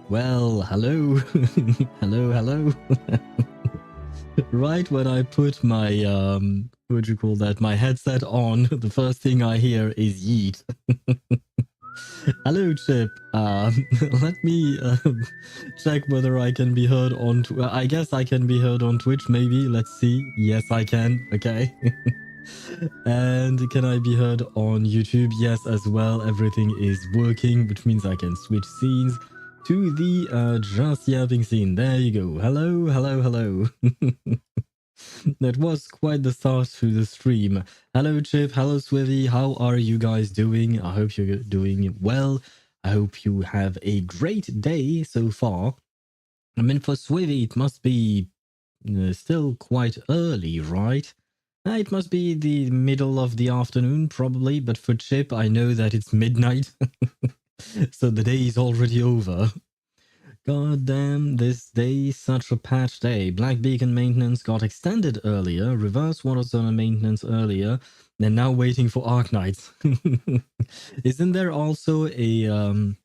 Well, hello. hello. Right when I put my, what do you call that, my headset on, the first thing I hear is yeet. Hello, Chip. Let me check whether I can be heard on... I guess I can be heard on Twitch, maybe. Let's see. Yes, I can. Okay. And can I be heard on YouTube? Yes, as well. Everything is working, which means I can switch scenes to the just yapping scene. There you go. Hello. That was quite the start to the stream. Hello, Chip. Hello, Swivy. How are you guys doing? I hope you're doing well. I hope you have a great day so far. I mean, for Swivy, it must be still quite early, right? It must be the middle of the afternoon, probably, but for Chip, I know that it's midnight. So the day is already over. God damn, this day, such a patch day. Black Beacon maintenance got extended earlier, reverse water zone maintenance earlier, and now waiting for Arknights. Isn't there also an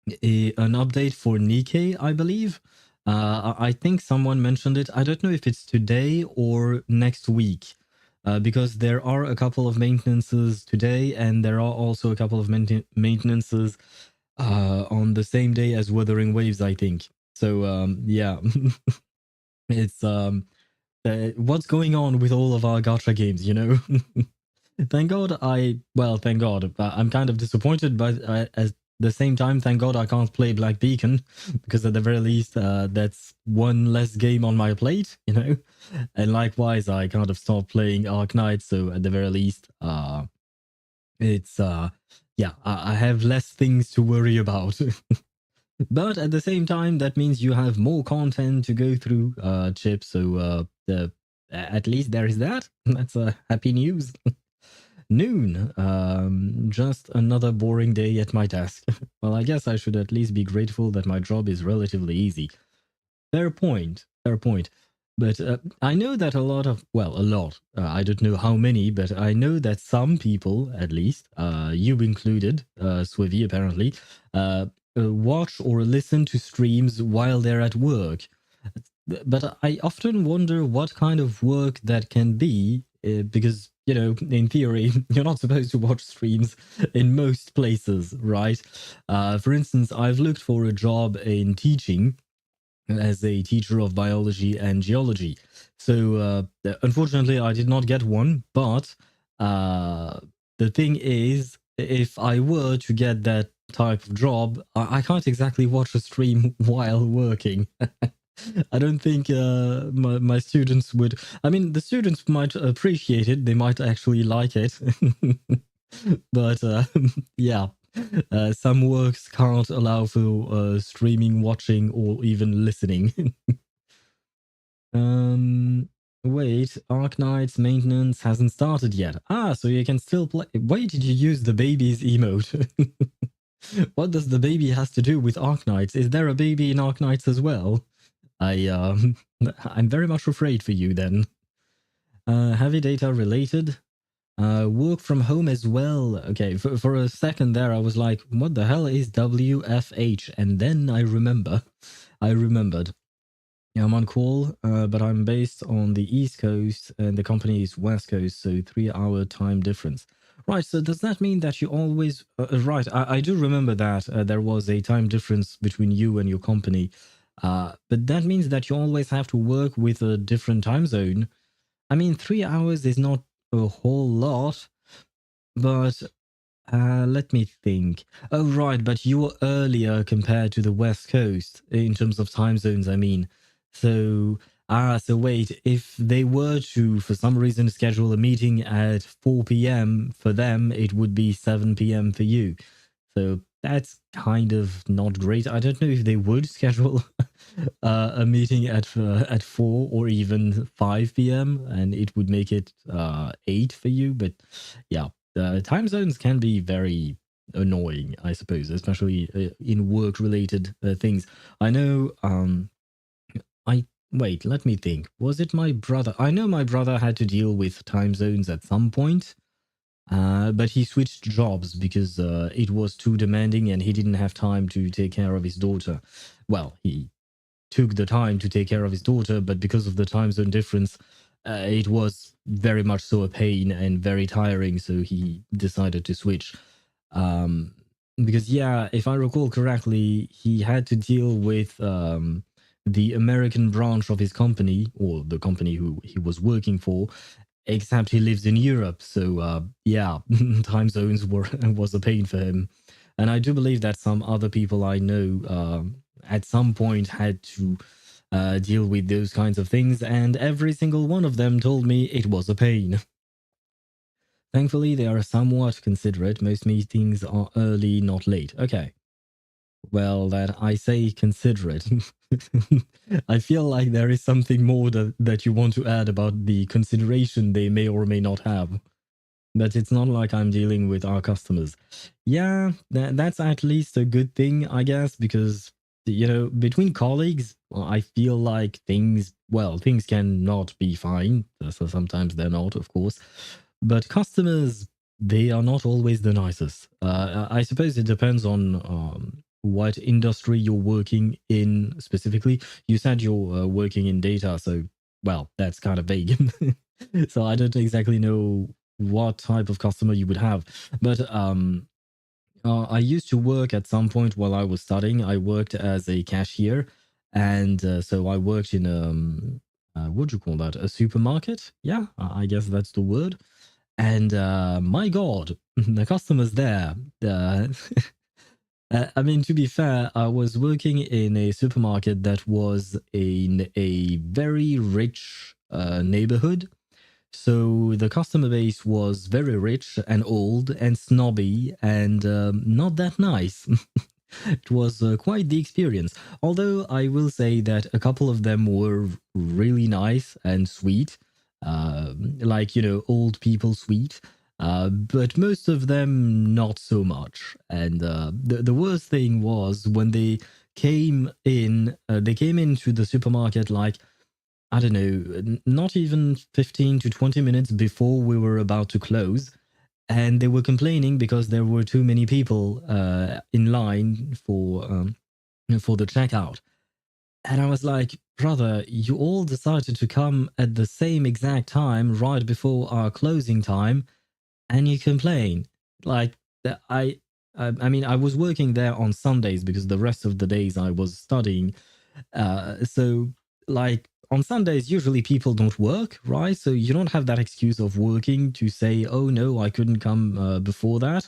update for Nikkei, I believe? I think someone mentioned it. I don't know if it's today or next week. Because there are a couple of maintenances today, and there are also a couple of maintenances on the same day as Wuthering Waves, I think. So yeah, it's what's going on with all of our gacha games, you know? Thank God thank God. I'm kind of disappointed, but at the same time, thank God I can't play Black Beacon, because at the very least, that's one less game on my plate, you know? And likewise, I kind of stopped playing Arknight, so at the very least, it's, yeah, I have less things to worry about. But at the same time, that means you have more content to go through, Chip, so at least there is that. That's happy news. Noon. Just another boring day at my desk. Well, I guess I should at least be grateful that my job is relatively easy. Fair point. But I know that a lot, I don't know how many, but I know that some people, at least, you included, Swivy apparently, watch or listen to streams while they're at work. But I often wonder what kind of work that can be, because, you know, in theory, you're not supposed to watch streams in most places, right? For instance, I've looked for a job in teaching as a teacher of biology and geology. So unfortunately, I did not get one. But the thing is, if I were to get that type of job, I can't exactly watch a stream while working. I don't think my students would. I mean, the students might appreciate it. They might actually like it. But yeah, some works can't allow for streaming, watching, or even listening. Wait, Arknight's maintenance hasn't started yet. Ah, so you can still play. Why did you use the baby's emote? What does the baby has to do with Arknights? Is there a baby in Arknights as well? I'm very much afraid for you then. Heavy data related. Work from home as well. Okay, for a second there, I was like, what the hell is WFH? And then I remembered. Yeah, I'm on call, but I'm based on the East Coast and the company is West Coast, so 3-hour time difference. Right, so does that mean that you always... right, I do remember that there was a time difference between you and your company, but that means that you always have to work with a different time zone. I mean, 3 hours is not a whole lot, but let me think. Oh, right, but you were earlier compared to the West Coast in terms of time zones, I mean. So, so wait, if they were to, for some reason, schedule a meeting at 4 p.m. for them, it would be 7 p.m. for you. So that's kind of not great. I don't know if they would schedule a meeting at 4 or even 5 p.m. and it would make it 8 for you. But yeah, time zones can be very annoying, I suppose, especially in work-related things. I know. Wait. Let me think. Was it my brother? I know my brother had to deal with time zones at some point. But he switched jobs because it was too demanding and he didn't have time to take care of his daughter. Well, he took the time to take care of his daughter, but because of the time zone difference, it was very much so a pain and very tiring. So he decided to switch. Um, because, yeah, if I recall correctly, he had to deal with the American branch of his company, or the company who he was working for, except he lives in Europe. So, yeah, time zones was a pain for him. And I do believe that some other people I know at some point had to deal with those kinds of things, and every single one of them told me it was a pain. Thankfully, they are somewhat considerate. Most meetings are early, not late. Okay. Well, that I say considerate. I feel like there is something more that you want to add about the consideration they may or may not have. But it's not like I'm dealing with our customers. Yeah, that's at least a good thing, I guess, because, between colleagues, I feel like things cannot be fine. So sometimes they're not, of course. But customers, they are not always the nicest. I suppose it depends on what industry you're working in specifically. You said you're working in data, so, well, that's kind of vague. So I don't exactly know what type of customer you would have. But I used to work at some point while I was studying. I worked as a cashier, and so I worked in what do you call that? A supermarket? Yeah, I guess that's the word. And my God, the customers there. Uh, I mean, to be fair, I was working in a supermarket that was in a very rich neighborhood. So the customer base was very rich and old and snobby and not that nice. It was quite the experience. Although I will say that a couple of them were really nice and sweet, like, old people sweet. But most of them not so much. And the worst thing was when they came into the supermarket like, I don't know, not even 15 to 20 minutes before we were about to close. And they were complaining because there were too many people in line for the checkout. And I was like, brother, you all decided to come at the same exact time right before our closing time, and you complain. Like, I mean, I was working there on Sundays because the rest of the days I was studying, so, like, on Sundays, usually people don't work, right? So you don't have that excuse of working to say, oh no, I couldn't come before that.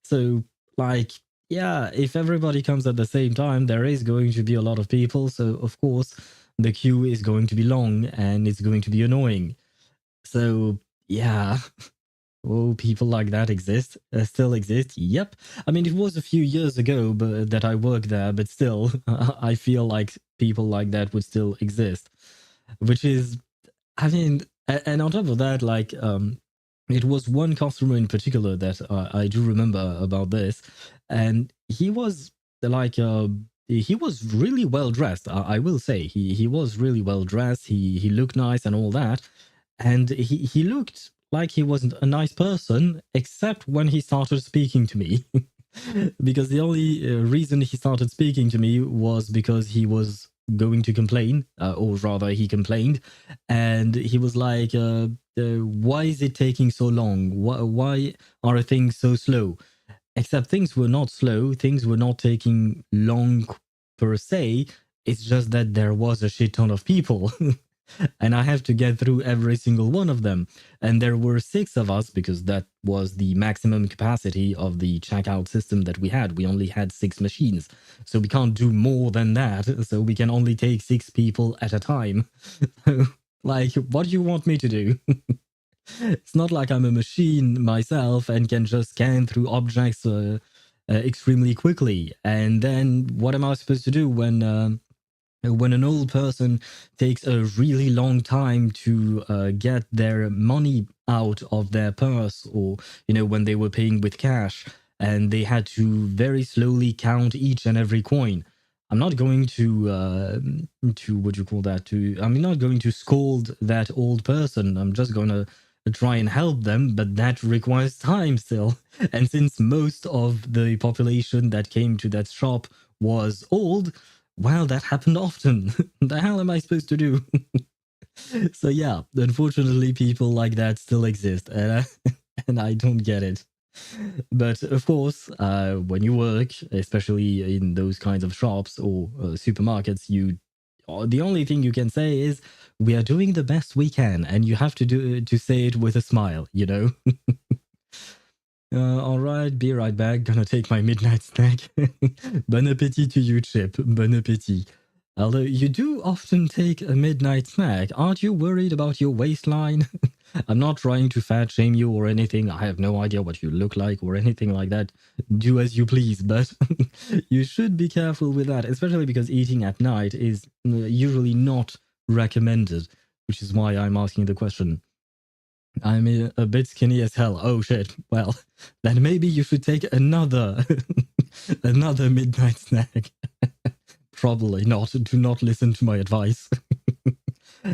So, like, yeah, if everybody comes at the same time, there is going to be a lot of people. So, of course, the queue is going to be long and it's going to be annoying. So, yeah. Oh, people like that exist, still exist. Yep. I mean, it was a few years ago that I worked there, but still, I feel like people like that would still exist. Which is, I mean, and on top of that, like, it was one customer in particular that I do remember about this, and he was like, he was really well dressed. I will say he was really well dressed. He looked nice and all that, and he looked like he wasn't a nice person, except when he started speaking to me. Because the only reason he started speaking to me was because he was going to complain, or rather, he complained, and he was like, "Why is it taking so long? Why are things so slow?" Except things were not slow. Things were not taking long per se. It's just that there was a shit ton of people. And I have to get through every single one of them. And there were six of us because that was the maximum capacity of the checkout system that we had. We only had six machines. So we can't do more than that. So we can only take six people at a time. Like, what do you want me to do? It's not like I'm a machine myself and can just scan through objects extremely quickly. And then what am I supposed to do when an old person takes a really long time to get their money out of their purse, or when they were paying with cash and they had to very slowly count each and every coin. I'm not going to what do you call that, to I'm not going to scold that old person. I'm just going to try and help them, but that requires time still. And since most of the population that came to that shop was old, well, that happened often. The hell am I supposed to do? So yeah, unfortunately, people like that still exist, and I don't get it. But of course, when you work, especially in those kinds of shops or supermarkets, the only thing you can say is we are doing the best we can, and you have to say it with a smile, you know. All right, be right back. Gonna take my midnight snack. Bon appetit to you, Chip. Bon appetit. Although you do often take a midnight snack, aren't you worried about your waistline? I'm not trying to fat shame you or anything. I have no idea what you look like or anything like that. Do as you please, but you should be careful with that, especially because eating at night is usually not recommended, which is why I'm asking the question. I'm a bit skinny as hell. Oh shit. Well, then maybe you should take another another midnight snack. Probably not. Do not listen to my advice.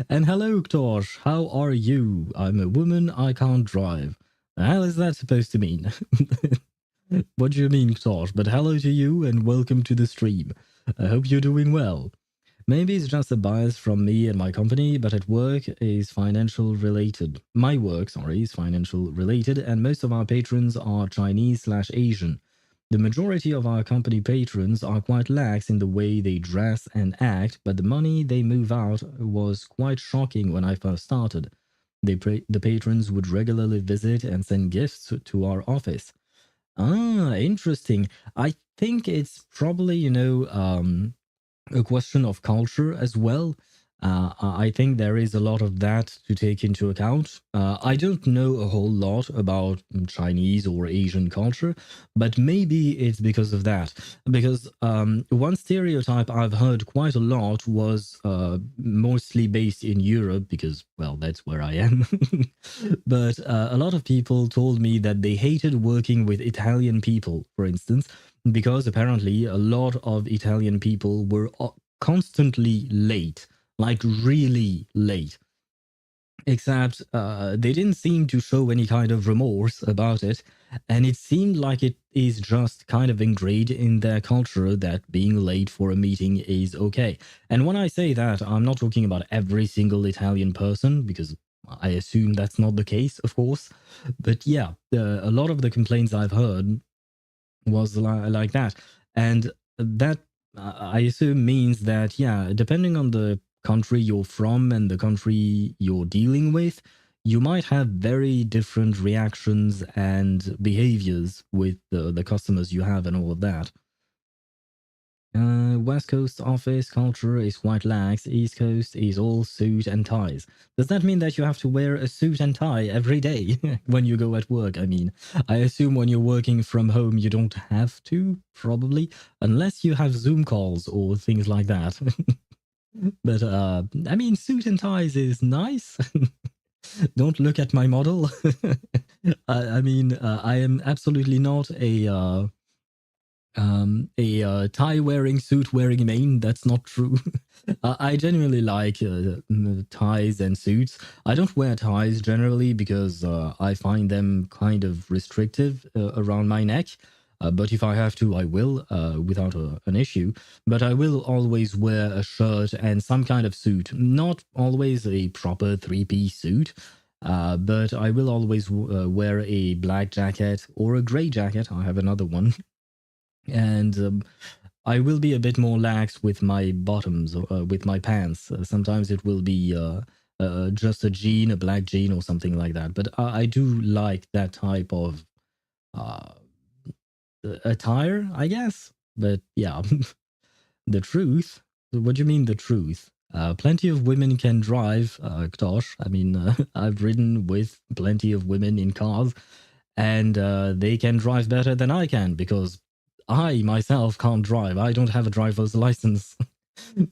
And hello, Ktosh. How are you? I'm a woman. I can't drive. The hell is that supposed to mean? What do you mean, Ktosh? But hello to you and welcome to the stream. I hope you're doing well. Maybe it's just a bias from me and my company, but at work is financial related. My work, sorry, is financial related, and most of our patrons are Chinese/Asian. The majority of our company patrons are quite lax in the way they dress and act, but the money they move out was quite shocking when I first started. The patrons would regularly visit and send gifts to our office. Ah, interesting. I think it's probably, a question of culture as well. I think there is a lot of that to take into account. I don't know a whole lot about Chinese or Asian culture, but maybe it's because of that. Because one stereotype I've heard quite a lot was mostly based in Europe, because, well, that's where I am. But a lot of people told me that they hated working with Italian people, for instance, because apparently a lot of Italian people were constantly late, like really late. Except they didn't seem to show any kind of remorse about it, and it seemed like it is just kind of ingrained in their culture that being late for a meeting is okay. And when I say that, I'm not talking about every single Italian person, because I assume that's not the case, of course. But yeah, a lot of the complaints I've heard was like that. And that, I assume, means that, yeah, depending on the country you're from and the country you're dealing with, you might have very different reactions and behaviors with the customers you have and all of that. West Coast office culture is quite lax. East Coast is all suit and ties. Does that mean that you have to wear a suit and tie every day when you go at work? I mean, I assume when you're working from home, you don't have to, probably, unless you have Zoom calls or things like that. But I mean, suit and ties is nice. Don't look at my model. I mean, I am absolutely not a tie wearing, suit wearing main. That's not true. I genuinely like ties and suits. I don't wear ties generally because I find them kind of restrictive around my neck. But if I have to, I will without an issue. But I will always wear a shirt and some kind of suit. Not always a proper three-piece suit. But I will always wear a black jacket or a gray jacket. I have another one. And I will be a bit more lax with my bottoms, with my pants. Sometimes it will be just a jean, a black jean, or something like that. But I do like that type of uh, attire, I guess. But yeah, the truth. What do you mean the truth? Plenty of women can drive, Ktosh. I mean, I've ridden with plenty of women in cars, and they can drive better than I can because I myself can't drive. I don't have a driver's license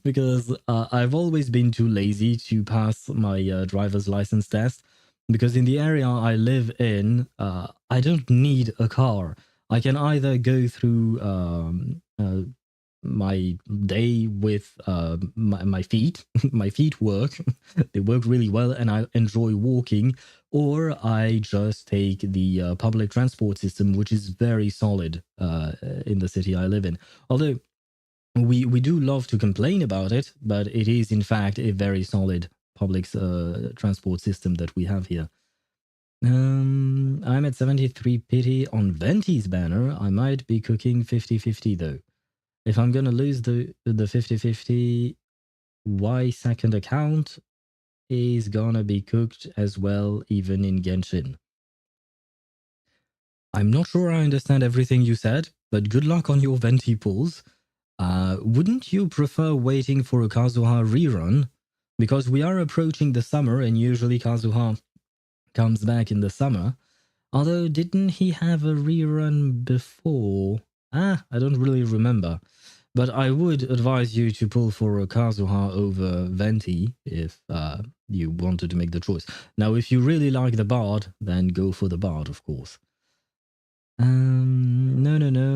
because I've always been too lazy to pass my driver's license test. Because in the area I live in, I don't need a car. I can either go through my day with my feet. My feet work. They work really well, and I enjoy walking. Or I just take the public transport system, which is very solid in the city I live in. Although we do love to complain about it, but it is in fact a very solid public transport system that we have here. I'm at 73 pity on Venti's banner. I might be cooking 50-50 though. If I'm gonna lose the 50-50, Y second account is gonna be cooked as well, even in Genshin. I'm not sure I understand everything you said, but good luck on your Venti pulls. Wouldn't you prefer waiting for a Kazuha rerun? Because we are approaching the summer, and usually Kazuha comes back in the summer. Although, didn't he have a rerun before? I don't really remember. But I would advise you to pull for a Kazuha over Venti if you wanted to make the choice. Now, if you really like the Bard, then go for the Bard, of course. No.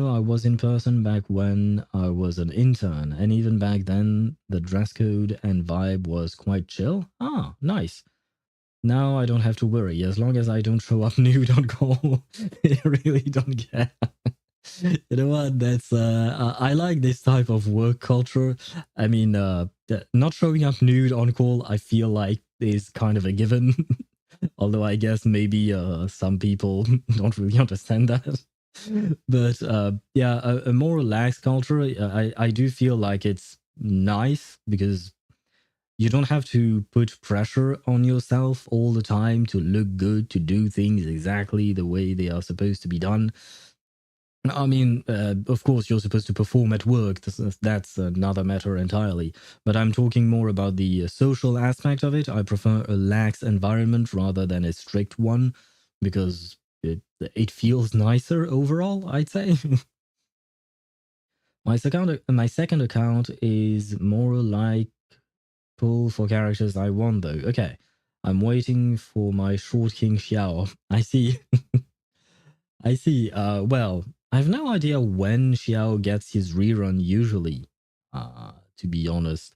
I was in person back when I was an intern, and even back then, the dress code and vibe was quite chill. Ah, nice. Now I don't have to worry. As long as I don't show up nude on call, I really don't care. You know what? That's I like this type of work culture. I mean, not showing up nude on call, I feel like is kind of a given. Although I guess maybe some people don't really understand that. But yeah, a more relaxed culture, I do feel like it's nice because you don't have to put pressure on yourself all the time to look good, to do things exactly the way they are supposed to be done. I mean, of course, you're supposed to perform at work. That's another matter entirely. But I'm talking more about the social aspect of it. I prefer a lax environment rather than a strict one because it feels nicer overall, I'd say. My second account is more like pull for characters I want, though. Okay, I'm waiting for my short king Xiao. I see. I see. Well, I have no idea when Xiao gets his rerun usually, to be honest.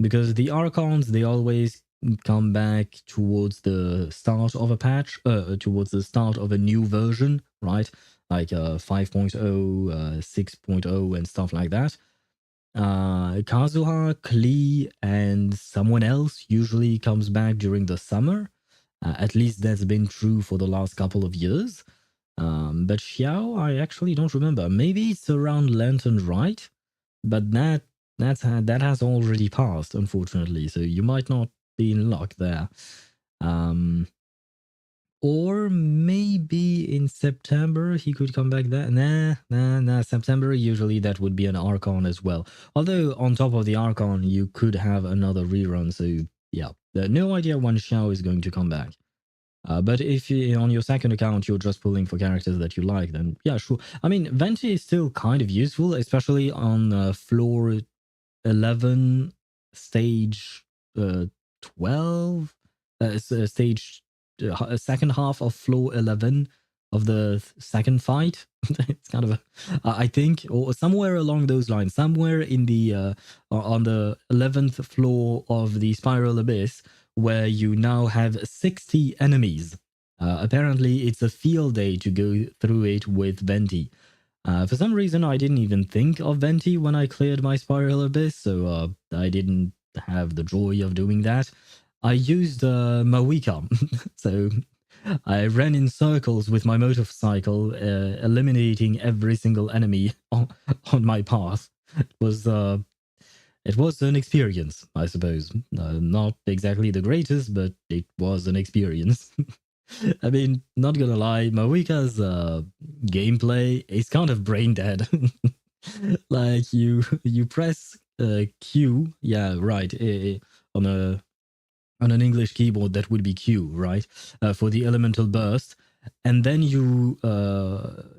Because the Archons, they always come back towards the start of a patch, towards the start of a new version, right? Like 5.0, 6.0, and stuff like that. Kazuha, Klee, and someone else usually comes back during the summer. At least that's been true for the last couple of years. But Xiao, I actually don't remember. Maybe it's around Lantern Rite, but that has already passed, unfortunately. So you might not be in luck there. Or maybe in September he could come back there. Nah. September, usually that would be an Archon as well. Although on top of the Archon, you could have another rerun. So yeah, no idea when Xiao is going to come back. But if on your second account you're just pulling for characters that you like, then yeah, sure. I mean, Venti is still kind of useful, especially on floor 11, stage 12, stage second half of floor 11 of the second fight. It's kind of I think, or somewhere along those lines, somewhere in the on the 11th floor of the Spiral Abyss, where you now have 60 enemies. Apparently, it's a field day to go through it with Venti. For some reason, I didn't even think of Venti when I cleared my Spiral Abyss, so I didn't have the joy of doing that. I used Mawika, so I ran in circles with my motorcycle, eliminating every single enemy on my path. It was an experience, I suppose. Not exactly the greatest, but it was an experience. I mean, not gonna lie, Mawika's gameplay is kind of brain dead. Like you press Q, yeah, right, on an English keyboard that would be Q, right, for the elemental burst, and then you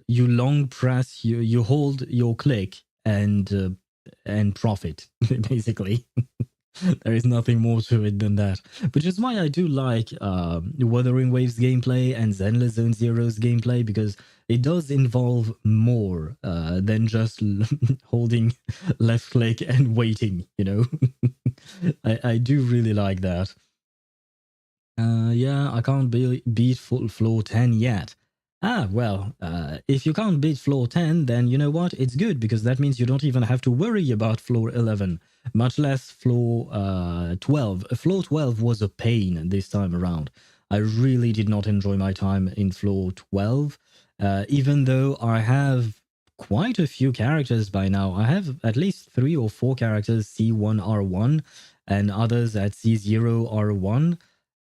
long press, you hold your click and profit basically. There is nothing more to it than that. Which is why I do like Wuthering Waves gameplay and Zenless Zone Zero's gameplay, because it does involve more than just holding left click and waiting, you know? I do really like that. Yeah, I can't beat full floor 10 yet. Ah, well, if you can't beat floor 10, then you know what? It's good, because that means you don't even have to worry about floor 11, much less floor 12. Floor 12 was a pain this time around. I really did not enjoy my time in floor 12, even though I have quite a few characters by now. I have at least 3 or 4 characters C1R1 and others at C0R1.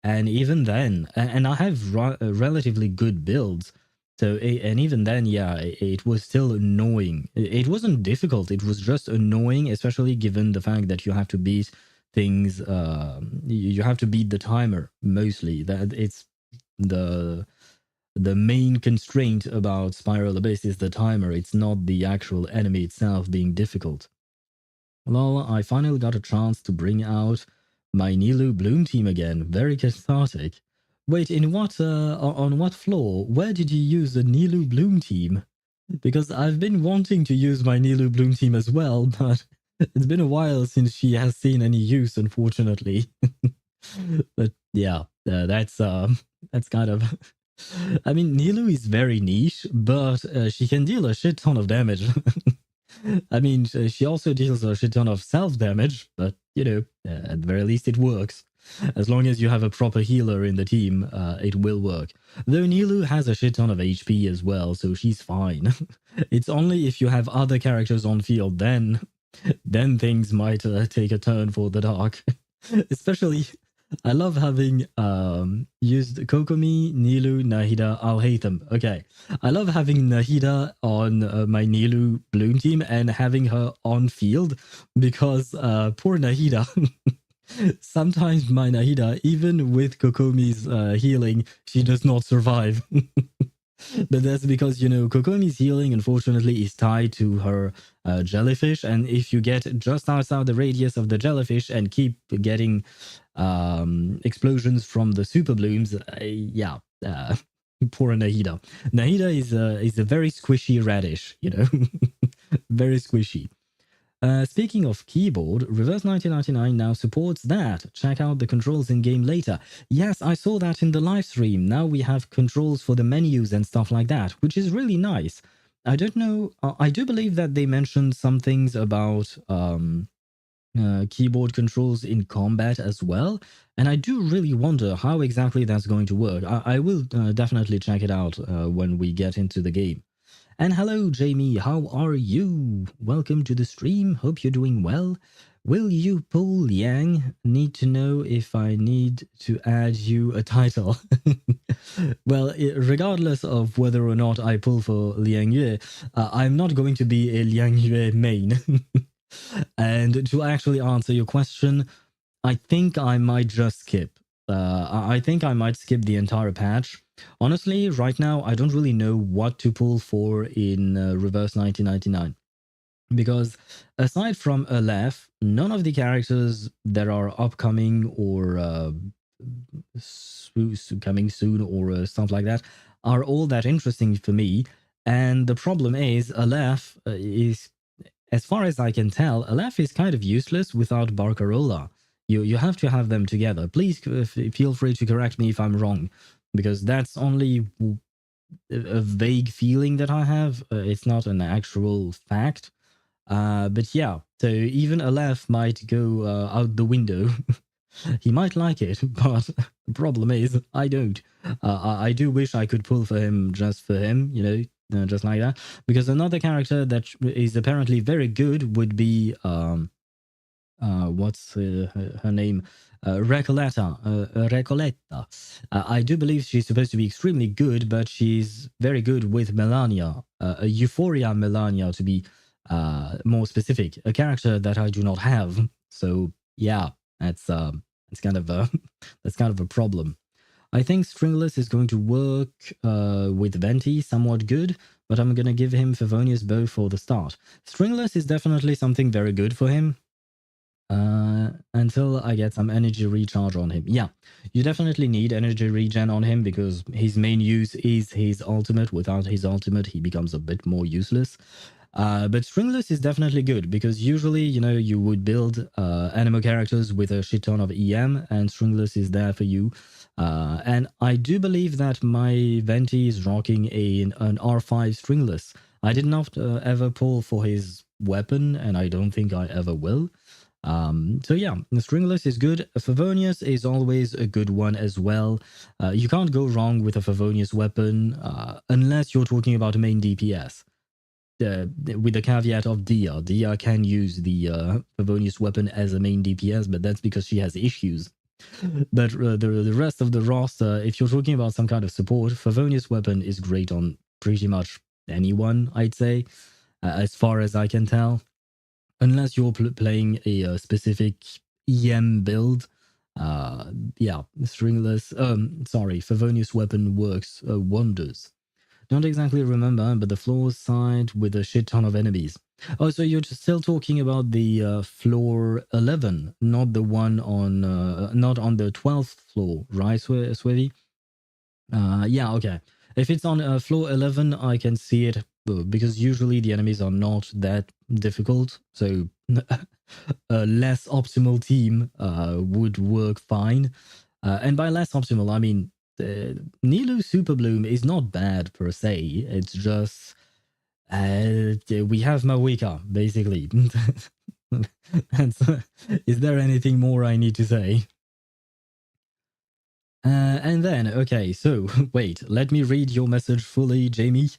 And even then, and I have relatively good builds. So, and even then, yeah, it was still annoying. It wasn't difficult. It was just annoying, especially given the fact that you have to beat things. You have to beat the timer mostly. That it's the main constraint about Spiral Abyss is the timer. It's not the actual enemy itself being difficult. Well, I finally got a chance to bring out my Nilu Bloom team again. Very cathartic. Wait, in what, on what floor? Where did you use the Nilu Bloom team? Because I've been wanting to use my Nilu Bloom team as well, but it's been a while since she has seen any use, unfortunately. But yeah, that's kind of. I mean, Nilu is very niche, but she can deal a shit ton of damage. I mean, she also deals a shit ton of self damage, but you know, at the very least, it works. As long as you have a proper healer in the team, it will work. Though Nilu has a shit ton of HP as well, so she's fine. It's only if you have other characters on field, then things might take a turn for the dark. Especially, I love having used Kokomi, Nilu, Nahida, Al-Haytham. Okay, I love having Nahida on my Nilu Bloom team and having her on field, because poor Nahida. Sometimes my Nahida, even with Kokomi's healing, she does not survive. But that's because, you know, Kokomi's healing, unfortunately, is tied to her jellyfish. And if you get just outside the radius of the jellyfish and keep getting explosions from the super blooms, yeah, poor Nahida. Nahida is a very squishy radish, you know, very squishy. Speaking of keyboard, Reverse 1999 now supports that. Check out the controls in game later. Yes, I saw that in the live stream. Now we have controls for the menus and stuff like that, which is really nice. I don't know. I do believe that they mentioned some things about keyboard controls in combat as well. And I do really wonder how exactly that's going to work. I will definitely check it out when we get into the game. And hello, Jamie, how are you? Welcome to the stream. Hope you're doing well. Will you pull Liang? Need to know if I need to add you a title. Well, regardless of whether or not I pull for Liang Yue, I'm not going to be a Liang Yue main. And to actually answer your question, I think I might just skip. I think I might skip the entire patch. Honestly, right now, I don't really know what to pull for in Reverse 1999. Because aside from Aleph, none of the characters that are upcoming or coming soon or stuff like that are all that interesting for me. And the problem is, Aleph is, as far as I can tell, Aleph is kind of useless without Barcarola. You have to have them together. Please feel free to correct me if I'm wrong, because that's only a vague feeling that I have. It's not an actual fact. But yeah, so even Aleph might go out the window. He might like it, but the problem is I don't. I do wish I could pull for him just for him, you know, just like that. Because another character that is apparently very good would be what's her name? Recoleta. Recoleta. I do believe she's supposed to be extremely good, but she's very good with Melania. Euphoria Melania, to be more specific. A character that I do not have. So yeah, that's kind of a that's kind of a problem. I think Stringless is going to work with Venti somewhat good, but I'm going to give him Favonius Bow for the start. Stringless is definitely something very good for him. Until I get some energy recharge on him. Yeah, you definitely need energy regen on him because his main use is his ultimate. Without his ultimate, he becomes a bit more useless. But Stringless is definitely good because usually, you would build animo characters with a shit ton of EM, and Stringless is there for you. And I do believe that my Venti is rocking an R5 Stringless. I did not ever pull for his weapon, and I don't think I ever will. So yeah, Stringless is good. Favonius is always a good one as well. You can't go wrong with a Favonius weapon unless you're talking about main DPS. With the caveat of Dia. Dia can use the Favonius weapon as a main DPS, but that's because she has issues. But the rest of the roster, if you're talking about some kind of support, Favonius weapon is great on pretty much anyone, I'd say, as far as I can tell. Unless you're playing a specific EM build, yeah, Stringless, Favonius weapon works wonders. Don't exactly remember, but the floor side with a shit ton of enemies. Oh, so you're still talking about the floor 11, not the one on, not on the 12th floor, right, Swivy? Yeah, okay. If it's on floor 11, I can see it because usually the enemies are not that difficult. So a less optimal team would work fine. And by less optimal, I mean Nilu Super Bloom is not bad per se. It's just we have Mawika, basically. And so, is there anything more I need to say? And then, okay, so wait, let me read your message fully, Jamie.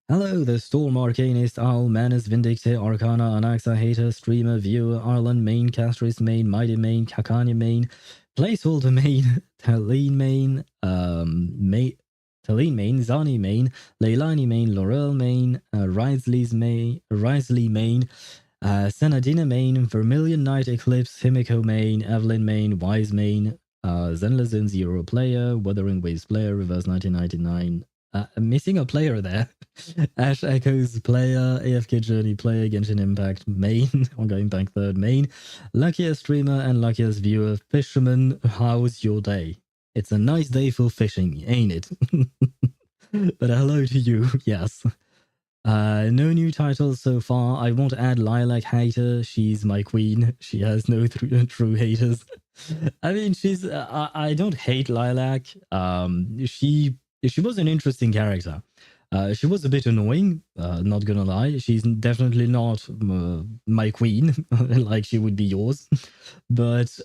Hello, the Storm Arcanist, Owl, Manus, Vindicte, Arcana, Anaxa, Hater, Streamer, Viewer, Arlen, Main, Castris, Main, Mighty Main, Kakanya Main, Placeholder Main, Talene Main, Talene Main, Zani Main, Leilani Main, Laurel Main, Risley Main, Senadina Main, Vermilion Night Eclipse, Himiko Main, Evelyn Main, Wise Main, Zenlazin Zero Player, Wuthering Waves Player, Reverse 1999. Missing a player there. Ash Echoes player, AFK Journey player, Genshin Impact main, Ongoing Bank third main, luckiest streamer and luckiest viewer, fisherman, how's your day? It's a nice day for fishing, ain't it? But hello to you, yes. No new titles so far. I won't add Lilac Hater. She's my queen. She has no true haters. I mean, she's. I don't hate Lilac. She was an interesting character. She was a bit annoying, not gonna lie. She's definitely not my queen, like she would be yours. But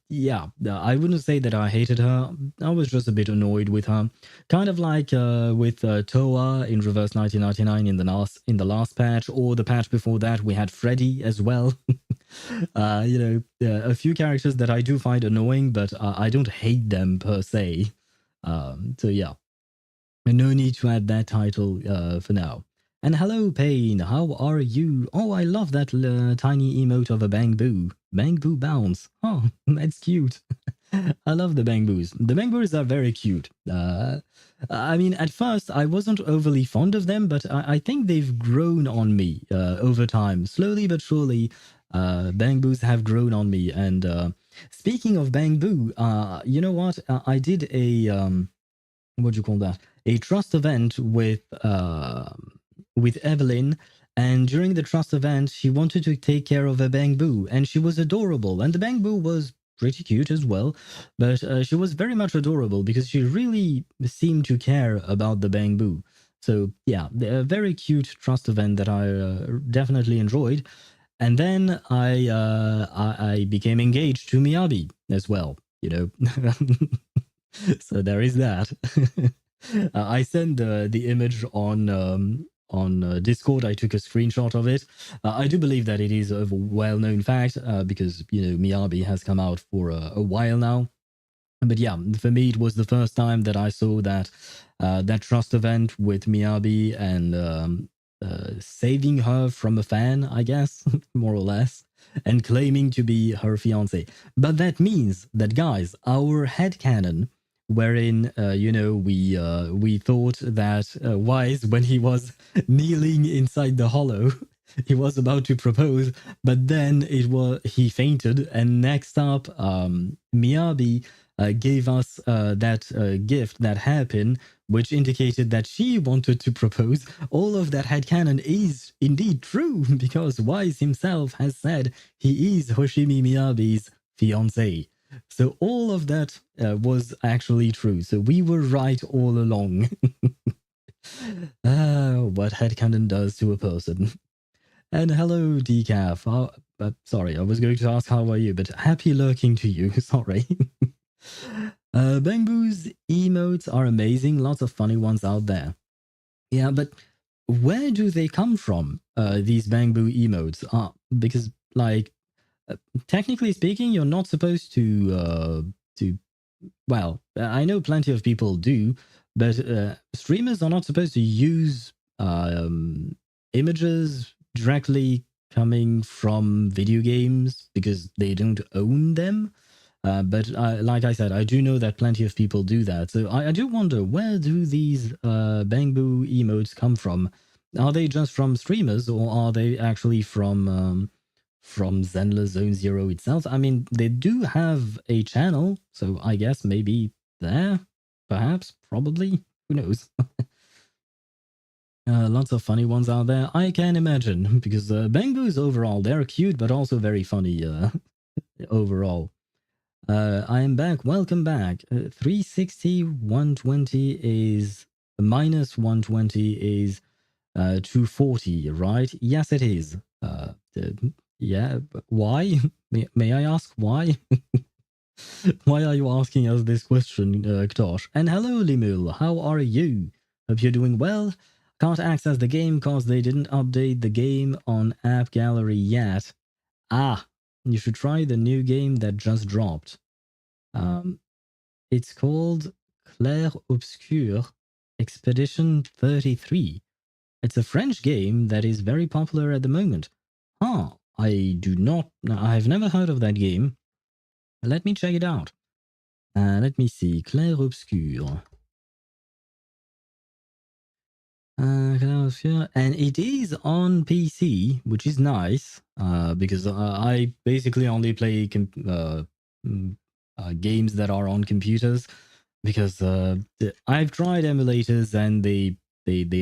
yeah, I wouldn't say that I hated her. I was just a bit annoyed with her. Kind of like with Toa in Reverse 1999 in the last patch, or the patch before that, we had Freddy as well. A few characters that I do find annoying, but I don't hate them per se. So yeah, no need to add that title for now. And hello, Pain. How are you? Oh, I love that tiny emote of a Bang Boo. Bang Boo bounce. Oh, that's cute. I love the Bang Boos. The Bang Boos are very cute. I mean, at first, I wasn't overly fond of them, but I think they've grown on me over time. Slowly but surely, Bang Boos have grown on me. And speaking of Bang Boo, you know what? I did a... what do you call that? A trust event with Evelyn, and during the trust event, she wanted to take care of a Bang Boo, and she was adorable, and the Bang Boo was pretty cute as well, but she was very much adorable because she really seemed to care about the Bang Boo. So yeah, a very cute trust event that I definitely enjoyed. And then I became engaged to Miyabi as well, you know. So there is that. I sent the image on Discord. I took a screenshot of it. I do believe that it is a well-known fact because Miyabi has come out for a while now. But yeah, for me it was the first time that I saw that that trust event with Miyabi and saving her from a fan, I guess, more or less, and claiming to be her fiance. But that means that, guys, our headcanon wherein we thought that Wise, when he was kneeling inside the hollow, he was about to propose, but then he fainted, and next up, Miyabi gave us that gift, that hairpin, which indicated that she wanted to propose. All of that headcanon is indeed true, because Wise himself has said he is Hoshimi Miyabi's fiancé. So all of that was actually true. So we were right all along. What headcanon does to a person. And hello, Decaf. Sorry, I was going to ask how are you, but happy lurking to you. Sorry. Bamboo's emotes are amazing. Lots of funny ones out there. Yeah, but where do they come from? These Bamboo emotes? Because like technically speaking, you're not supposed to. Well, I know plenty of people do, but streamers are not supposed to use images directly coming from video games because they don't own them. But like I said, I do know that plenty of people do that. So I do wonder, where do these Bamboo emotes come from? Are they just from streamers, or are they actually from Zenler Zone Zero itself? I mean, they do have a channel, so I guess maybe there, perhaps, probably, who knows? Lots of funny ones out there, I can imagine, because Bangboo's overall, they're cute, but also very funny overall. I am back, welcome back. 360, 120 is, minus 120 is 240, right? Yes, it is. Yeah, why? May I ask why? Why are you asking us this question, Ktosh? And hello, Limul, how are you? Hope you're doing well. Can't access the game cause they didn't update the game on App Gallery yet. Ah, you should try the new game that just dropped. It's called Clair Obscur Expedition 33. It's a French game that is very popular at the moment. I've never heard of that game. Let me check it out. Let me see. Clair Obscur. And it is on PC, which is nice, because I basically only play games that are on computers, because I've tried emulators and they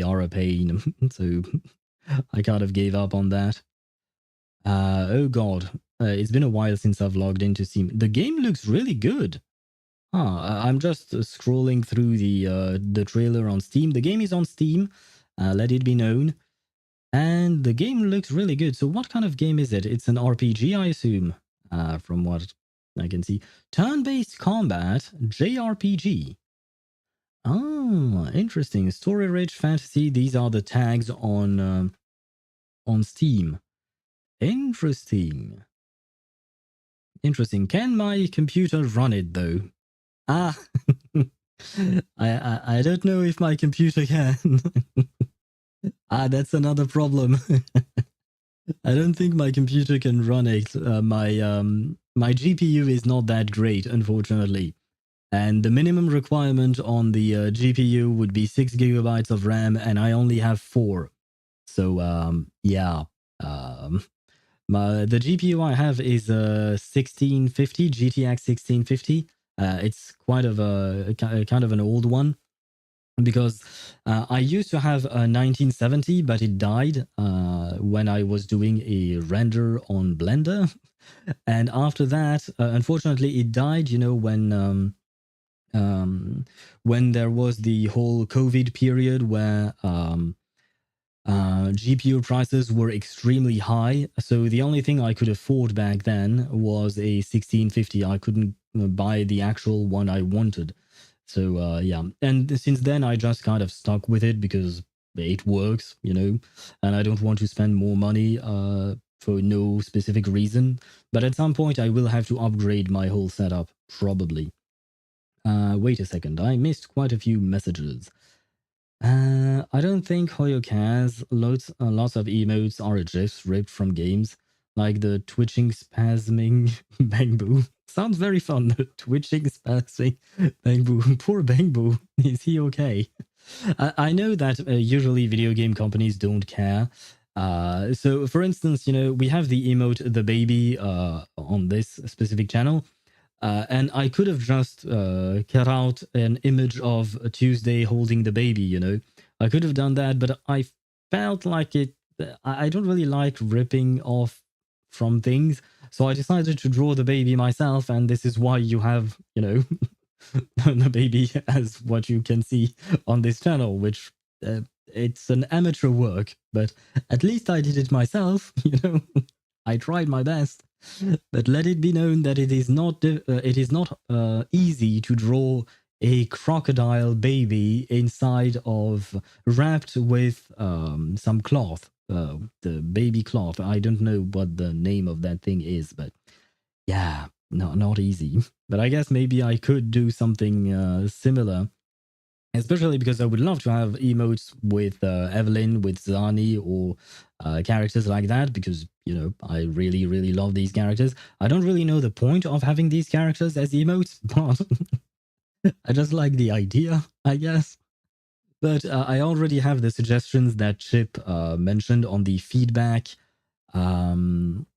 are a pain, so I kind of gave up on that. Oh god, it's been a while since I've logged into Steam. The game looks really good. I'm just scrolling through the trailer on Steam. The game is on Steam, let it be known. And the game looks really good. So what kind of game is it? It's an RPG, I assume, from what I can see. Turn-based combat, JRPG. Oh, interesting. Story-rich fantasy. These are the tags on Steam. Interesting. Interesting. Can my computer run it, though? Ah, I don't know if my computer can. That's another problem. I don't think my computer can run it. My GPU is not that great, unfortunately. And the minimum requirement on the GPU would be 6 gigabytes of RAM, and I only have 4. So, yeah. The GPU I have is 1650, GTX 1650. It's quite of a kind of an old one, because I used to have a 1970, but it died when I was doing a render on Blender. And after that, unfortunately, it died, when there was the whole COVID period where GPU prices were extremely high. So the only thing I could afford back then was a 1650. I couldn't buy the actual one I wanted. So yeah, and since then I just kind of stuck with it because it works, and I don't want to spend more money for no specific reason. But at some point I will have to upgrade my whole setup, probably. Wait a second, I missed quite a few messages. I don't think Hoyoka's lots of emotes are GIFs ripped from games, like the twitching spasming Bangboo. Sounds very fun. The twitching spasming Bangboo. Poor Bangboo. Is he okay? I know that usually video game companies don't care, So for instance, we have the emote the baby on this specific channel. And I could have just cut out an image of a Tuesday holding the baby. I could have done that, but I felt like it. I don't really like ripping off from things, so I decided to draw the baby myself, and this is why you have, the baby as what you can see on this channel, which it's an amateur work, but at least I did it myself. I tried my best. But let it be known that it is not easy to draw a crocodile baby inside of wrapped with some cloth, the baby cloth. I don't know what the name of that thing is, but yeah, no, not easy. But I guess maybe I could do something similar. Especially because I would love to have emotes with Evelyn, with Zani, or characters like that, because, I really, really love these characters. I don't really know the point of having these characters as emotes, but I just like the idea, I guess. But I already have the suggestions that Chip mentioned on the feedback. What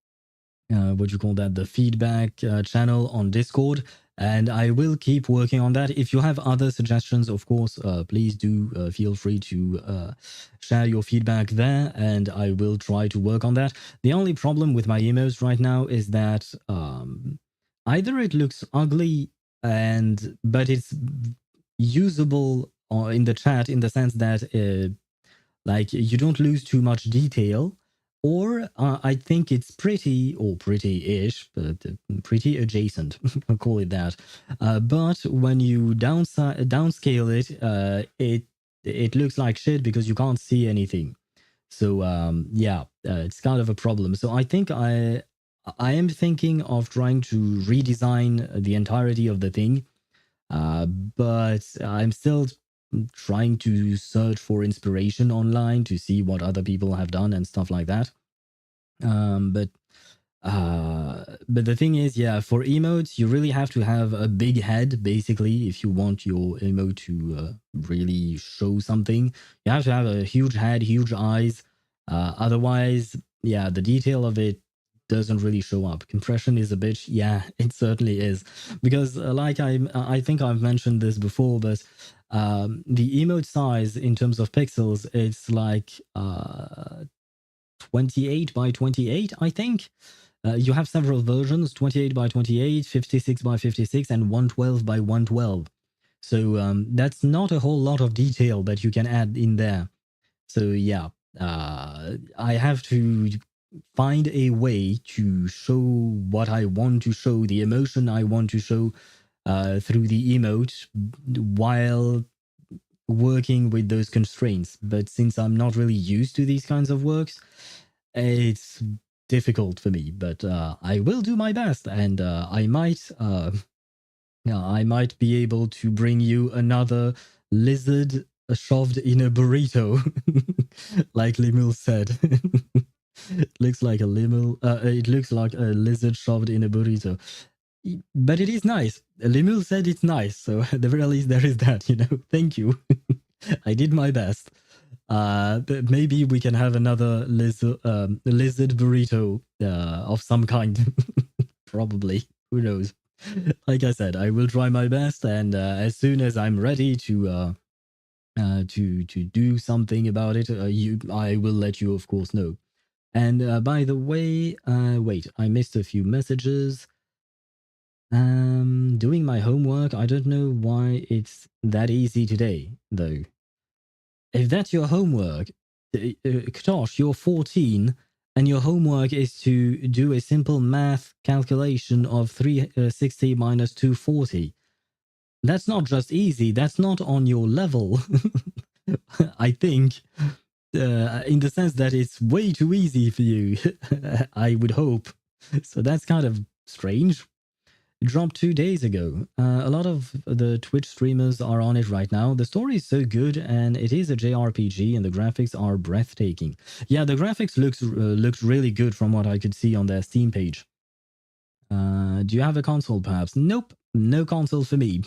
you call that, the feedback channel on Discord, and I will keep working on that. If you have other suggestions, of course, please do feel free to share your feedback there, and I will try to work on that. The only problem with my emotes right now is that either it looks ugly but it's usable in the chat, in the sense that like you don't lose too much detail, or I think it's pretty, or pretty-ish, but pretty adjacent, I'll call it that. But when you downscale it, it looks like shit because you can't see anything. So yeah, it's kind of a problem. So I think I am thinking of trying to redesign the entirety of the thing, but I'm still trying to search for inspiration online to see what other people have done and stuff like that. But the thing is, yeah, for emotes, you really have to have a big head, basically, if you want your emote to really show something. You have to have a huge head, huge eyes. Otherwise, yeah, the detail of it doesn't really show up. Compression is a bitch. Yeah, it certainly is. Because like I think I've mentioned this before, but the emote size in terms of pixels, it's like 28 by 28, I think. You have several versions, 28 by 28, 56 by 56, and 112 by 112. So that's not a whole lot of detail that you can add in there. So yeah, I have to find a way to show what I want to show, the emotion I want to show through the emote, while working with those constraints. But since I'm not really used to these kinds of works, it's difficult for me. But I will do my best, and I might be able to bring you another lizard shoved in a burrito, like Limil said. It looks like a Limil. It looks like a lizard shoved in a burrito. But it is nice. Limil said it's nice, so at the very least there is that. Thank you. I did my best. But maybe we can have another lizard burrito of some kind. Probably. Who knows? Like I said, I will try my best, and as soon as I'm ready to do something about it, I will let you, of course, know. And by the way, wait, I missed a few messages. Doing my homework. I don't know why it's that easy today, though. If that's your homework, Ktosh, you're 14, and your homework is to do a simple math calculation of 360 minus 240. That's not just easy, that's not on your level. I think, in the sense that it's way too easy for you, I would hope. So that's kind of strange. It dropped 2 days ago. A lot of the Twitch streamers are on it right now. The story is so good, and it is a JRPG, and the graphics are breathtaking. Yeah, the graphics looks really good from what I could see on their Steam page. Do you have a console, perhaps? Nope, no console for me,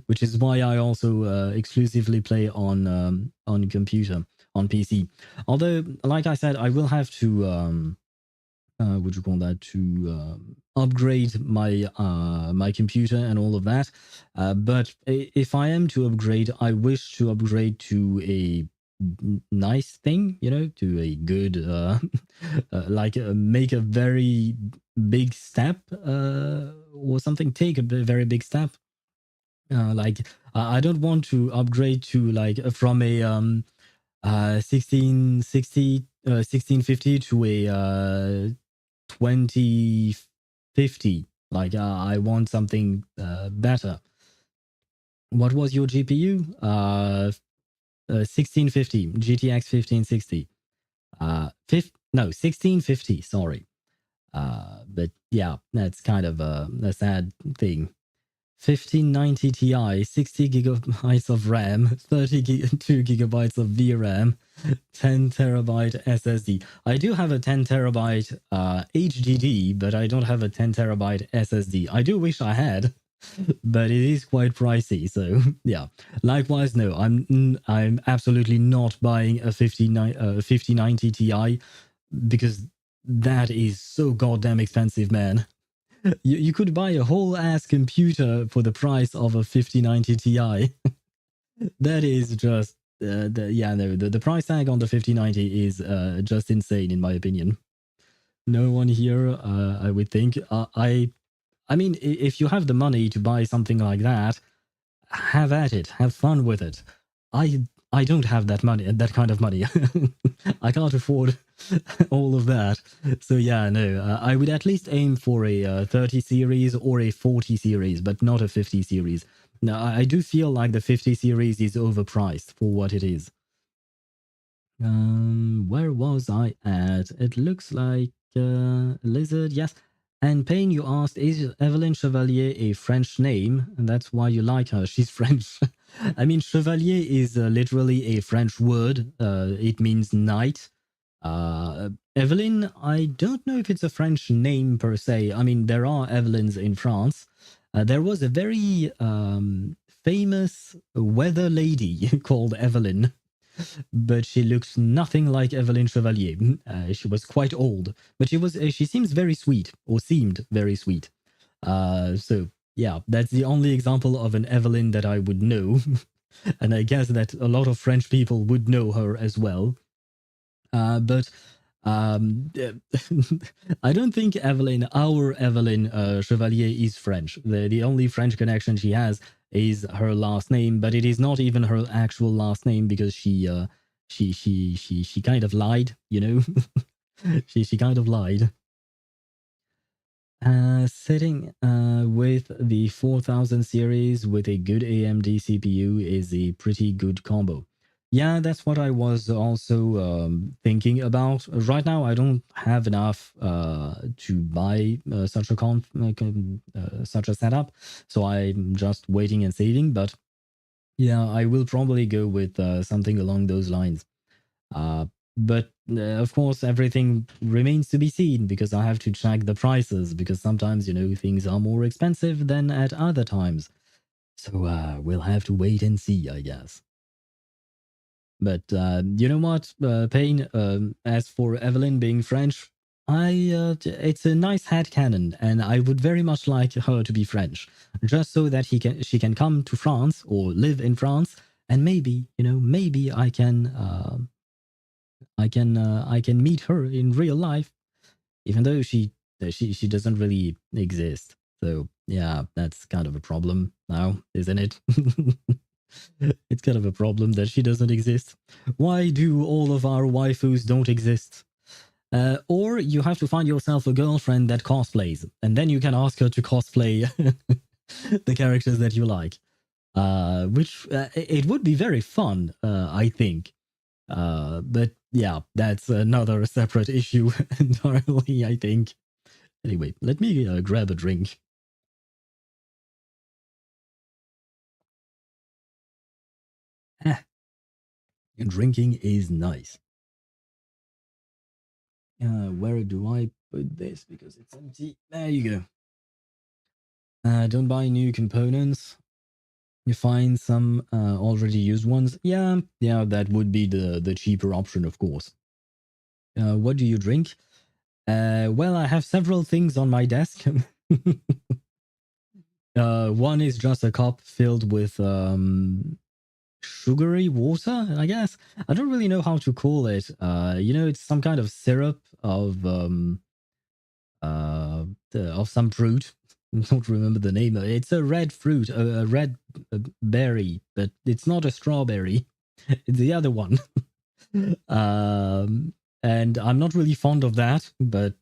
which is why I also exclusively play on computer. on PC. Although, like I said, I will have to would you call that, to upgrade my computer and all of that. But if I am to upgrade, I wish to upgrade to a nice thing, to a good like make a very big step or something. Take a very big step. Like I don't want to upgrade to like from a 1660 1650 to a 2050. Like I want something better. What was your GPU? 1650 GTX 1560. No, 1650. Sorry. But yeah, that's kind of a sad thing. 1590 Ti, 60 gigabytes of RAM, 32 gigabytes of VRAM, 10 terabyte SSD. I do have a 10 terabyte HDD, but I don't have a 10 terabyte SSD. I do wish I had, but it is quite pricey. So yeah. Likewise, no, I'm absolutely not buying a 5090 Ti because that is so goddamn expensive, man. You could buy a whole ass computer for the price of a 5090 Ti. That is just the price tag on the 5090 is just insane in my opinion. No one here, I would think. I mean, if you have the money to buy something like that, have at it, have fun with it. I don't have that money, that kind of money. I can't afford all of that. So yeah, no, I would at least aim for a 30 series or a 40 series, but not a 50 series. Now, I do feel like the 50 series is overpriced for what it is. Where was I at? It looks like Lizard, yes. And Payne, you asked, is Evelyn Chevalier a French name? And that's why you like her. She's French. I mean, Chevalier is literally a French word. It means knight. Evelyn, I don't know if it's a French name per se. I mean, there are Evelyns in France. There was a very famous weather lady called Evelyn, but she looks nothing like Evelyn Chevalier. She was quite old, but she seems very sweet, or seemed very sweet. So yeah, that's the only example of an Evelyn that I would know, and I guess that a lot of French people would know her as well. But I don't think our Evelyn Chevalier is French. The only French connection she has is her last name, but it is not even her actual last name because she kind of lied, she kind of lied. Sitting with the 4000 series with a good AMD CPU is a pretty good combo. Yeah, that's what I was also thinking about. Right now, I don't have enough to buy such a setup, so I'm just waiting and saving. But yeah, I will probably go with something along those lines. But of course, everything remains to be seen because I have to check the prices because sometimes, things are more expensive than at other times. So we'll have to wait and see, I guess. But you know what, Payne? As for Evelyn being French, it's a nice headcanon, and I would very much like her to be French, just so that she can come to France or live in France, and maybe, maybe I can meet her in real life, even though she doesn't really exist. So yeah, that's kind of a problem now, isn't it? It's kind of a problem that she doesn't exist. Why do all of our waifus don't exist? Or you have to find yourself a girlfriend that cosplays, and then you can ask her to cosplay the characters that you like. Which it would be very fun, I think. But yeah, that's another separate issue entirely, I think. Anyway, let me grab a drink. Drinking is nice. Where do I put this? Because it's empty. There you go. Don't buy new components. You find some already used ones. Yeah, that would be the cheaper option, of course. What do you drink? Well, I have several things on my desk. One is just a cup filled with sugary water, I guess. I don't really know how to call it. It's some kind of syrup of some fruit. I don't remember the name of it. It's a red fruit, a red berry, but it's not a strawberry. It's the other one. And I'm not really fond of that, but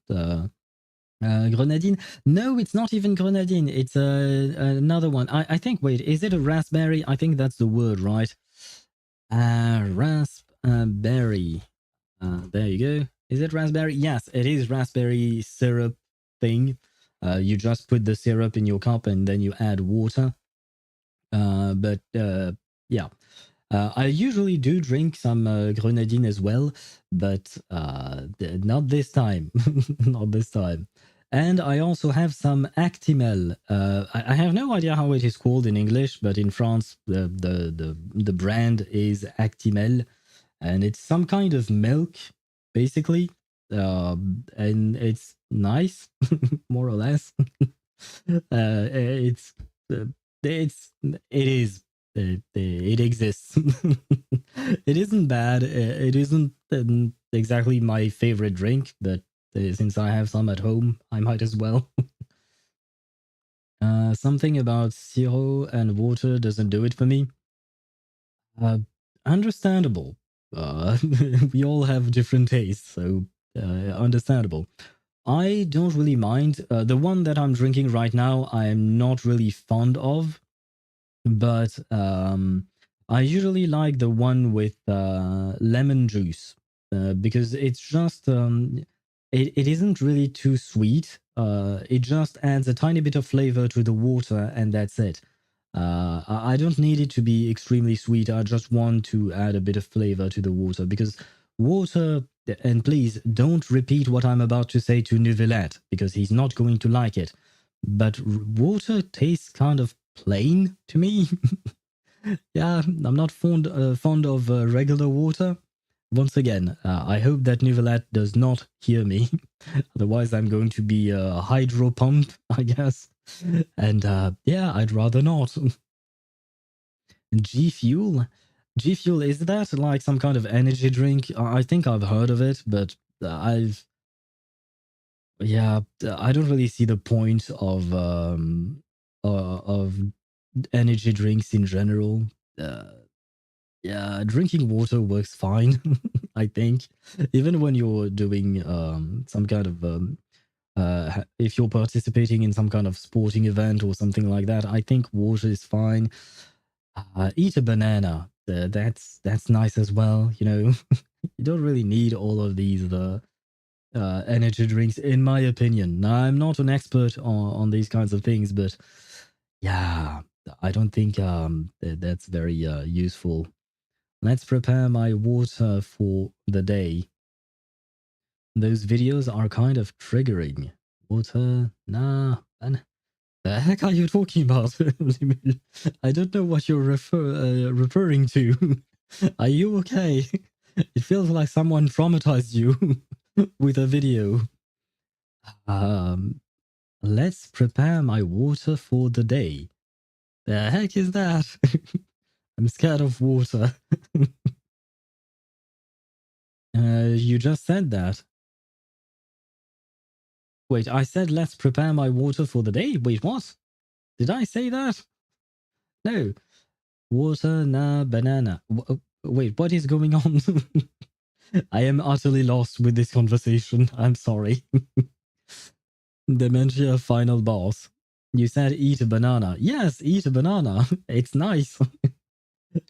grenadine. No, it's not even grenadine. It's another one. I think. Wait, is it a raspberry? I think that's the word, right? Raspberry. There you go. Is it raspberry? Yes, it is raspberry syrup thing. You just put the syrup in your cup and then you add water. But yeah. I usually do drink some grenadine as well, but not this time. Not this time. And I also have some Actimel. I have no idea how it is called in English, but in France, the brand is Actimel, and it's some kind of milk, basically, and it's nice, more or less. It's it's it is it exists. It isn't bad. It isn't exactly my favorite drink, but since I have some at home, I might as well. Something about zero and water doesn't do it for me. Uh, Understandable. We all have different tastes, so understandable. I don't really mind. The one that I'm drinking right now, I'm not really fond of, but I usually like the one with lemon juice because it's just it isn't really too sweet. It just adds a tiny bit of flavor to the water, and that's it. I don't need it to be extremely sweet. I just want to add a bit of flavor to the water because water. And please don't repeat what I'm about to say to Nouvelette because he's not going to like it. But water tastes kind of plain to me. Yeah, I'm not fond of regular water. Once again, I hope that Nouvelette does not hear me. Otherwise, I'm going to be a hydro pump, I guess. And yeah, I'd rather not. G Fuel? G Fuel, is that like some kind of energy drink? I think I've heard of it, but yeah, I don't really see the point of energy drinks in general. Uh, yeah, drinking water works fine, I think. Even when you're doing some kind of if you're participating in some kind of sporting event or something like that, I think water is fine. Eat a banana. That's nice as well. You don't really need all of these energy drinks, in my opinion. Now, I'm not an expert on these kinds of things, but yeah, I don't think that's very useful. Let's prepare my water for the day. Those videos are kind of triggering. Water, nah, man. The heck are you talking about? I don't know what you're referring to. Are you okay? It feels like someone traumatized you with a video. Um, let's prepare my water for the day. The heck is that? I'm scared of water. You just said that. Wait, I said let's prepare my water for the day? Wait, what? Did I say that? No. Water, na, banana. Wait, what is going on? I am utterly lost with this conversation. I'm sorry. Dementia final boss. You said eat a banana. Yes, eat a banana. It's nice.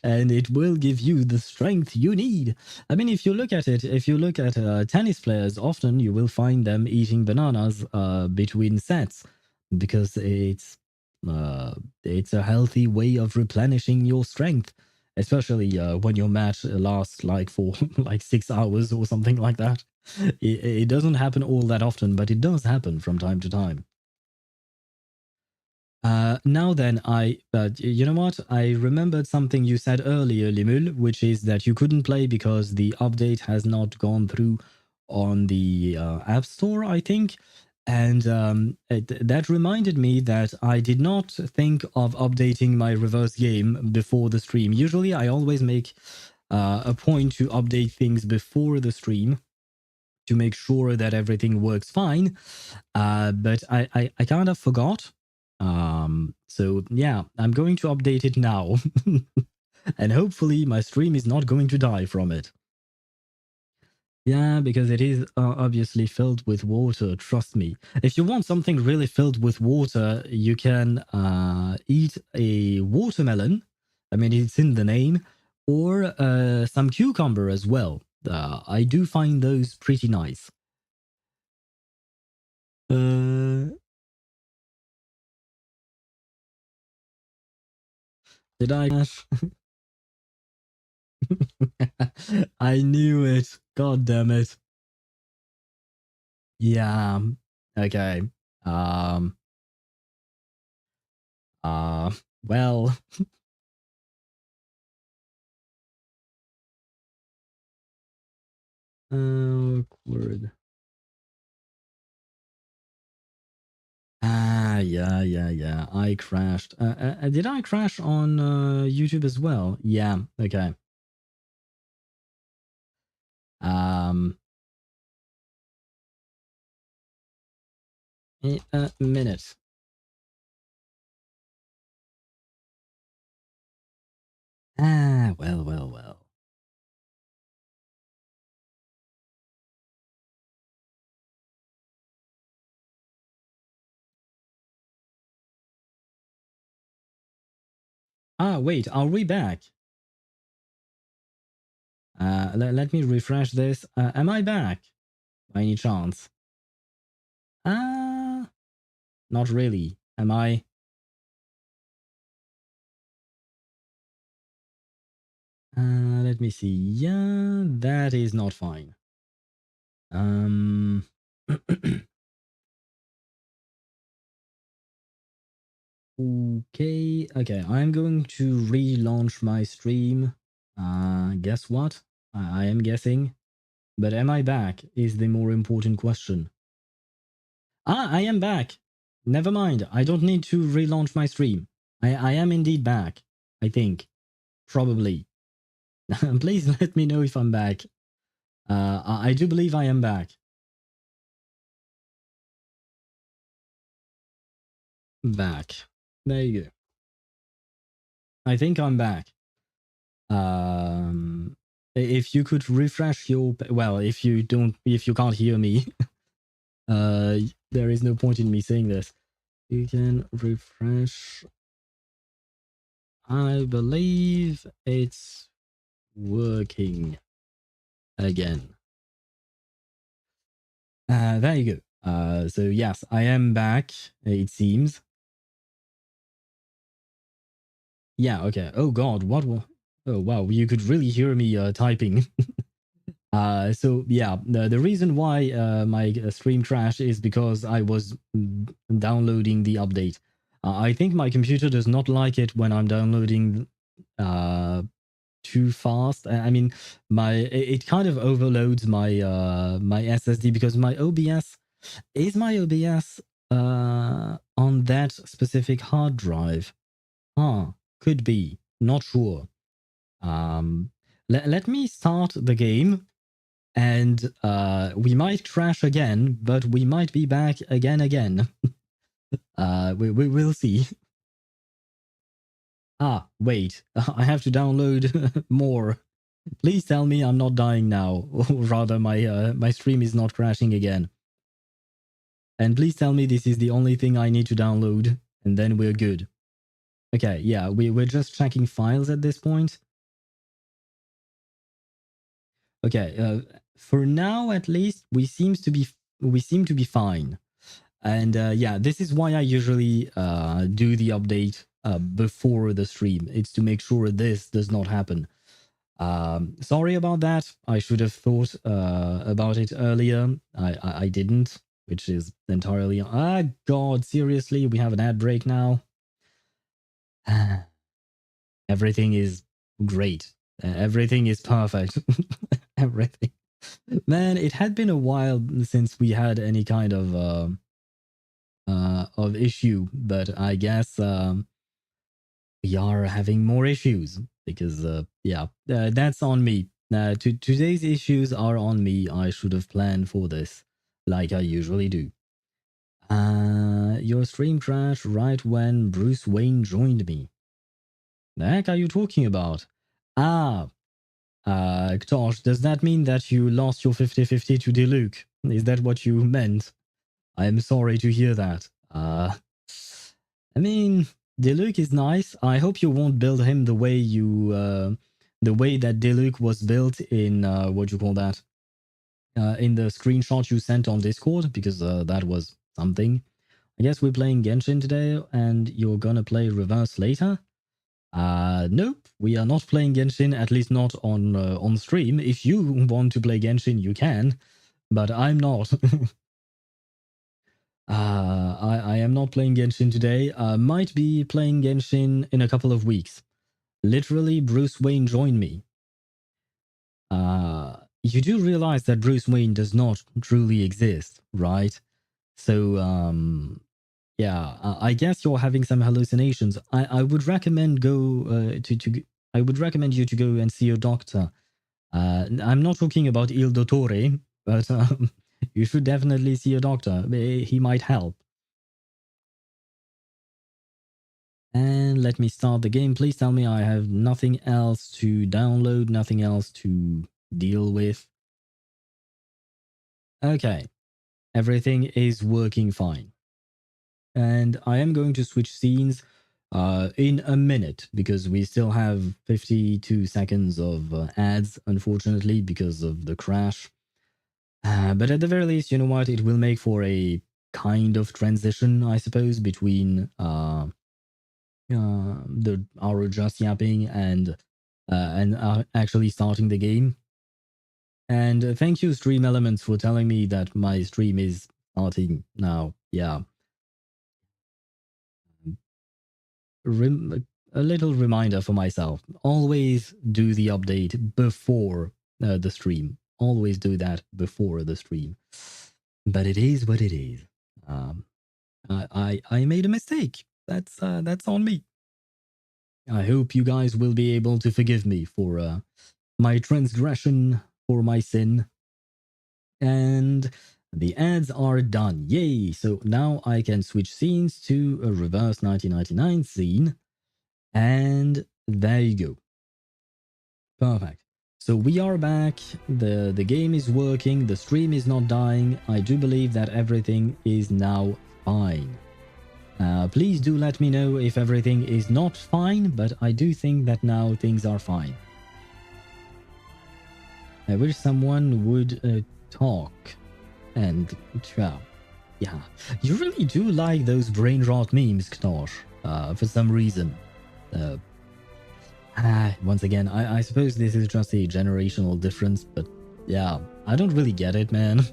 And it will give you the strength you need. I mean, if you look at it, if you look at tennis players, often you will find them eating bananas between sets because it's a healthy way of replenishing your strength, especially when your match lasts like for like 6 hours or something like that. It doesn't happen all that often, but it does happen from time to time. Now then, you know what? I remembered something you said earlier, Limul, which is that you couldn't play because the update has not gone through on the App Store, I think. And that reminded me that I did not think of updating my reverse game before the stream. Usually, I always make a point to update things before the stream to make sure that everything works fine. But I kind of forgot. So yeah, I'm going to update it now. And hopefully my stream is not going to die from it. Yeah, because it is obviously filled with water, trust me. If you want something really filled with water, you can eat a watermelon. I mean, it's in the name. Or some cucumber as well. I do find those pretty nice. Did I? I knew it. God damn it. Yeah. Okay. Um. Uh. Well. Awkward. Ah. Yeah. Yeah. Yeah. I crashed. Did I crash on YouTube as well? Yeah. Okay. Um. A minute. Ah. Well. Well. Well. Ah. Wait. Are we back? Let me refresh this. Am I back? By any chance? Ah. Not really. Am I? Let me see. Yeah, that is not fine. Um. Okay. Okay. I'm going to relaunch my stream. Guess what? I am guessing. But am I back? Is the more important question. Ah, I am back. Never mind. I don't need to relaunch my stream. I am indeed back. I think. Probably. Please let me know if I'm back. I do believe I am back. Back. There you go. I think I'm back. If you could refresh your, well, if you can't hear me, there is no point in me saying this. You can refresh. I believe it's working again. There you go. So yes, I am back. It seems. Yeah. Okay. Oh God. What? Oh wow. You could really hear me typing. So yeah, the reason why my stream crashed is because I was downloading the update. I think my computer does not like it when I'm downloading too fast. I mean, it kind of overloads my my SSD because my OBS on that specific hard drive. Huh, could be. Not sure. Let me start the game and we might crash again, but we might be back again. We'll see. Ah, wait, I have to download more. Please tell me I'm not dying now, or rather my stream is not crashing again. And please tell me this is the only thing I need to download, and then we're good. Okay, yeah, we're just checking files at this point. Okay, for now at least, we seem to be fine. And yeah, this is why I usually do the update before the stream. It's to make sure this does not happen. Sorry about that. I should have thought about it earlier. I didn't. which is entirely... Ah, God, seriously, we have an ad break now. Everything is great. Everything is perfect. Everything. Man, it had been a while since we had any kind of issue, but I guess we are having more issues because that's on me. Today's issues are on me. I should have planned for this, like I usually do. Your stream crashed right when Bruce Wayne joined me. The heck are you talking about? Ktosh, does that mean that you lost your 50-50 to Diluc? Is that what you meant? I'm sorry to hear that. I mean, Diluc is nice. I hope you won't build him the way the way that Diluc was built in, what you call that? In the screenshot you sent on Discord, because that was something. I guess we're playing Genshin today, and you're gonna play Reverse later? Nope, we are not playing Genshin, at least not on stream. If you want to play Genshin, you can, but I'm not. I am not playing Genshin today. Might be playing Genshin in a couple of weeks. Literally, Bruce Wayne joined me. You do realize that Bruce Wayne does not truly exist, right? So, yeah, I guess you're having some hallucinations. I would recommend I would recommend you to go and see a doctor. I'm not talking about Il Dottore, but you should definitely see a doctor. He might help. And let me start the game. Please tell me I have nothing else to download, nothing else to deal with. Okay, everything is working fine. And I am going to switch scenes in a minute because we still have 52 seconds of ads, unfortunately, because of the crash. But at the very least, you know what? It will make for a kind of transition, I suppose, between our just yapping and actually starting the game. And thank you, Stream Elements, for telling me that my stream is starting now. Yeah. A little reminder for myself. Always do the update before the stream. Always do that before the stream. But it is what it is. I made a mistake. That's on me. I hope you guys will be able to forgive me for my transgression, for my sin. And the ads are done. Yay! So now I can switch scenes to a reverse 1999 scene. And there you go. Perfect. So we are back. The game is working. The stream is not dying. I do believe that everything is now fine. Please do let me know if everything is not fine, but I do think that now things are fine. I wish someone would talk. And, yeah. You really do like those brain rot memes, Knosh, for some reason. Once again, I suppose this is just a generational difference, but yeah, I don't really get it, man.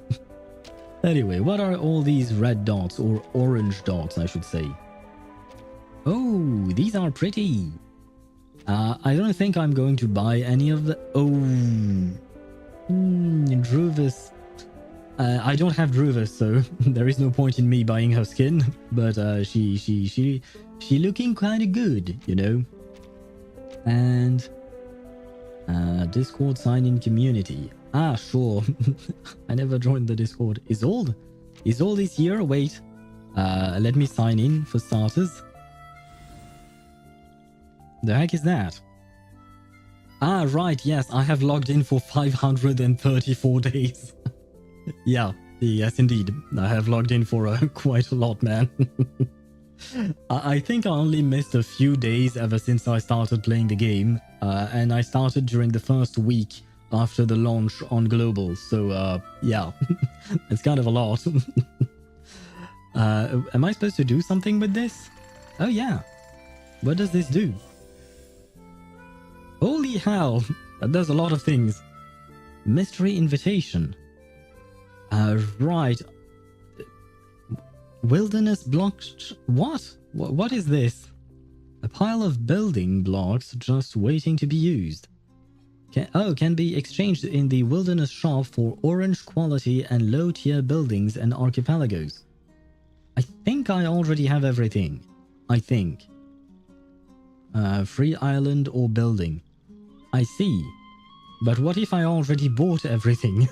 Anyway, what are all these red dots, or orange dots, I should say? Oh, these are pretty. I don't think I'm going to buy any of the... Oh, Druvis. I don't have Druvis, so there is no point in me buying her skin. But she looking kind of good, you know. And Discord sign-in community. Ah, sure. I never joined the Discord. Is all this here? Wait. Let me sign in for starters. The heck is that? Ah, right. Yes, I have logged in for 534 days. Yeah. Yes, indeed. I have logged in for quite a lot, man. I think I only missed a few days ever since I started playing the game, and I started during the first week after the launch on Global, so yeah, it's kind of a lot. Am I supposed to do something with this? Oh yeah, what does this do? Holy hell, that does a lot of things. Mystery invitation. Right. Wilderness blocks. What? What is this? A pile of building blocks just waiting to be used. Can be exchanged in the wilderness shop for orange quality and low tier buildings and archipelagos. I think I already have everything. I think. Free island or building. I see. But what if I already bought everything?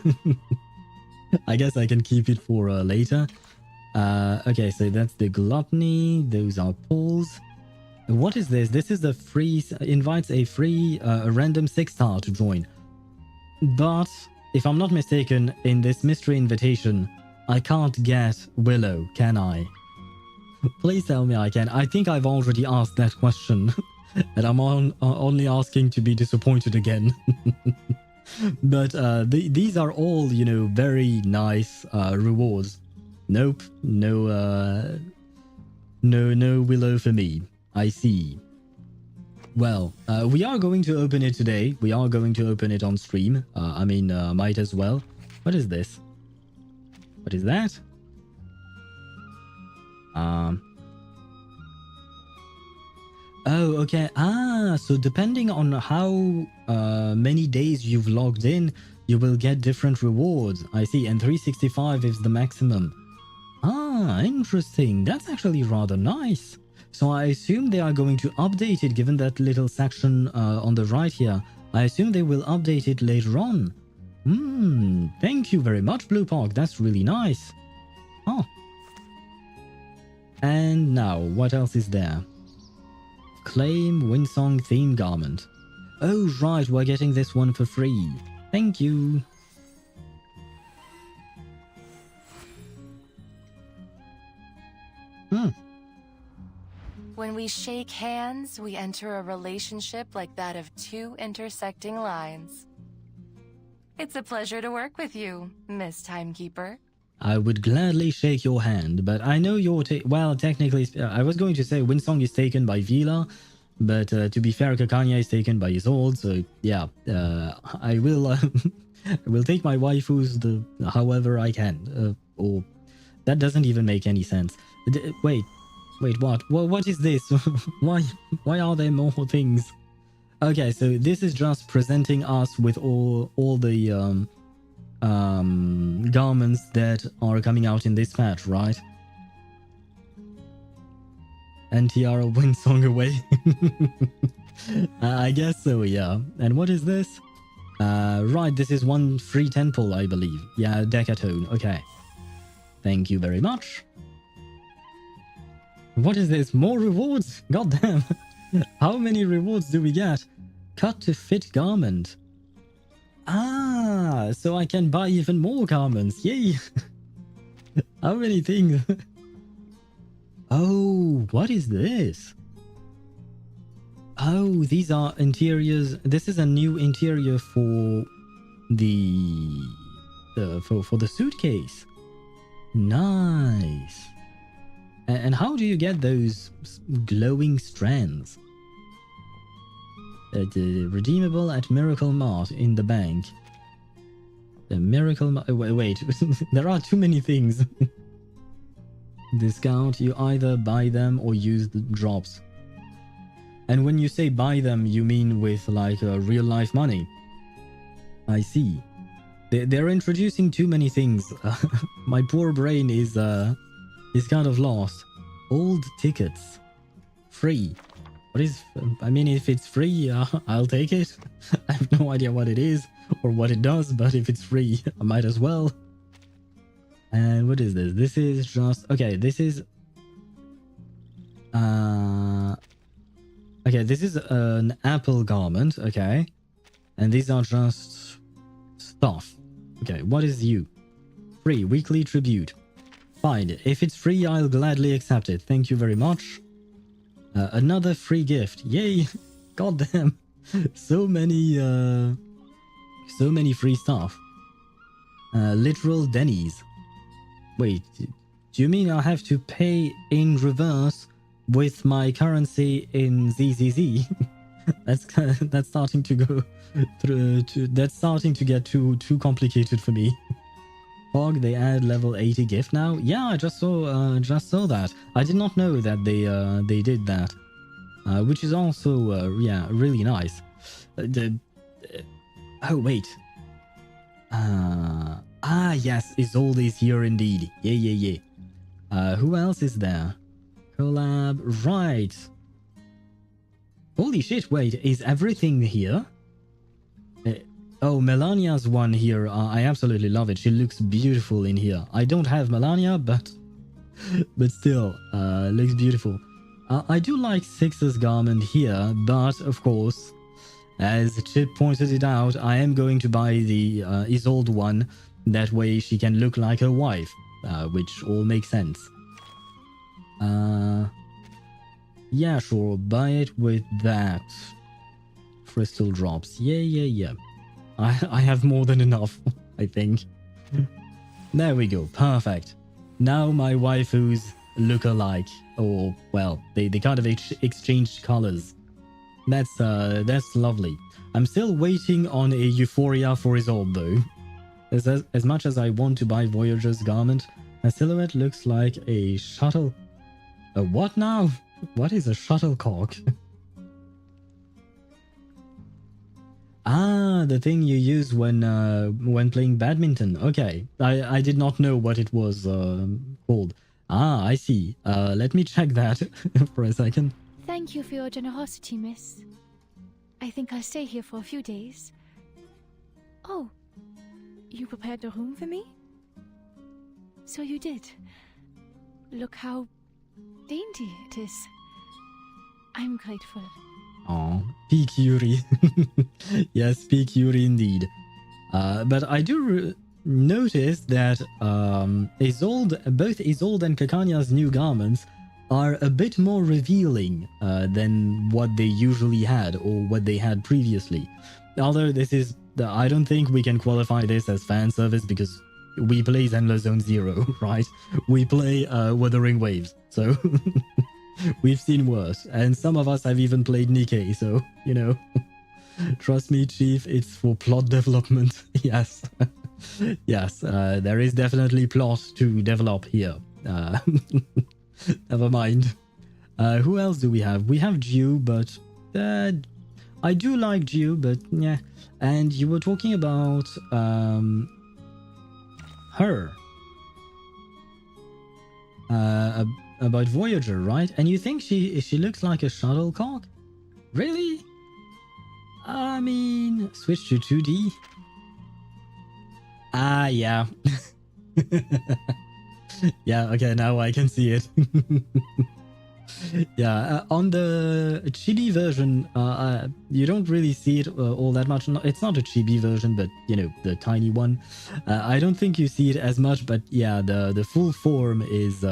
I guess I can keep it for later. Okay, so that's the gluttony. Those are pulls. What is this? This is the free... invites a free random 6-star to join. But, if I'm not mistaken, in this mystery invitation, I can't get Willow, can I? Please tell me I can. I think I've already asked that question. And I'm only asking to be disappointed again. But these are all, you know, very nice rewards. Nope. No Willow for me. I see. Well, we are going to open it today. We are going to open it on stream. I mean, might as well. What is this? What is that? Oh, okay. So depending on how many days you've logged in, you will get different rewards. I see. And 365 is the maximum. Interesting. That's actually rather nice. So I assume they are going to update it, given that little section on the right here. I assume they will update it later on. Thank you very much, Bluepoch. That's really nice. Oh. And now, what else is there? Claim Winsong theme garment. Oh, right, we're getting this one for free. Thank you. When we shake hands, we enter a relationship like that of two intersecting lines. It's a pleasure to work with you, Miss Timekeeper. I would gladly shake your hand, but I know you're well, technically, I was going to say Winsong is taken by Vila, but to be fair, Kakanya is taken by Isolde, so yeah, I will I will take my waifus however I can, or that doesn't even make any sense. Wait, what is this? why are there more things? Okay, so this is just presenting us with all the garments that are coming out in this patch, right? And Tiara Winsong away. I guess so, yeah. And what is this? Right, this is one free temple, I believe. Yeah, Decatone. Okay. Thank you very much. What is this? More rewards? God damn. How many rewards do we get? Cut to fit garment. So I can buy even more garments. Yay! How many things? Oh, what is this? Oh, these are interiors. This is a new interior for the for the suitcase. Nice. And how do you get those glowing strands? Redeemable at Miracle Mart in the bank. The Miracle Mart. Wait, there are too many things. Discount. You either buy them or use the drops. And when you say buy them, you mean with like real life money. I see. They're introducing too many things. My poor brain is kind of lost. Old tickets. Free. What is... I mean, if it's free, I'll take it. I have no idea what it is or what it does, but if it's free, I might as well. And what is this? This is just... Okay, this is... Okay, this is an Apple garment, okay. And these are just stuff. Okay, what is you? Free, weekly tribute. Fine, if it's free, I'll gladly accept it. Thank you very much. Another free gift. Yay! God damn. So many free stuff. Literal Denny's. Wait, do you mean I have to pay in reverse with my currency in ZZZ? That's starting to go through. That's starting to get too complicated for me. Fog, they add level 80 gift now. Yeah, I just saw that. I did not know that they did that, which is also yeah, really nice. Oh wait. Yes, Isolde is here indeed. Yeah. Who else is there? Collab, right. Holy shit, wait, is everything here? Oh, Melania's one here. I absolutely love it. She looks beautiful in here. I don't have Melania, but still, looks beautiful. I do like Six's garment here, but of course, as Chip pointed it out, I am going to buy the Isolde one. That way she can look like her wife, which all makes sense. Yeah, sure, buy it with that. Crystal drops. Yeah. I have more than enough, I think. There we go, perfect. Now my waifus look alike, or, well, they kind of exchanged colors. That's lovely. I'm still waiting on a Euphoria for Isolde though. As much as I want to buy Voyager's garment, her silhouette looks like a shuttle... A what now? What is a shuttlecock? The thing you use when playing badminton. Okay, I did not know what it was called. I see. Let me check that for a second. Thank you for your generosity, miss. I think I'll stay here for a few days. Oh, you prepared a room for me? So you did. Look how dainty it is. I'm grateful. Oh, peak Yuri. Yes, peak Yuri indeed. But I do notice that both Isolde and Kakanya's new garments are a bit more revealing than what they usually had or what they had previously. Although this is, I don't think we can qualify this as fan service because we play Zenless Zone Zero, right? We play Wuthering Waves, so we've seen worse. And some of us have even played Nikkei, so, you know. Trust me, Chief, it's for plot development. Yes. Yes, there is definitely plot to develop here. Never mind. Who else do we have? We have Jiu, but I do like Jiu, but yeah. And you were talking about her. About Voyager, right? And you think she looks like a shuttlecock? Really? I mean, switch to 2D. Yeah. Yeah, okay, now I can see it. Yeah, on the chibi version, you don't really see it all that much. It's not a chibi version, but, you know, the tiny one. I don't think you see it as much, but yeah, the full form is,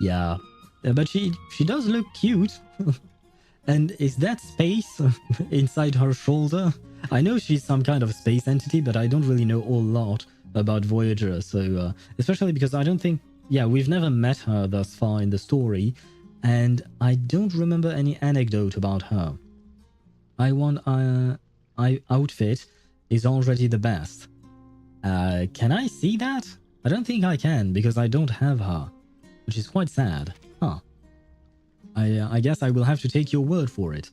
yeah. But she does look cute. And is that space inside her shoulder? I know she's some kind of space entity, but I don't really know a lot about Voyager. So, especially because I don't think... Yeah, we've never met her thus far in the story. And I don't remember any anecdote about her. Outfit is already the best. Can I see that? I don't think I can, because I don't have her. Which is quite sad. Huh. I guess I will have to take your word for it.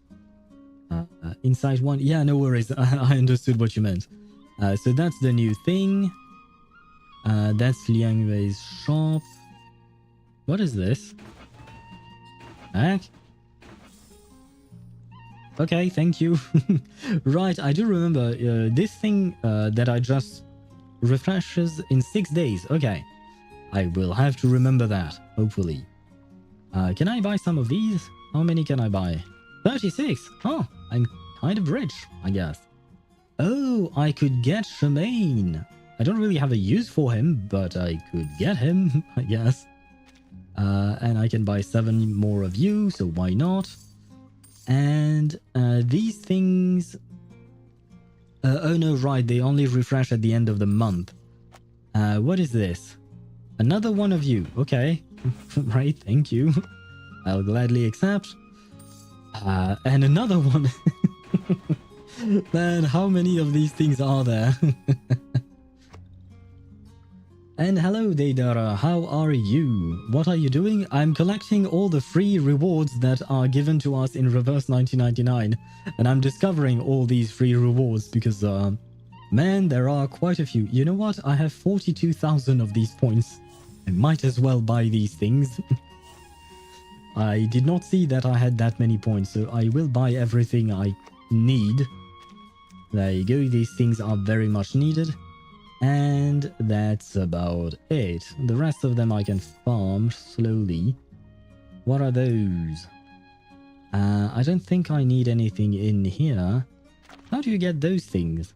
Inside one... Yeah, no worries. I understood what you meant. So that's the new thing. That's Liang Wei's shop. What is this? Back? Okay, thank you. Right, I do remember this thing that I just refreshes in 6 days. Okay. I will have to remember that, hopefully. Can I buy some of these? How many can I buy? 36! Oh, I'm kind of rich, I guess. Oh, I could get Shemaine. I don't really have a use for him, but I could get him, I guess. And I can buy 7 more of you, so why not? And these things... oh no, right, they only refresh at the end of the month. What is this? Another one of you, okay. Right, thank you. I'll gladly accept. And another one. Man, how many of these things are there? And hello, Deidara, how are you? What are you doing? I'm collecting all the free rewards that are given to us in Reverse 1999. And I'm discovering all these free rewards because, man, there are quite a few. You know what? I have 42,000 of these points. I might as well buy these things. I did not see that I had that many points, so I will buy everything I need. There you go, these things are very much needed. And that's about it. The rest of them I can farm slowly. What are those? I don't think I need anything in here. How do you get those things?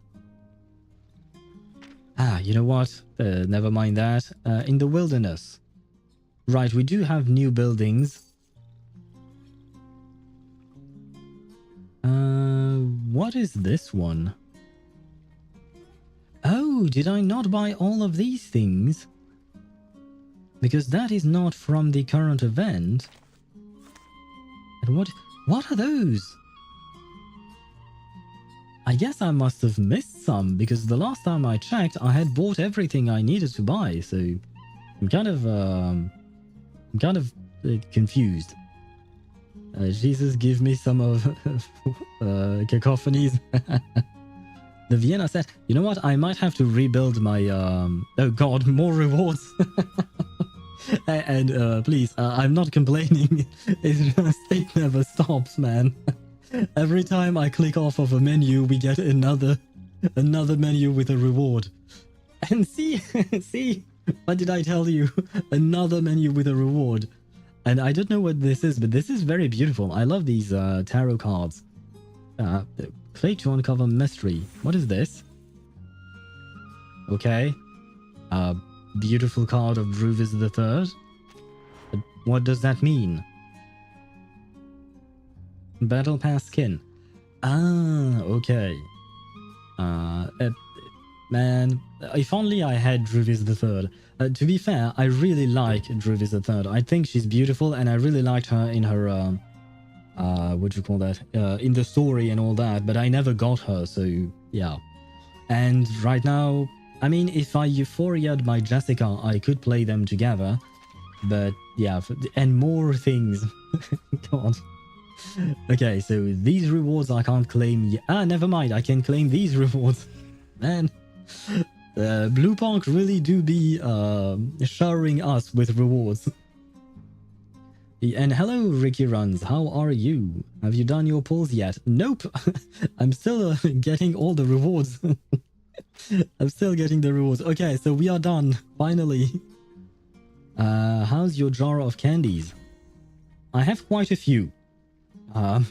Ah, you know what? Never mind that. In the wilderness. Right, we do have new buildings. What is this one? Oh, did I not buy all of these things? Because that is not from the current event. And what are those? I guess I must have missed some, because the last time I checked, I had bought everything I needed to buy, so I'm kind of confused. Jesus, give me some of cacophonies. The Vienna set. You know what? I might have to rebuild my... oh god, more rewards. And please, I'm not complaining. It's just, it never stops, man. Every time I click off of a menu, we get another menu with a reward. And see, what did I tell you? Another menu with a reward. And I don't know what this is, but this is very beautiful. I love these tarot cards. Click to uncover mystery. What is this? Okay. Beautiful card of Druvis III. But what does that mean? Battle Pass skin. Ah, okay. Man, if only I had Druvis III. To be fair, I really like Druvis III. I think she's beautiful, and I really liked her in her, what do you call that? In the story and all that, but I never got her, so yeah. And right now, I mean, if I euphoria'd my Jessica, I could play them together, but yeah, and more things. God. Okay, so these rewards I can't claim yet. Ah, never mind, I can claim these rewards. Man. Bluepoch really do be showering us with rewards. And hello, Ricky Runs. How are you? Have you done your pulls yet? Nope. I'm still getting all the rewards. I'm still getting the rewards. Okay, so we are done. Finally. How's your jar of candies? I have quite a few. I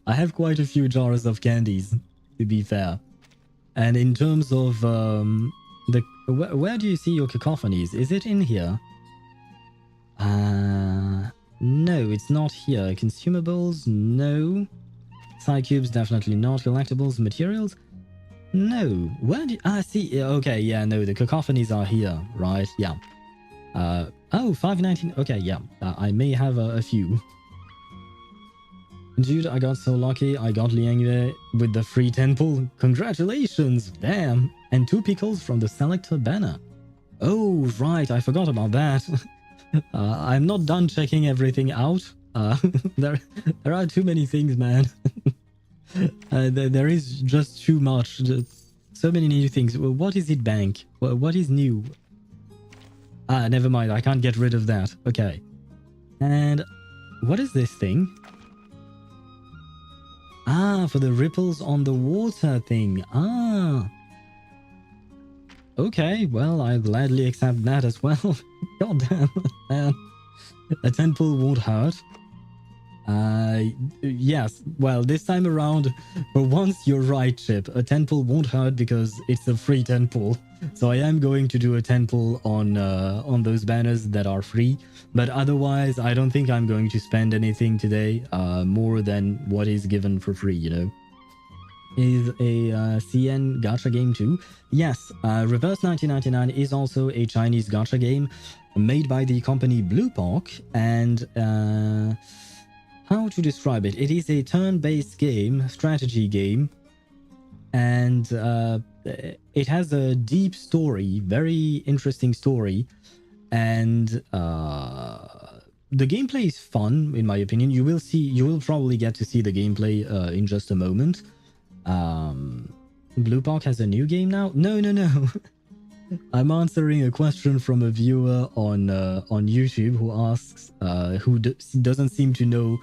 have quite a few jars of candies, to be fair. And in terms of where do you see your cacophonies? Is it in here? No, it's not here. Consumables, no. Psycubes, definitely not. Collectibles, materials, no. Where do see? Okay, yeah, no, the cacophonies are here, right? Yeah. Oh, 519. Okay, yeah. I may have a few. Dude, I got so lucky. I got Liangyue with the free temple. Congratulations! Damn! And 2 pickles from the selector banner. Oh, right. I forgot about that. I'm not done checking everything out. There are too many things, man. There is just too much. So many new things. What is it, bank? What is new? Ah, never mind. I can't get rid of that. Okay. And what is this thing? Ah, for the ripples on the water thing. Ah. Okay, well, I'll gladly accept that as well. God damn, man. A temple won't hurt. Yes, well, this time around, for once you're right, Chip. A temple won't hurt because it's a free temple. So I am going to do a temple on those banners that are free. But otherwise, I don't think I'm going to spend anything today more than what is given for free, you know. Is a CN gacha game too? Yes, Reverse 1999 is also a Chinese gacha game made by the company Bluepoch, and how to describe it? It is a turn-based game, strategy game, and it has a deep story, very interesting story, and the gameplay is fun in my opinion. You will probably get to see the gameplay in just a moment. Bluepoch has a new game now? No. I'm answering a question from a viewer on YouTube who asks, doesn't seem to know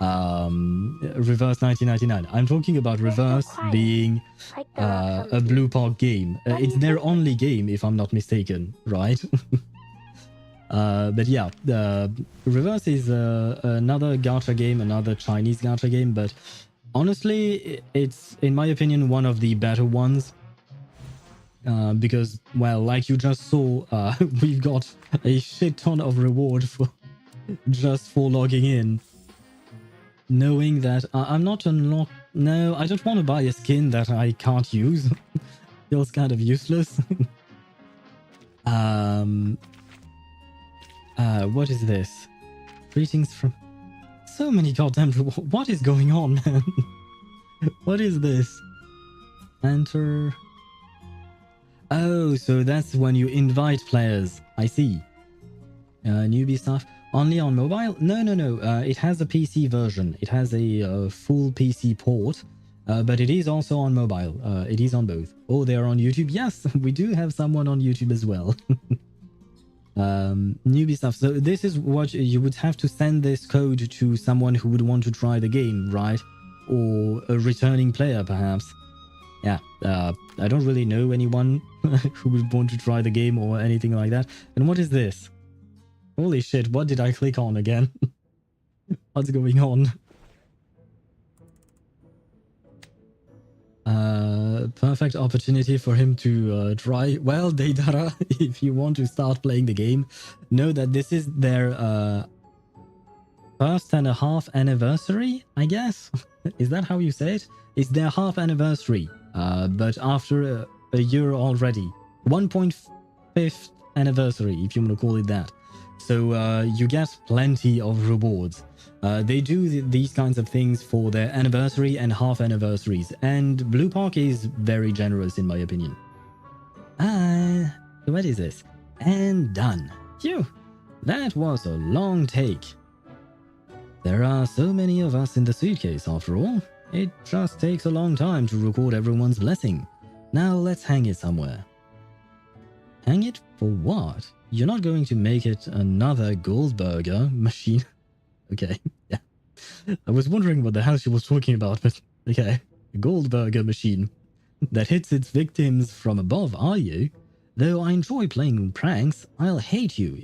Reverse 1999. I'm talking about Reverse being a Bluepoch game. It's their only game, if I'm not mistaken, right? But yeah, Reverse is another gacha game, another Chinese gacha game, but honestly, it's, in my opinion, one of the better ones. Because, well, like you just saw, we've got a shit ton of reward for just for logging in. Knowing that I'm not unlocked. No, I don't want to buy a skin that I can't use. Feels kind of useless. What is this? Greetings from... So many goddamn... What is going on, man? What is this? Enter... Oh, so that's when you invite players. I see. Newbie stuff. Only on mobile? No. It has a PC version. It has a full PC port. But it is also on mobile. It is on both. Oh, they are on YouTube? Yes, we do have someone on YouTube as well. Newbie stuff. So this is what you would have to send this code to someone who would want to try the game, right? Or a returning player, perhaps. Yeah, I don't really know anyone who would want to try the game or anything like that. And what is this? Holy shit, what did I click on again? What's going on? Perfect opportunity for him to try. Well, Deidara, if you want to start playing the game, know that this is their 1.5 anniversary, I guess? Is that how you say it? It's their half anniversary, but after a year already. 1.5th anniversary, if you want to call it that. So you get plenty of rewards. They do these kinds of things for their anniversary and half anniversaries, and Bluepoch is very generous in my opinion. What is this? And done. Phew, that was a long take. There are so many of us in the suitcase after all. It just takes a long time to record everyone's blessing. Now let's hang it somewhere. Hang it for what? You're not going to make it another Goldberger machine? Okay, yeah. I was wondering what the hell she was talking about, but okay. A Goldberger machine that hits its victims from above, are you? Though I enjoy playing pranks, I'll hate you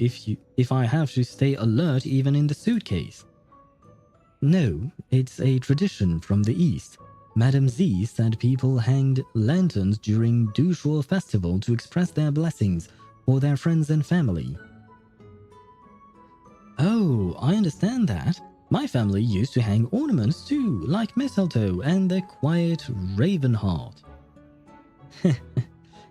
if I have to stay alert even in the suitcase. No, it's a tradition from the East. Madame Z said people hanged lanterns during Dushua festival to express their blessings for their friends and family. Oh, I understand that. My family used to hang ornaments too, like mistletoe and the quiet raven heart.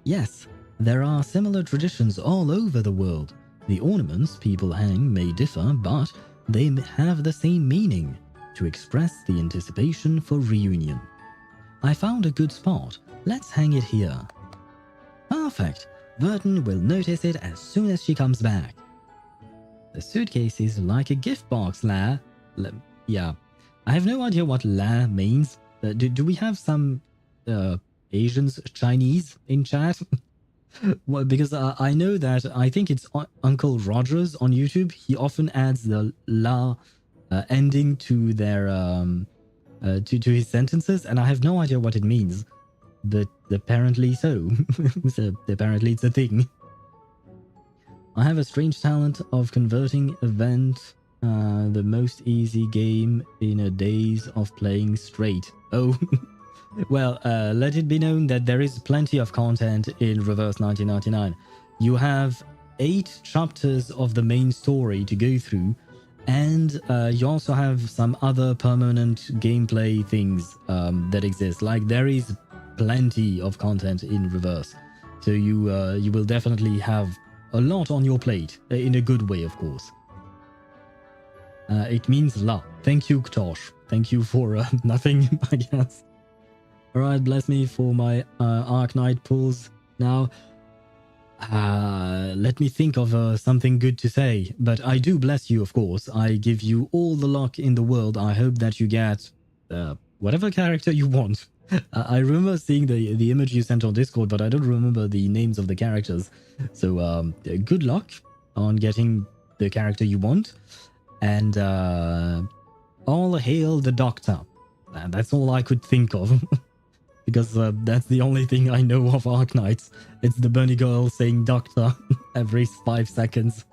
Yes, there are similar traditions all over the world. The ornaments people hang may differ, but they have the same meaning, to express the anticipation for reunion. I found a good spot. Let's hang it here. Perfect. Vertin will notice it as soon as she comes back. The suitcase is like a gift box, La. Yeah. I have no idea what La means. Do we have some Asians, Chinese in chat? Well, because I know that I think it's Uncle Rogers on YouTube. He often adds the La ending to their to his sentences, and I have no idea what it means. But apparently so. So apparently it's a thing. I have a strange talent of converting event the most easy game in a days of playing straight. Oh. Well, let it be known that there is plenty of content in Reverse 1999. You have 8 chapters of the main story to go through, and you also have some other permanent gameplay things that exist. Like, there is plenty of content in Reverse, so you will definitely have a lot on your plate, in a good way, of course. It means la. Thank you, Ktosh. Thank you for nothing, I guess. Alright, bless me for my Arc Knight pulls now. Let me think of something good to say. But I do bless you, of course. I give you all the luck in the world. I hope that you get whatever character you want. I remember seeing the image you sent on Discord, but I don't remember the names of the characters. So good luck on getting the character you want. And all hail the Doctor. That's all I could think of. Because that's the only thing I know of Arc Knights. It's the bunny girl saying Doctor every 5 seconds.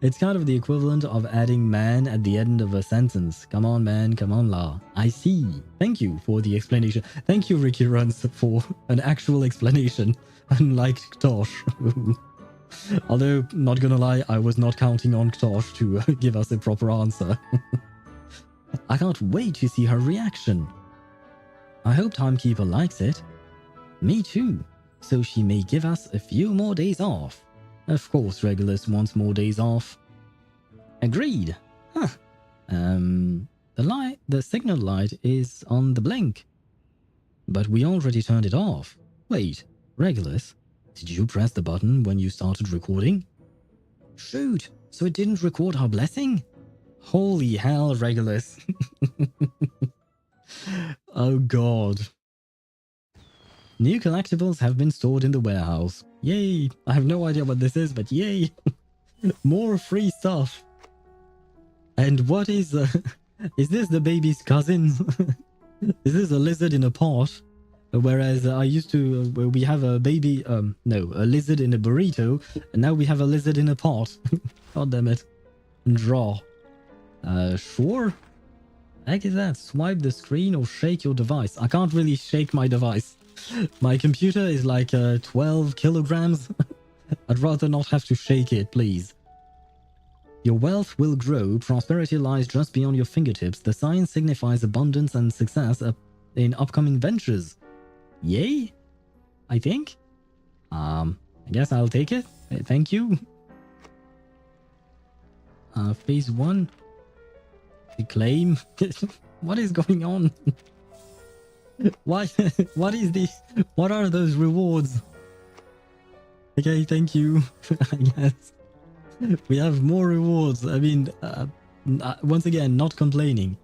It's kind of the equivalent of adding man at the end of a sentence. Come on, man. Come on, la. I see. Thank you for the explanation. Thank you, Ricky Runs, for an actual explanation. Unlike Ktosh. Although, not gonna lie, I was not counting on Ktosh to give us a proper answer. I can't wait to see her reaction. I hope Timekeeper likes it. Me too. So she may give us a few more days off. Of course Regulus wants more days off. Agreed. Huh. The signal light is on the blink. But we already turned it off. Wait, Regulus, did you press the button when you started recording? Shoot, so it didn't record our blessing? Holy hell, Regulus. Oh god. New collectibles have been stored in the warehouse. Yay! I have no idea what this is, but yay! More free stuff. And what is this the baby's cousin? Is this a lizard in a pot? Whereas I used to, we have a baby, a lizard in a burrito, and now we have a lizard in a pot. God damn it. Draw. Sure. Heck is that? Swipe the screen or shake your device. I can't really shake my device. My computer is like 12 kilograms. I'd rather not have to shake it, please. Your wealth will grow. Prosperity lies just beyond your fingertips. The sign signifies abundance and success in upcoming ventures. Yay? I think? I guess I'll take it. Thank you. Phase 1. Claim. What is going on? What is this? What are those rewards? Okay, thank you. I guess we have more rewards. I mean, once again, not complaining.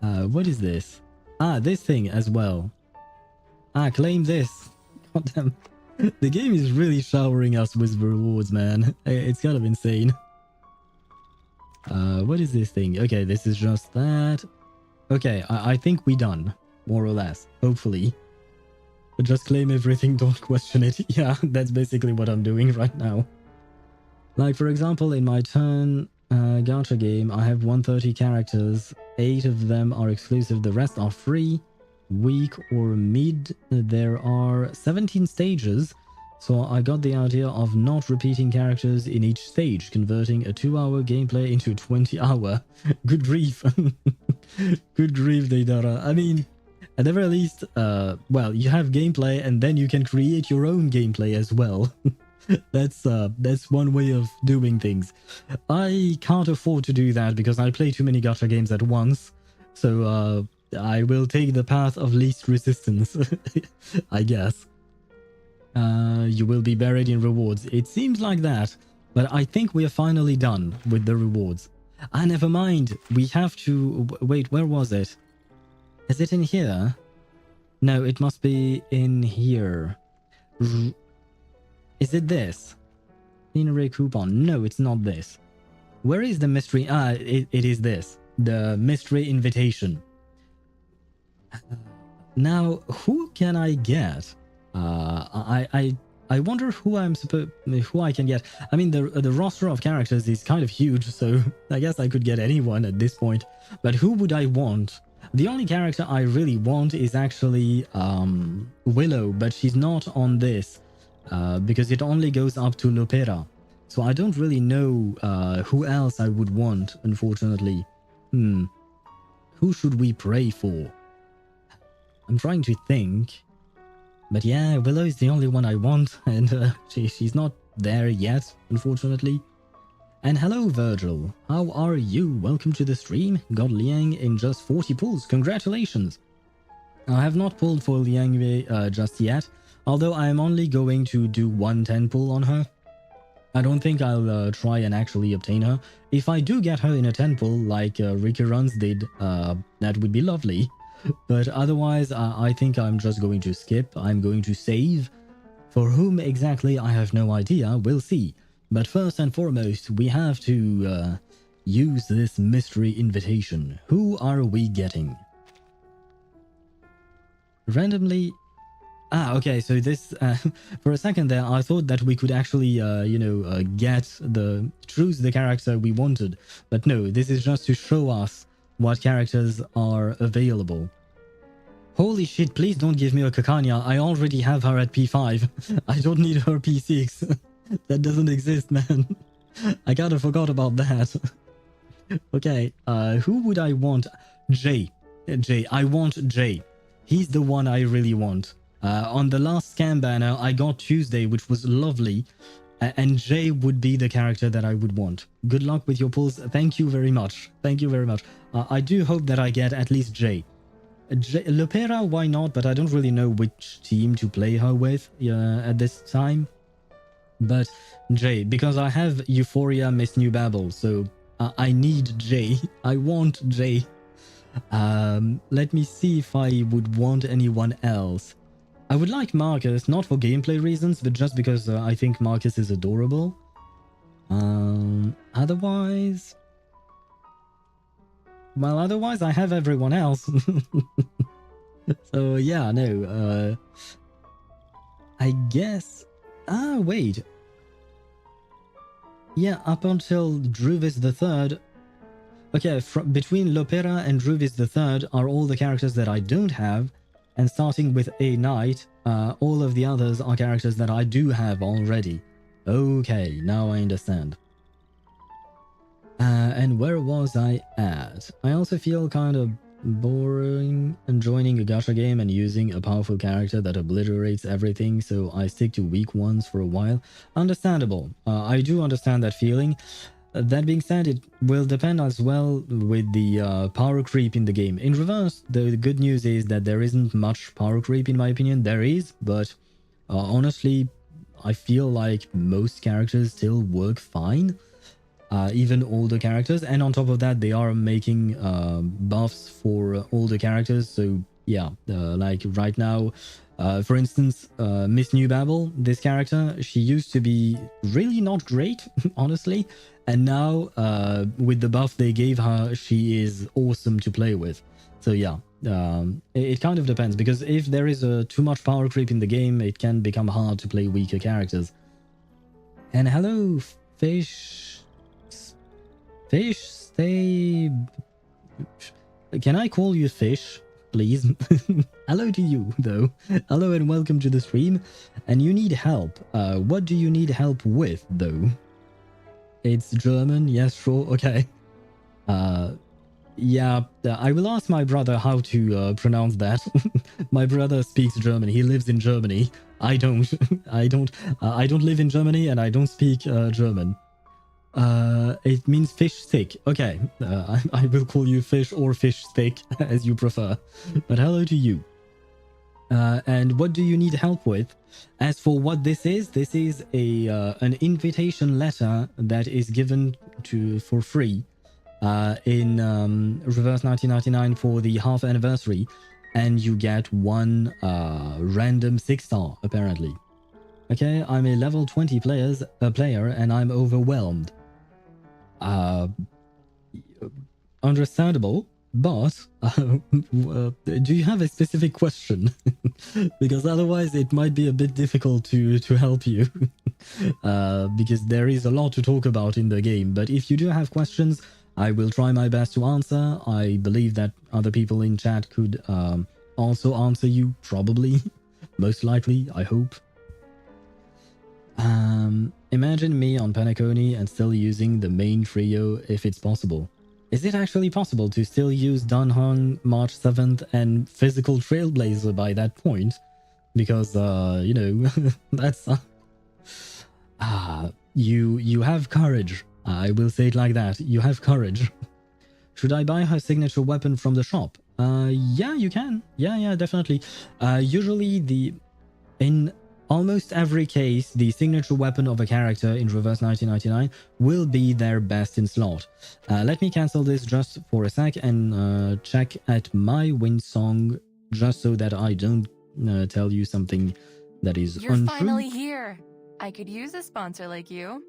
What is this? This thing as well. Claim this. God damn. The game is really showering us with rewards, man. It's kind of insane. What is this thing? Okay, this is just that. Okay, I think we done. More or less. Hopefully. But just claim everything, don't question it. Yeah, that's basically what I'm doing right now. Like, for example, in my turn gacha game, I have 130 characters. 8 of them are exclusive, the rest are free. Weak or mid, there are 17 stages. So I got the idea of not repeating characters in each stage, converting a 2-hour gameplay into a 20-hour. Good grief. Good grief, Deidara. I mean, at the very least, well, you have gameplay and then you can create your own gameplay as well. That's one way of doing things. I can't afford to do that because I play too many gacha games at once. So I will take the path of least resistance, I guess. You will be buried in rewards. It seems like that, but I think we are finally done with the rewards. Never mind. We have to... Wait, where was it? Is it in here? No, it must be in here. Is it this? Scenery coupon. No, it's not this. Where is the mystery? It is this. The mystery invitation. Now, who can I get? I wonder who I can get. I mean, the roster of characters is kind of huge, so I guess I could get anyone at this point. But who would I want? The only character I really want is actually Willow, but she's not on this because it only goes up to Lopera. So I don't really know who else I would want, unfortunately. Who should we pray for? I'm trying to think. But yeah, Willow is the only one I want, and she's not there yet, unfortunately. And hello, Virgil. How are you? Welcome to the stream. Got Liang in just 40 pulls. Congratulations. I have not pulled for Liangwei just yet, although I am only going to do 110 pull on her. I don't think I'll try and actually obtain her. If I do get her in a 10 pull like Ricky Runs did, that would be lovely. But otherwise, I think I'm just going to skip. I'm going to save. For whom exactly, I have no idea. We'll see. But first and foremost, we have to use this mystery invitation. Who are we getting? Randomly... okay, so this... for a second there, I thought that we could actually, choose the character we wanted. But no, this is just to show us what characters are available. Holy shit, please don't give me a Kakanya. I already have her at P5. I don't need her P6. That doesn't exist, man. I kinda forgot about that. Okay, who would I want? Jay. I want Jay. He's the one I really want. On the last scam banner, I got Tuesday, which was lovely. And Jay would be the character that I would want. Good luck with your pulls. Thank you very much. Thank you very much. I do hope that I get at least Jay. Lopera, why not? But I don't really know which team to play her with at this time. But Jay, because I have Euphoria, Miss New Babel, so I need Jay. I want Jay. Let me see if I would want anyone else. I would like Marcus, not for gameplay reasons, but just because I think Marcus is adorable. Otherwise... Well, otherwise I have everyone else. So yeah, no, I guess... wait. Yeah, up until Druvis III... Okay, between Lopera and Druvis III are all the characters that I don't have, and starting with a knight, all of the others are characters that I do have already. Okay, now I understand. And where was I at? I also feel kind of boring and joining a gacha game and using a powerful character that obliterates everything, so I stick to weak ones for a while. Understandable. I do understand that feeling. That being said, it will depend as well with the power creep in the game. In reverse, the good news is that there isn't much power creep in my opinion. There is, but honestly, I feel like most characters still work fine. Even older characters, and on top of that they are making buffs for older characters, so yeah, like right now, for instance, Miss New Babel, this character, she used to be really not great, honestly, and now with the buff they gave her, she is awesome to play with. So yeah, it kind of depends, because if there is too much power creep in the game, it can become hard to play weaker characters. And hello, Fish, stay... Can I call you Fish, please? Hello to you, though. Hello and welcome to the stream. And you need help. What do you need help with, though? It's German? Yes, sure. Okay. Yeah, I will ask my brother how to pronounce that. My brother speaks German. He lives in Germany. I don't. I don't live in Germany, and I don't speak German. It means fish stick. Okay, I will call you Fish or Fish Stick, as you prefer. But hello to you. And what do you need help with? As for what this is a an invitation letter that is given for free in Reverse 1999 for the half anniversary, and you get one random 6-star apparently. Okay, I'm a level 20 player and I'm overwhelmed. Understandable, but do you have a specific question? Because otherwise it might be a bit difficult to help you. Because there is a lot to talk about in the game, but if you do have questions, I will try my best to answer. I believe that other people in chat could also answer you, probably. Most likely, I hope. Imagine me on Penacony and still using the main trio if it's possible. Is it actually possible to still use Danhong, March 7th, and Physical Trailblazer by that point? Because, you know, that's... you have courage. I will say it like that. You have courage. Should I buy her signature weapon from the shop? Yeah, you can. Yeah, definitely. Usually in almost every case, the signature weapon of a character in Reverse 1999 will be their best in slot. Let me cancel this just for a sec and check at my win song, just so that I don't tell you something that is You're untrue. finally here. I could use a sponsor like you.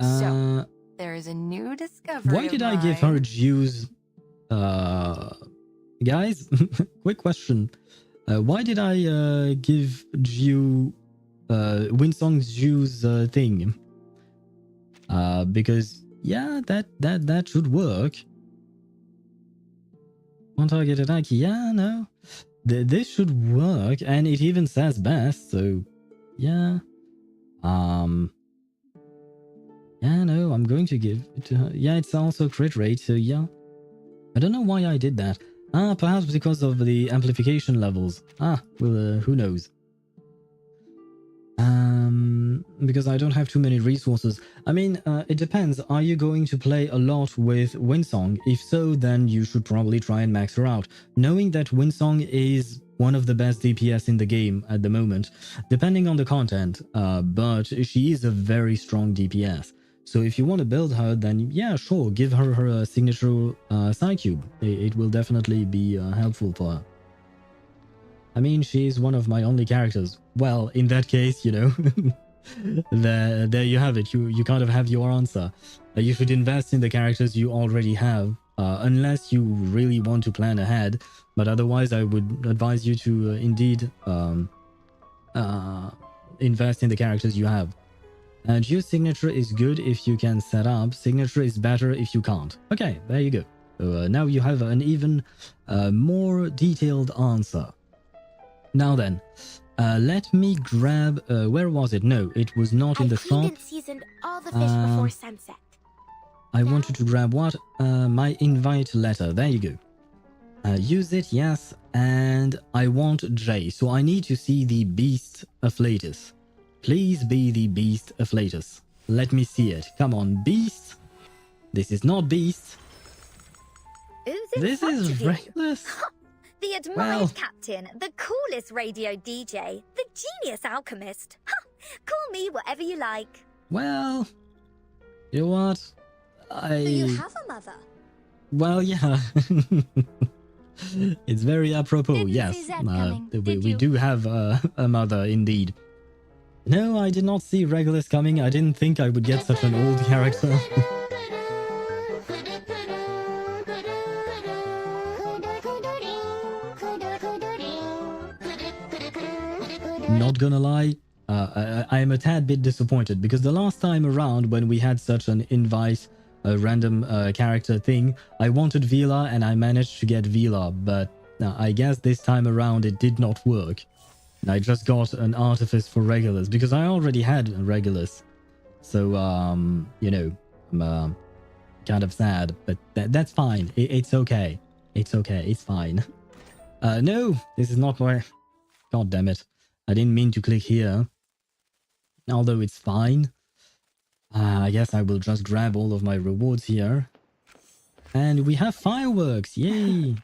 So, there is a new discovery. Why did I give her Jews? Guys, quick question. Why did I give Jew Winsong's Jews thing? Because yeah, that should work. One target attack, yeah, no. This should work, and it even says best, so yeah. Yeah, no, I'm going to give it to her. Yeah, it's also crit rate, so yeah. I don't know why I did that. Perhaps because of the amplification levels. Well, who knows? Because I don't have too many resources. I mean, it depends. Are you going to play a lot with Winsong? If so, then you should probably try and max her out. Knowing that Winsong is one of the best DPS in the game at the moment, depending on the content, but she is a very strong DPS. So if you want to build her, then yeah, sure, give her signature side cube. It will definitely be helpful for her. I mean, she's one of my only characters. Well, in that case, you know, there you have it. You kind of have your answer. You should invest in the characters you already have, unless you really want to plan ahead. But otherwise, I would advise you to indeed invest in the characters you have. Geo signature is good if you can set up. Signature is better if you can't. Okay, there you go. So now you have an even more detailed answer. Now then, let me grab... where was it? No, it was not in the shop. Seasoned all the fish before sunset. I wanted to grab what? My invite letter. There you go. Use it, yes. And I want J. So I need to see the Beast Afflatus. Please be the Beast Afflatus. Let me see it. Come on, Beast. This is not Beast. This is Reckless. The admired captain, the coolest radio DJ, the genius alchemist. Call me whatever you like. Well, you know what? Do you have a mother? Well, yeah. It's very apropos, Didn't yes. see that coming, did We you? do have a mother, indeed. No, I did not see Regulus coming. I didn't think I would get such an old character. Not gonna lie, I am a tad bit disappointed because the last time around when we had such an invite, a random character thing, I wanted Vila and I managed to get Vila, but I guess this time around it did not work. I just got an artifice for Regulus because I already had a Regulus. So, you know, I'm kind of sad, but that's fine. It's okay. It's okay. It's fine. No, this is not where... God damn it. I didn't mean to click here. Although it's fine. I guess I will just grab all of my rewards here. And we have fireworks. Yay.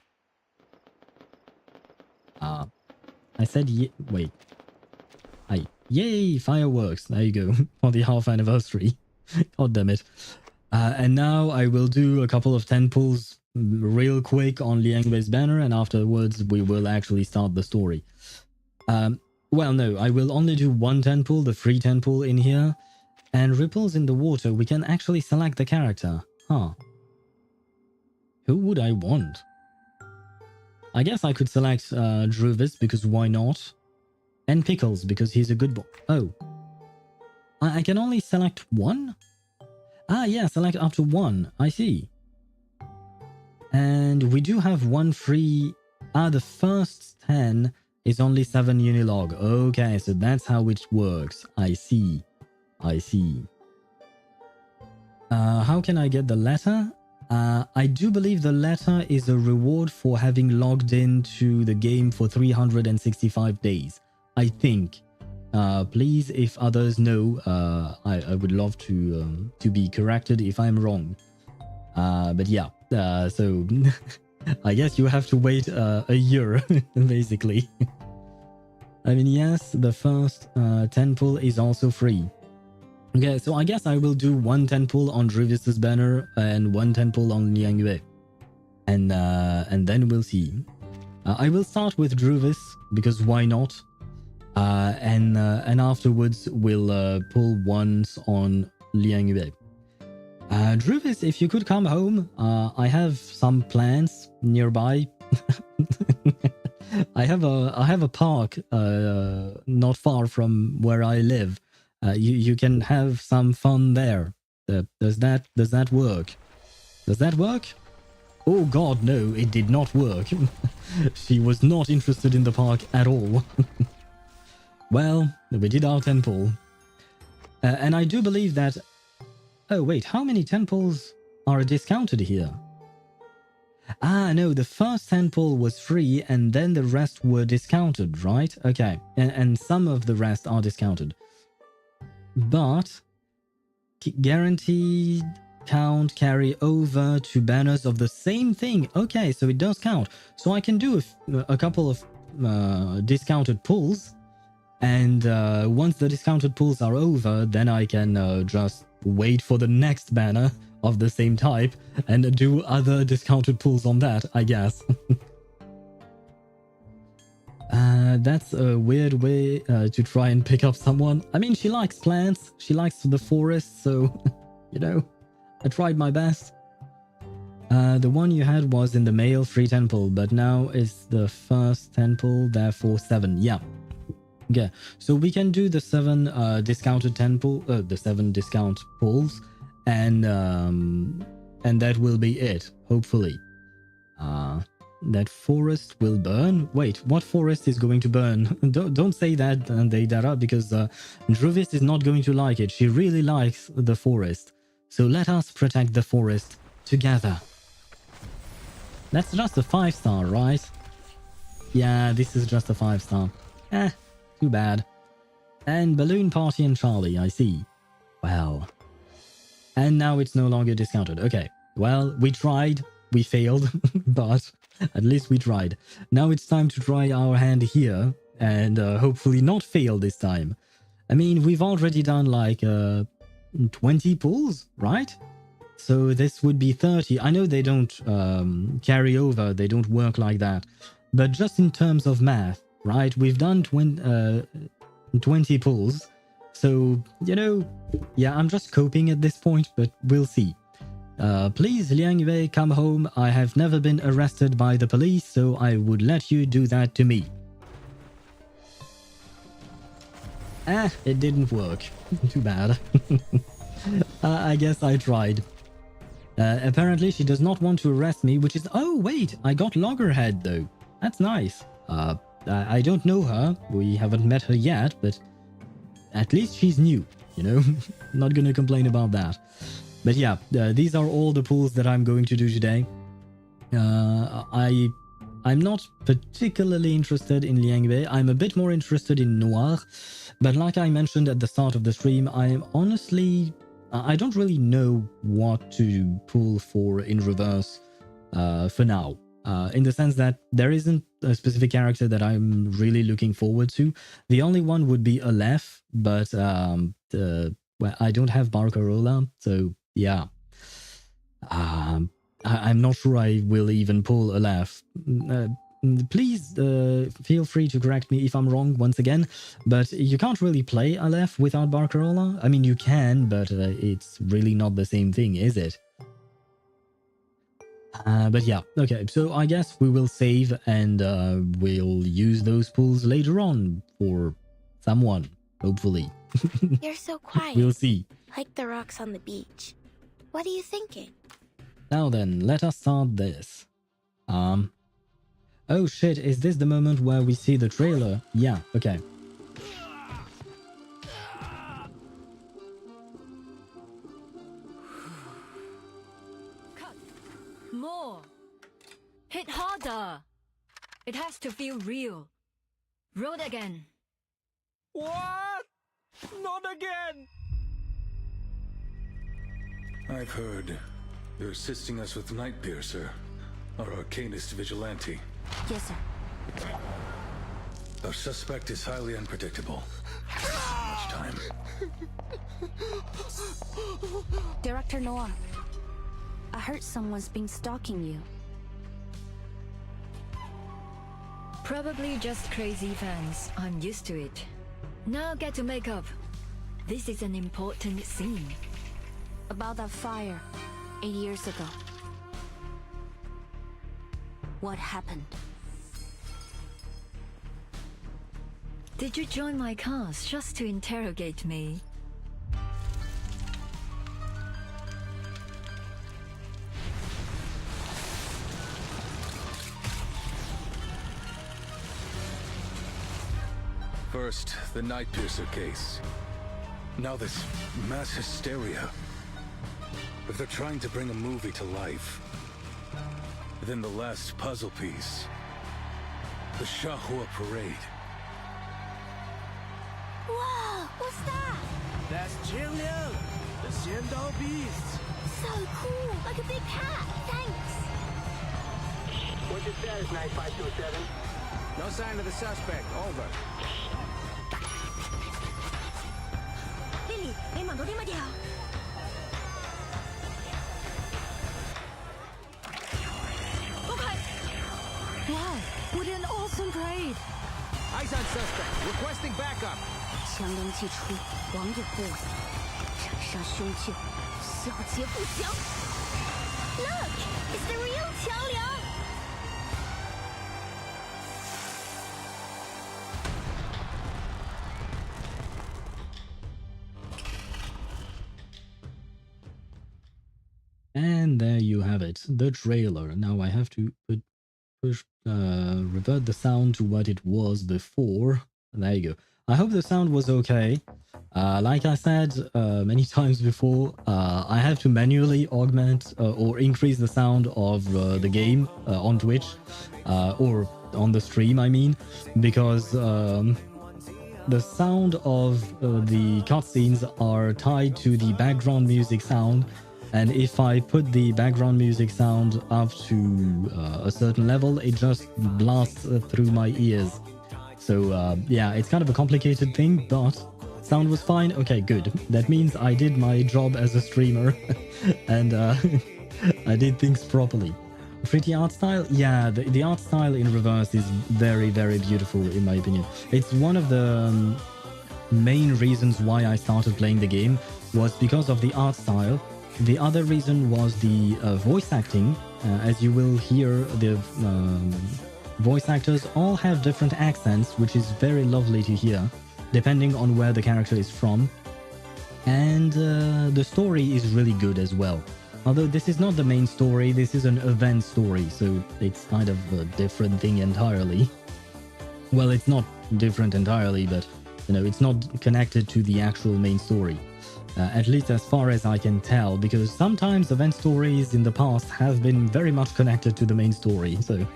I said wait. Yay, fireworks. There you go. For the half anniversary. God damn it. And now I will do a couple of 10 pulls real quick on Liangwei's banner, and afterwards we will actually start the story. Well, no, I will only do one 10 pull, the free 10 pull in here. And ripples in the water, we can actually select the character. Huh. Who would I want? I guess I could select Druvis, because why not? And Pickles, because he's a good boy. Oh. I can only select one? Ah, yeah, select up to one. I see. And we do have one free... the first 10 is only 7 Unilog. Okay, so that's how it works. I see. I see. How can I get the letter? I do believe the letter is a reward for having logged into the game for 365 days. I think. Please, if others know, I would love to be corrected if I'm wrong. But yeah, so I guess you have to wait a year, basically. I mean, yes, the first 10 pull is also free. Okay, so I guess I will do 1 10 pull on Druvis's banner and 1 10 pull on Liang Yue. And then we'll see. I will start with Druvis, because why not? And afterwards we'll pull ones on Liang Yue. Druvis, if you could come home, I have some plants nearby. I have a park not far from where I live. You can have some fun there. Does that work? Does that work? Oh god, no, it did not work. She was not interested in the park at all. Well, we did our 10 pull. And I do believe that... Oh wait, how many 10 pulls are discounted here? Ah, no, the first 10 pull was free and then the rest were discounted, right? Okay, and some of the rest are discounted. But guaranteed count carry over to banners of the same thing. Okay, so it does count. So I can do a couple of discounted pulls, and once the discounted pulls are over, then I can just wait for the next banner of the same type and do other discounted pulls on that, I guess. That's a weird way to try and pick up someone. I mean, she likes plants, she likes the forest, so, you know, I tried my best. The one you had was in the male free temple, but now it's the first temple, therefore 7. Yeah. Okay, so we can do the 7 discounted temple, the 7 discount pulls, and that will be it, hopefully. That forest will burn. Wait, what forest is going to burn? Don't say that, Deidara, because Druvis is not going to like it. She really likes the forest. So let us protect the forest together. That's just a 5-star, right? Yeah, this is just a 5-star. Too bad. And Balloon Party and Charlie, I see. Well. And now it's no longer discounted. Okay. Well, we tried. We failed. But at least we tried. Now it's time to try our hand here. And hopefully not fail this time. I mean, we've already done like 20 pulls, right? So this would be 30. I know they don't carry over. They don't work like that. But just in terms of math, right? We've done 20 pulls. So, you know, yeah, I'm just coping at this point, but we'll see. Please, Liang Yue, come home. I have never been arrested by the police, so I would let you do that to me. It didn't work. Too bad. I guess I tried. Apparently, she does not want to arrest me, which is... Oh, wait, I got Loggerhead, though. That's nice. I don't know her. We haven't met her yet, but at least she's new, you know? Not gonna complain about that. But yeah, these are all the pulls that I'm going to do today. I'm not particularly interested in Liang Yue. I'm a bit more interested in Noir. But like I mentioned at the start of the stream, I'm honestly... I don't really know what to pull for in reverse for now. In the sense that there isn't a specific character that I'm really looking forward to. The only one would be Aleph, but well, I don't have Barcarola, so yeah. I'm not sure I will even pull Aleph. Please feel free to correct me if I'm wrong once again, but you can't really play Aleph without Barcarola. I mean, you can, but it's really not the same thing, is it? But yeah, okay, so I guess we will save and we'll use those pulls later on for someone, hopefully. You're so quiet. We'll see. Like the rocks on the beach. What are you thinking? Now then, let us start this. Oh shit, is this the moment where we see the trailer? Yeah, okay. Cut. More. Hit harder. It has to feel real. Roll again. What? Not again! I've heard. You're assisting us with Nightpiercer. our arcanist vigilante. Yes, sir. Our suspect is highly unpredictable. Much time. Director Noah, I heard someone's been stalking you. Probably just crazy fans. I'm used to it. Now get to makeup. This is an important scene. About that fire 8 years ago. What happened? Did you join my cast just to interrogate me? First, the Night Piercer case. Now this mass hysteria. If they're trying to bring a movie to life, then the last puzzle piece. The Shahua Parade. Wow, what's that? That's Jingliang, the Xiandao Beast. So cool, like a big cat. Thanks. What's your status, 9527? No sign of the suspect. Over. 丽丽，你望到啲乜嘢啊？嗰個係 Wow, what an awesome parade! Eyes on suspect. Requesting backup. 强阳既出，王有过，斩杀凶旧，小节不详。Look, it's the real 强梁。And there you have it, the trailer. Now I have to revert the sound to what it was before. There you go. I hope the sound was okay. Like I said many times before, I have to manually augment or increase the sound of the game on Twitch or on the stream, I mean, because the sound of the cutscenes are tied to the background music sound. And if I put the background music sound up to a certain level, it just blasts through my ears. So yeah, it's kind of a complicated thing, but sound was fine. Okay, good. That means I did my job as a streamer and I did things properly. Pretty art style? Yeah, the art style in Reverse is very, very beautiful in my opinion. It's one of the main reasons why I started playing the game was because of the art style. The other reason was the voice acting. As you will hear, the voice actors all have different accents, which is very lovely to hear, depending on where the character is from. And the story is really good as well. Although this is not the main story, this is an event story, so it's kind of a different thing entirely. Well, it's not different entirely, but you know, it's not connected to the actual main story. At least as far as I can tell, because sometimes event stories in the past have been very much connected to the main story. So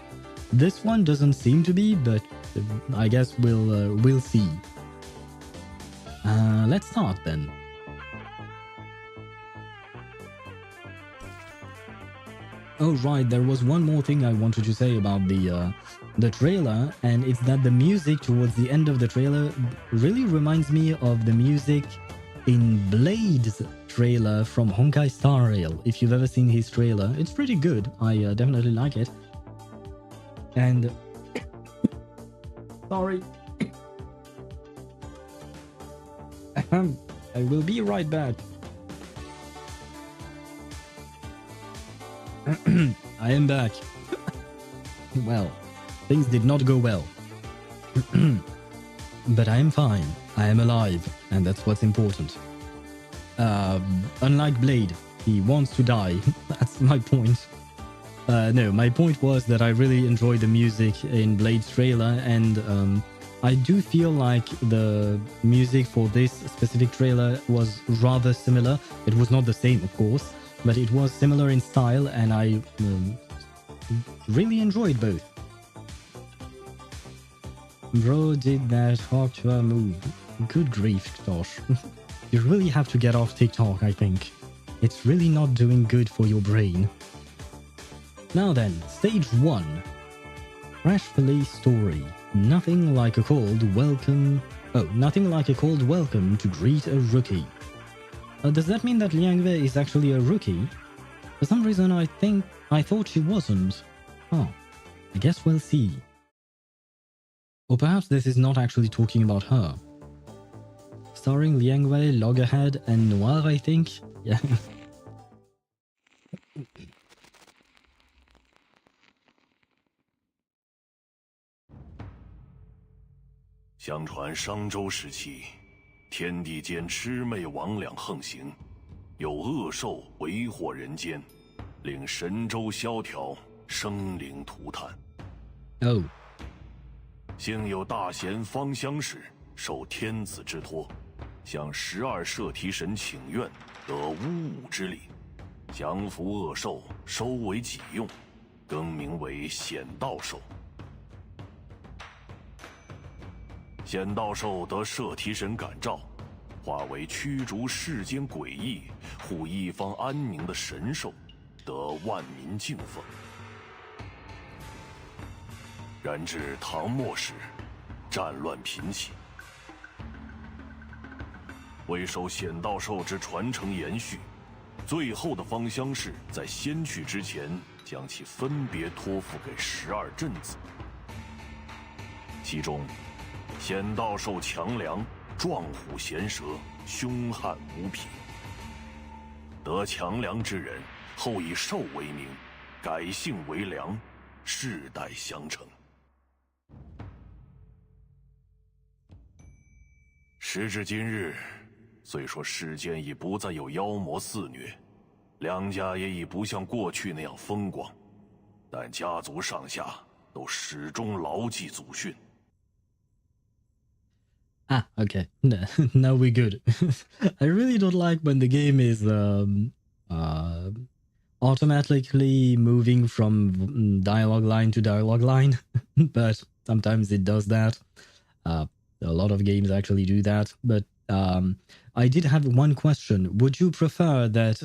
this one doesn't seem to be, but I guess we'll see. Let's start then. Oh right, there was one more thing I wanted to say about the trailer, and it's that the music towards the end of the trailer really reminds me of the music in Blade's trailer from Honkai Star Rail. If you've ever seen his trailer, it's pretty good. I definitely like it. And sorry, I will be right back. I am back. Well, things did not go well. But I am fine. I am alive, and that's what's important. Unlike Blade, he wants to die. That's my point. No, my point was that I really enjoyed the music in Blade's trailer, and I do feel like the music for this specific trailer was rather similar. It was not the same, of course, but it was similar in style, and I really enjoyed both. Bro did that Hawktua move. Good grief, Tosh. You really have to get off TikTok, I think. It's really not doing good for your brain. Now then, stage 1. Fresh police story. Nothing like a cold welcome. Oh, nothing like a cold welcome to greet a rookie. Does that mean that Liang Wei is actually a rookie? For some reason I thought she wasn't. Oh, I guess we'll see. Or perhaps this is not actually talking about her. Starring Liang Wei, Loggerhead, and Noir, I think? Yeah. 相传商周时期，天地间魑魅魍魉横行，有恶兽为祸人间，令神州萧条，生灵涂炭。哦，幸有大贤方相氏受天子之托，向12摄提神请愿，得巫武之力，降服恶兽，收为己用，更名为显道兽。 显道兽得摄提神感召，化为驱逐世间诡异、护一方安宁的神兽，得万民敬奉。然至唐末时，战乱频起，为受显道兽之传承延续，最后的方相氏在先去之前，将其分别托付给12镇子，其中。 显道兽强良，壮虎衔蛇，凶悍无匹。得强良之人，后以兽为名，改姓为良，世代相承。时至今日，虽说世间已不再有妖魔肆虐，梁家也已不像过去那样风光，但家族上下都始终牢记祖训。 Ah, okay. Now we're good. I really don't like when the game is automatically moving from dialogue line to dialogue line, but sometimes it does that. A lot of games actually do that. But I did have one question. Would you prefer that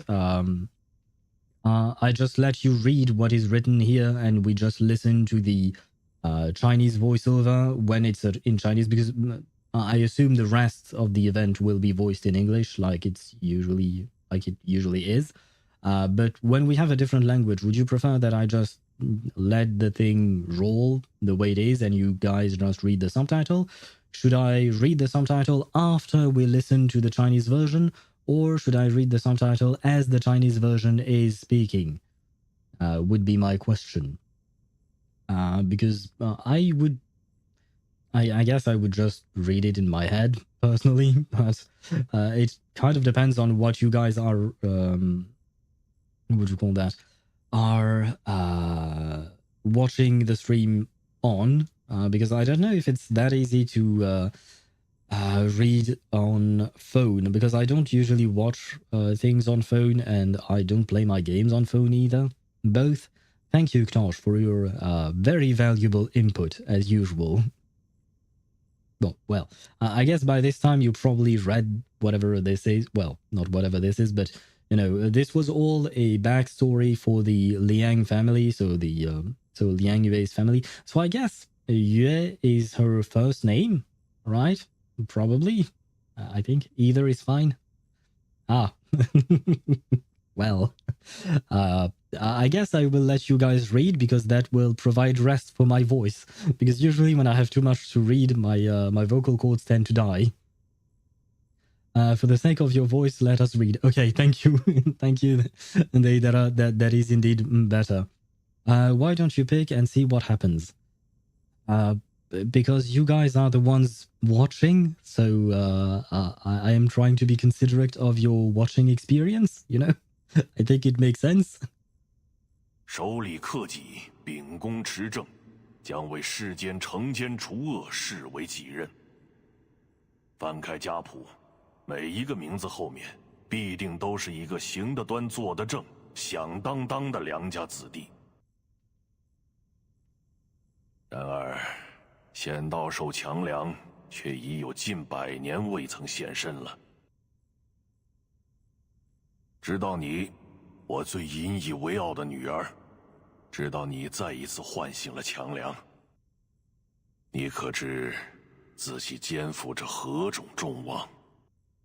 I just let you read what is written here and we just listen to the Chinese voiceover when it's in Chinese? Because I assume the rest of the event will be voiced in English, like it usually is. But when we have a different language, would you prefer that I just let the thing roll the way it is and you guys just read the subtitle? Should I read the subtitle after we listen to the Chinese version, or should I read the subtitle as the Chinese version is speaking? Would be my question. Because I guess I would just read it in my head personally, but it kind of depends on what you guys are, what would you call that, are watching the stream on, because I don't know if it's that easy to read on phone, because I don't usually watch things on phone and I don't play my games on phone either. Both. Thank you, Knosh, for your very valuable input as usual. Well, I guess by this time you probably read whatever this is. Well, not whatever this is, but you know, this was all a backstory for the Liang family. So so Liang Yue's family. So I guess Yue is her first name, right? Probably. I think either is fine. Ah, well. I guess I will let you guys read because that will provide rest for my voice. Because usually when I have too much to read, my vocal cords tend to die. For the sake of your voice, let us read. Okay, thank you, thank you. That is indeed better. Why don't you pick and see what happens? Because you guys are the ones watching, so I am trying to be considerate of your watching experience. You know, I think it makes sense. 守礼克己，秉公持正，将为世间惩奸除恶视为己任。翻开家谱，每一个名字后面必定都是一个行得端、坐得正、响当当的良家子弟。然而，显道兽强梁却已有近100年未曾现身了。直到你，我最引以为傲的女儿。直到你再一次唤醒了强梁。你可知自己肩负着何种重望？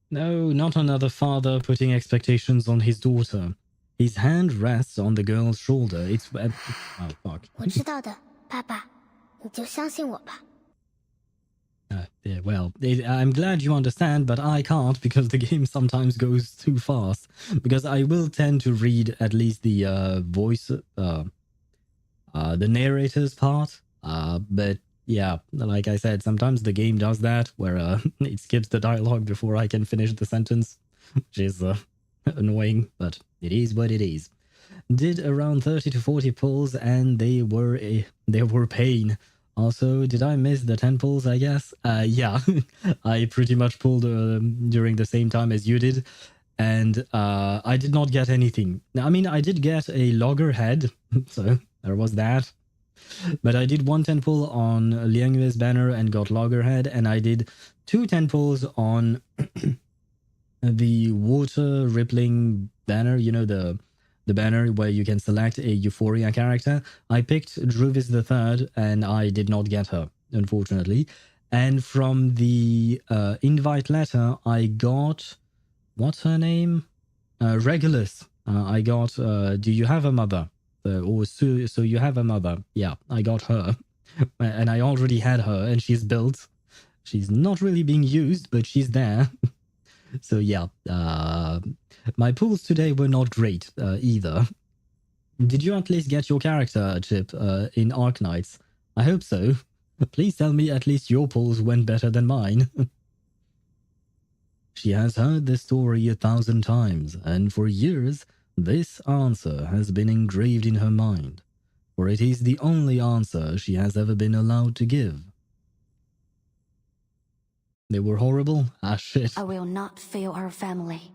No, not another father putting expectations on his daughter. His hand rests on the girl's shoulder. It's... oh, fuck. 我知道的，爸爸，你就相信我吧。Yeah, well, I'm glad you understand, but I can't because the game sometimes goes too fast. Because I will tend to read at least the voice, the narrator's part. But yeah, like I said, sometimes the game does that, where it skips the dialogue before I can finish the sentence, which is annoying, but it is what it is. Did around 30 to 40 pulls, and they were pain. Also, did I miss the 10 pulls, I guess? Yeah, I pretty much pulled during the same time as you did, and I did not get anything. I mean, I did get a loggerhead, so there was that. But I did one 10 pull on Liangyue's banner and got loggerhead, and I did 2 10 pulls on the water rippling banner, you know, the banner where you can select a Euphoria character. I picked Druvis III, and I did not get her, unfortunately. And from the invite letter, I got... what's her name? Regulus. I got, do you have a mother? So you have a mother. Yeah, I got her. And I already had her, and she's built. She's not really being used, but she's there. So yeah, my pulls today were not great either. Did you at least get your character, Chip, in Arknights? I hope so. Please tell me at least your pulls went better than mine. She has heard this story 1,000 times, and for years, this answer has been engraved in her mind, for it is the only answer she has ever been allowed to give. They were horrible? Ah, shit. I will not fail our family.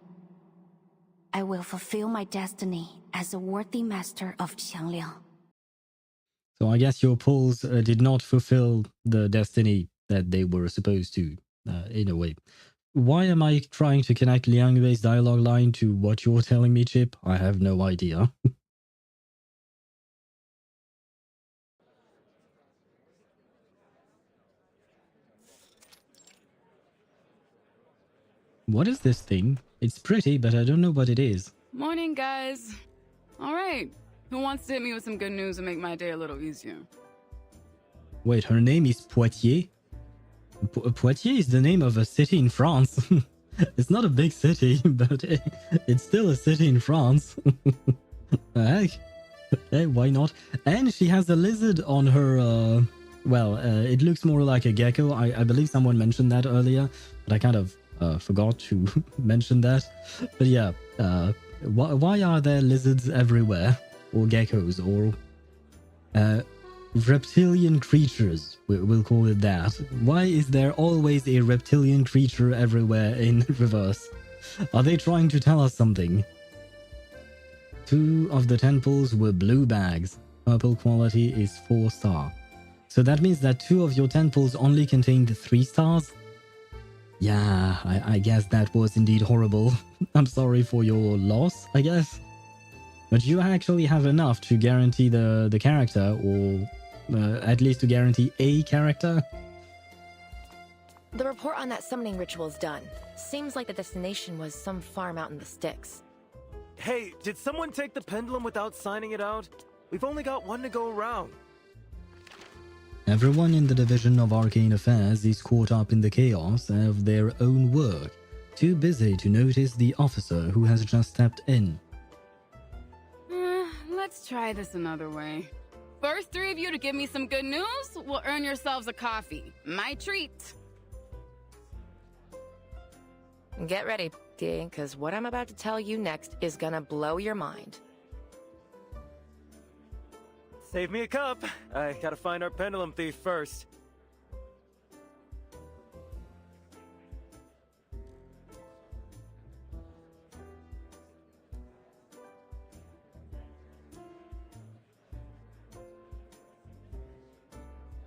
I will fulfill my destiny as a worthy master of Qiangliang. So I guess your pulls did not fulfill the destiny that they were supposed to, in a way. Why am I trying to connect Liang Yue's dialogue line to what you're telling me, Chip? I have no idea. What is this thing? It's pretty, but I don't know what it is. Morning, guys. All right. Who wants to hit me with some good news and make my day a little easier? Wait, her name is Poitiers? Poitiers is the name of a city in France. It's not a big city, but it's still a city in France. The heck? Hey, why not? And she has a lizard on her... well, it looks more like a gecko. I believe someone mentioned that earlier, but I kind of forgot to mention that. But yeah, why are there lizards everywhere? Or geckos, or reptilian creatures, we'll call it that. Why is there always a reptilian creature everywhere in reverse? Are they trying to tell us something? 2 of the 10 pulls were blue bags. Purple quality is 4-star. So that means that 2 of your 10 pulls only contained 3 stars? Yeah, I guess that was indeed horrible. I'm sorry for your loss, I guess. But you actually have enough to guarantee the character, or at least to guarantee a character? The report on that summoning ritual is done. Seems like the destination was some farm out in the sticks. Hey, did someone take the pendulum without signing it out? We've only got one to go around. Everyone in the Division of Arcane Affairs is caught up in the chaos of their own work, too busy to notice the officer who has just stepped in. Let's try this another way. First 3 of you to give me some good news will earn yourselves a coffee. My treat. Get ready, D, because what I'm about to tell you next is gonna blow your mind. Save me a cup. I gotta find our pendulum thief first.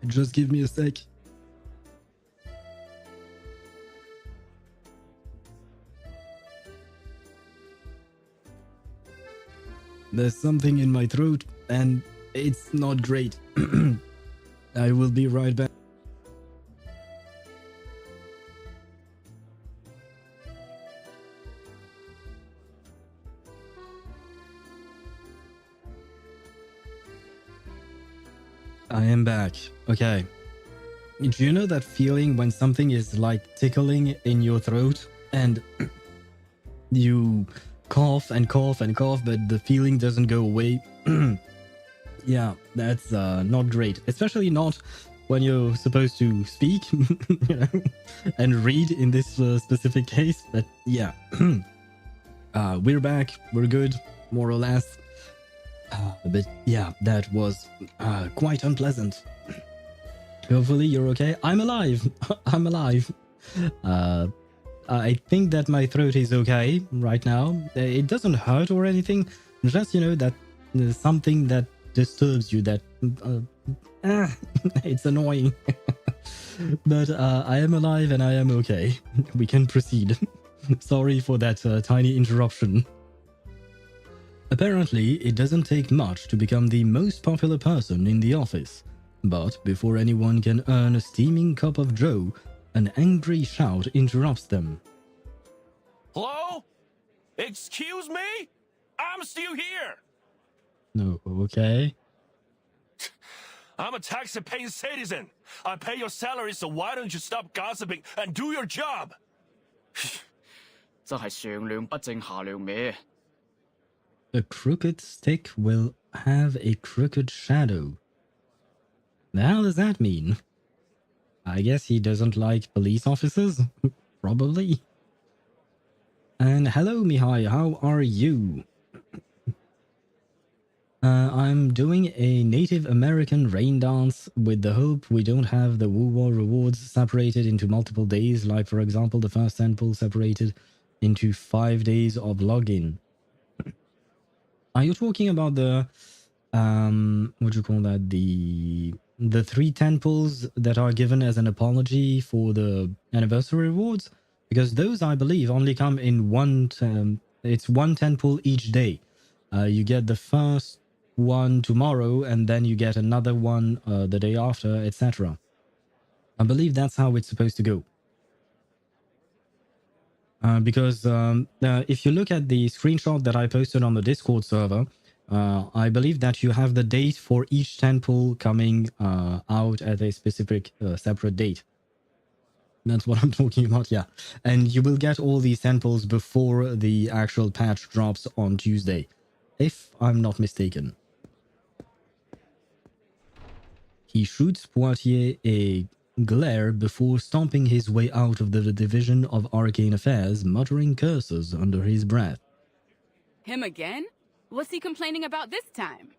Just give me a sec. There's something in my throat, and It's not great. I will be right back. I am back. Okay. Do you know that feeling when something is like tickling in your throat and you cough and cough and cough, but the feeling doesn't go away? Yeah, that's not great. Especially not when you're supposed to speak, you know, and read in this specific case. But yeah, we're back. We're good, more or less. But yeah, that was quite unpleasant. Hopefully you're okay. I'm alive. I'm alive. I think that my throat is okay right now. It doesn't hurt or anything. Just, you know, that there's something that disturbs you that it's annoying. But I am alive and I am okay. We can proceed. Sorry for that tiny interruption. Apparently, it doesn't take much to become the most popular person in the office. But before anyone can earn a steaming cup of joe, an angry shout interrupts them. Hello? Excuse me? I'm still here. No, okay. I'm a tax-paying citizen. I pay your salary, so why don't you stop gossiping and do your job? 真係上梁不正下梁歪。 A crooked stick will have a crooked shadow. The hell does that mean? I guess he doesn't like police officers? Probably. And hello, Mihai, how are you? I'm doing a Native American rain dance with the hope we don't have the Wu-War rewards separated into multiple days, like for example the first temple separated into 5 days of login. Are you talking about the what do you call that, the 3 temples that are given as an apology for the anniversary rewards? Because those, I believe, only come in one it's 1 temple each day. You get the first one tomorrow and then you get another one the day after, etc. I believe that's how it's supposed to go. Because if you look at the screenshot that I posted on the Discord server, I believe that you have the date for each temple coming out at a specific separate date. That's what I'm talking about, yeah. And you will get all these temples before the actual patch drops on Tuesday, if I'm not mistaken. He shoots Poitier a glare before stomping his way out of the Division of Arcane Affairs, muttering curses under his breath. Him again? What's he complaining about this time?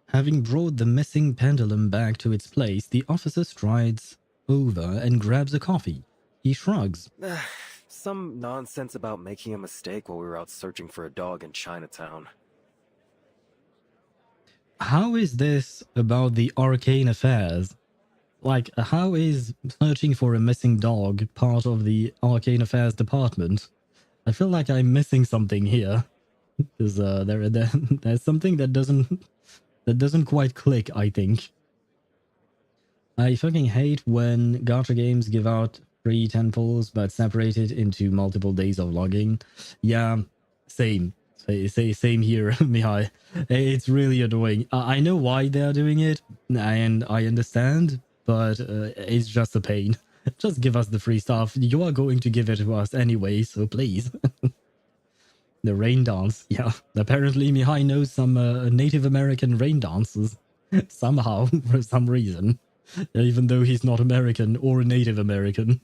Having brought the missing pendulum back to its place, the officer strides over and grabs a coffee. He shrugs. Some nonsense about making a mistake while we were out searching for a dog in Chinatown. How is this about the Arcane Affairs? Like, how is searching for a missing dog part of the Arcane Affairs department? I feel like I'm missing something here. Because there's something that doesn't quite click, I think. I fucking hate when gacha games give out free temples but separate it into multiple days of logging. Yeah, same. Same here, Mihai. It's really annoying. I know why they're doing it, and I understand, but it's just a pain. Just give us the free stuff. You are going to give it to us anyway, so please. The rain dance. Yeah, apparently Mihai knows some Native American rain dances. Somehow, for some reason. Even though he's not American or Native American.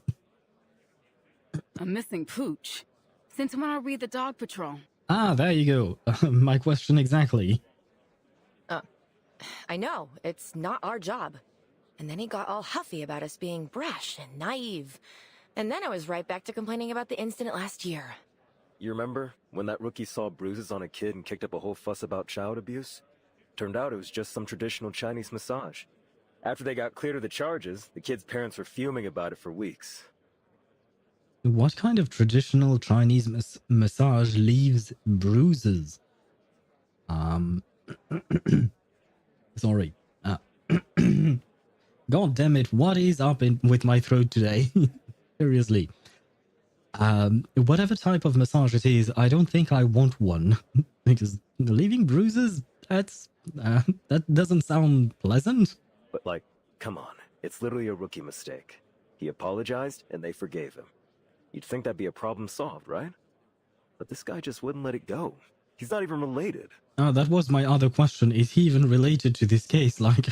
A missing pooch. Since when are we the dog patrol? Ah, there you go. My question exactly. I know, it's not our job. And then he got all huffy about us being brash and naive. And then I was right back to complaining about the incident last year. You remember when that rookie saw bruises on a kid and kicked up a whole fuss about child abuse? Turned out it was just some traditional Chinese massage. After they got cleared of the charges, the kid's parents were fuming about it for weeks. What kind of traditional Chinese massage leaves bruises? Sorry. God damn it, what is up with my throat today? Seriously. Whatever type of massage it is, I don't think I want one. Because leaving bruises, that doesn't sound pleasant. But like, come on. It's literally a rookie mistake. He apologized, and they forgave him. You'd think that'd be a problem solved, right? But this guy just wouldn't let it go. He's not even related. That was my other question. Is he even related to this case? Like,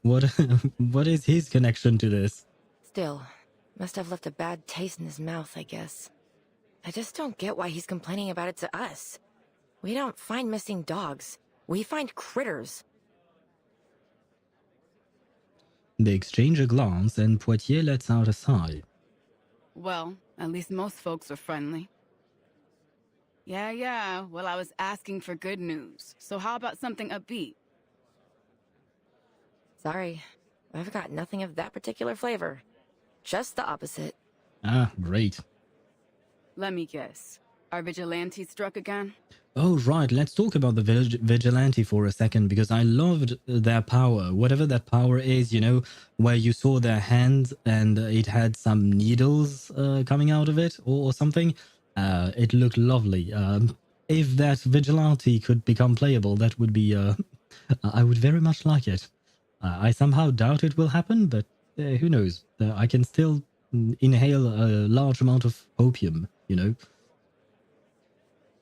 what is his connection to this? Still, must have left a bad taste in his mouth, I guess. I just don't get why he's complaining about it to us. We don't find missing dogs. We find critters. They exchange a glance and Poitier lets out a sigh. Well, at least most folks are friendly. Yeah. Well, I was asking for good news. So how about something upbeat? Sorry, I've got nothing of that particular flavor. Just the opposite. Ah, great. Let me guess. Our vigilante struck again? Oh, right. Let's talk about the vigilante for a second, because I loved their power. Whatever that power is, you know, where you saw their hand and it had some needles coming out of it or something. It looked lovely. If that vigilante could become playable, that would be... I would very much like it. I somehow doubt it will happen, but who knows? I can still inhale a large amount of opium, you know?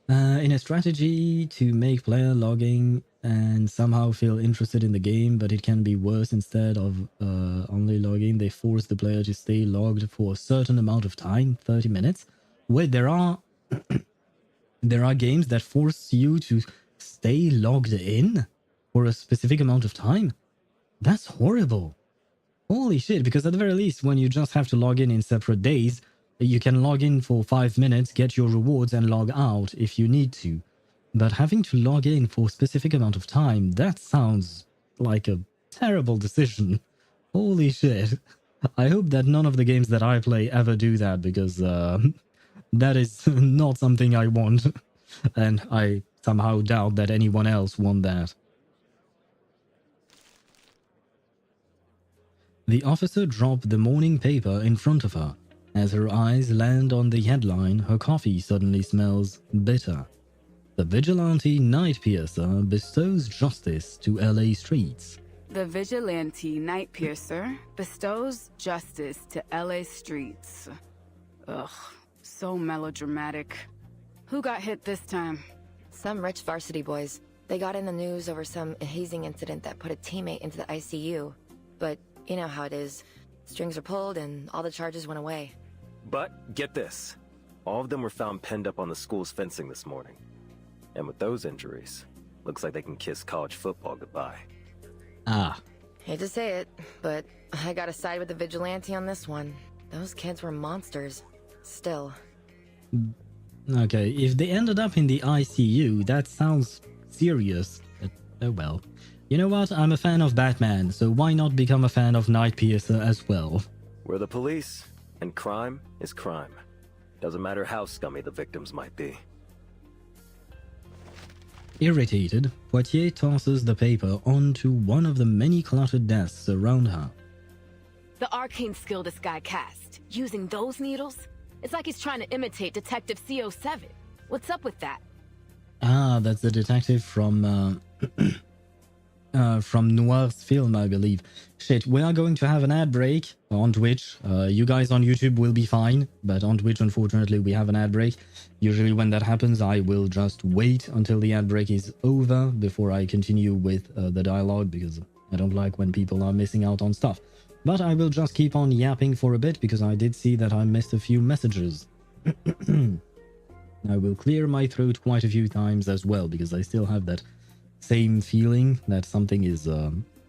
In a strategy to make player logging and somehow feel interested in the game, but it can be worse. Instead of only logging, they force the player to stay logged for a certain amount of time, 30 minutes. Wait, there are games that force you to stay logged in for a specific amount of time? That's horrible. Holy shit, because at the very least, when you just have to log in separate days, you can log in for 5 minutes, get your rewards, and log out if you need to. But having to log in for a specific amount of time, that sounds like a terrible decision. Holy shit. I hope that none of the games that I play ever do that, because that is not something I want. And I somehow doubt that anyone else wants that. The officer dropped the morning paper in front of her. As her eyes land on the headline, her coffee suddenly smells bitter. The vigilante night piercer bestows justice to LA streets. The vigilante night piercer bestows justice to LA streets. Ugh, so melodramatic. Who got hit this time? Some rich varsity boys. They got in the news over some hazing incident that put a teammate into the ICU. But you know how it is. Strings are pulled and all the charges went away. But get this. All of them were found penned up on the school's fencing this morning. And with those injuries, looks like they can kiss college football goodbye. Ah. Hate to say it, but I gotta side with the vigilante on this one. Those kids were monsters. Still. Okay, if they ended up in the ICU, that sounds serious. But, oh well. You know what? I'm a fan of Batman, so why not become a fan of Nightpiercer as well? We're the police, and crime is crime. Doesn't matter how scummy the victims might be. Irritated, Poitier tosses the paper onto one of the many cluttered desks around her. The arcane skill this guy cast, using those needles? It's like he's trying to imitate Detective CO7. What's up with that? Ah, that's the detective from Noir's film, I believe. Shit, we are going to have an ad break on Twitch. You guys on YouTube will be fine, but on Twitch, unfortunately, we have an ad break. Usually when that happens, I will just wait until the ad break is over before I continue with the dialogue, because I don't like when people are missing out on stuff. But I will just keep on yapping for a bit, because I did see that I missed a few messages. I will clear my throat quite a few times as well, because I still have that same feeling that something is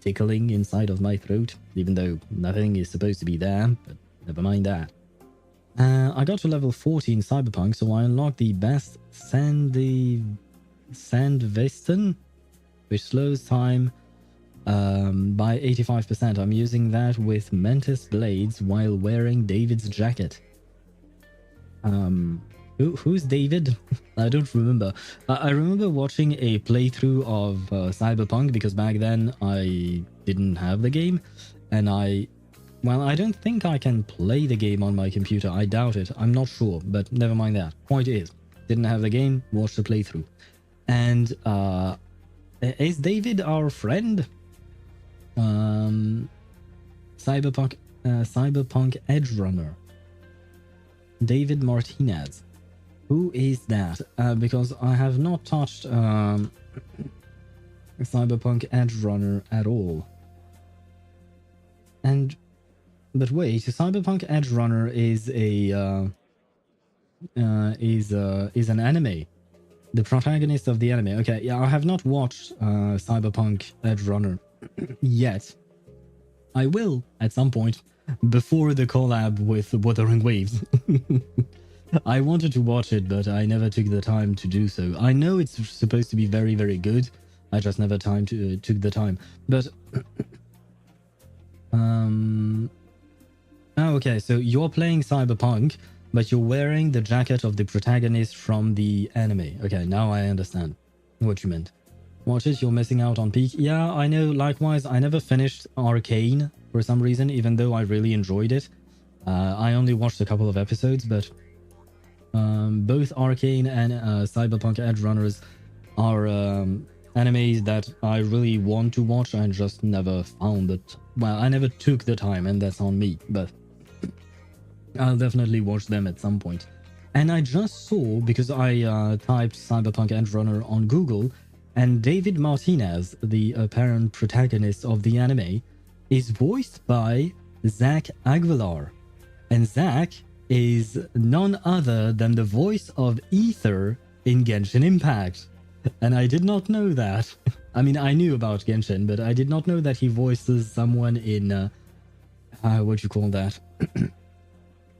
tickling inside of my throat, even though nothing is supposed to be there, but never mind that. I got to level 40 in Cyberpunk, so I unlocked the best Sandvesten, which slows time by 85%. I'm using that with Mentis blades while wearing David's jacket. Who's David? I don't remember. I remember watching a playthrough of Cyberpunk because back then I didn't have the game, and well, I don't think I can play the game on my computer. I doubt it. I'm not sure, but never mind that. Point is, didn't have the game, watched the playthrough. And is David our friend? Cyberpunk Edge Runner. David Martinez. Who is that? Because I have not touched Cyberpunk Edge Runner at all. But wait, Cyberpunk Edge Runner is an anime. The protagonist of the anime. Okay, yeah, I have not watched Cyberpunk Edge Runner yet. I will at some point before the collab with Wuthering Waves. I wanted to watch it, but I never took the time to do so. I know it's supposed to be very, very good. I just never took the time. But oh, okay, so you're playing Cyberpunk, but you're wearing the jacket of the protagonist from the anime. Okay, now I understand what you meant. Watch it, you're missing out on peak. Yeah, I know, likewise, I never finished Arcane for some reason, even though I really enjoyed it. I only watched a couple of episodes, but both Arcane and Cyberpunk Edge Runners are animes that I really want to watch and just never found it. Well, I never took the time, and that's on me, but I'll definitely watch them at some point. And I just saw, because I typed Cyberpunk Edge Runner on Google, and David Martinez, the apparent protagonist of the anime, is voiced by Zach Aguilar. And Zach is none other than the voice of Ether in Genshin Impact. And I did not know that. I mean, I knew about Genshin, but I did not know that he voices someone in what you call that?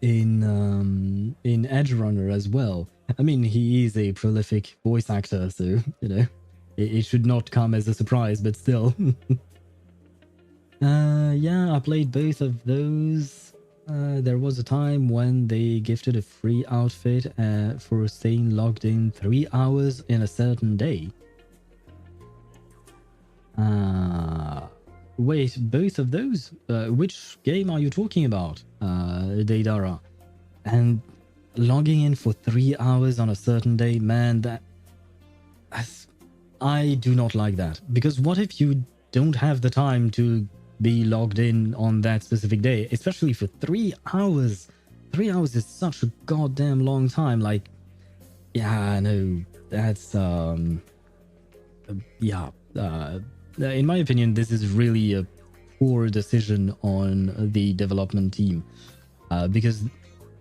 in Edge Runner as well. I mean, he is a prolific voice actor, so you know, it should not come as a surprise, but still. Yeah, I played both of those. There was a time when they gifted a free outfit for staying logged in 3 hours in a certain day. Wait, both of those? Which game are you talking about, Deidara? And logging in for 3 hours on a certain day, man, I do not like that. Because what if you don't have the time to be logged in on that specific day, especially for 3 hours? 3 hours is such a goddamn long time. Like, yeah, no, that's yeah. In my opinion, this is really a poor decision on the development team, because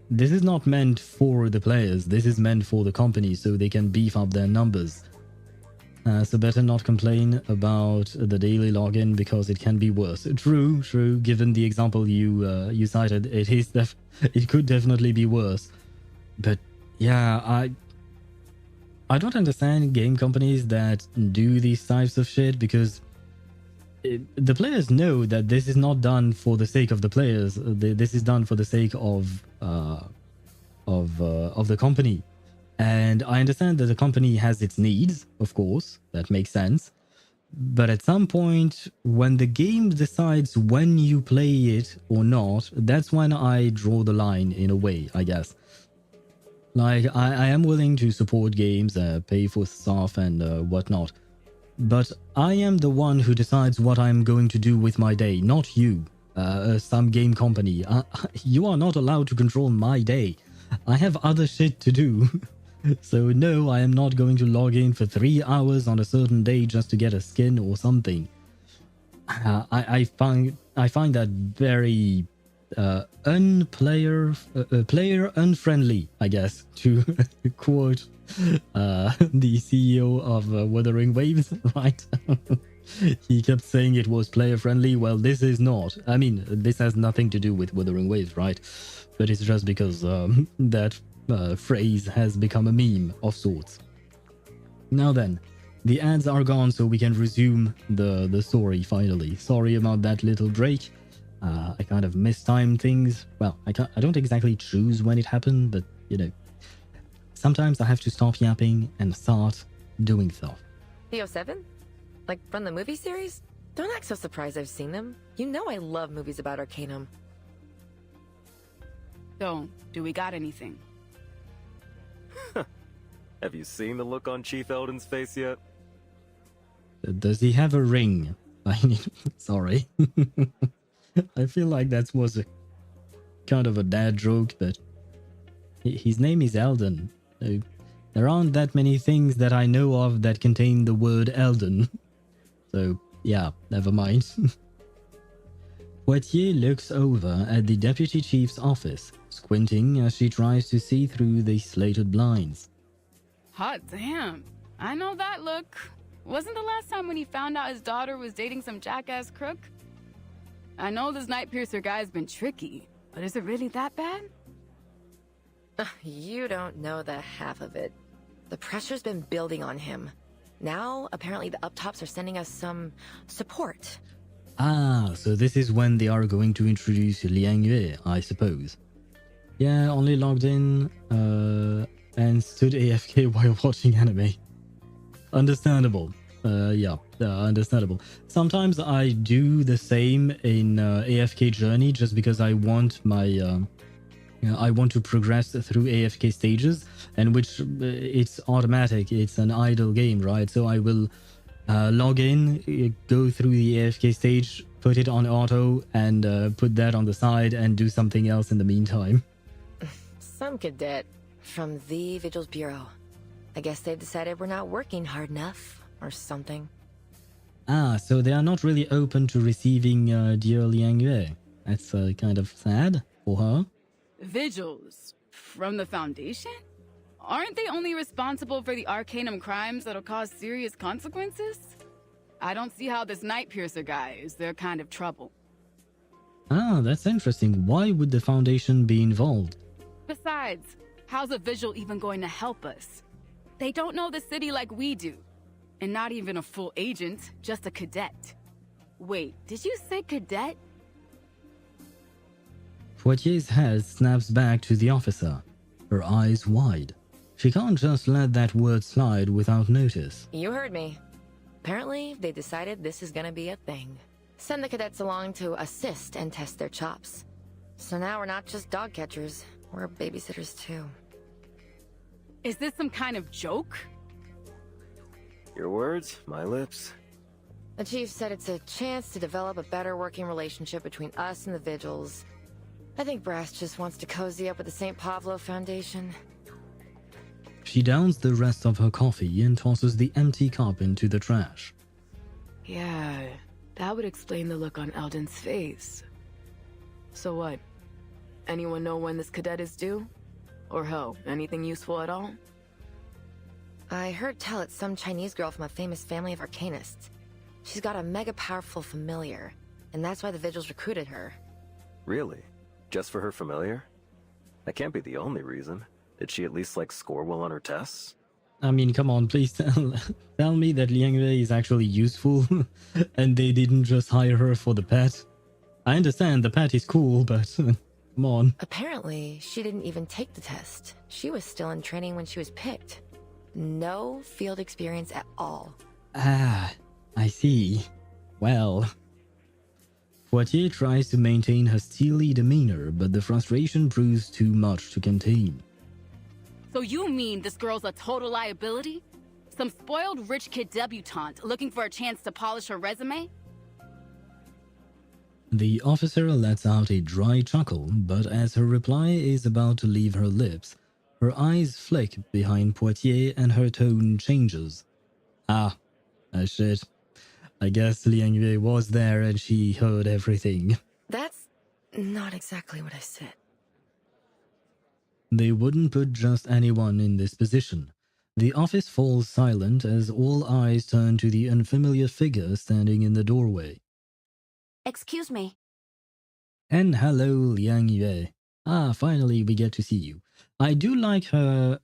this is not meant for the players. This is meant for the company, so they can beef up their numbers. So better not complain about the daily login because it can be worse. True. Given the example you cited, it could definitely be worse. But yeah, I don't understand game companies that do these types of shit, because the players know that this is not done for the sake of the players. This is done for the sake of the company. And I understand that the company has its needs, of course, that makes sense. But at some point, when the game decides when you play it or not, that's when I draw the line in a way, I guess. Like, I am willing to support games, pay for stuff and whatnot. But I am the one who decides what I'm going to do with my day, not you, some game company. You are not allowed to control my day. I have other shit to do. So no, I am not going to log in for 3 hours on a certain day just to get a skin or something. I find that very player unfriendly, I guess, to quote the CEO of Wuthering Waves, right? He kept saying it was player friendly. Well, this is not. I mean, this has nothing to do with Wuthering Waves, right? But it's just because that phrase has become a meme of sorts. Now then, the ads are gone, so we can resume the story finally. Sorry about that little break. I kind of mistimed things. Well, I don't exactly choose when it happened, but you know. sometimes I have to stop yapping and start doing stuff. CO7? Like from the movie series? Don't act so surprised I've seen them. You know I love movies about Arcanum. So, do we got anything? Have you seen the look on Chief Eldon's face yet? Does he have a ring? I mean, sorry. I feel like that was a kind of a dad joke, but his name is Eldon. So there aren't that many things that I know of that contain the word Eldon. So, yeah, never mind. Poitier looks over at the deputy chief's office, squinting as she tries to see through the slated blinds. Hot damn. I know that look. Wasn't the last time when he found out his daughter was dating some jackass crook? I know this Nightpiercer guy's been tricky, but is it really that bad? You don't know the half of it. The pressure's been building on him. Now, apparently the uptops are sending us some support. Ah, so this is when they are going to introduce Liang Yue, I suppose. Yeah, only logged in, and stood AFK while watching anime. Understandable. Understandable. Sometimes I do the same in AFK Journey just because I want my... I want to progress through AFK stages, and which it's automatic, it's an idle game, right? So I will log in, go through the AFK stage, put it on auto, and put that on the side and do something else in the meantime. Some cadet from the Vigils Bureau. I guess they've decided we're not working hard enough, or something. Ah, so they are not really open to receiving dear Liang Yue. That's kind of sad for her. Vigils? From the Foundation? Aren't they only responsible for the Arcanum crimes that'll cause serious consequences? I don't see how this Nightpiercer guy is their kind of trouble. Ah, that's interesting. Why would the Foundation be involved? Besides, how's a Vigil even going to help us? They don't know the city like we do. And not even a full agent, just a cadet. Wait, did you say cadet? Poitier's head snaps back to the officer, her eyes wide. She can't just let that word slide without notice. You heard me. Apparently, they decided this is gonna be a thing. Send the cadets along to assist and test their chops. So now we're not just dog catchers, we're babysitters too. Is this some kind of joke? Your words, my lips. The chief said it's a chance to develop a better working relationship between us and the Vigils. I think Brass just wants to cozy up with the St. Pavlo Foundation. She downs the rest of her coffee and tosses the empty cup into the trash. Yeah, that would explain the look on Eldon's face. So what? Anyone know when this cadet is due? Or hell, anything useful at all? I heard tell it's some Chinese girl from a famous family of arcanists. She's got a mega powerful familiar, and that's why the Vigils recruited her. Really? Just for her familiar? That can't be the only reason. Did she at least, score well on her tests? I mean, come on, please tell me that Liang Yue is actually useful, and they didn't just hire her for the pet. I understand the pet is cool, but come on. Apparently, she didn't even take the test. She was still in training when she was picked. No field experience at all. Ah, I see. Well... Poitier tries to maintain her steely demeanor, but the frustration proves too much to contain. So you mean this girl's a total liability? Some spoiled rich kid debutante looking for a chance to polish her resume? The officer lets out a dry chuckle, but as her reply is about to leave her lips, her eyes flick behind Poitier and her tone changes. Ah, shit. I guess Liang Yue was there and she heard everything. That's not exactly what I said. They wouldn't put just anyone in this position. The office falls silent as all eyes turn to the unfamiliar figure standing in the doorway. Excuse me. And hello, Liang Yue. Ah, finally we get to see you. I do like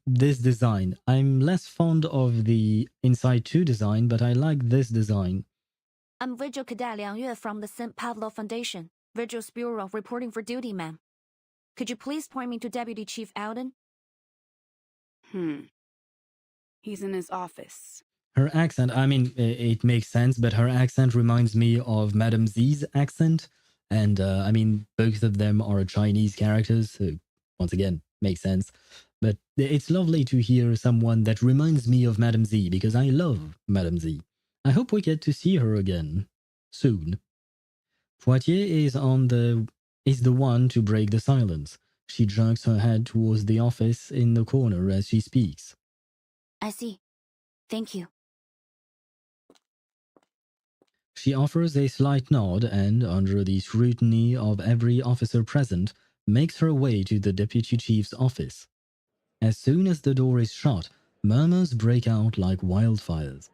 this design. I'm less fond of the Inside 2 design, but I like this design. I'm Vigil Cadet Liang Yue from the St. Pavlo Foundation, Vigil's Bureau, reporting for duty, ma'am. Could you please point me to Deputy Chief Eldon? He's in his office. Her accent, I mean, it makes sense, but her accent reminds me of Madame Z's accent. And, I mean, both of them are Chinese characters, so once again, makes sense. But it's lovely to hear someone that reminds me of Madame Z, because I love Madame Z. I hope we get to see her again soon. Poitiers is the one to break the silence. She jerks her head towards the office in the corner as she speaks. I see. Thank you. She offers a slight nod and, under the scrutiny of every officer present, makes her way to the deputy chief's office. As soon as the door is shut, murmurs break out like wildfires.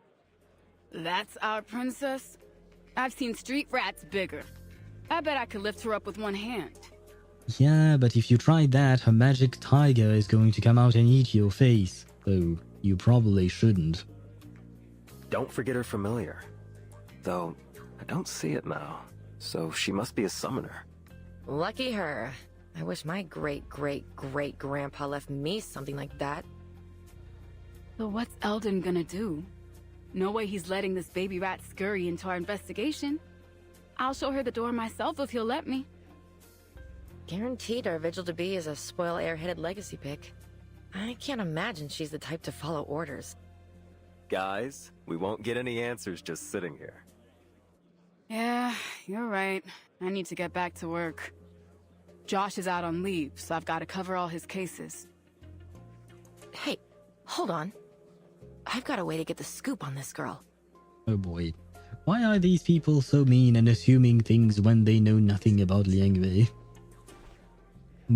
That's our princess? I've seen street rats bigger. I bet I could lift her up with one hand. Yeah, but if you try that, her magic tiger is going to come out and eat your face. Though you probably shouldn't. Don't forget her familiar. Though, I don't see it now, so she must be a summoner. Lucky her. I wish my great-great-great-grandpa left me something like that. So what's Eldon gonna do? No way he's letting this baby rat scurry into our investigation. I'll show her the door myself if he'll let me. Guaranteed our Vigil to be is a spoil airheaded legacy pick. I can't imagine she's the type to follow orders. Guys, we won't get any answers just sitting here. Yeah, you're right. I need to get back to work. Josh is out on leave, so I've got to cover all his cases. Hey, hold on. I've got a way to get the scoop on this girl. Oh boy. Why are these people so mean and assuming things when they know nothing about Liang Wei?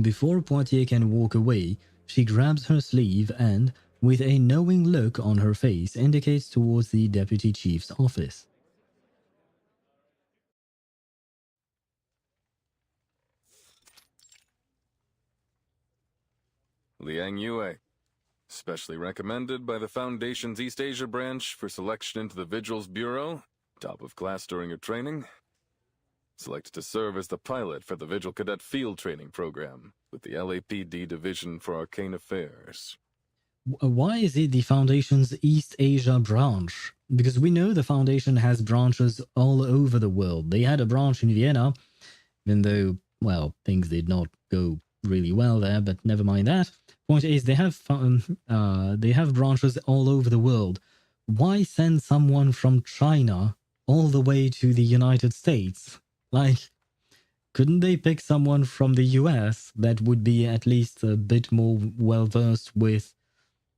Before Poitiers can walk away, she grabs her sleeve and, with a knowing look on her face, indicates towards the deputy chief's office. Liang Yue. Specially recommended by the Foundation's East Asia branch for selection into the Vigils Bureau. Top of class during your training. Selected to serve as the pilot for the Vigil Cadet Field Training Program with the LAPD Division for Arcane Affairs. Why is it the Foundation's East Asia branch? Because we know the Foundation has branches all over the world. They had a branch in Vienna, even though, well, things did not go really well there, but never mind that. Point is, they have branches all over the world. Why send someone from China all the way to the United States? Like, couldn't they pick someone from the US that would be at least a bit more well-versed with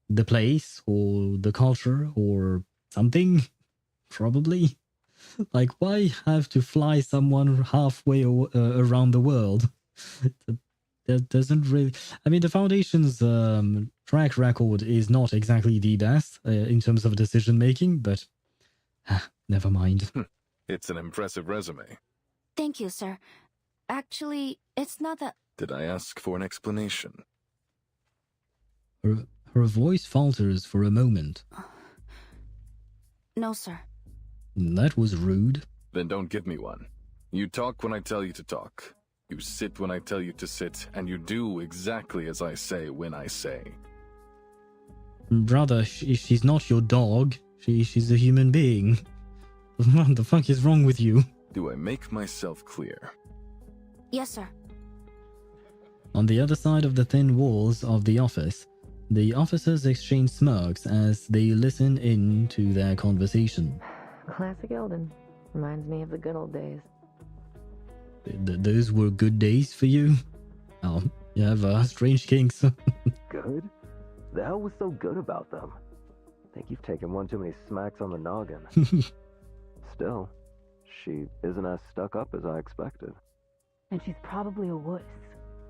the place or the culture or something? Probably. Like, why have to fly someone halfway around the world? That doesn't really... I mean, the Foundation's track record is not exactly the best in terms of decision-making, but never mind. It's an impressive resume. Thank you, sir. Actually, it's not that... Did I ask for an explanation? Her voice falters for a moment. No, sir. That was rude. Then don't give me one. You talk when I tell you to talk. You sit when I tell you to sit, and you do exactly as I say when I say. Brother, she's not your dog. She's a human being. What the fuck is wrong with you? Do I make myself clear? Yes, sir. On the other side of the thin walls of the office, the officers exchange smirks as they listen in to their conversation. Classic Eldon. Reminds me of the good old days. Those were good days for you? Oh, you have strange kinks. Good? The hell was so good about them? Think you've taken one too many smacks on the noggin. Still, she isn't as stuck up as I expected. And she's probably a wuss.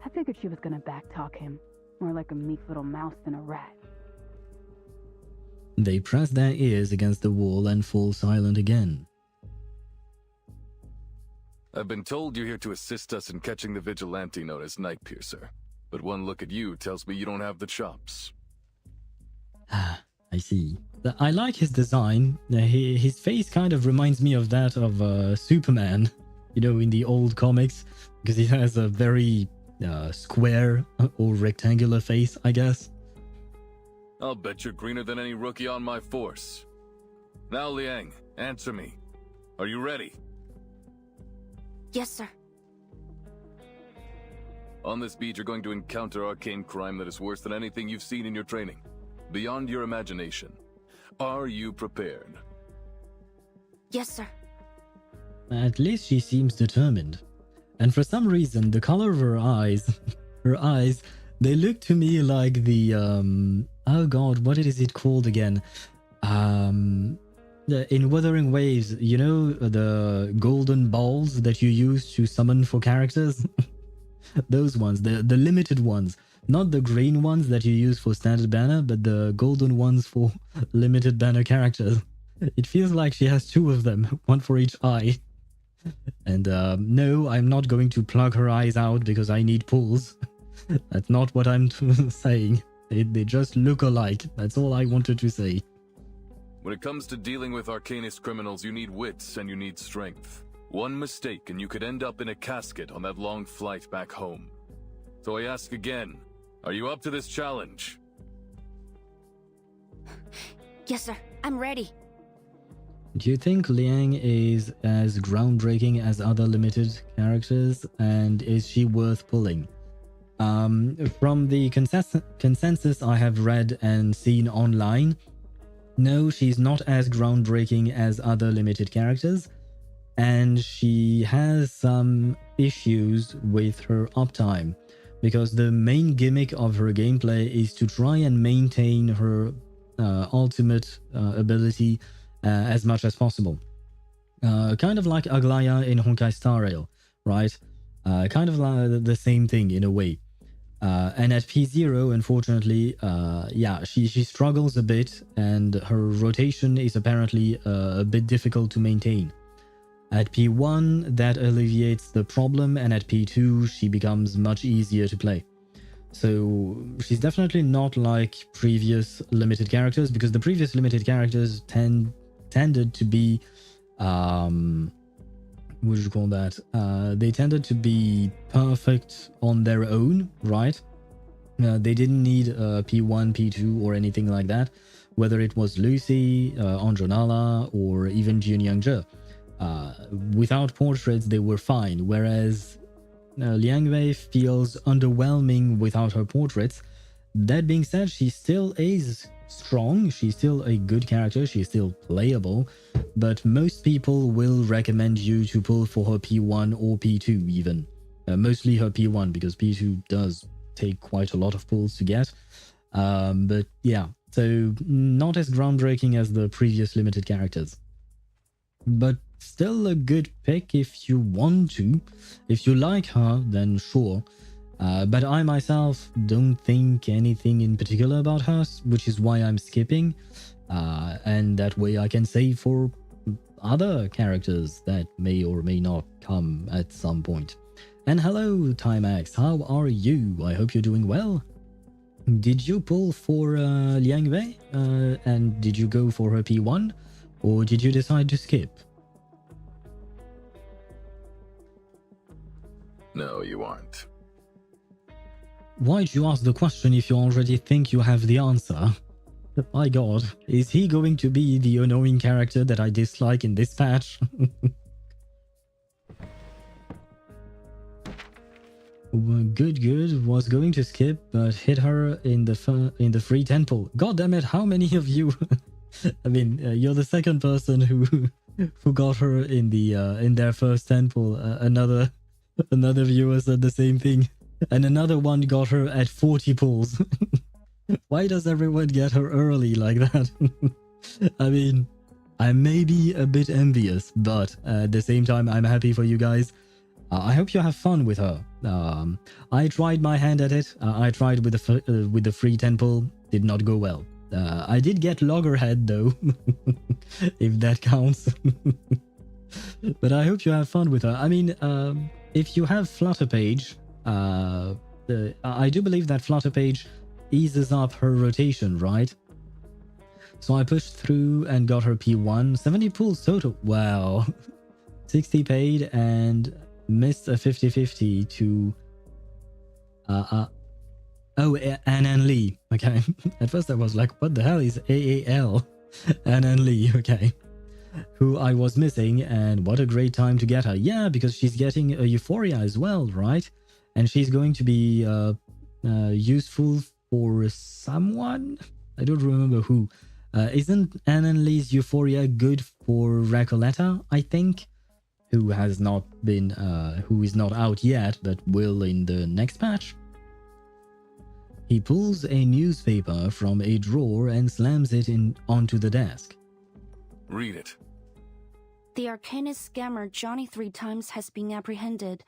I figured she was gonna backtalk him. More like a meek little mouse than a rat. They press their ears against the wall and fall silent again. I've been told you're here to assist us in catching the vigilante known as Night Piercer. But one look at you tells me you don't have the chops. Ah, I see. I like his design. His face kind of reminds me of that of Superman, you know, in the old comics, because he has a very square or rectangular face, I guess. I'll bet you're greener than any rookie on my force. Now, Liang, answer me. Are you ready? Yes, sir. On this beat, you're going to encounter arcane crime that is worse than anything you've seen in your training. Beyond your imagination. Are you prepared? Yes, sir. At least she seems determined. And for some reason, the color of her eyes, they look to me like the, oh god, what is it called again? In Wuthering Waves, you know, the golden balls that you use to summon for characters? Those ones, the limited ones. Not the green ones that you use for standard banner, but the golden ones for limited banner characters. It feels like she has two of them, one for each eye. And no, I'm not going to plug her eyes out because I need pulls. That's not what I'm saying. They just look alike. That's all I wanted to say. When it comes to dealing with arcanist criminals, you need wits and you need strength. One mistake and you could end up in a casket on that long flight back home. So I ask again, are you up to this challenge? Yes, sir. I'm ready. Do you think Liang is as groundbreaking as other limited characters, and is she worth pulling? From the consensus I have read and seen online, no, she's not as groundbreaking as other limited characters, and she has some issues with her uptime, because the main gimmick of her gameplay is to try and maintain her ultimate ability as much as possible. Kind of like Aglaya in Honkai Star Rail, right? Kind of like the same thing in a way. And at P0, unfortunately, yeah, she struggles a bit, and her rotation is apparently a bit difficult to maintain. At P1, that alleviates the problem, and at P2, she becomes much easier to play. So she's definitely not like previous limited characters, because the previous limited characters tended to be, what would you call that? They tended to be perfect on their own, right? They didn't need P1, P2, or anything like that. Whether it was Lucy, Anjonala, or even Jin Young-je. Without portraits, they were fine, whereas Liang Wei feels underwhelming without her portraits. That being said, she still is strong, she's still a good character, she's still playable, but most people will recommend you to pull for her P1 or P2 even. Mostly her P1, because P2 does take quite a lot of pulls to get. But yeah, so not as groundbreaking as the previous limited characters. But still a good pick if you want to. If you like her, then sure. But I myself don't think anything in particular about her, which is why I'm skipping. And that way I can save for other characters that may or may not come at some point. And hello, Timex, how are you? I hope you're doing well. Did you pull for Liang Wei? And did you go for her P1? Or did you decide to skip? No, you aren't. Why'd you ask the question if you already think you have the answer? My god, is he going to be the annoying character that I dislike in this patch? Good, was going to skip, but hit her in the free temple. God damn it, how many of you... I mean, you're the second person who got her in their first temple. Another viewer said the same thing. And another one got her at 40 pulls. Why does everyone get her early like that? I mean, I may be a bit envious, but at the same time, I'm happy for you guys. I hope you have fun with her. I tried my hand at it. I tried with the free temple. Did not go well. I did get Loggerhead though, if that counts. But I hope you have fun with her. I mean, if you have Flutter Page, I do believe that Flutter Page eases up her rotation, right? So I pushed through and got her P1. 70 pulls total. Wow. 60 paid and missed a 50-50 to... Oh, Ann Lee. Okay. At first I was like, what the hell is AAL? Ann Lee. Okay. Who I was missing, and what a great time to get her. Yeah, because she's getting a Euphoria as well, right? And she's going to be useful for someone? I don't remember who. Isn't Ann Lee's Euphoria good for Recoleta, I think? Who has not been, who is not out yet, but will in the next patch? He pulls a newspaper from a drawer and slams it onto the desk. Read it. The arcanist scammer Johnny 3 Times has been apprehended.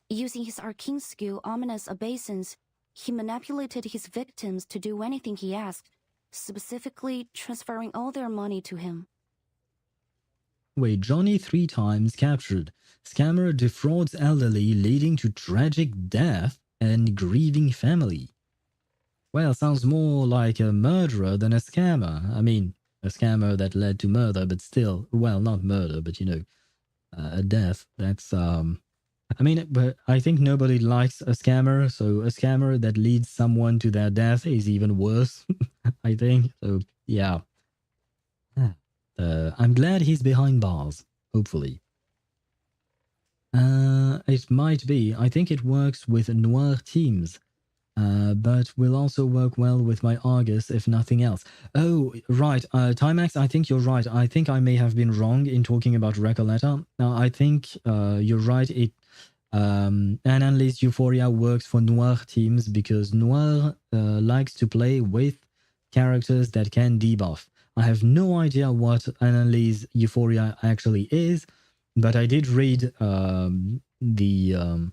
Using his arcane skill Ominous Obeisance, he manipulated his victims to do anything he asked, specifically transferring all their money to him. Wait, Johnny 3 Times captured. Scammer defrauds elderly, leading to tragic death and grieving family. Well, sounds more like a murderer than a scammer. I mean, a scammer that led to murder, but still, well, not murder, but you know, a death. That's, I mean, but I think nobody likes a scammer, so a scammer that leads someone to their death is even worse, I think. So, yeah. I'm glad he's behind bars, hopefully. It might be. I think it works with noir teams. But will also work well with my Argus if nothing else. Oh, right. Timax, I think you're right. I think I may have been wrong in talking about Recoleta. I think you're right. Ann Lee's Euphoria works for noir teams because noir likes to play with characters that can debuff. I have no idea what Ann Lee's Euphoria actually is, but I did read the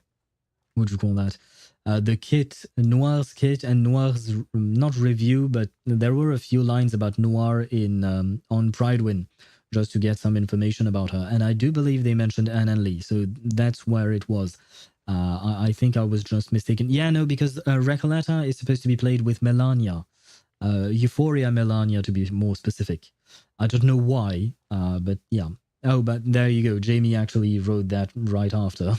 what do you call that? The kit, Noir's kit, and Noir's not review, but there were a few lines about Noir in on Pridewin, just to get some information about her. And I do believe they mentioned Ann Lee, so that's where it was. I think I was just mistaken. Yeah, no, because Recoleta is supposed to be played with Melania. Euphoria Melania, to be more specific. I don't know why, but yeah. Oh, but there you go. Jamie actually wrote that right after.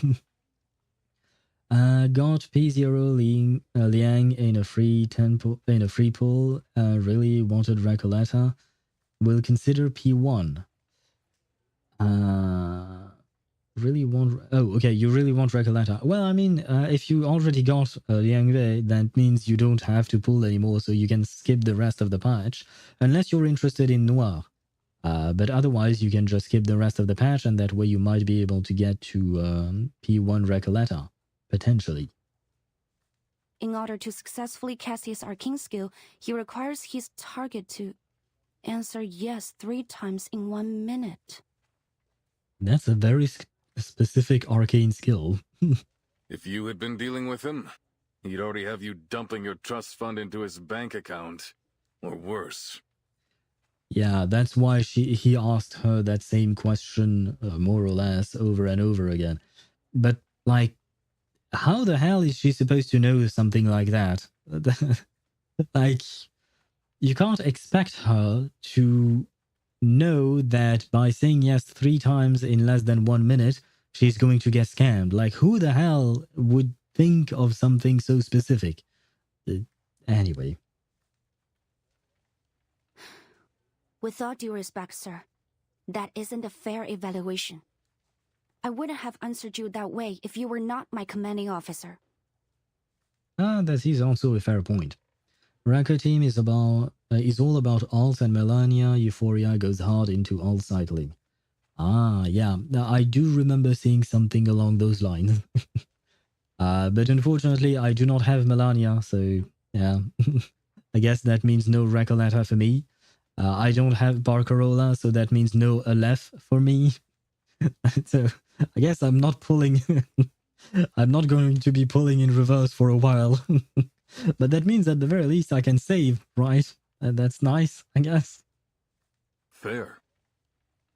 Got P0 Liang in a free pool. Really wanted Recoleta. Will consider P1. Really want. Oh, okay. You really want Recoleta. Well, I mean, if you already got Liang Wei, that means you don't have to pull anymore, so you can skip the rest of the patch, unless you're interested in Noir. But otherwise, you can just skip the rest of the patch, and that way you might be able to get to P1 Recoleta. Potentially. In order to successfully cast his arcane skill, he requires his target to answer yes 3 times in 1 minute. That's a very specific arcane skill. If you had been dealing with him, he'd already have you dumping your trust fund into his bank account. Or worse. Yeah, that's why he asked her that same question, more or less, over and over again. But, like, how the hell is she supposed to know something like that? Like, you can't expect her to know that by saying yes 3 times in less than 1 minute, she's going to get scammed. Like, who the hell would think of something so specific? Anyway. With all due respect, sir, that isn't a fair evaluation. I wouldn't have answered you that way if you were not my commanding officer. That is also a fair point. Record team is all about alts, and Melania Euphoria goes hard into alt cycling. Yeah, I do remember seeing something along those lines. But unfortunately, I do not have Melania, so yeah. I guess that means no Recoleta for me. I don't have Barcarola, so that means no Aleph for me. So I guess I'm not pulling. I'm not going to be pulling in reverse for a while. But that means at the very least I can save, right? And that's nice, I guess. Fair.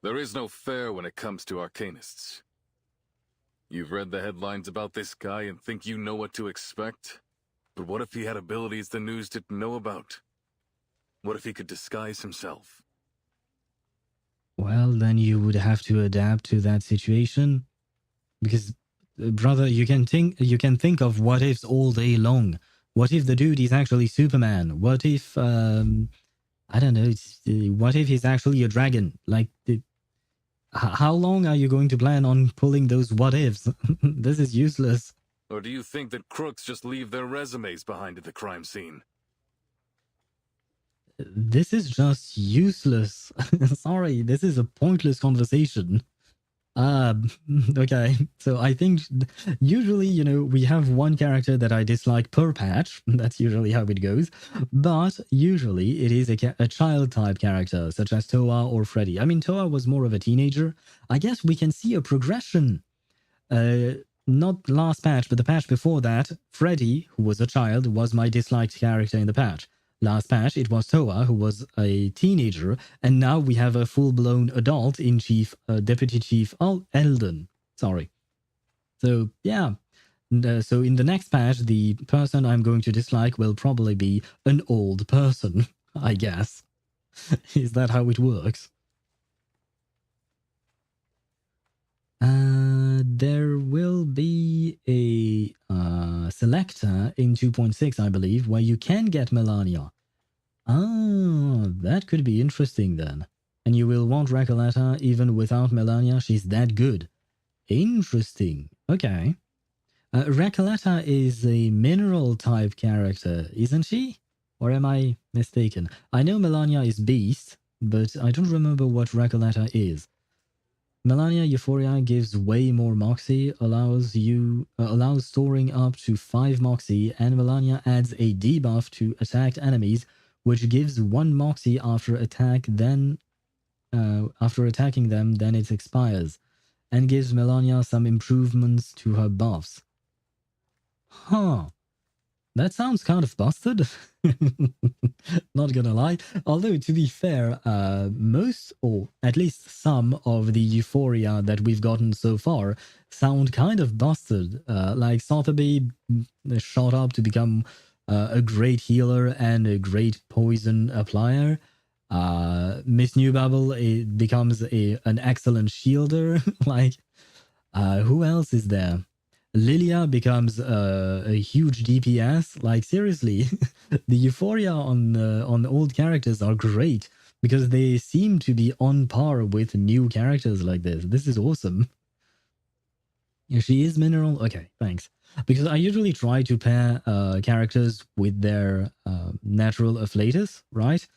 There is no fair when it comes to arcanists. You've read the headlines about this guy and think you know what to expect? But what if he had abilities the news didn't know about? What if he could disguise himself? Well, then you would have to adapt to that situation. Because, brother, you can think of what ifs all day long. What if the dude is actually Superman? What if, I don't know, what if he's actually a dragon? Like, how long are you going to plan on pulling those what ifs? This is useless. Or do you think that crooks just leave their resumes behind at the crime scene? This is just useless. Sorry, this is a pointless conversation. Okay, so I think usually, you know, we have one character that I dislike per patch. That's usually how it goes. But usually it is a child type character, such as Toa or Freddy. I mean, Toa was more of a teenager. I guess we can see a progression. Not last patch, but the patch before that, Freddy, who was a child, was my disliked character in the patch. Last patch, it was Toa, who was a teenager, and now we have a full-blown adult in Chief, Deputy Chief Eldon. Sorry. So, yeah. So in the next patch, the person I'm going to dislike will probably be an old person, I guess. Is that how it works? There will be a selector in 2.6, I believe, where you can get Melania. Ah, that could be interesting then. And you will want Recoleta even without Melania. She's that good. Interesting. Okay. Recoleta is a mineral type character, isn't she? Or am I mistaken? I know Melania is beast, but I don't remember what Recoleta is. Melania Euphoria gives way more Moxie, allows storing up to 5 Moxie, and Melania adds a debuff to attacked enemies, which gives 1 Moxie after attacking them, then it expires, and gives Melania some improvements to her buffs. Huh. That sounds kind of busted. Not gonna lie. Although, to be fair, most, or at least some of the Euphoria that we've gotten so far sound kind of busted. Like Sotheby shot up to become a great healer and a great poison applier. Miss Newbabble becomes an excellent shielder. Like, who else is there? Lilia becomes a huge DPS. Like, seriously, the Euphoria on old characters are great because they seem to be on par with new characters like this. This is awesome. She is mineral? Okay, thanks. Because I usually try to pair characters with their natural afflatus, right?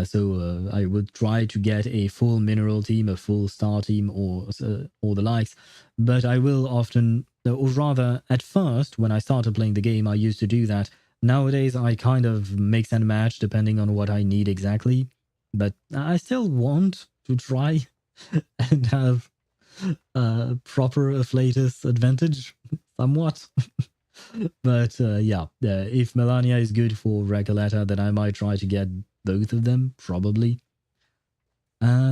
So I would try to get a full mineral team, a full star team, or the likes. But I will often, or rather, at first, when I started playing the game, I used to do that. Nowadays, I kind of mix and match depending on what I need exactly. But I still want to try and have proper afflatus advantage, somewhat. But yeah, if Melania is good for Recoleta, then I might try to get both of them, probably.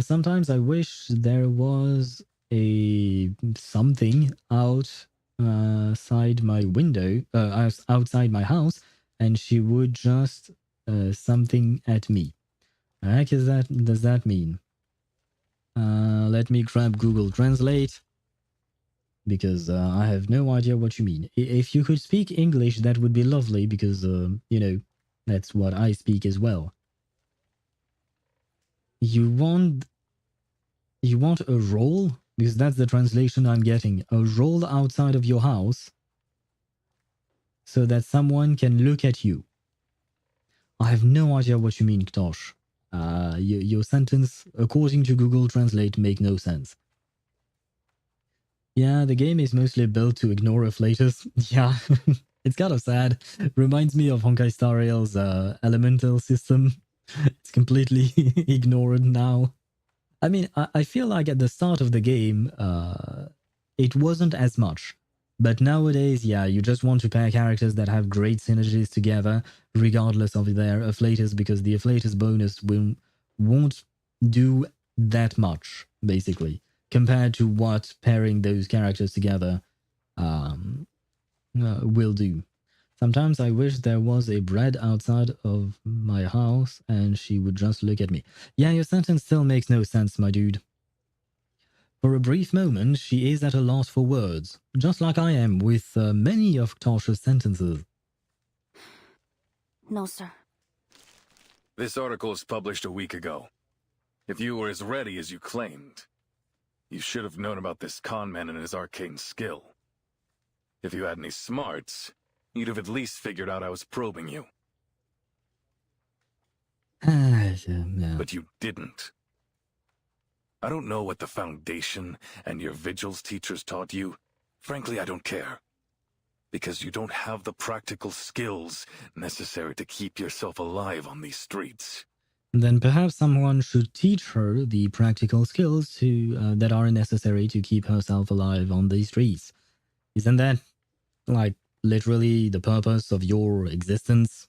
Sometimes I wish there was a something outside my window, outside my house, and she would just something at me. What the heck does that mean? Let me grab Google Translate, because I have no idea what you mean. If you could speak English, that would be lovely, because, you know, that's what I speak as well. You want a role? Because that's the translation I'm getting. A role outside of your house so that someone can look at you. I have no idea what you mean, Ktosh. Your sentence, according to Google Translate, make no sense. Yeah, the game is mostly built to ignore afflatus. Yeah, it's kind of sad. Reminds me of Honkai Star Rail's elemental system. It's completely ignored now. I mean, I feel like at the start of the game, it wasn't as much. But nowadays, yeah, you just want to pair characters that have great synergies together, regardless of their afflatus, because the afflatus bonus won't do that much, basically, compared to what pairing those characters together will do. Sometimes I wish there was a bread outside of my house and she would just look at me. Yeah, your sentence still makes no sense, my dude. For a brief moment, she is at a loss for words, just like I am with many of Tasha's sentences. No, sir. This article was published a week ago. If you were as ready as you claimed, you should have known about this conman and his arcane skill. If you had any smarts, you'd have at least figured out I was probing you. Yeah. But you didn't. I don't know what the Foundation and your vigils teachers taught you. Frankly, I don't care. Because you don't have the practical skills necessary to keep yourself alive on these streets. Then perhaps someone should teach her the practical skills that are necessary to keep herself alive on these streets. Isn't that, like, literally the purpose of your existence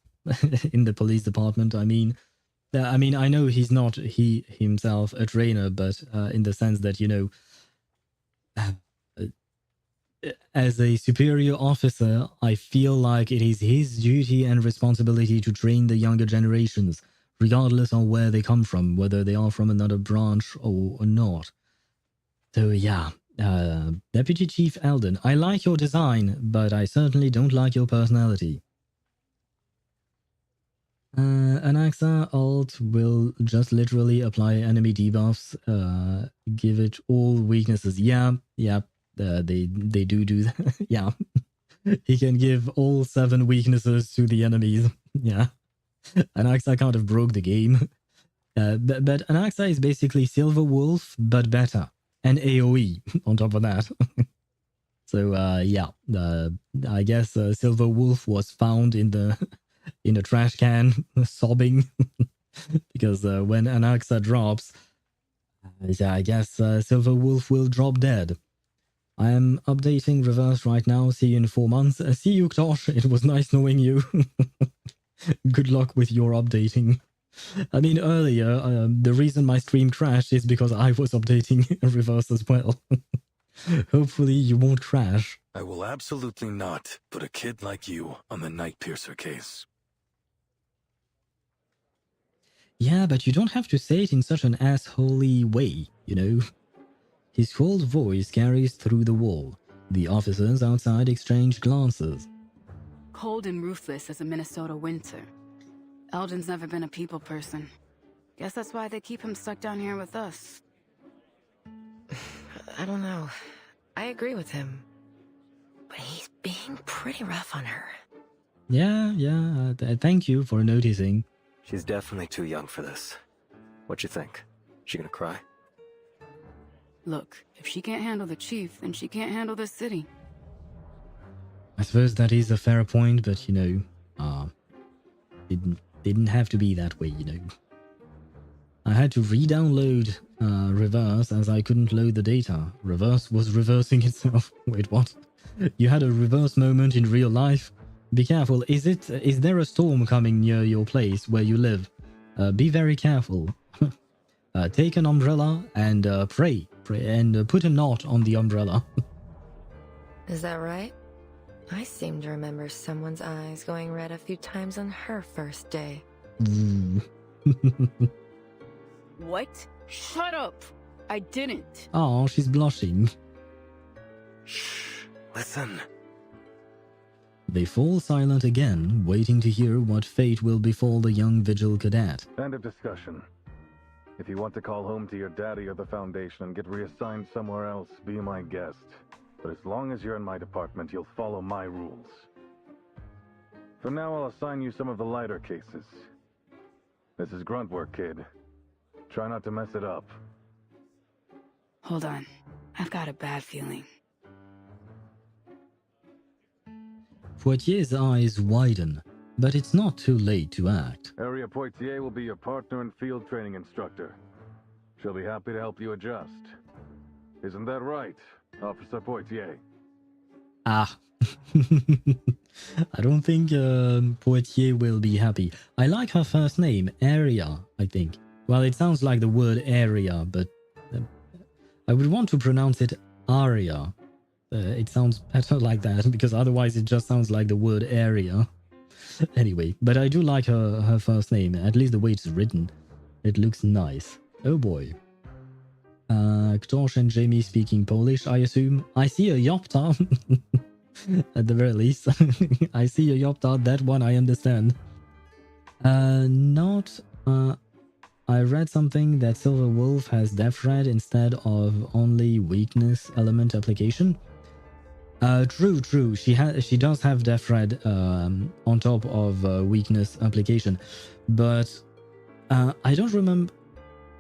in the police department? I mean, I know he's not himself a trainer, but in the sense that, you know, as a superior officer, I feel like it is his duty and responsibility to train the younger generations, regardless of where they come from, whether they are from another branch or not. So yeah, Deputy Chief Eldon, I like your design, but I certainly don't like your personality. Anaxa alt will just literally apply enemy debuffs, give it all weaknesses. Yeah, they do that. Yeah, he can give all 7 weaknesses to the enemies. Yeah, Anaxa kind of broke the game. But Anaxa is basically Silver Wolf, but better. And AoE on top of that. So yeah, I guess Silver Wolf was found in a trash can, sobbing. Because when Anaxa drops, I guess Silver Wolf will drop dead. I am updating Reverse right now. See you in 4 months. See you, Ktosh. It was nice knowing you. Good luck with your updating. I mean, earlier, the reason my stream crashed is because I was updating Reverse as well. Hopefully you won't crash. I will absolutely not put a kid like you on the Night Piercer case. Yeah, but you don't have to say it in such an assholey way, you know? His cold voice carries through the wall. The officers outside exchange glances. Cold and ruthless as a Minnesota winter. Eldon's never been a people person. Guess that's why they keep him stuck down here with us. I don't know. I agree with him. But he's being pretty rough on her. Yeah, thank you for noticing. She's definitely too young for this. What you think? She gonna cry? Look, if she can't handle the chief, then she can't handle this city. I suppose that is a fair point, but you know, didn't have to be that way, you know. I had to re-download Reverse as I couldn't load the data. Reverse was reversing itself. Wait, what? You had a reverse moment in real life? Be careful. Is there a storm coming near your place where you live? Be very careful. Take an umbrella and pray and put a knot on the umbrella. Is that right? I seem to remember someone's eyes going red a few times on her first day. What? Shut up! I didn't. Oh, she's blushing. Shh. Listen. They fall silent again, waiting to hear what fate will befall the young Vigil cadet. End of discussion. If you want to call home to your daddy or the Foundation and get reassigned somewhere else, be my guest. But as long as you're in my department, you'll follow my rules. For now, I'll assign you some of the lighter cases. This is grunt work, kid. Try not to mess it up. Hold on. I've got a bad feeling. Poitier's eyes widen, but it's not too late to act. Area Poitier will be your partner and field training instructor. She'll be happy to help you adjust. Isn't that right, Officer Poitier? Ah. I don't think Poitier will be happy. I like her first name, Area, I think. Well, it sounds like the word area, but I would want to pronounce it Aria. It sounds better like that, because otherwise it just sounds like the word area. Anyway, but I do like her first name, at least the way it's written. It looks nice. Oh boy. Ktosh and Jamie speaking Polish, I assume. I see a Yopta. At the very least. I see a Yopta, that one I understand. Not. I read something that Silver Wolf has Death Red instead of only weakness element application. True. She does have Death Red on top of weakness application, but I don't remember.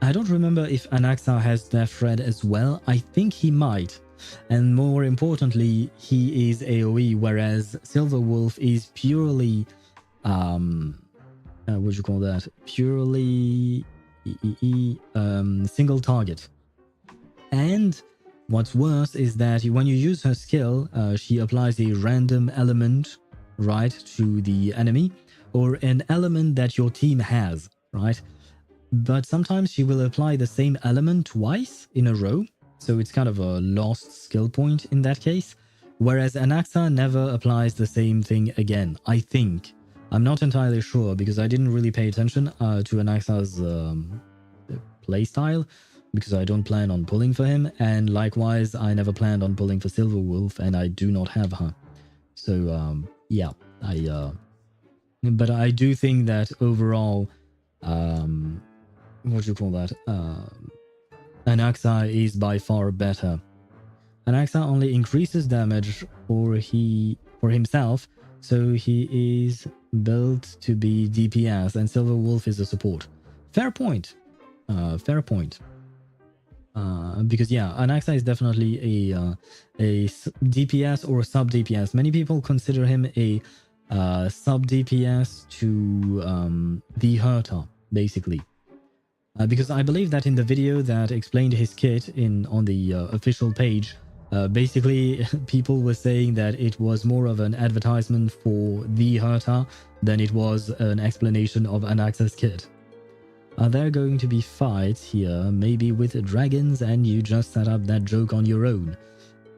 I don't remember if Anaxa has Death Red as well. I think he might, and more importantly, he is AOE, whereas Silver Wolf is purely what do you call that? Purely single target. And what's worse is that when you use her skill, she applies a random element, right, to the enemy, or an element that your team has, right? But sometimes she will apply the same element twice in a row, so it's kind of a lost skill point in that case. Whereas Anaxa never applies the same thing again, I think. I'm not entirely sure because I didn't really pay attention to Anaxa's playstyle, because I don't plan on pulling for him, and likewise I never planned on pulling for Silver Wolf, and I do not have her. So yeah, but I do think that overall, what do you call that? Anaxa is by far better. Anaxa only increases damage for himself, so he is built to be DPS, and Silver Wolf is a support. Fair point. Fair point. Because yeah, Anaxa is definitely a DPS or sub DPS. Many people consider him a sub DPS to the Herta, basically. Because I believe that in the video that explained his kit on the official page, basically people were saying that it was more of an advertisement for the Herta than it was an explanation of Anaxa's kit. Are there going to be fights here, maybe with dragons, and you just set up that joke on your own?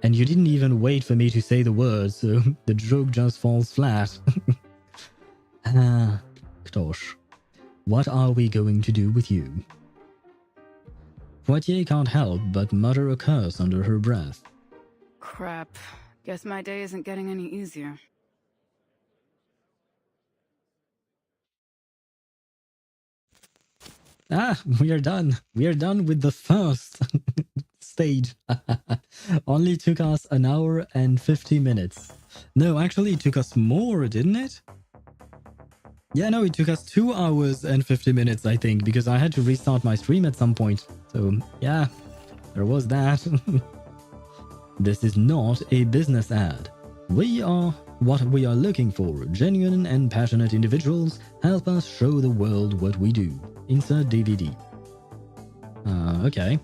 And you didn't even wait for me to say the words, so the joke just falls flat. Ktosh. What are we going to do with you? Poitiers can't help but mutter a curse under her breath. Crap. Guess my day isn't getting any easier. We are done. We are done with the first stage. Only took us an hour and 50 minutes. No, actually it took us more, didn't it? Yeah, no, it took us 2 hours and 50 minutes, I think, because I had to restart my stream at some point. So, yeah, there was that. This is not a business ad. We are what we are looking for. Genuine and passionate individuals help us show the world what we do. Insert DVD. Okay.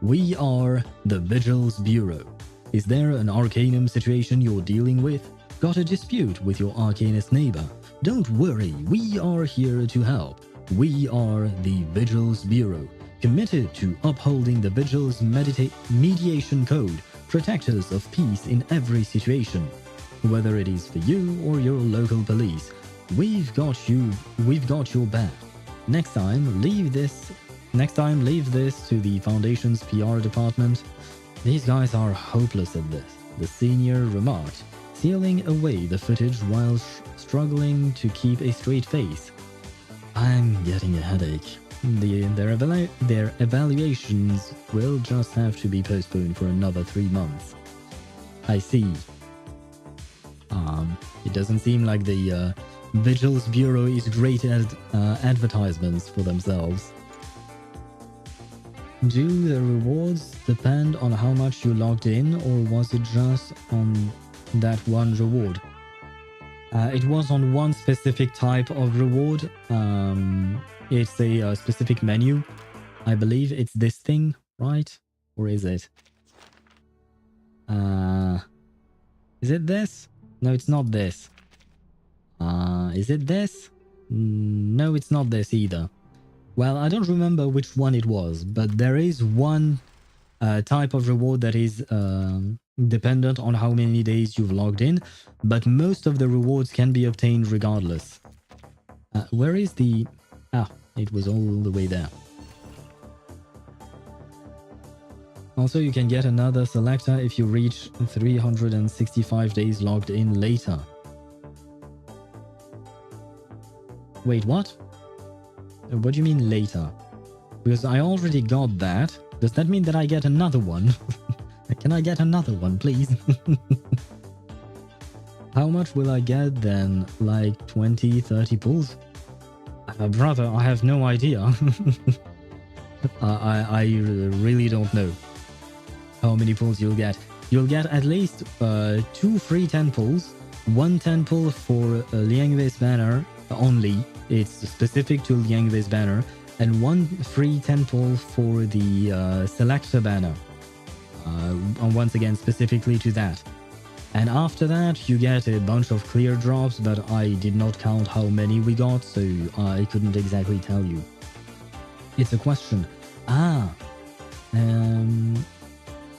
We are the Vigils Bureau. Is there an Arcanum situation you're dealing with? Got a dispute with your Arcanist neighbor? Don't worry, we are here to help. We are the Vigils Bureau, committed to upholding the Vigils mediation code, protectors of peace in every situation. Whether it is for you or your local police, we've got your back. Next time, leave this to the Foundation's PR department. These guys are hopeless at this, the senior remarked, sealing away the footage while struggling to keep a straight face. I'm getting a headache. Their evaluations will just have to be postponed for another 3 months. I see. It doesn't seem like the Vigils Bureau is great at advertisements for themselves. Do the rewards depend on how much you logged in, or was it just on that one reward? It was on one specific type of reward. It's a specific menu. I believe it's this thing, right? Or is it? Is it this? No, it's not this. Is it this? No, it's not this either. Well, I don't remember which one it was, but there is one type of reward that is dependent on how many days you've logged in, but most of the rewards can be obtained regardless. Where is the... Ah, it was all the way there. Also, you can get another selector if you reach 365 days logged in later. Wait, what? What do you mean later? Because I already got that. Does that mean that I get another one? Can I get another one, please? How much will I get then? Like 20, 30 pulls? Brother, I have no idea. I really don't know how many pulls you'll get. You'll get at least 2 free 10 pulls, 1 10 pull for Liangwei's banner only. It's specific to Liangwei's banner, and 1 free 10 pull for the selector banner. Once again, specifically to that. And after that, you get a bunch of clear drops, but I did not count how many we got, so I couldn't exactly tell you. It's a question.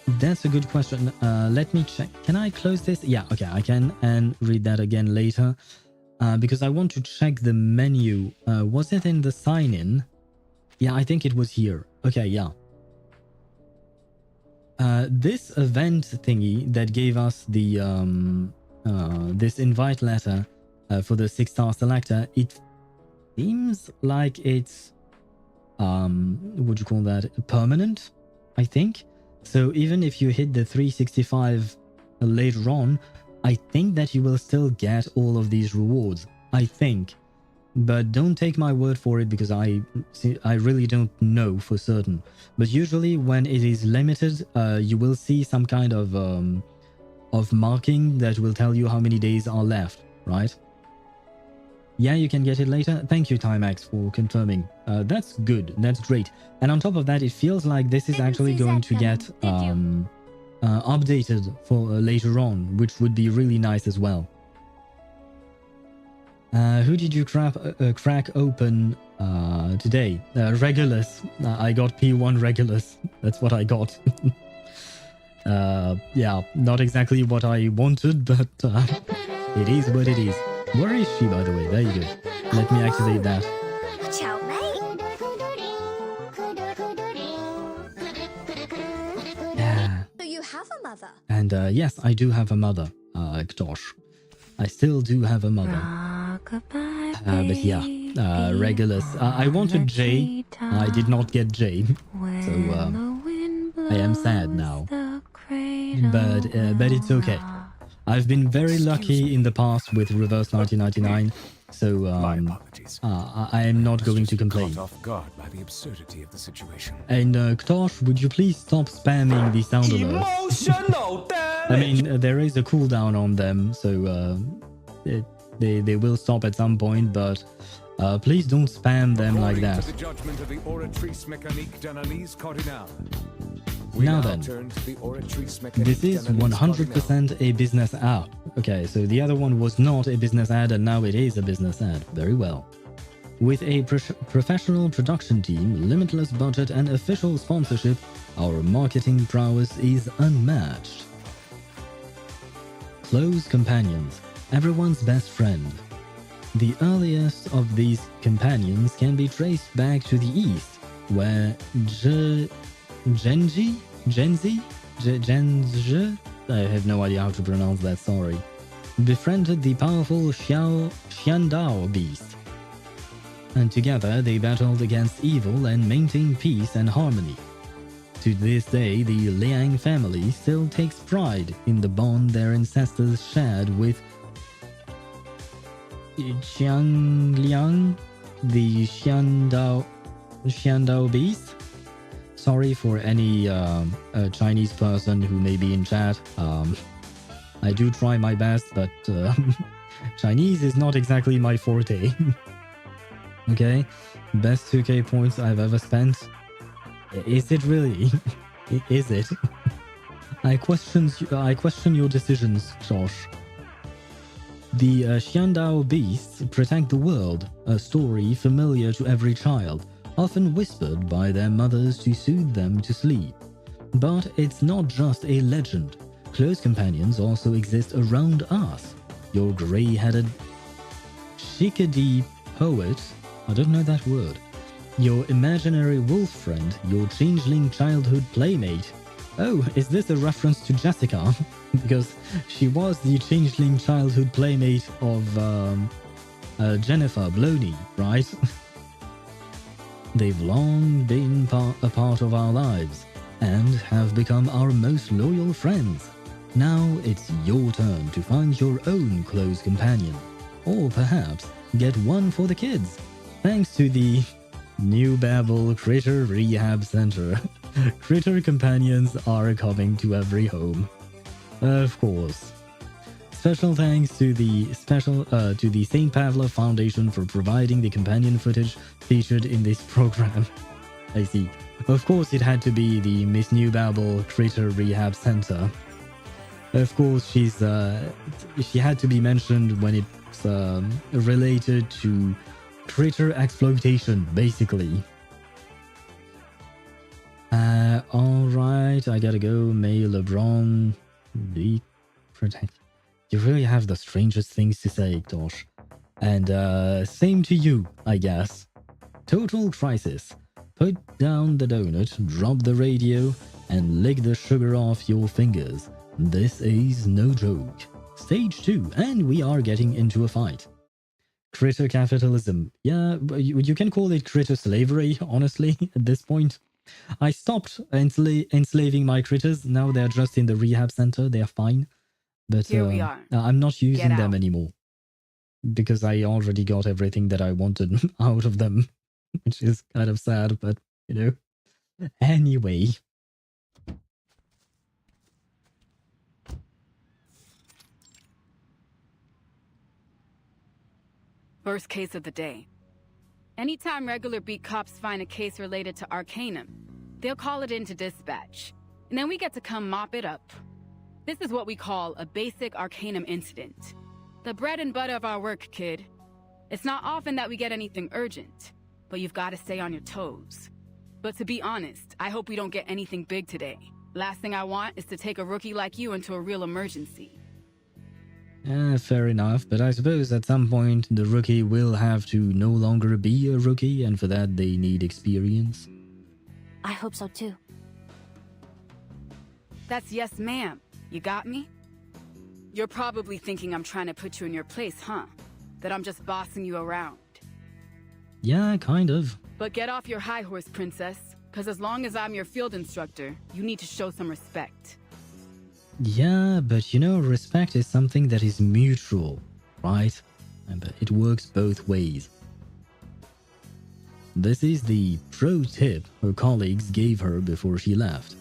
That's a good question. Let me check. Can I close this? Yeah, okay, I can, and read that again later. Because I want to check the menu. Was it in the sign-in? Yeah, I think it was here. Okay, yeah. This event thingy that gave us the this invite letter for the 6-star selector, it seems like it's what do you call that, permanent, I think. So even if you hit the 365 later on, I think that you will still get all of these rewards, I think. But don't take my word for it, because I really don't know for certain. But usually when it is limited, you will see some kind of marking that will tell you how many days are left, right? Yeah, you can get it later. Thank you, Timex, for confirming. That's good. That's great. And on top of that, it feels like this is actually going to get updated for later on, which would be really nice as well. Who did you crack open today? Regulus. I got P1 Regulus. That's what I got. Yeah, not exactly what I wanted, but it is what it is. Where is she, by the way? There you go. Let me activate that. Ciao, mate. Yeah. So you have a mother? And yes, I do have a mother, Ktosh. I still do have a mother. But yeah, Regulus. I wanted J. I did not get J. So I am sad now. But it's okay. I've been very lucky in the past with Reverse 1999, so I am not going to complain. Off guard by the absurdity of the situation. And Ktosh, would you please stop spamming the sound alerts? I mean, there is a cooldown on them, so they will stop at some point, but please don't spam them like that. Now then, this is 100% a business ad. Okay, so the other one was not a business ad, and now it is a business ad. Very well. With a professional production team, limitless budget, and official sponsorship, our marketing prowess is unmatched. Close companions, everyone's best friend. The earliest of these companions can be traced back to the east, where Genji? I have no idea how to pronounce that, sorry. Befriended the powerful Xiandao beast. And together they battled against evil and maintained peace and harmony. To this day, the Liang family still takes pride in the bond their ancestors shared with Qiangliang, the Xiandao beast. Sorry for any Chinese person who may be in chat. I do try my best, but Chinese is not exactly my forte. Okay, best 2k points I've ever spent. Is it really? Is it? I question your decisions, Josh. The Xiandao beasts protect the world, a story familiar to every child, often whispered by their mothers to soothe them to sleep. But it's not just a legend. Close companions also exist around us. Your grey-headed Shikadi poet, I don't know that word. Your imaginary wolf friend, your changeling childhood playmate. Oh, is this a reference to Jessica? Because she was the changeling childhood playmate of Jennifer Bloney, right? They've long been a part of our lives and have become our most loyal friends. Now it's your turn to find your own close companion, or perhaps get one for the kids, thanks to the New Babel Critter Rehab Center. Critter companions are coming to every home. Of course. Special thanks to the St. Pavlov Foundation for providing the companion footage featured in this program. I see. Of course it had to be the Miss New Babel Critter Rehab Center. Of course she had to be mentioned when it's related to critter exploitation, basically. Alright, I gotta go. May LeBron be protect. You really have the strangest things to say, Tosh. And same to you, I guess. Total crisis. Put down the donut, drop the radio, and lick the sugar off your fingers. This is no joke. Stage 2, and we are getting into a fight. Critter capitalism. Yeah, you can call it critter slavery, honestly, at this point. I stopped enslaving my critters. Now they're just in the rehab center. They're fine. But here we are. I'm not using them anymore. Because I already got everything that I wanted out of them. Which is kind of sad, but, you know. Anyway. First case of the day. Anytime regular beat cops find a case related to Arcanum, they'll call it into dispatch, and then we get to come mop it up. This is what we call a basic Arcanum incident. The bread and butter of our work, kid. It's not often that we get anything urgent, but you've got to stay on your toes. But to be honest, I hope we don't get anything big today. Last thing I want is to take a rookie like you into a real emergency. Fair enough, but I suppose at some point the rookie will have to no longer be a rookie, and for that they need experience. I hope so too. That's yes, ma'am. You got me? You're probably thinking I'm trying to put you in your place, huh? That I'm just bossing you around. Yeah, kind of. But get off your high horse, princess, because as long as I'm your field instructor, you need to show some respect. Yeah, but you know, respect is something that is mutual, right? And it works both ways. This is the pro tip her colleagues gave her before she left.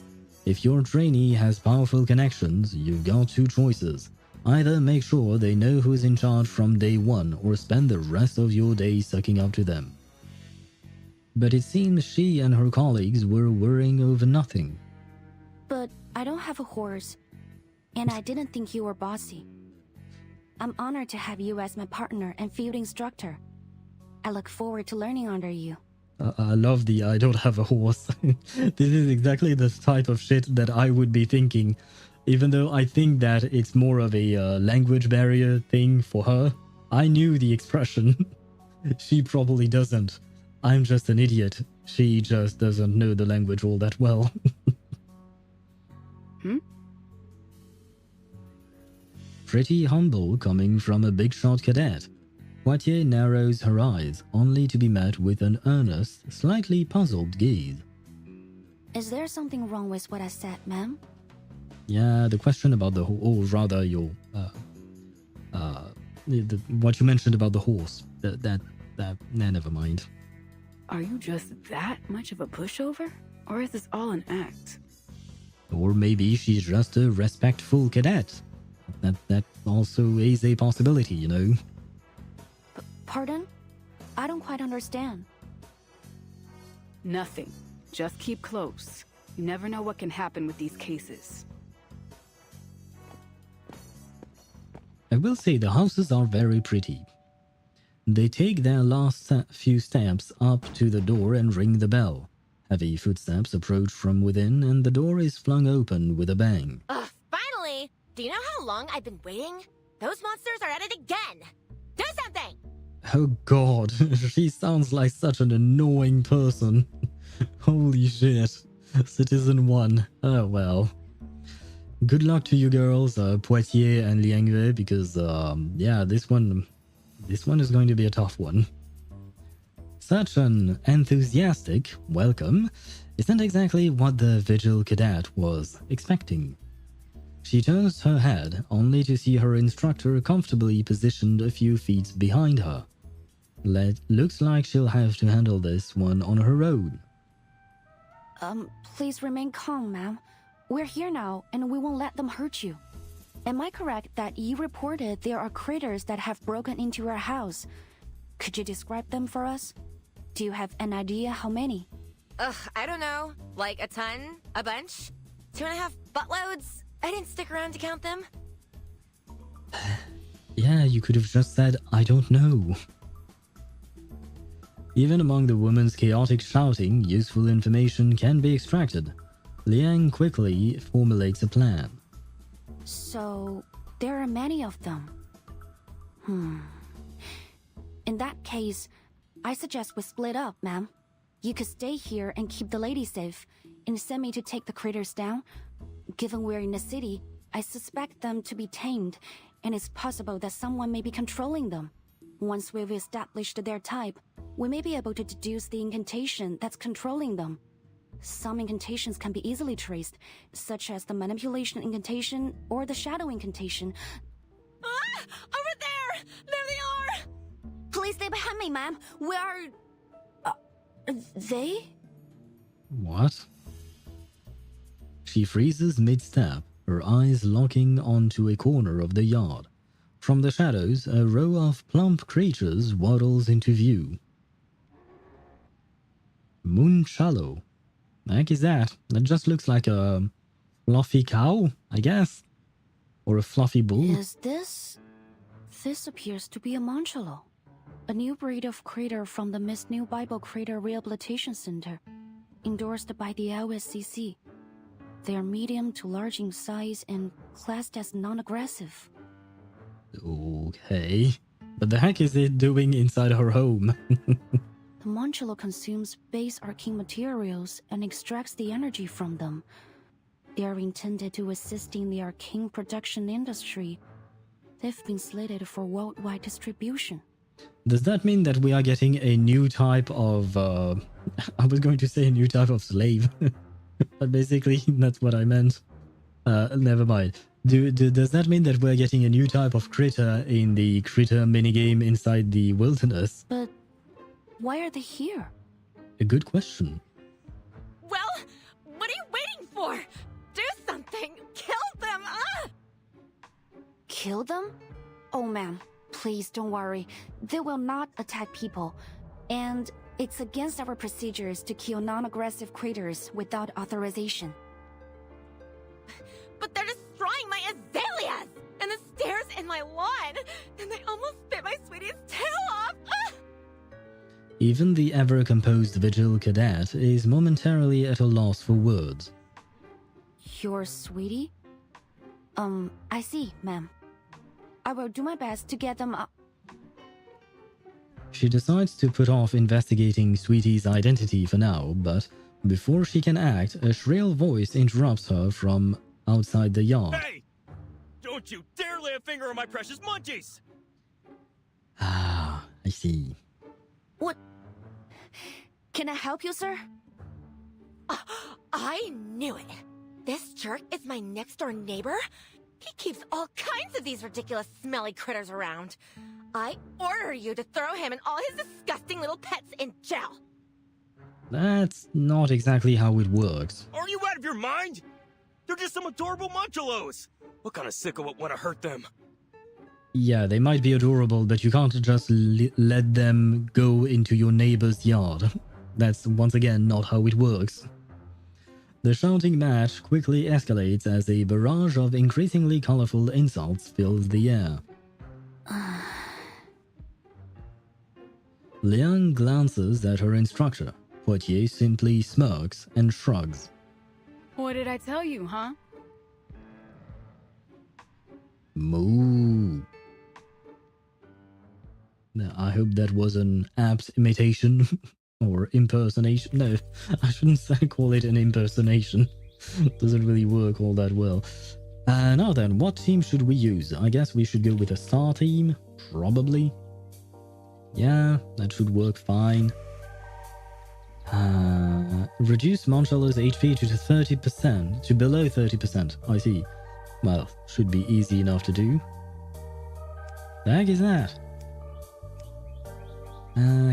If your trainee has powerful connections, you've got two choices. Either make sure they know who's in charge from day one, or spend the rest of your day sucking up to them. But it seems she and her colleagues were worrying over nothing. But I don't have a horse. And I didn't think you were bossy. I'm honored to have you as my partner and field instructor. I look forward to learning under you. I love the I don't have a horse. This is exactly the type of shit that I would be thinking. Even though I think that it's more of a language barrier thing for her. I knew the expression. She probably doesn't. I'm just an idiot. She just doesn't know the language all that well. Pretty humble coming from a big shot cadet. Poitier narrows her eyes, only to be met with an earnest, slightly puzzled gaze. Is there something wrong with what I said, ma'am? Yeah, the question about the or rather your what you mentioned about the horse. Never mind. Are you just that much of a pushover? Or is this all an act? Or maybe she's just a respectful cadet. That also is a possibility, you know. Pardon? I don't quite understand. Nothing. Just keep close. You never know what can happen with these cases. I will say the houses are very pretty. They take their last few steps up to the door and ring the bell. Heavy footsteps approach from within, and the door is flung open with a bang. Ugh, finally! Do you know how long I've been waiting? Those monsters are at it again! Do something! Oh god, she sounds like such an annoying person. Holy shit. Citizen 1. Oh well. Good luck to you girls, Poitier and Liangwei, because yeah, this one This one is going to be a tough one. Such an enthusiastic welcome isn't exactly what the Vigil cadet was expecting. She turns her head only to see her instructor comfortably positioned a few feet behind her. Looks like she'll have to handle this one on her own. Please remain calm, ma'am. We're here now, and we won't let them hurt you. Am I correct that you reported there are critters that have broken into your house? Could you describe them for us? Do you have an idea how many? Ugh, I don't know. Like a ton? A bunch? 2.5 buttloads? I didn't stick around to count them. Yeah, you could have just said, I don't know. Even among the woman's chaotic shouting, useful information can be extracted. Liang quickly formulates a plan. So, there are many of them. In that case, I suggest we split up, ma'am. You could stay here and keep the lady safe, and send me to take the critters down. Given we're in the city, I suspect them to be tamed, and it's possible that someone may be controlling them. Once we've established their type, we may be able to deduce the incantation that's controlling them. Some incantations can be easily traced, such as the manipulation incantation or the shadow incantation. Ah! Over there! There they are! Please stay behind me, ma'am. We are... They? What? She freezes mid-step, her eyes locking onto a corner of the yard. From the shadows, a row of plump creatures waddles into view. Moonchalo. The heck is that? That just looks like a fluffy cow, I guess? Or a fluffy bull? Is this... This appears to be a Monchalo. A new breed of critter from the Miss New Bible Critter Rehabilitation Center, endorsed by the LSCC. They are medium to large in size and classed as non-aggressive. Okay. But the heck is it doing inside her home? The Monchalo consumes base arcane materials and extracts the energy from them. They are intended to assist in the arcane production industry. They've been slated for worldwide distribution. Does that mean that we are getting a new type of... I was going to say a new type of slave. But basically, that's what I meant. Never mind. Does that mean that we're getting a new type of critter in the critter minigame inside the wilderness? But why are they here? A good question. Well, what are you waiting for? Do something! Kill them! Ah! Kill them? Oh, ma'am, please don't worry. They will not attack people. And it's against our procedures to kill non-aggressive critters without authorization. But they're destroying my azaleas! And the stairs in my lawn! And they almost bit my sweetie's tail off! Ah! Even the ever-composed Vigil cadet is momentarily at a loss for words. Your sweetie? I see, ma'am. I will do my best to get them up. She decides to put off investigating Sweetie's identity for now, but before she can act, a shrill voice interrupts her from outside the yard. Hey! Don't you dare lay a finger on my precious munchies! Ah, I see. What? Can I help you, sir? I knew it. This jerk is my next-door neighbor? He keeps all kinds of these ridiculous smelly critters around. I order you to throw him and all his disgusting little pets in jail. That's not exactly how it works. Are you out of your mind? They're just some adorable munchalos. What kind of sicko would want to hurt them? Yeah, they might be adorable, but you can't just let them go into your neighbor's yard. That's once again not how it works. The shouting match quickly escalates as a barrage of increasingly colorful insults fills the air. Liang glances at her instructor. Poitier simply smirks and shrugs. What did I tell you, huh? Moo. I hope that was an apt imitation. Or impersonation. No, I shouldn't call it an impersonation. Doesn't really work all that well. Now then, what team should we use? I guess we should go with a star team, probably. Yeah, that should work fine. Reduce Monshalo's HP to 30%, to below 30%. I see. Well, should be easy enough to do. The heck is that?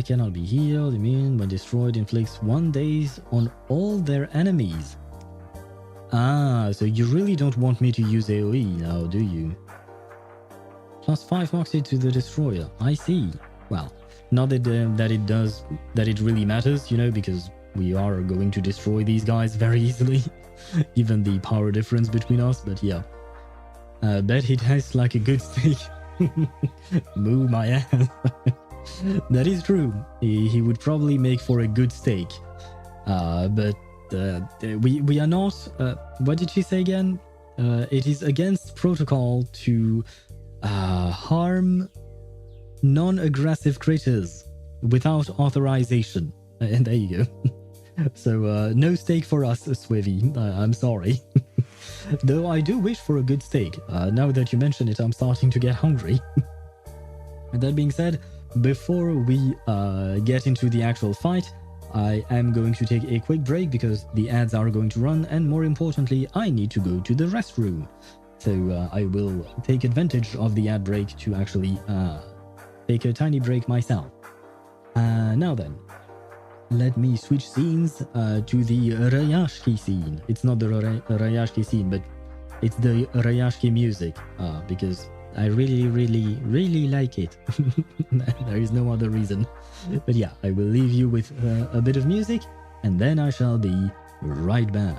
Cannot be healed. Immune when destroyed inflicts 1 days on all their enemies. Ah, so you really don't want me to use AoE now, do you? Plus 5 Moxie to the destroyer. I see. Well, not that that it really matters, you know, because we are going to destroy these guys very easily, given the power difference between us. But yeah, bet he tastes like a good steak. Moo my ass. That is true. He would probably make for a good steak. But we are not. What did she say again? It is against protocol to harm non-aggressive critters without authorization. And there you go. So no steak for us, Swivy. I'm sorry. Though I do wish for a good steak. Now that you mention it, I'm starting to get hungry. And that being said, before we get into the actual fight, I am going to take a quick break because the ads are going to run, and more importantly, I need to go to the restroom. So I will take advantage of the ad break to actually take a tiny break myself. Now then, let me switch scenes to the Rayashki scene. It's not the Rayashki scene, but it's the Rayashki music because I really like it. There is no other reason. But yeah, I will leave you with a bit of music, and then I shall be right back.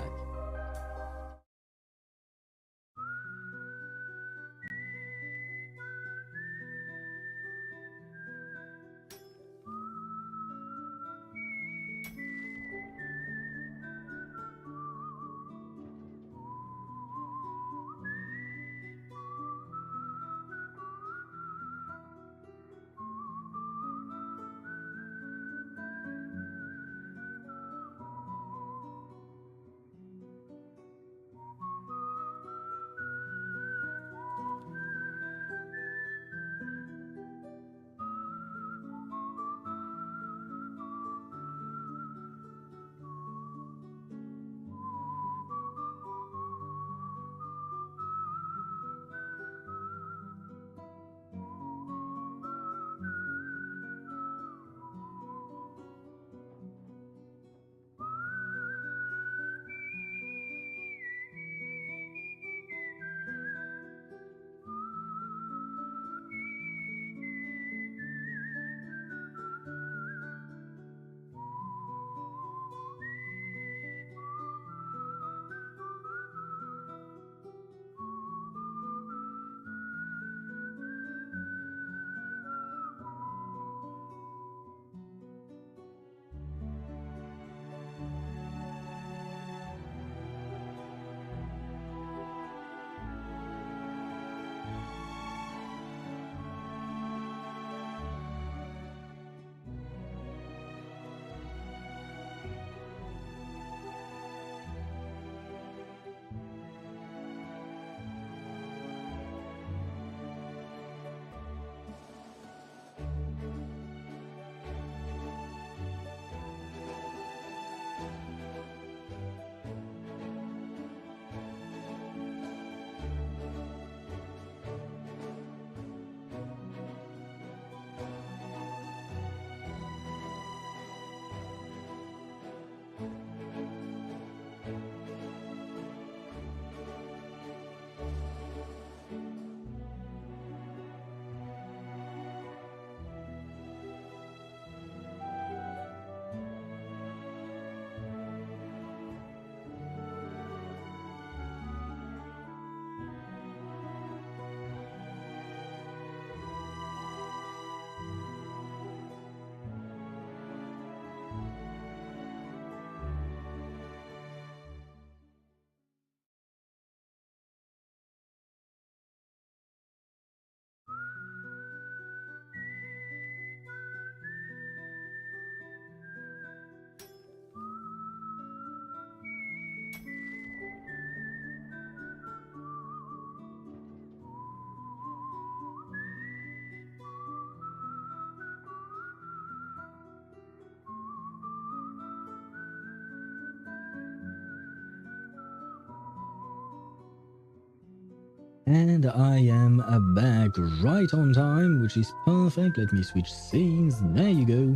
And I am back right on time, which is perfect. Let me switch scenes. There you go.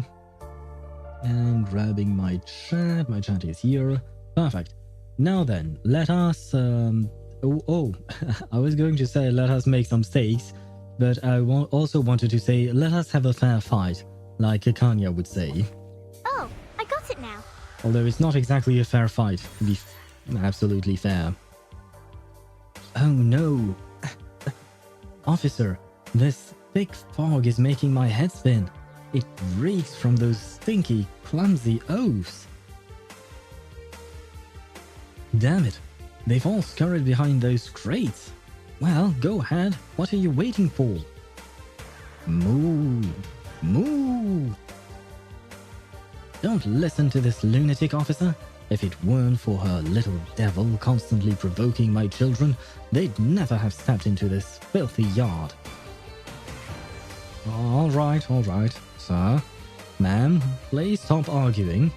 And grabbing my chat. My chat is here. Perfect. Now then, let us... I was going to say let us make some stakes, but I also wanted to say let us have a fair fight, like Kanya would say. Oh, I got it now. Although it's not exactly a fair fight, to be absolutely fair. Oh no! Officer, this thick fog is making my head spin. It reeks from those stinky, clumsy oafs. Damn it! They've all scurried behind those crates. Well, go ahead. What are you waiting for? Moo! Moo! Don't listen to this lunatic, officer. If it weren't for her little devil constantly provoking my children, they'd never have stepped into this filthy yard. All right, sir. Ma'am, please stop arguing.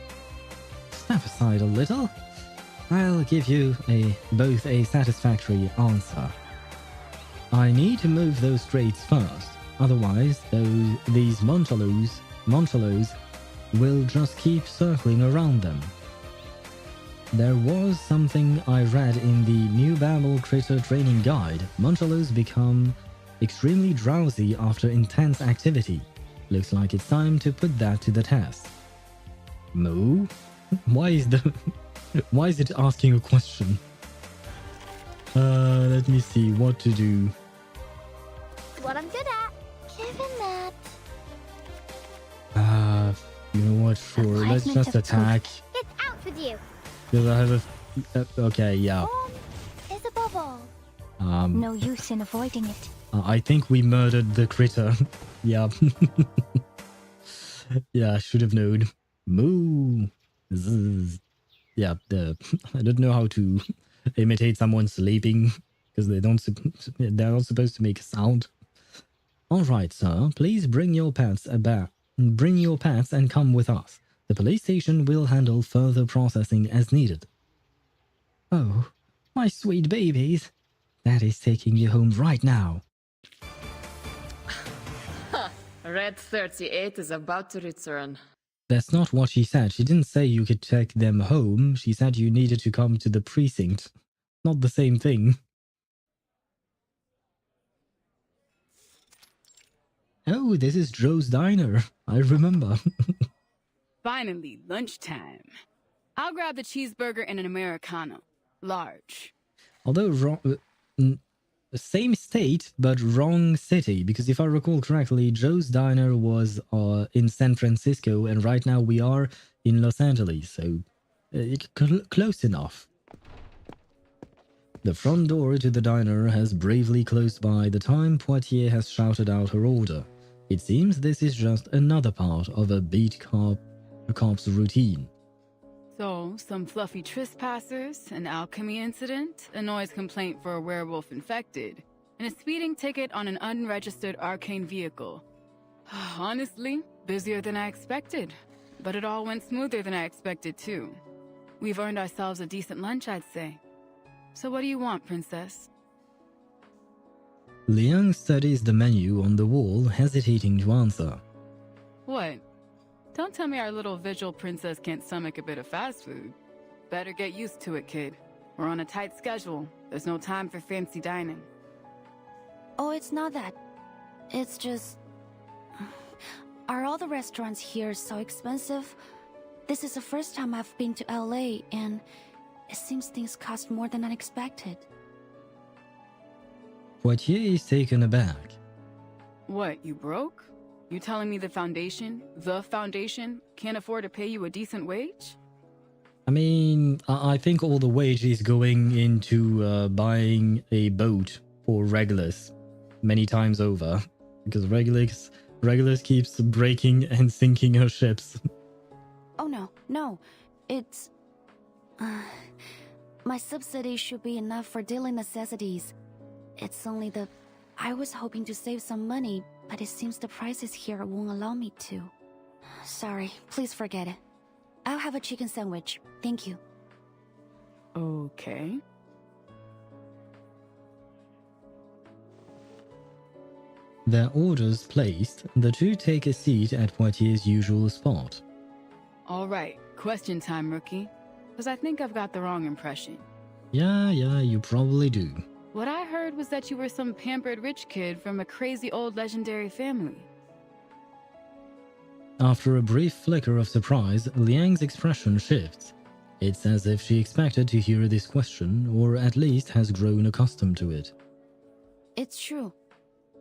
Step aside a little. I'll give you both a satisfactory answer. I need to move those crates first, otherwise these Montalos will just keep circling around them. There was something I read in the New Babel Critter Training Guide. Montalos become extremely drowsy after intense activity. Looks like it's time to put that to the test. Moo? Why is it asking a question? Let me see what to do. What I'm good at. Give him that. You know what? Sure, let's just attack. It's out with you. Because I have a... okay, yeah. It's a bubble. No use in avoiding it. I think we murdered the critter. Yeah. Yeah, I should have known. Moo. Zzz. Yeah, I don't know how to imitate someone sleeping because they're not supposed to make a sound. All right, sir. Please bring your pets and come with us. The police station will handle further processing as needed. Oh, my sweet babies. Daddy's taking you home right now. Red 38 is about to return. That's not what she said. She didn't say you could take them home. She said you needed to come to the precinct. Not the same thing. Oh, this is Joe's Diner. I remember. Finally, lunchtime. I'll grab the cheeseburger and an Americano. Large. Although same state, but wrong city. Because if I recall correctly, Joe's Diner was in San Francisco, and right now we are in Los Angeles, so close enough. The front door to the diner has bravely closed by the time Poitier has shouted out her order. It seems this is just another part of a beat cop's routine. So, some fluffy trespassers, an alchemy incident, a noise complaint for a werewolf infected, and a speeding ticket on an unregistered arcane vehicle. Honestly, busier than I expected, but it all went smoother than I expected too. We've earned ourselves a decent lunch, I'd say. So what do you want, princess? Liang studies the menu on the wall, hesitating to answer. What? Don't tell me our little visual princess can't stomach a bit of fast food. Better get used to it, kid. We're on a tight schedule. There's no time for fancy dining. Oh, it's not that. It's just... Are all the restaurants here so expensive? This is the first time I've been to LA, and it seems things cost more than I expected. Poitier is taken aback. What, you broke? You telling me the Foundation, can't afford to pay you a decent wage? I mean, I think all the wage is going into buying a boat for Regulus many times over. Because Regulus keeps breaking and sinking her ships. Oh no. It's... my subsidy should be enough for daily necessities. It's only the... I was hoping to save some money, but it seems the prices here won't allow me to. Sorry, please forget it. I'll have a chicken sandwich. Thank you. Okay. Their orders placed, the two take a seat at Poitier's usual spot. All right, question time, rookie. Because I think I've got the wrong impression. Yeah, you probably do. What I heard was that you were some pampered rich kid from a crazy old legendary family. After a brief flicker of surprise, Liang's expression shifts. It's as if she expected to hear this question, or at least has grown accustomed to it. It's true.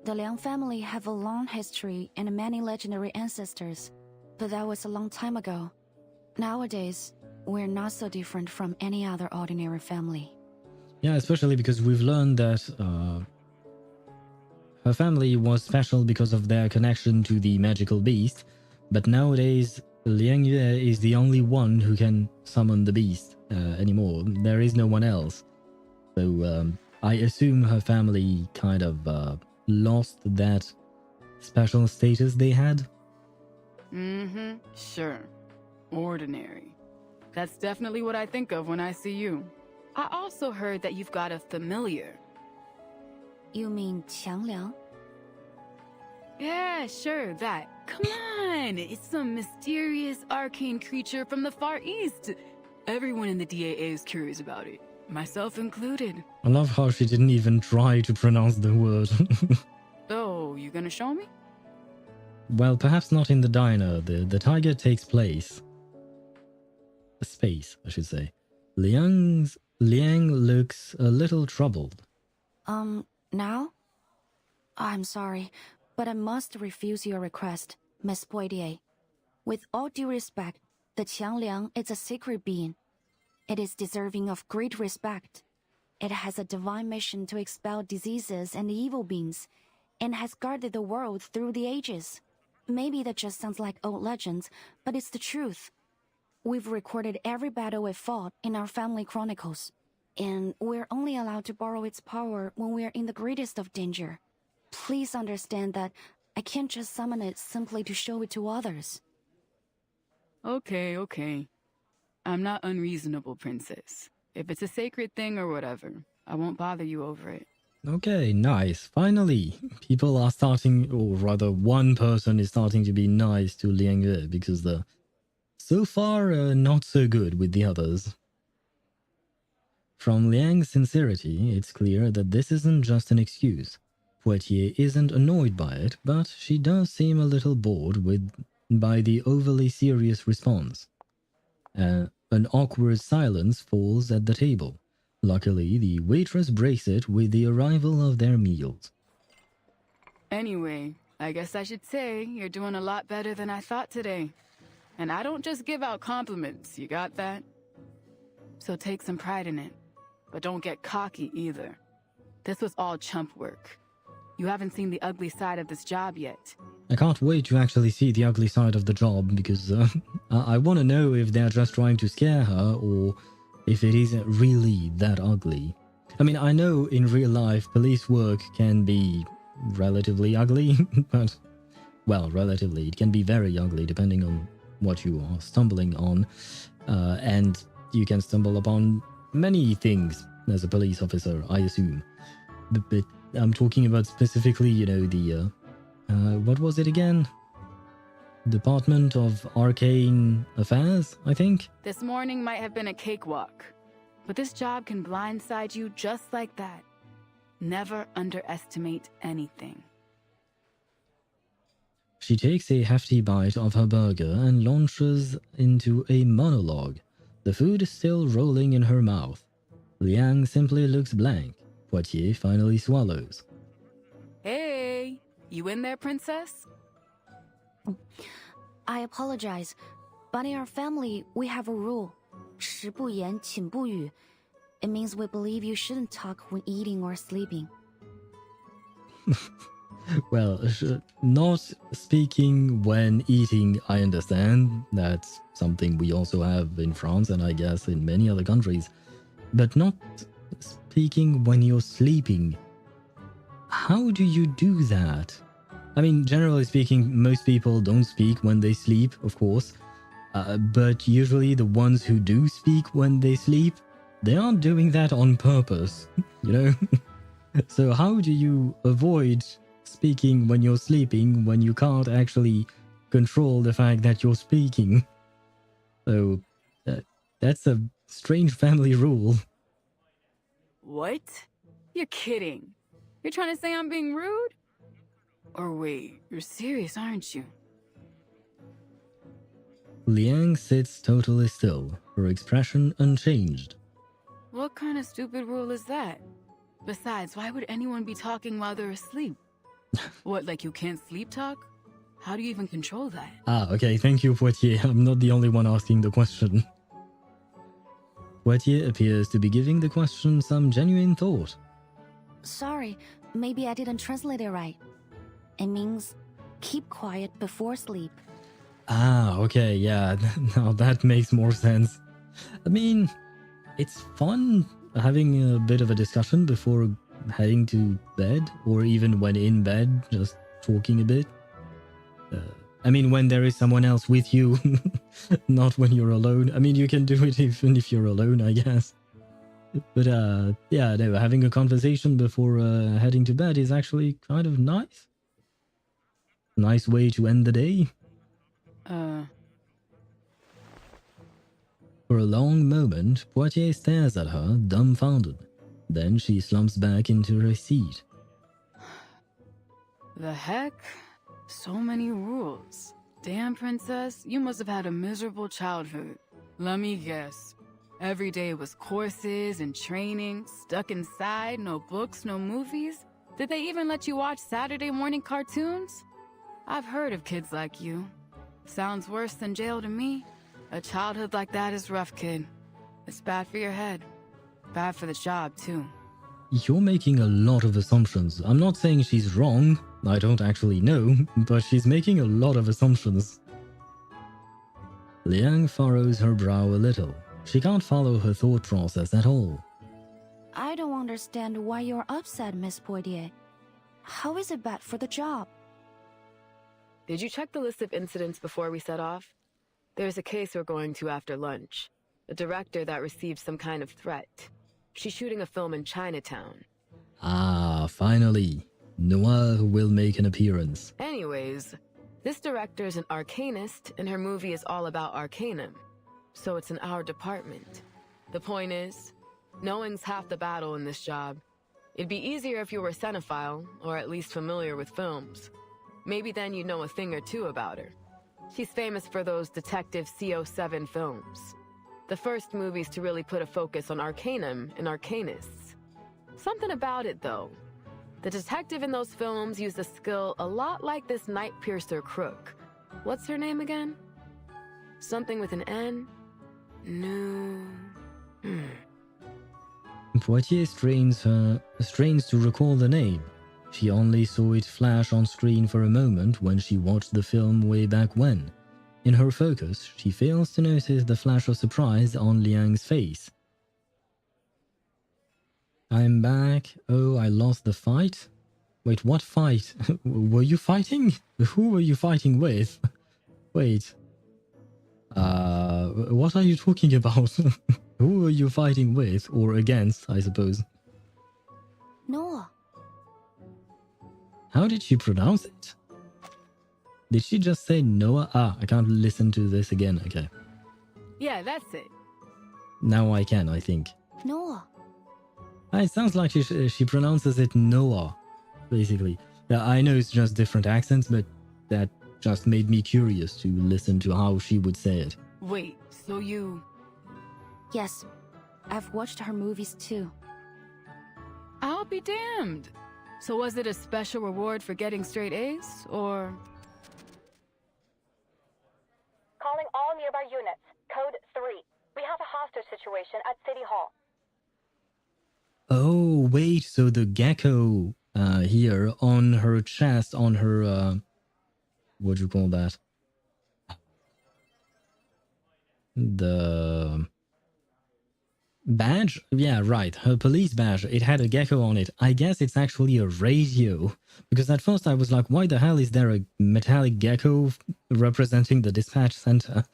The Liang family have a long history and many legendary ancestors, but that was a long time ago. Nowadays, we're not so different from any other ordinary family. Yeah, especially because we've learned that her family was special because of their connection to the magical beast, but nowadays Liang Yue is the only one who can summon the beast anymore. There is no one else. So I assume her family kind of lost that special status they had. Mm-hmm, sure. Ordinary. That's definitely what I think of when I see you. I also heard that you've got a familiar. You mean Qiangliang? Yeah, sure, that. Come on! It's some mysterious arcane creature from the Far East. Everyone in the DAA is curious about it, myself included. I love how she didn't even try to pronounce the word. So, you gonna show me? Well, perhaps not in the diner. The tiger takes place. A space, I should say. Liang looks a little troubled. Now? I'm sorry, but I must refuse your request, Miss Poitier. With all due respect, the Qiangliang is a sacred being. It is deserving of great respect. It has a divine mission to expel diseases and evil beings, and has guarded the world through the ages. Maybe that just sounds like old legends, but it's the truth. We've recorded every battle it fought in our family chronicles, and we're only allowed to borrow its power when we're in the greatest of danger. Please understand that I can't just summon it simply to show it to others. Okay. I'm not unreasonable, princess. If it's a sacred thing or whatever, I won't bother you over it. Okay, nice. Finally, people are starting, or rather one person is starting to be nice to Liang Yue, because so far not so good with the others. From Liang's sincerity, it's clear that this isn't just an excuse. Poitier isn't annoyed by it, but she does seem a little bored by the overly serious response. An awkward silence falls at the table. Luckily, the waitress breaks it with the arrival of their meals. Anyway, I guess I should say you're doing a lot better than I thought today. And I don't just give out compliments, you got that? So take some pride in it. But don't get cocky either. This was all chump work. You haven't seen the ugly side of this job yet. I can't wait to actually see the ugly side of the job, because I want to know if they're just trying to scare her, or if it isn't really that ugly. I mean, I know in real life police work can be relatively ugly, but, well, relatively, it can be very ugly depending on what you are stumbling on, and you can stumble upon many things as a police officer, I assume. But I'm talking about specifically, you know, the, what was it again? Department of Arcane Affairs, I think? This morning might have been a cakewalk, but this job can blindside you just like that. Never underestimate anything. She takes a hefty bite of her burger and launches into a monologue. The food is still rolling in her mouth. Liang simply looks blank. Poitier finally swallows. Hey, you in there, princess? I apologize, but in our family, we have a rule. 食不言，寝不语. It means we believe you shouldn't talk when eating or sleeping. Well, not speaking when eating, I understand. That's something we also have in France and I guess in many other countries. But not speaking when you're sleeping. How do you do that? I mean, generally speaking, most people don't speak when they sleep, of course. But usually the ones who do speak when they sleep, they aren't doing that on purpose, you know? So how do you avoid speaking when you're sleeping when you can't actually control the fact that you're speaking. So that's a strange family rule. What? You're kidding. You're trying to say I'm being rude? Or wait, you're serious, aren't you? Liang sits totally still, her expression unchanged. What kind of stupid rule is that? Besides, why would anyone be talking while they're asleep? What, like you can't sleep talk? How do you even control that? Ah, okay, thank you, Poitier. I'm not the only one asking the question. Poitier appears to be giving the question some genuine thought. Sorry, maybe I didn't translate it right. It means keep quiet before sleep. Ah, okay, yeah, now that makes more sense. I mean, it's fun having a bit of a discussion before heading to bed, or even when in bed, just talking a bit. I mean, when there is someone else with you, not when you're alone. I mean, you can do it even if you're alone, I guess. But yeah, no, having a conversation before heading to bed is actually kind of nice. Nice way to end the day. For a long moment, Poitier stares at her, dumbfounded. Then she slumps back into her seat. The heck? So many rules. Damn, princess, you must have had a miserable childhood. Let me guess. Every day was courses and training, stuck inside, no books, no movies. Did they even let you watch Saturday morning cartoons? I've heard of kids like you. Sounds worse than jail to me. A childhood like that is rough, kid. It's bad for your head. Bad for the job, too. You're making a lot of assumptions. I'm not saying she's wrong. I don't actually know, but she's making a lot of assumptions. Liang furrows her brow a little. She can't follow her thought process at all. I don't understand why you're upset, Miss Poitier. How is it bad for the job? Did you check the list of incidents before we set off? There's a case we're going to after lunch. A director that received some kind of threat. She's shooting a film in Chinatown. Ah, finally. Noah will make an appearance. Anyways, this director's an arcanist, and her movie is all about arcanum. So it's in our department. The point is, knowing's half the battle in this job. It'd be easier if you were a cinephile, or at least familiar with films. Maybe then you'd know a thing or two about her. She's famous for those Detective CO7 films. The first movies to really put a focus on arcanum and arcanists. Something about it, though. The detective in those films used a skill a lot like this night piercer crook. What's her name again? Something with an N? No. Poitier strains to recall the name. She only saw it flash on screen for a moment when she watched the film way back when. In her focus, she fails to notice the flash of surprise on Liang's face. I'm back. Oh, I lost the fight? Wait, what fight? Were you fighting? Who were you fighting with? Wait. What are you talking about? Who were you fighting with? Or against, I suppose. Noah. How did she pronounce it? Did she just say Noah? Ah, I can't listen to this again. Okay. Yeah, that's it. Now I can, I think. Noah. It sounds like she pronounces it Noah, basically. Yeah, I know it's just different accents, but that just made me curious to listen to how she would say it. Wait, so you... Yes, I've watched her movies too. I'll be damned. So was it a special reward for getting straight A's, or... Calling all nearby units. Code 3. We have a hostage situation at City Hall. Oh, wait, so the gecko here on her chest, on her, what do you call that? The badge? Yeah, right, her police badge. It had a gecko on it. I guess it's actually a radio. Because at first I was like, why the hell is there a metallic gecko representing the dispatch center?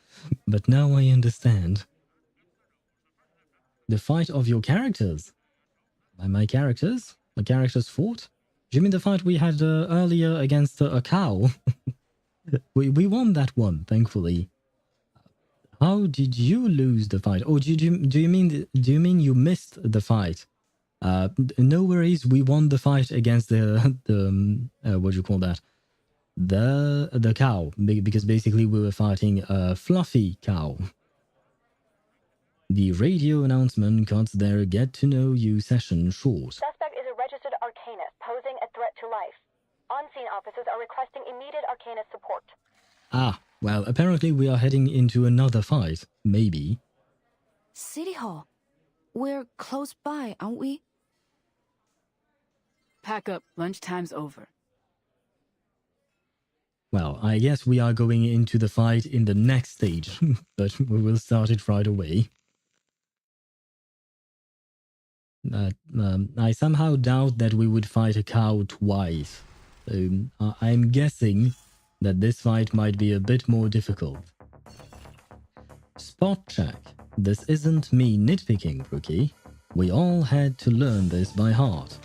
But now I understand. The fight of your characters. By my characters? My characters fought? Do you mean the fight we had earlier against a cow? we won that one, thankfully. How did you lose the fight? Oh, do you mean you missed the fight? No worries. We won the fight against the what do you call that? The cow, because basically we were fighting a fluffy cow. The radio announcement cuts their get-to-know-you session short. Suspect is a registered arcanist posing a threat to life. On-scene officers are requesting immediate arcanist support. Ah, well, apparently we are heading into another fight. Maybe. City Hall. We're close by, aren't we? Pack up. Lunchtime's over. Well, I guess we are going into the fight in the next stage, but we will start it right away. I somehow doubt that we would fight a cow twice. I'm guessing that this fight might be a bit more difficult. Spot check. This isn't me nitpicking, Rookie. We all had to learn this by heart.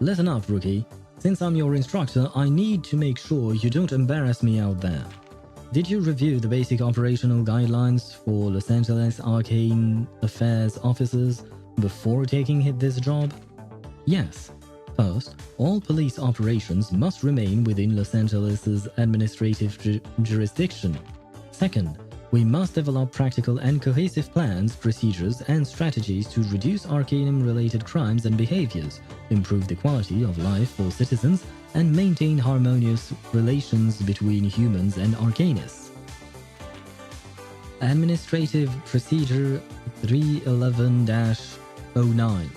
Listen up, Rookie. Since I'm your instructor, I need to make sure you don't embarrass me out there. Did you review the basic operational guidelines for Los Angeles Arcane Affairs officers before taking this job? Yes. First, all police operations must remain within Los Angeles' administrative jurisdiction. Second, we must develop practical and cohesive plans, procedures, and strategies to reduce Arcanum-related crimes and behaviors, improve the quality of life for citizens, and maintain harmonious relations between humans and Arcanists. Administrative Procedure 311-09.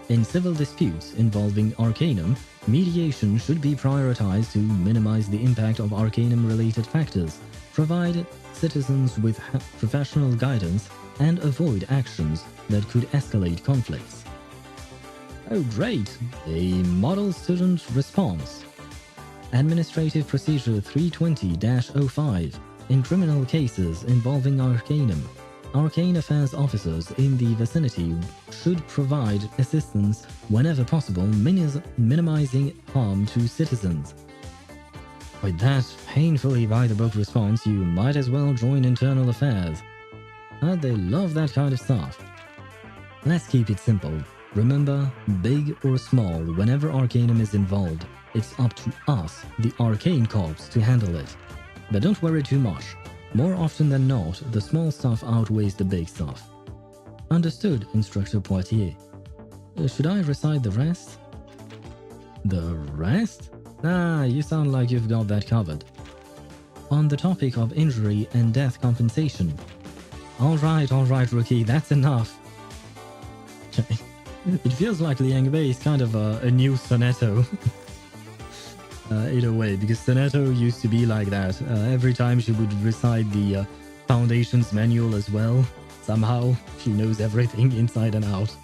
In civil disputes involving Arcanum, mediation should be prioritized to minimize the impact of Arcanum-related factors, provide citizens with professional guidance, and avoid actions that could escalate conflicts. Oh great, a model student response. Administrative Procedure 320-05. In criminal cases involving Arcanum, Arcane Affairs officers in the vicinity should provide assistance whenever possible, minimizing harm to citizens. With that painfully by-the-book response, you might as well join Internal Affairs. They love that kind of stuff. Let's keep it simple. Remember, big or small, whenever Arcanum is involved, it's up to us, the Arcane Corps, to handle it. But don't worry too much. More often than not, the small stuff outweighs the big stuff. Understood, Instructor Poitier. Should I recite the rest? The rest? Ah, you sound like you've got that covered. On the topic of injury and death compensation. Alright, Rookie, that's enough. It feels like Liang Bei is kind of a new Sonetto. In a way, because Sonetto used to be like that. Every time she would recite the Foundation's manual as well. Somehow, she knows everything inside and out.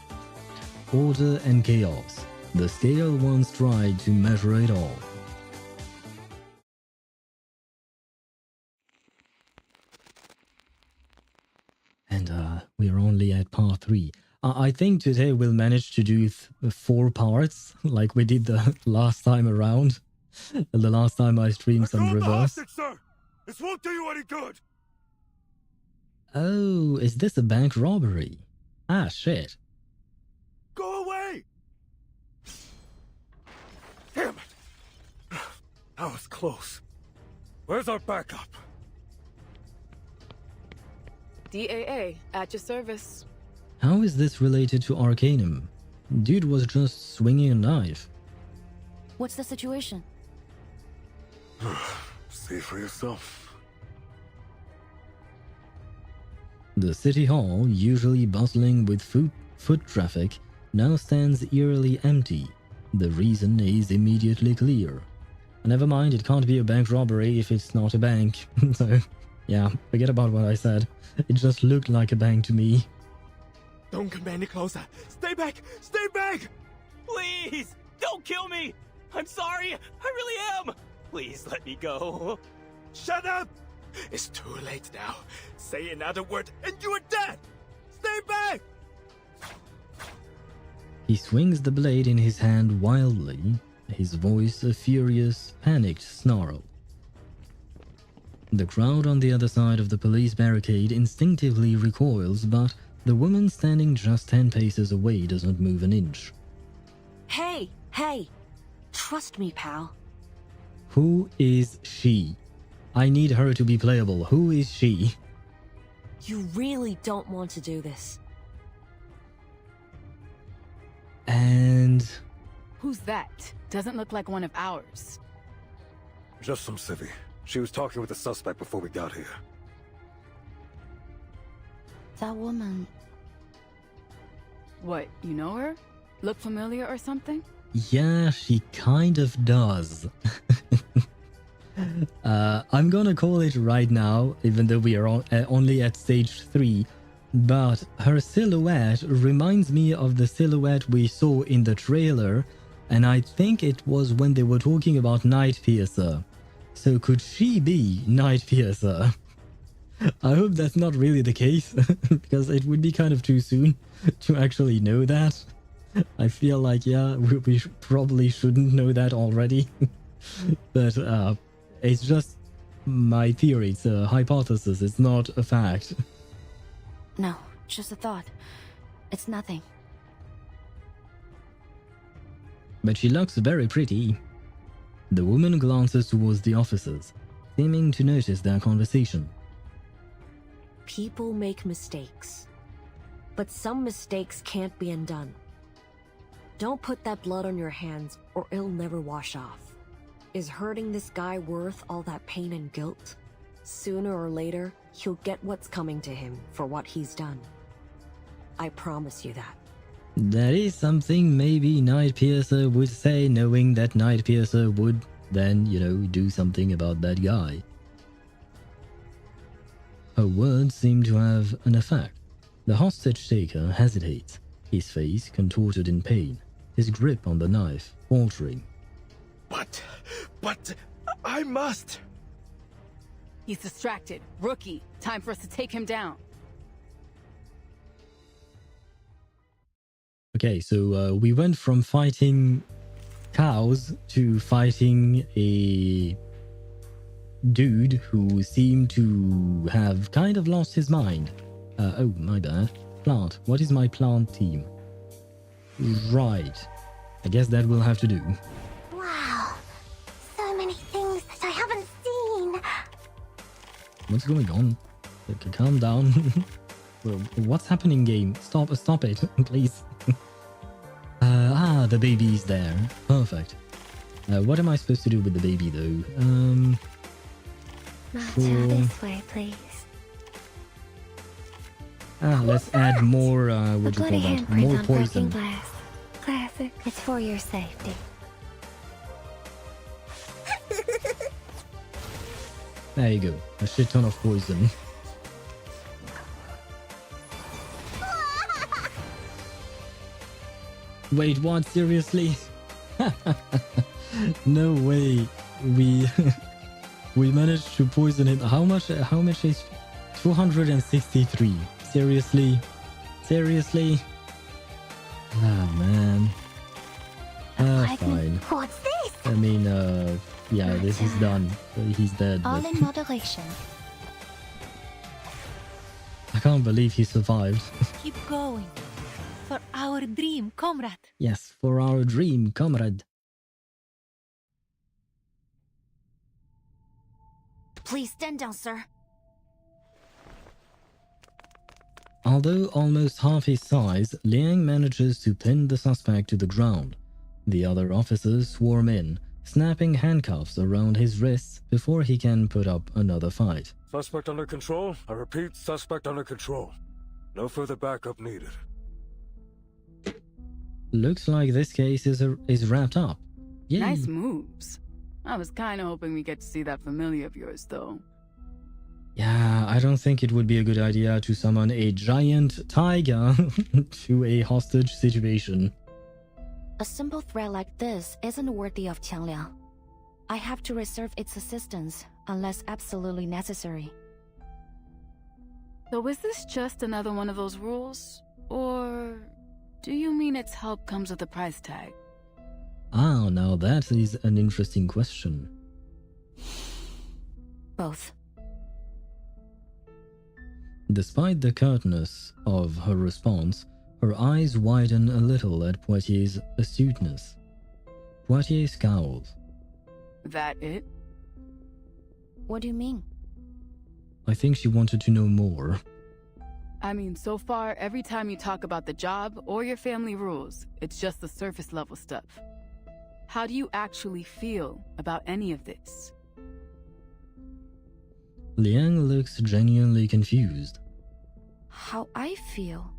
Order and chaos. The scale once tried to measure it all. And we're only at part 3. I think today we'll manage to do 4 parts, like we did the last time around. The last time I streamed some reverse. The hostage, sir. This won't do you any good. Oh, is this a bank robbery? Ah, shit. Go away! Damn it! That was close. Where's our backup? DAA, at your service. How is this related to Arcanum? Dude was just swinging a knife. What's the situation? See for yourself. The city hall, usually bustling with foot traffic, now stands eerily empty. The reason is immediately clear. Never mind, it can't be a bank robbery if it's not a bank. So, yeah, forget about what I said. It just looked like a bank to me. Don't come any closer. Stay back! Stay back! Please! Don't kill me! I'm sorry! I really am! Please let me go. Shut up! It's too late now. Say another word and you are dead! Stay back! He swings the blade in his hand wildly, his voice a furious, panicked snarl. The crowd on the other side of the police barricade instinctively recoils, but the woman standing just 10 paces away doesn't move an inch. Hey! Trust me, pal. Who is she? I need her to be playable. Who is she? You really don't want to do this. And... Who's that? Doesn't look like one of ours. Just some civvy. She was talking with the suspect before we got here. That woman... What, you know her? Look familiar or something? Yeah, she kind of does. I'm gonna call it right now, even though we are only at stage 3, but her silhouette reminds me of the silhouette we saw in the trailer, and I think it was when they were talking about Night Piercer. So could she be Night Piercer? I hope that's not really the case, because it would be kind of too soon to actually know that. I feel like, yeah, we probably shouldn't know that already. But it's just my theory, it's a hypothesis, it's not a fact. No, just a thought. It's nothing. But she looks very pretty. The woman glances towards the officers, seeming to notice their conversation. People make mistakes. But some mistakes can't be undone. Don't put that blood on your hands, or it'll never wash off. Is hurting this guy worth all that pain and guilt? Sooner or later, he'll get what's coming to him for what he's done. I promise you that. That is something maybe Night Piercer would say, knowing that Night Piercer would then, you know, do something about that guy. Her words seem to have an effect. The hostage taker hesitates, his face contorted in pain, his grip on the knife faltering. But, I must! He's distracted. Rookie. Time for us to take him down. Okay, so we went from fighting cows to fighting a dude who seemed to have kind of lost his mind. Oh, my bad. Plant. What is my plant team? Right. I guess that will have to do. Wow. So many things that I haven't seen. What's going on? Okay, calm down. What's happening, game? Stop it, please. The baby's there. Perfect. What am I supposed to do with the baby, though? This way, please. Let's add more, what do you call that? More poison. Glass. Classic. It's for your safety. There you go. A shit ton of poison. Wait, what? Seriously? No way. We managed to poison him. How much is 263? Seriously? Ah, man. Fine. What's this? I mean, yeah, this is done. He's dead. All but in moderation. I can't believe he survived. Keep going. For our dream, comrade. Yes, for our dream, comrade. Please stand down, sir. Although almost half his size, Liang manages to pin the suspect to the ground. The other officers swarm in, snapping handcuffs around his wrists before he can put up another fight. Suspect under control. I repeat, suspect under control. No further backup needed. Looks like this case is wrapped up. Yay. Nice moves. I was kind of hoping we get to see that familiar of yours, though. Yeah, I don't think it would be a good idea to summon a giant tiger to a hostage situation. A simple threat like this isn't worthy of Qiangliang. I have to reserve its assistance unless absolutely necessary. So is this just another one of those rules? Or Do you mean its help comes with a price tag? Ah, now that is an interesting question. Both. Despite the curtness of her response, her eyes widen a little at Poitier's astuteness. Poitier scowls. That it? What do you mean? I think she wanted to know more. I mean, so far, every time you talk about the job or your family rules, it's just the surface level stuff. How do you actually feel about any of this? Liang looks genuinely confused. How I feel?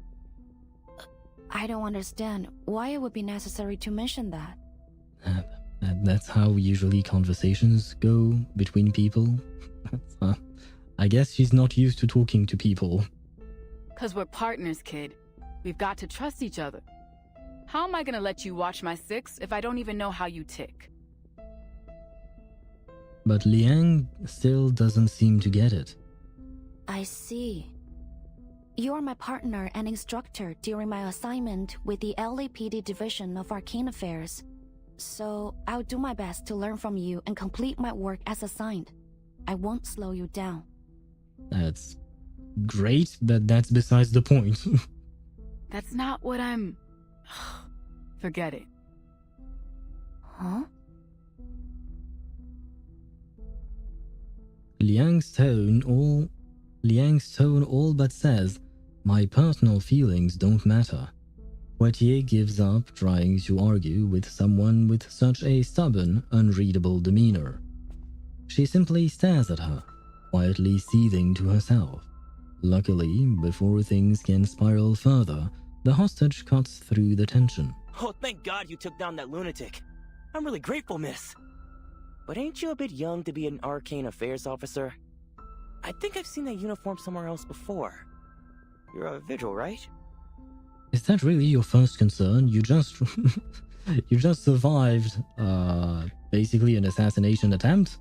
I don't understand why it would be necessary to mention that. That's how usually conversations go between people. I guess she's not used to talking to people. 'Cause we're partners, kid. We've got to trust each other. How am I gonna let you watch my six if I don't even know how you tick? But Liang still doesn't seem to get it. I see. You're my partner and instructor during my assignment with the LAPD Division of Arcane Affairs. So I'll do my best to learn from you and complete my work as assigned. I won't slow you down. That's great, but that's besides the point. That's not what I'm... Forget it. Huh? Liang's tone all but says, "My personal feelings don't matter." Poitier gives up trying to argue with someone with such a stubborn, unreadable demeanor. She simply stares at her, quietly seething to herself. Luckily, before things can spiral further, the hostage cuts through the tension. Oh, thank God you took down that lunatic. I'm really grateful, miss. But ain't you a bit young to be an arcane affairs officer? I think I've seen that uniform somewhere else before. You're a vigil, right? Is that really your first concern? You just survived basically an assassination attempt,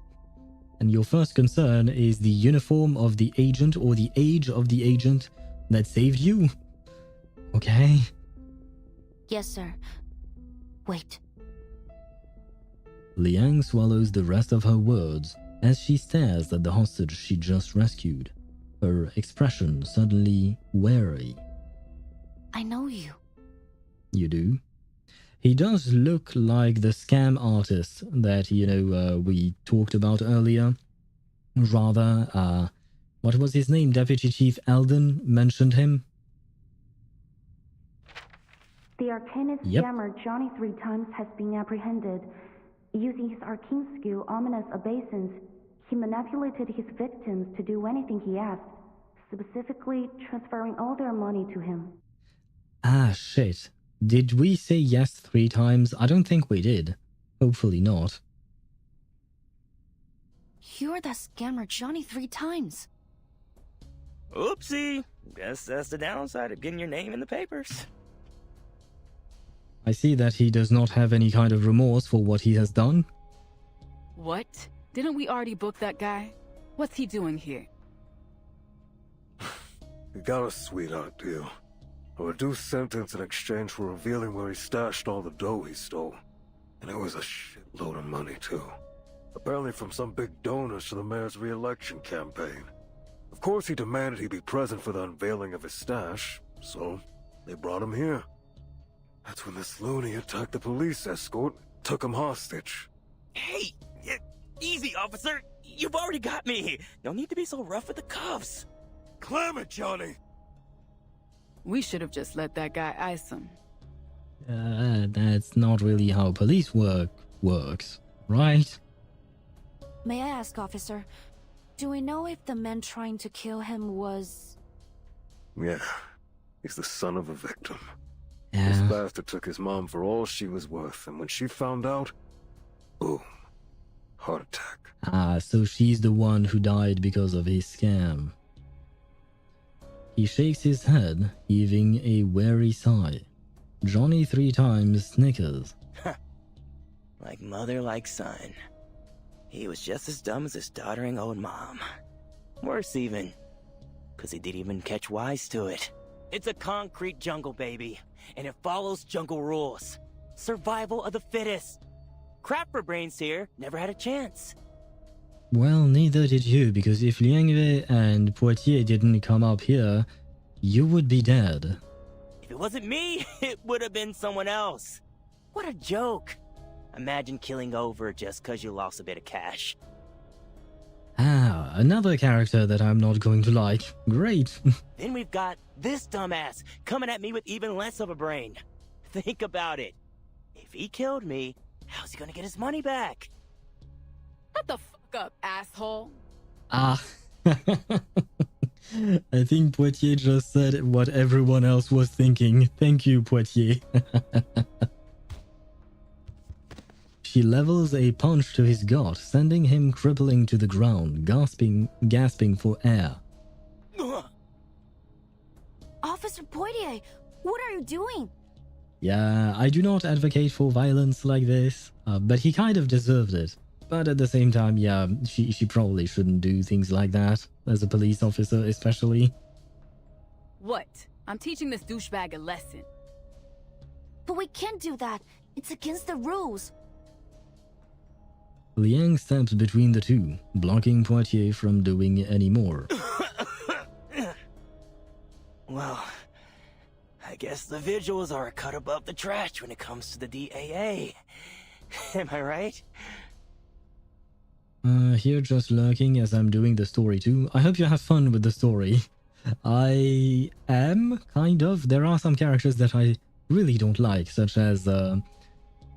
and your first concern is the uniform of the agent or the age of the agent that saved you? Okay. Yes, sir. Wait. Liang swallows the rest of her words as she stares at the hostage she just rescued, her expression suddenly wary. I know you. You do? He does look like the scam artist that, we talked about earlier. Rather, what was his name? Deputy Chief Eldon mentioned him. The arcanist scammer Johnny 3 times has been apprehended. Using his arcane skill, ominous obeisance, he manipulated his victims to do anything he asked, specifically transferring all their money to him. Ah, shit. Did we say yes 3 times? I don't think we did. Hopefully not. You're that scammer Johnny 3 times. Oopsie. Guess that's the downside of getting your name in the papers. I see that he does not have any kind of remorse for what he has done. What? Didn't we already book that guy? What's he doing here? He got a sweetheart deal. A reduced sentence in exchange for revealing where he stashed all the dough he stole. And it was a shitload of money, too. Apparently from some big donors to the mayor's re-election campaign. Of course he demanded he be present for the unveiling of his stash, so they brought him here. That's when this loony attacked the police escort, took him hostage. Hey, easy, officer. You've already got me. No need to be so rough with the cuffs. Clam it, Johnny! We should have just let that guy ice him. That's not really how police work works, right? May I ask, officer, do we know if the man trying to kill him was... Yeah, he's the son of a victim. Yeah. This bastard took his mom for all she was worth, and when she found out, boom, heart attack. Ah, so she's the one who died because of his scam. He shakes his head, heaving a weary sigh. Johnny 3 times snickers. Like mother, like son. He was just as dumb as his doddering old mom. Worse even, because he didn't even catch wise to it. It's a concrete jungle, baby. and it follows jungle rules. Survival of the fittest. Crap for brains here, never had a chance. Well, neither did you, because if Liangwei and Poitiers didn't come up here, you would be dead. If it wasn't me, it would have been someone else. What a joke. Imagine killing over just cause you lost a bit of cash. Ah, another character that I'm not going to like. Great. Then we've got this dumbass coming at me with even less of a brain. Think about it. If he killed me, how's he gonna get his money back? Shut the fuck up, asshole. Ah. I think Poitiers just said what everyone else was thinking. Thank you, Poitiers. She levels a punch to his gut, sending him crippling to the ground, gasping for air. Officer Poitiers, what are you doing? Yeah, I do not advocate for violence like this, but he kind of deserved it. But at the same time, yeah, she probably shouldn't do things like that, as a police officer especially. What? I'm teaching this douchebag a lesson. But we can't do that. It's against the rules. Liang steps between the two, blocking Poitiers from doing any more. Well, I guess the visuals are a cut above the trash when it comes to the DAA. Am I right? Here just lurking as I'm doing the story too. I hope you have fun with the story. I am, kind of. There are some characters that I really don't like, such as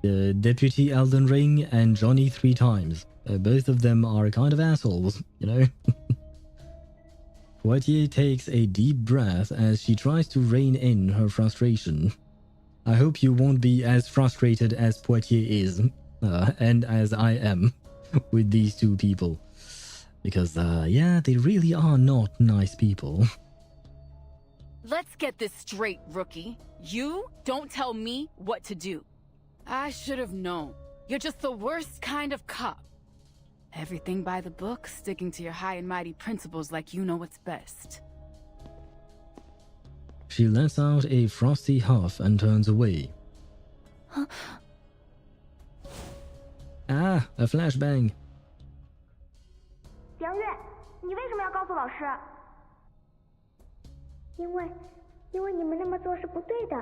Deputy Elden Ring and Johnny 3 times. Both of them are kind of assholes, you know? Poitiers takes a deep breath as she tries to rein in her frustration. I hope you won't be as frustrated as Poitiers is, and as I am, with these two people. Because, yeah, they really are not nice people. Let's get this straight, rookie. You don't tell me what to do. I should have known. You're just the worst kind of cop. Everything by the book, sticking to your high and mighty principles like you know what's best. She lets out a frosty huff and turns away. Ah, a flashbang. 杨月，你为什么要告诉老师？因为你们那么做是不对的。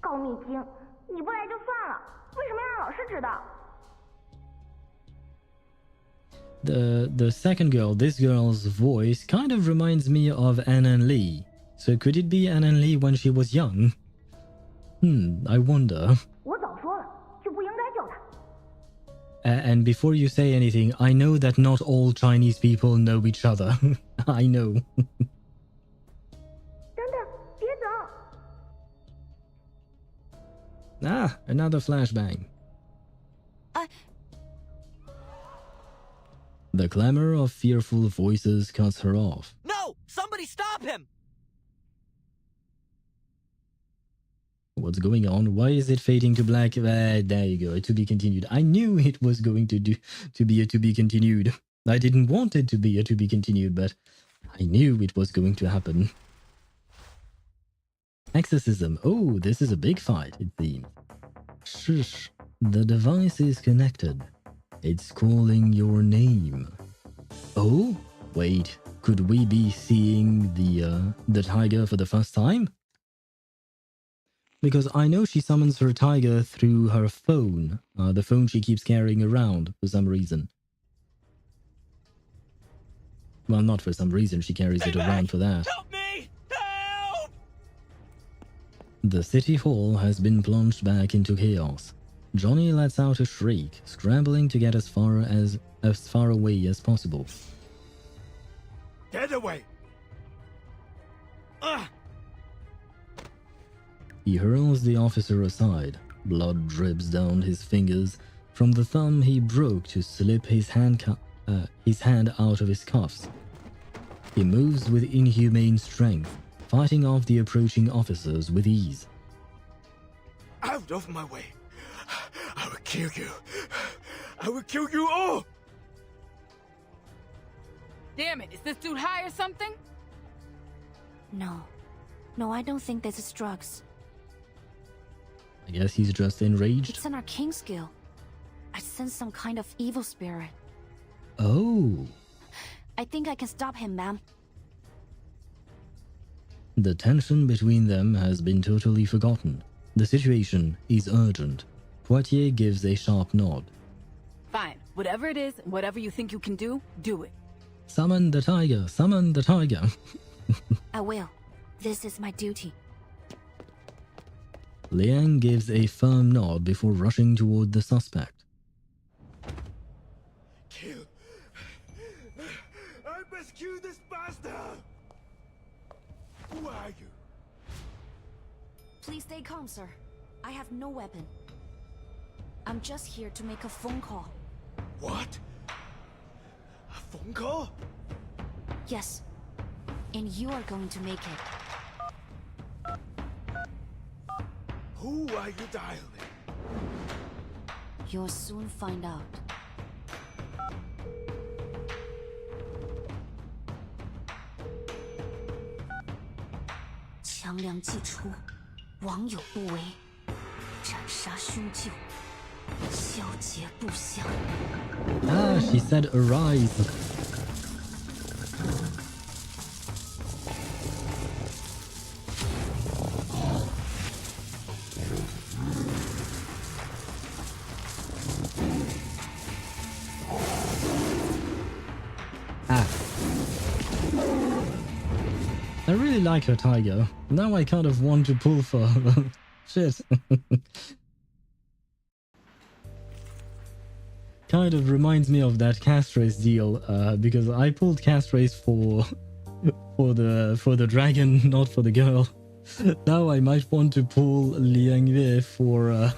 告密精，你不来就算了，为什么要让老师知道？ The second girl, this girl's voice kind of reminds me of Anan Lee. So could it be Anan Lee when she was young? I wonder. 我早说了，就不应该救他。 And before you say anything, I know that not all Chinese people know each other. I know. 等等，别走。 Ah, another flashbang. The clamor of fearful voices cuts her off. No! Somebody stop him! What's going on? Why is it fading to black? There you go. To be continued. I knew it was going to be a to be continued. I didn't want it to be a to be continued, but I knew it was going to happen. Exorcism. Oh, this is a big fight, it seems. Shush. The device is connected. It's calling your name. Oh? Wait, could we be seeing the tiger for the first time? Because I know she summons her tiger through her phone, the phone she keeps carrying around for some reason. Well, not for some reason, she carries it around for that. Help me! Help! The city hall has been plunged back into chaos. Johnny lets out a shriek, scrambling to get as far away as possible. Get away! He hurls the officer aside. Blood drips down his fingers from the thumb he broke to slip his hand out of his cuffs. He moves with inhumane strength, fighting off the approaching officers with ease. Out of my way! I will kill you! I will kill you all! Damn it, is this dude high or something? No. No, I don't think this is drugs. I guess he's just enraged. It's an arcane skill. I sense some kind of evil spirit. Oh. I think I can stop him, ma'am. The tension between them has been totally forgotten. The situation is urgent. Poitier gives a sharp nod. Fine. Whatever it is, whatever you think you can do, do it. Summon the tiger! Summon the tiger! I will. This is my duty. Liang gives a firm nod before rushing toward the suspect. Kill. I must kill this bastard! Who are you? Please stay calm, sir. I have no weapon. I'm just here to make a phone call. What? A phone call? Yes. And you are going to make it. Who are you dialing? You'll soon find out. 强梁既出，亡有不为，斩杀凶旧，消解不祥。 Ah, she said arise. I really like her tiger. Now I kind of want to pull for her. Shit. Kind of reminds me of that castrace deal, because I pulled castrace for the dragon, not for the girl. Now I might want to pull Liang Yue for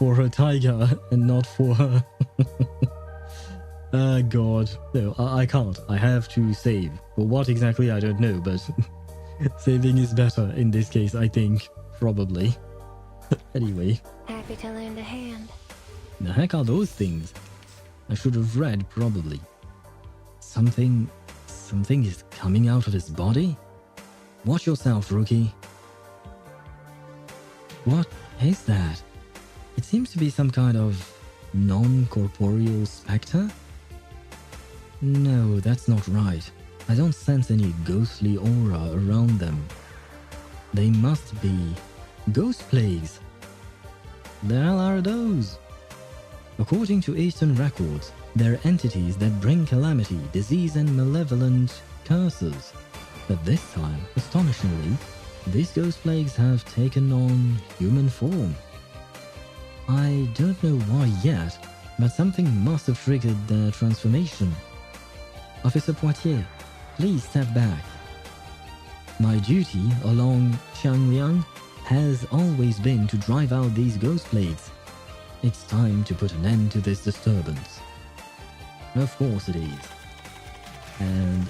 her tiger and not for her. God, no, I can't. I have to save. For what exactly, I don't know, but saving is better in this case, I think. Probably. Anyway. Happy to lend a hand. The heck are those things? I should have read, probably. Something is coming out of his body? Watch yourself, rookie. What is that? It seems to be some kind of non-corporeal spectre? No, that's not right. I don't sense any ghostly aura around them. They must be ghost plagues. The hell are those? According to Eastern records, they're entities that bring calamity, disease and malevolent curses. But this time, astonishingly, these ghost plagues have taken on human form. I don't know why yet, but something must have triggered their transformation. Officer Poitier, please step back. My duty along Qiangliang has always been to drive out these ghost plagues. It's time to put an end to this disturbance. Of course it is. And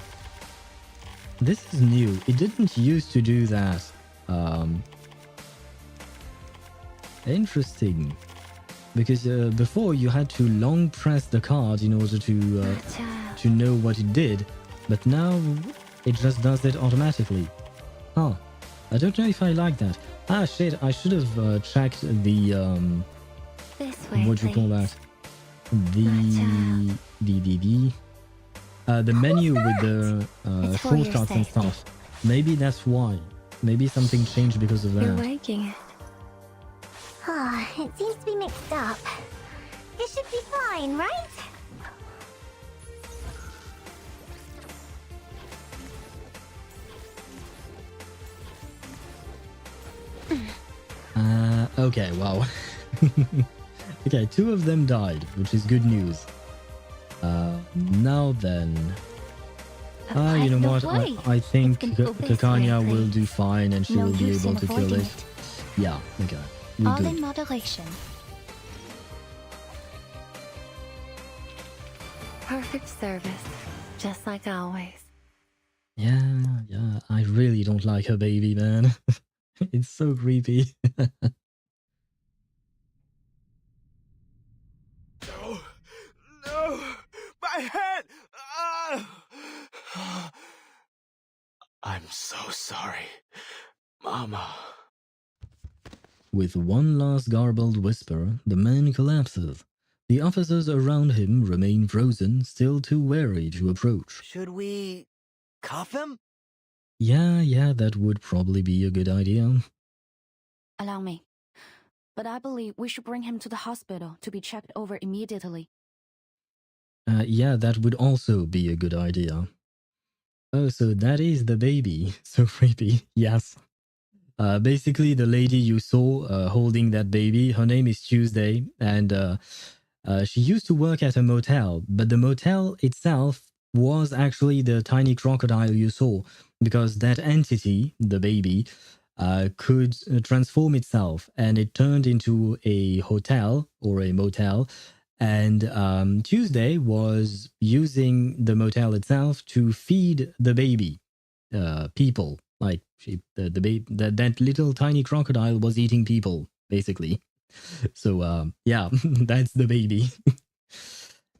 this is new. It didn't used to do that. Interesting. Because before you had to long press the card in order to know what it did, but now it just does it automatically. Huh. I don't know if I like that. Ah shit, I should have checked the what do you call that? The menu with the shortcuts and stuff. Maybe that's why. Maybe something changed because of that. You're liking it. Ah, it seems to be mixed up. It should be fine, right? Okay, wow. Okay, 2 of them died, which is good news. Now then... you know what? I think Kakanya will do fine and she will be able to kill it. Yeah, okay. All in moderation. Perfect service, just like always. Yeah, I really don't like her baby, man. It's so creepy. No! My head! I'm so sorry. Mama. With one last garbled whisper, the man collapses. The officers around him remain frozen, still too wary to approach. Should we cuff him? Yeah, that would probably be a good idea. Allow me. But I believe we should bring him to the hospital to be checked over immediately. Yeah, that would also be a good idea. Oh, so that is the baby. So creepy, yes. Basically, the lady you saw holding that baby, her name is Tuesday, and she used to work at a motel, but the motel itself was actually the tiny crocodile you saw, because that entity, the baby, could transform itself, and it turned into a hotel or a motel, and Tuesday was using the motel itself to feed the baby people. Like that little tiny crocodile was eating people, basically. So yeah, that's the baby.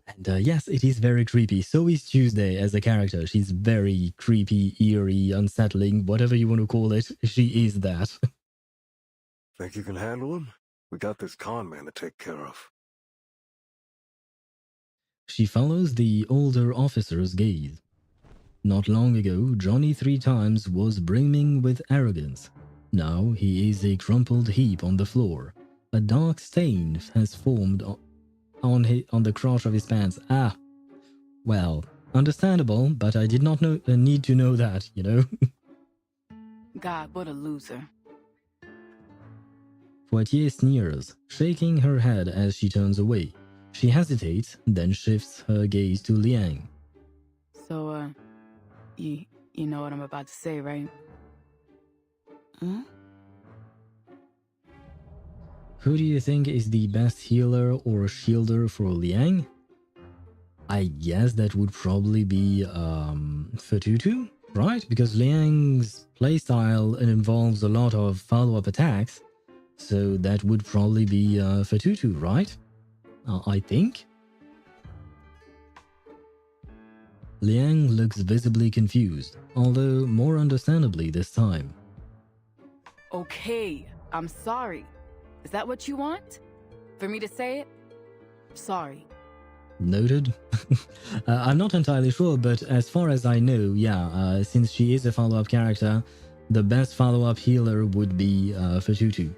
And yes, it is very creepy. So is Tuesday as a character. She's very creepy, eerie, unsettling, whatever you want to call it. She is that. Think you can handle him? We got this con man to take care of. She follows the older officer's gaze. Not long ago, Johnny 3 times was brimming with arrogance. Now he is a crumpled heap on the floor. A dark stain has formed on the crotch of his pants. Ah, well, understandable, but I did not need to know that, you know? God, what a loser. Poitier sneers, shaking her head as she turns away. She hesitates, then shifts her gaze to Liang. So, you know what I'm about to say, right? Hmm? Who do you think is the best healer or shielder for Liang? I guess that would probably be Vertin, right? Because Liang's playstyle involves a lot of follow-up attacks, so that would probably be Vertin, right? I think. Liang looks visibly confused, although more understandably this time. Okay, I'm sorry. Is that what you want? For me to say it? Sorry. Noted. I'm not entirely sure, but as far as I know, yeah, since she is a follow-up character, the best follow-up healer would be Vertin.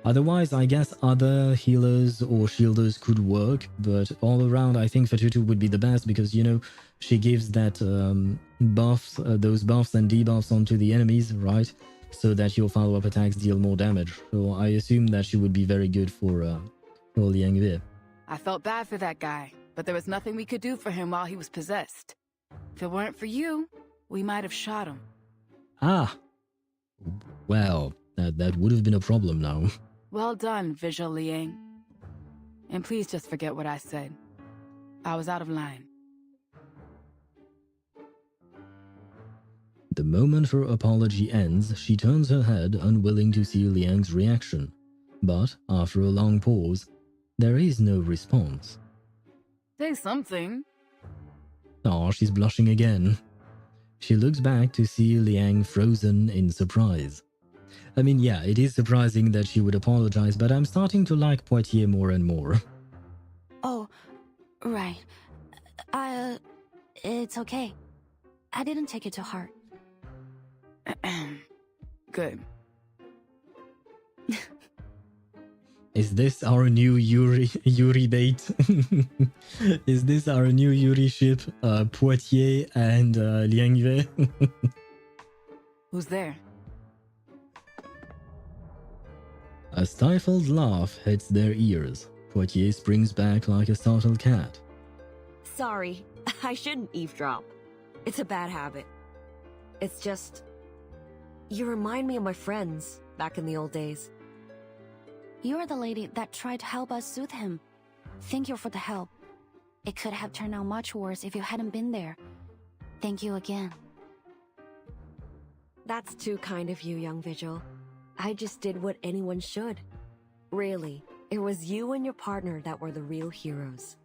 Otherwise, I guess other healers or shielders could work, but all around, I think Vertin would be the best because, you know, she gives that buffs, those buffs and debuffs onto the enemies, right? So that your follow-up attacks deal more damage. So I assume that she would be very good for Liang Wei. I felt bad for that guy, but there was nothing we could do for him while he was possessed. If it weren't for you, we might have shot him. Ah! Well, that would have been a problem now. Well done, Visual Liang. And please just forget what I said. I was out of line. The moment her apology ends, she turns her head, unwilling to see Liang's reaction. But, after a long pause, there is no response. Say something. Oh, she's blushing again. She looks back to see Liang frozen in surprise. I mean, yeah, it is surprising that she would apologize, but I'm starting to like Poitier more and more. Oh, right. It's okay. I didn't take it to heart. Good. Is this our new Yuri bait? Is this our new Yuri ship, Poitier and Liang Wei? Who's there? A stifled laugh hits their ears. Poitier springs back like a startled cat. Sorry, I shouldn't eavesdrop. It's a bad habit. It's just... you remind me of my friends back in the old days. You're the lady that tried to help us soothe him. Thank you for the help. It could have turned out much worse if you hadn't been there. Thank you again. That's too kind of you, young Vigil. I just did what anyone should. Really, it was you and your partner that were the real heroes.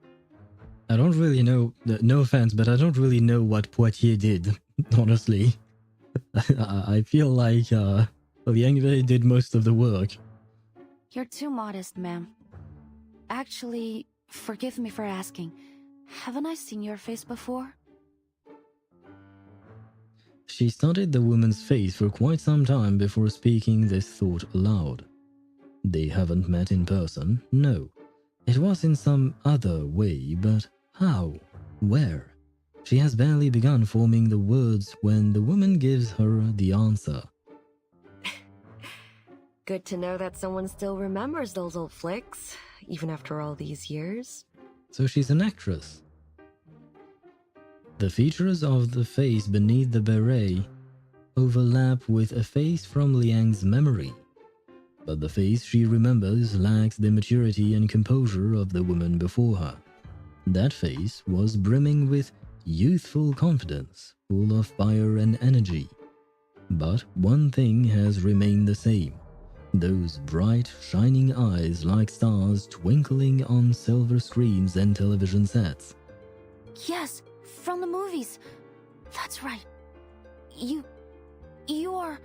I don't really know, no offense, but I don't really know what Poitier did, honestly. I feel like Liang Wei did most of the work. You're too modest, ma'am. Actually, forgive me for asking. Haven't I seen your face before? She studied the woman's face for quite some time before speaking this thought aloud. They haven't met in person, no. It was in some other way, but how? Where? She has barely begun forming the words when the woman gives her the answer. Good to know that someone still remembers those old flicks, even after all these years. So she's an actress. The features of the face beneath the beret overlap with a face from Liang's memory. But the face she remembers lacks the maturity and composure of the woman before her. That face was brimming with youthful confidence, full of fire and energy. But one thing has remained the same. Those bright, shining eyes like stars twinkling on silver screens and television sets. Yes, from the movies. That's right. You are...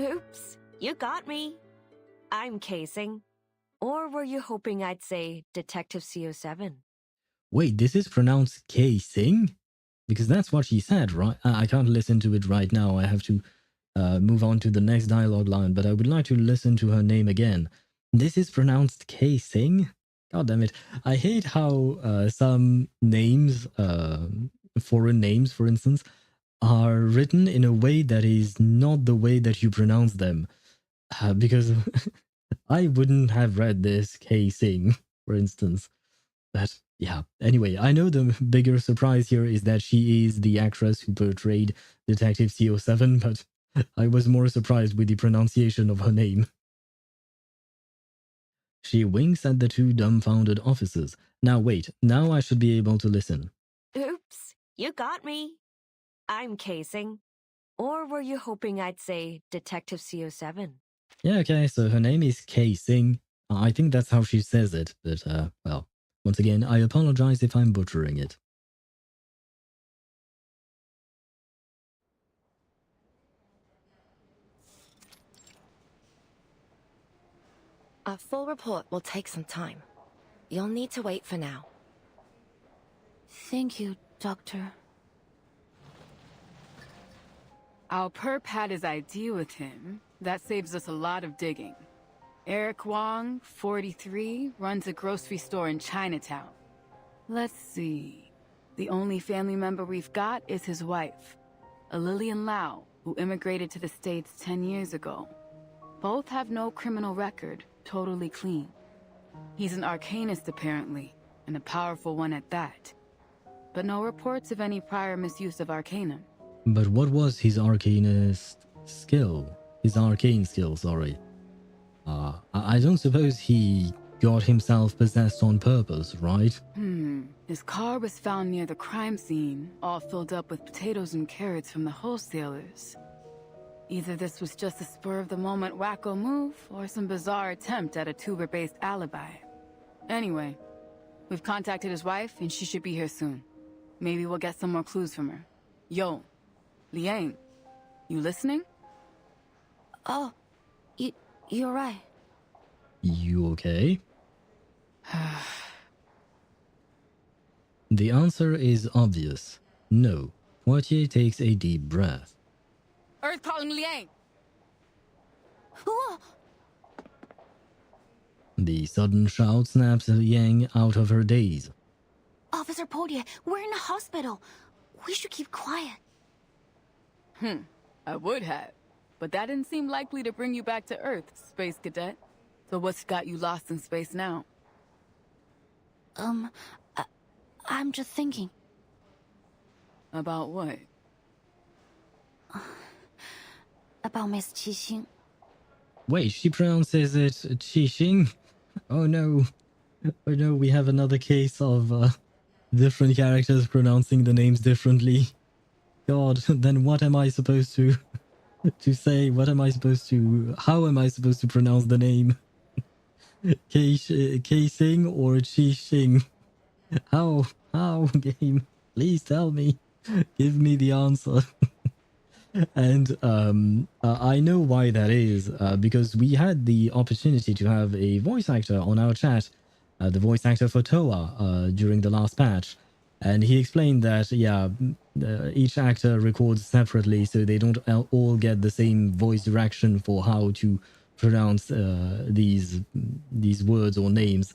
Oops, you got me. I'm casing. Or were you hoping I'd say Detective CO7? Wait, this is pronounced K-Sing? Because that's what she said, right? I can't listen to it right now. I have to move on to the next dialogue line, but I would like to listen to her name again. This is pronounced K-Sing? God damn it. I hate how some names, foreign names, for instance, are written in a way that is not the way that you pronounce them. Because I wouldn't have read this K-Sing, for instance. But yeah, anyway, I know the bigger surprise here is that she is the actress who portrayed Detective CO7, but I was more surprised with the pronunciation of her name. She winks at the two dumbfounded officers. Now wait, now I should be able to listen. Oops, you got me. I'm casing. Or were you hoping I'd say Detective CO7? Yeah, okay, so her name is K-Sing. I think that's how she says it, but well, once again, I apologize if I'm butchering it. A full report will take some time. You'll need to wait for now. Thank you, Doctor. Our perp had his ID with him. That saves us a lot of digging. Eric Wong, 43, runs a grocery store in Chinatown. Let's see. The only family member we've got is his wife, a Lillian Lau, who immigrated to the States 10 years ago. Both have no criminal record, totally clean. He's an arcanist apparently, and a powerful one at that. But no reports of any prior misuse of arcanum. But what was his arcanist skill? His arcane skill, sorry. I don't suppose he got himself possessed on purpose, right? His car was found near the crime scene, all filled up with potatoes and carrots from the wholesalers. Either this was just a spur-of-the-moment wacko move, or some bizarre attempt at a tuber-based alibi. Anyway, we've contacted his wife, and she should be here soon. Maybe we'll get some more clues from her. Yo, Liang, you listening? Oh, you're right. You okay? The answer is obvious. No. Poitier takes a deep breath. Earth calling Liang! The sudden shout snaps Yang out of her daze. Officer Poitier, we're in a hospital. We should keep quiet. I would have. But that didn't seem likely to bring you back to Earth, Space Cadet. So what's got you lost in space now? I'm just thinking. About what? About Miss Qixing. Wait, she pronounces it Qixing? Oh no. Oh no, we have another case of different characters pronouncing the names differently. God, then what am I supposed to say? What am I supposed to... How am I supposed to pronounce the name? K-Sing or Qixing? How? Game? Please tell me. Give me the answer. And I know why that is, because we had the opportunity to have a voice actor on our chat, the voice actor for Toa, during the last patch. And he explained that, yeah, each actor records separately, so they don't all get the same voice direction for how to pronounce these words or names.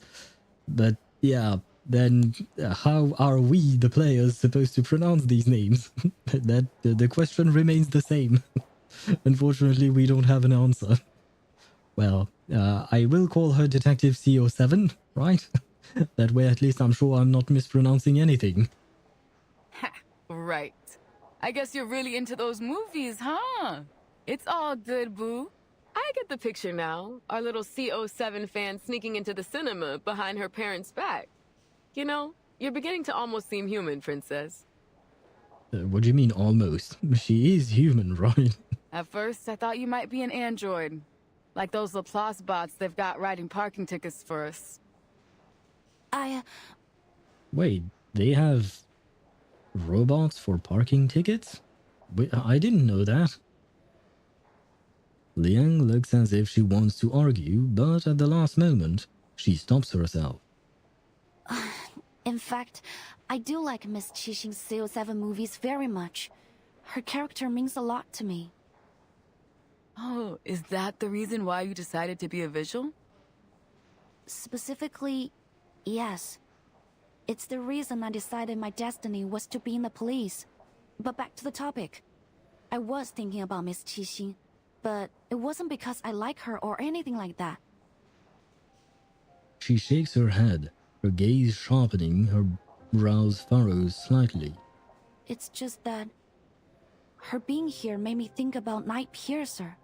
But yeah, then how are we, the players, supposed to pronounce these names? That the question remains the same. Unfortunately, we don't have an answer. Well, I will call her Detective CO7, right? That way, at least I'm sure I'm not mispronouncing anything. Ha, right. I guess you're really into those movies, huh? It's all good, boo. I get the picture now. Our little CO7 fan sneaking into the cinema behind her parents' back. You know, you're beginning to almost seem human, princess. What do you mean, almost? She is human, right? At first, I thought you might be an android. Like those Laplace bots they've got writing parking tickets for us. Wait, they have robots for parking tickets? Wait, I didn't know that. Liang looks as if she wants to argue, but at the last moment, she stops herself. In fact, I do like Miss Qixing's CO7 movies very much. Her character means a lot to me. Oh, is that the reason why you decided to be a visual? Specifically, yes. It's the reason I decided my destiny was to be in the police. But back to the topic. I was thinking about Miss Qixing, but it wasn't because I like her or anything like that. She shakes her head, her gaze sharpening, her brows furrows slightly. It's just that her being here made me think about Night Piercer.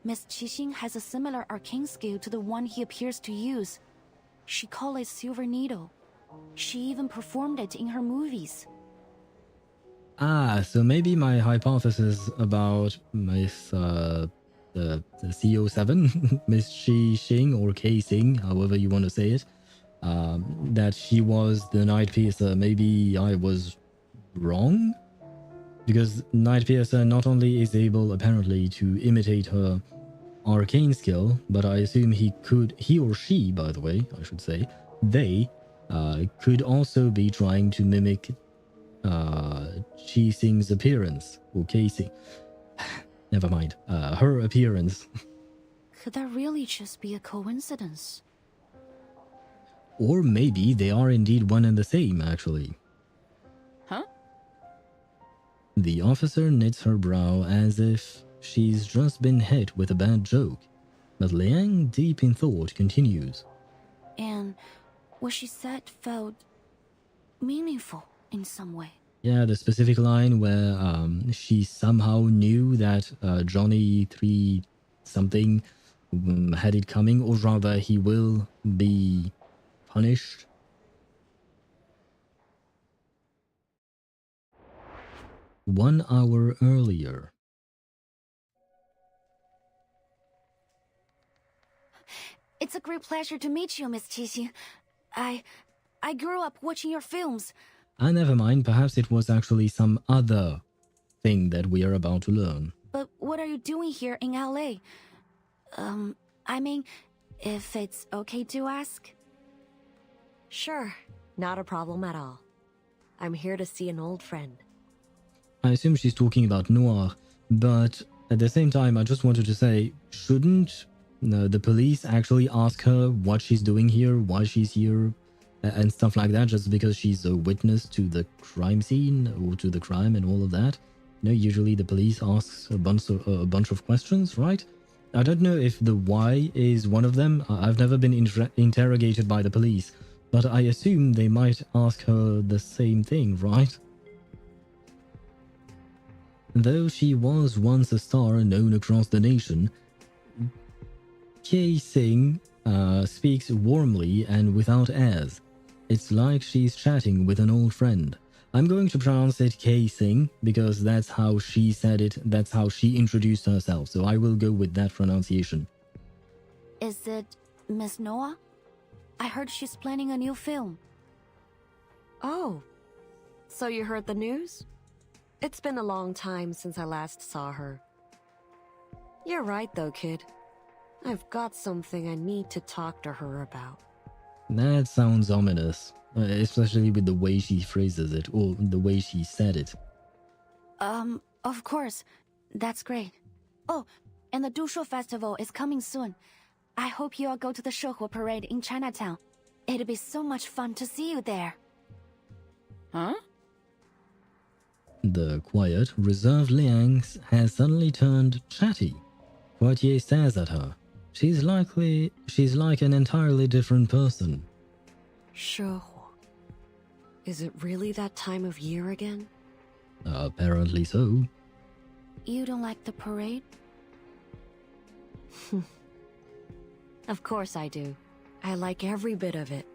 Miss Qixing has a similar arcane skill to the one he appears to use. She called it Silver Needle. She even performed it in her movies. Ah, so maybe my hypothesis about Miss the CO7, Miss Qixing or K-Sing, however you want to say it, that she was the Night Piercer, maybe I was wrong? Because Night Piercer not only is able apparently to imitate her arcane skill, but I assume he or she, by the way, I should say, they could also be trying to mimic Qixing's appearance, or Casey. Never mind, her appearance. Could that really just be a coincidence? Or maybe they are indeed one and the same, actually. Huh? The officer knits her brow as if she's just been hit with a bad joke, but Liang, deep in thought, continues. And what she said felt meaningful in some way. Yeah, the specific line where she somehow knew that Johnny 3 something had it coming, or rather he will be punished. One hour earlier. It's a great pleasure to meet you, Miss Qixing. I grew up watching your films. Never mind, perhaps it was actually some other thing that we are about to learn. But what are you doing here in LA? I mean, if it's okay to ask? Sure, not a problem at all. I'm here to see an old friend. I assume she's talking about Noir, but at the same time, I just wanted to say, shouldn't the police actually ask her what she's doing here, why she's here, and stuff like that, just because she's a witness to the crime scene or to the crime and all of that? You know, usually the police asks a bunch of questions, right? I don't know if the why is one of them. I've never been interrogated by the police, but I assume they might ask her the same thing, right? Though she was once a star known across the nation, K-Sing speaks warmly and without airs. It's like she's chatting with an old friend. I'm going to pronounce it K-Sing because that's how she said it, that's how she introduced herself, so I will go with that pronunciation. Is it Miss Noah? I heard she's planning a new film. Oh, so you heard the news? It's been a long time since I last saw her. You're right though, kid. I've got something I need to talk to her about. That sounds ominous, especially with the way she phrases it, or the way she said it. Of course. That's great. Oh, and the Dushu Festival is coming soon. I hope you all go to the Shouhu parade in Chinatown. It'll be so much fun to see you there. Huh? The quiet, reserved Liang has suddenly turned chatty. Poitier stares at her. She's like an entirely different person. Shouhu. Is it really that time of year again? Apparently so. You don't like the parade? Of course I do. I like every bit of it.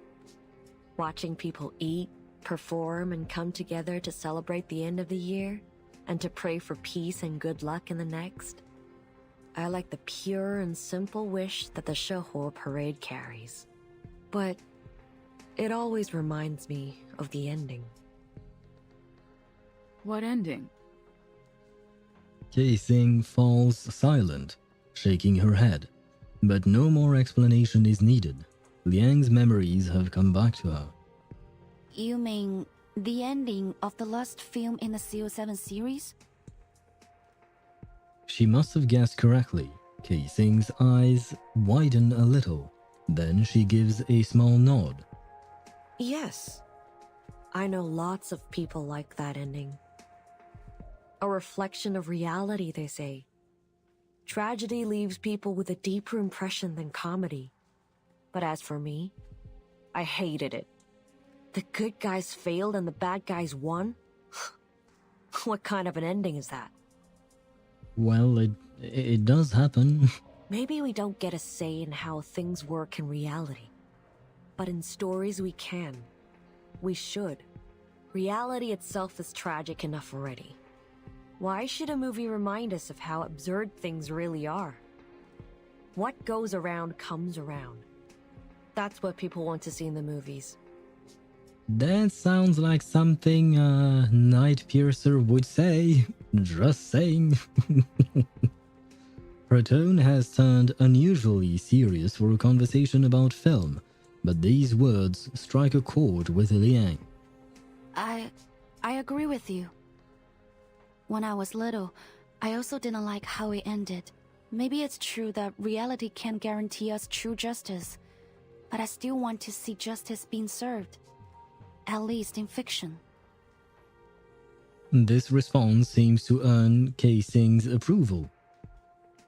Watching people eat, perform, and come together to celebrate the end of the year, and to pray for peace and good luck in the next. I like the pure and simple wish that the Shouhu parade carries. But it always reminds me of the ending. What ending? Kaising falls silent, shaking her head. But no more explanation is needed. Liang's memories have come back to her. You mean the ending of the last film in the CO7 series? She must have guessed correctly. Kaising's eyes widen a little. Then she gives a small nod. Yes. I know lots of people like that ending. A reflection of reality, they say. Tragedy leaves people with a deeper impression than comedy. But as for me, I hated it. The good guys failed and the bad guys won? What kind of an ending is that? Well, it does happen. Maybe we don't get a say in how things work in reality. But in stories we can. We should. Reality itself is tragic enough already. Why should a movie remind us of how absurd things really are? What goes around comes around. That's what people want to see in the movies. That sounds like something a Night Piercer would say. Just saying. Her tone has turned unusually serious for a conversation about film, but these words strike a chord with Liang. I agree with you. When I was little, I also didn't like how it ended. Maybe it's true that reality can't guarantee us true justice, but I still want to see justice being served. At least in fiction. This response seems to earn Kaising's approval.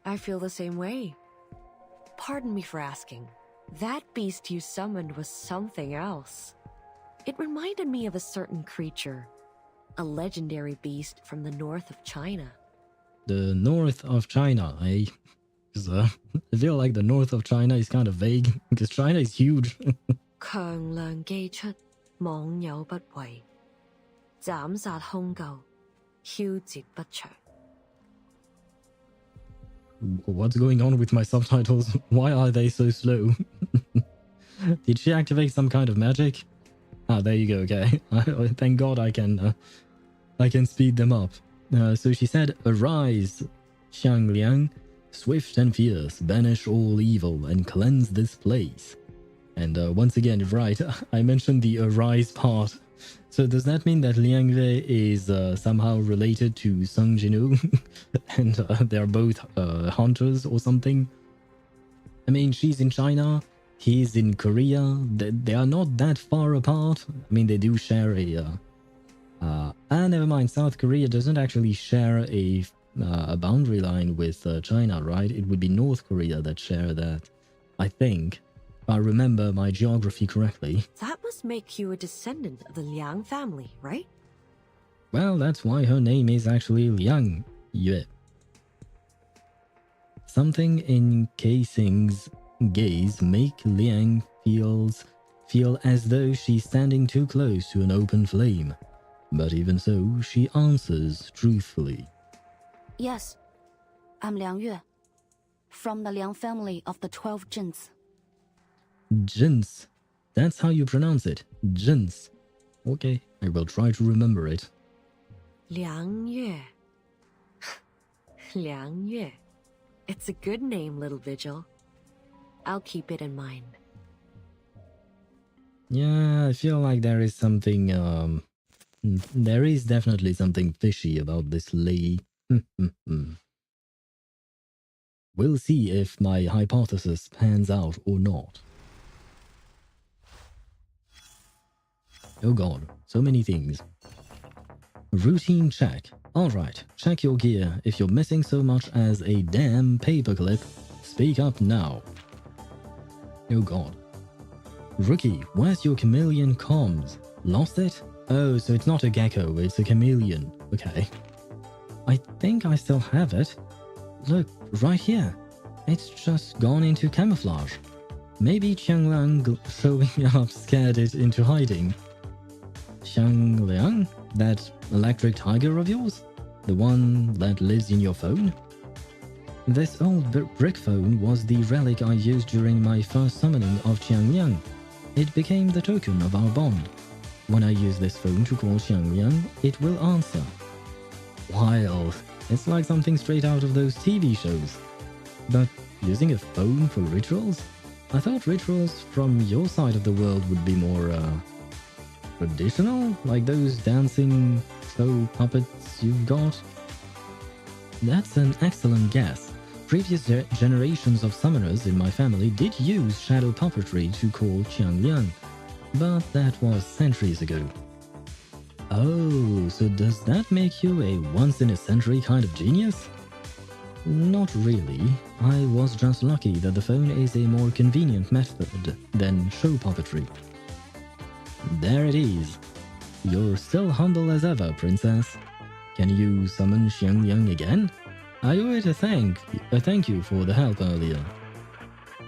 I feel the same way. Pardon me for asking. That beast you summoned was something else. It reminded me of a certain creature. A legendary beast from the north of China. The north of China, eh? Because I feel like the north of China is kind of vague, because China is huge. 強梁既出，網友不為，斬殺兇舊，梟截不詳。 What's going on with my subtitles? Why are they so slow? Did she activate some kind of magic? Ah, there you go, okay. Thank God I can speed them up. So she said, "Arise, Xiang Liang, swift and fierce, banish all evil and cleanse this place." And once again, right, I mentioned the arise part. So does that mean that Liang Wei is somehow related to Sung Jinu? And they're both hunters or something? I mean, she's in China, he's in Korea. They are not that far apart. I mean, they do share a... never mind, South Korea doesn't actually share a boundary line with China, right? It would be North Korea that share that, I think. If I remember my geography correctly. That must make you a descendant of the Liang family, right? Well, that's why her name is actually Liang Yue. Something in Kaising's gaze make Liang feel as though she's standing too close to an open flame. But even so, she answers truthfully. Yes, I'm Liang Yue, from the Liang family of the 12 Jins. Jins. That's how you pronounce it. Jins. Okay, I will try to remember it. Liang Yue. Liang Yue. It's a good name, little Vigil. I'll keep it in mind. Yeah, I feel like there is something, there is definitely something fishy about this Lee. We'll see if my hypothesis pans out or not. Oh god, so many things. Routine check. Alright, check your gear. If you're missing so much as a damn paperclip, speak up now. Oh god. Rookie, where's your chameleon comms? Lost it? Oh, so it's not a gecko, it's a chameleon. Okay. I think I still have it. Look, right here. It's just gone into camouflage. Maybe Qiangliang showing up scared it into hiding. Qiangliang? That electric tiger of yours? The one that lives in your phone? This old brick phone was the relic I used during my first summoning of Qiangliang. It became the token of our bond. When I use this phone to call Qiangliang, it will answer. Wild. It's like something straight out of those TV shows. But using a phone for rituals? I thought rituals from your side of the world would be more, traditional? Like those dancing show puppets you've got? That's an excellent guess. Previous generations of summoners in my family did use shadow puppetry to call Qiangliang, but that was centuries ago. Oh, so does that make you a once-in-a-century kind of genius? Not really. I was just lucky that the phone is a more convenient method than show puppetry. There it is. You're still humble as ever, princess. Can you summon Qiangliang again? I owe it a thank you for the help earlier.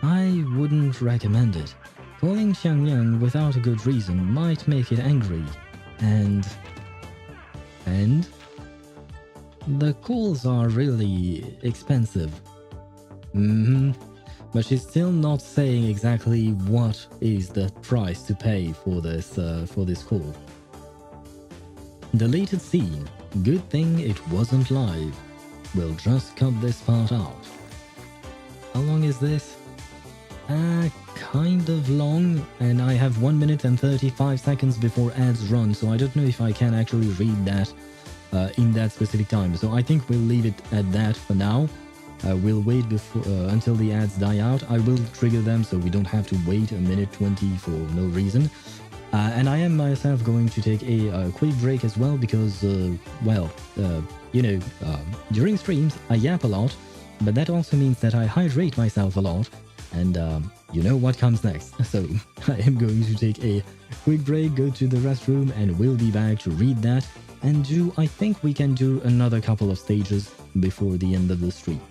I wouldn't recommend it. Calling Qiangliang without a good reason might make it angry. And the calls are really expensive. But she's still not saying exactly what is the price to pay for this call. Deleted scene. Good thing it wasn't live. We'll just cut this part out. How long is this? Kind of long, and I have 1 minute and 35 seconds before ads run, so I don't know if I can actually read that in that specific time. So I think we'll leave it at that for now. We'll wait until the ads die out. I will trigger them so we don't have to wait 1:20 for no reason. And I am myself going to take a quick break as well because, during streams I yap a lot, but that also means that I hydrate myself a lot, and you know what comes next. So I am going to take a quick break, go to the restroom, and we'll be back to read that, and I think we can do another couple of stages before the end of the stream.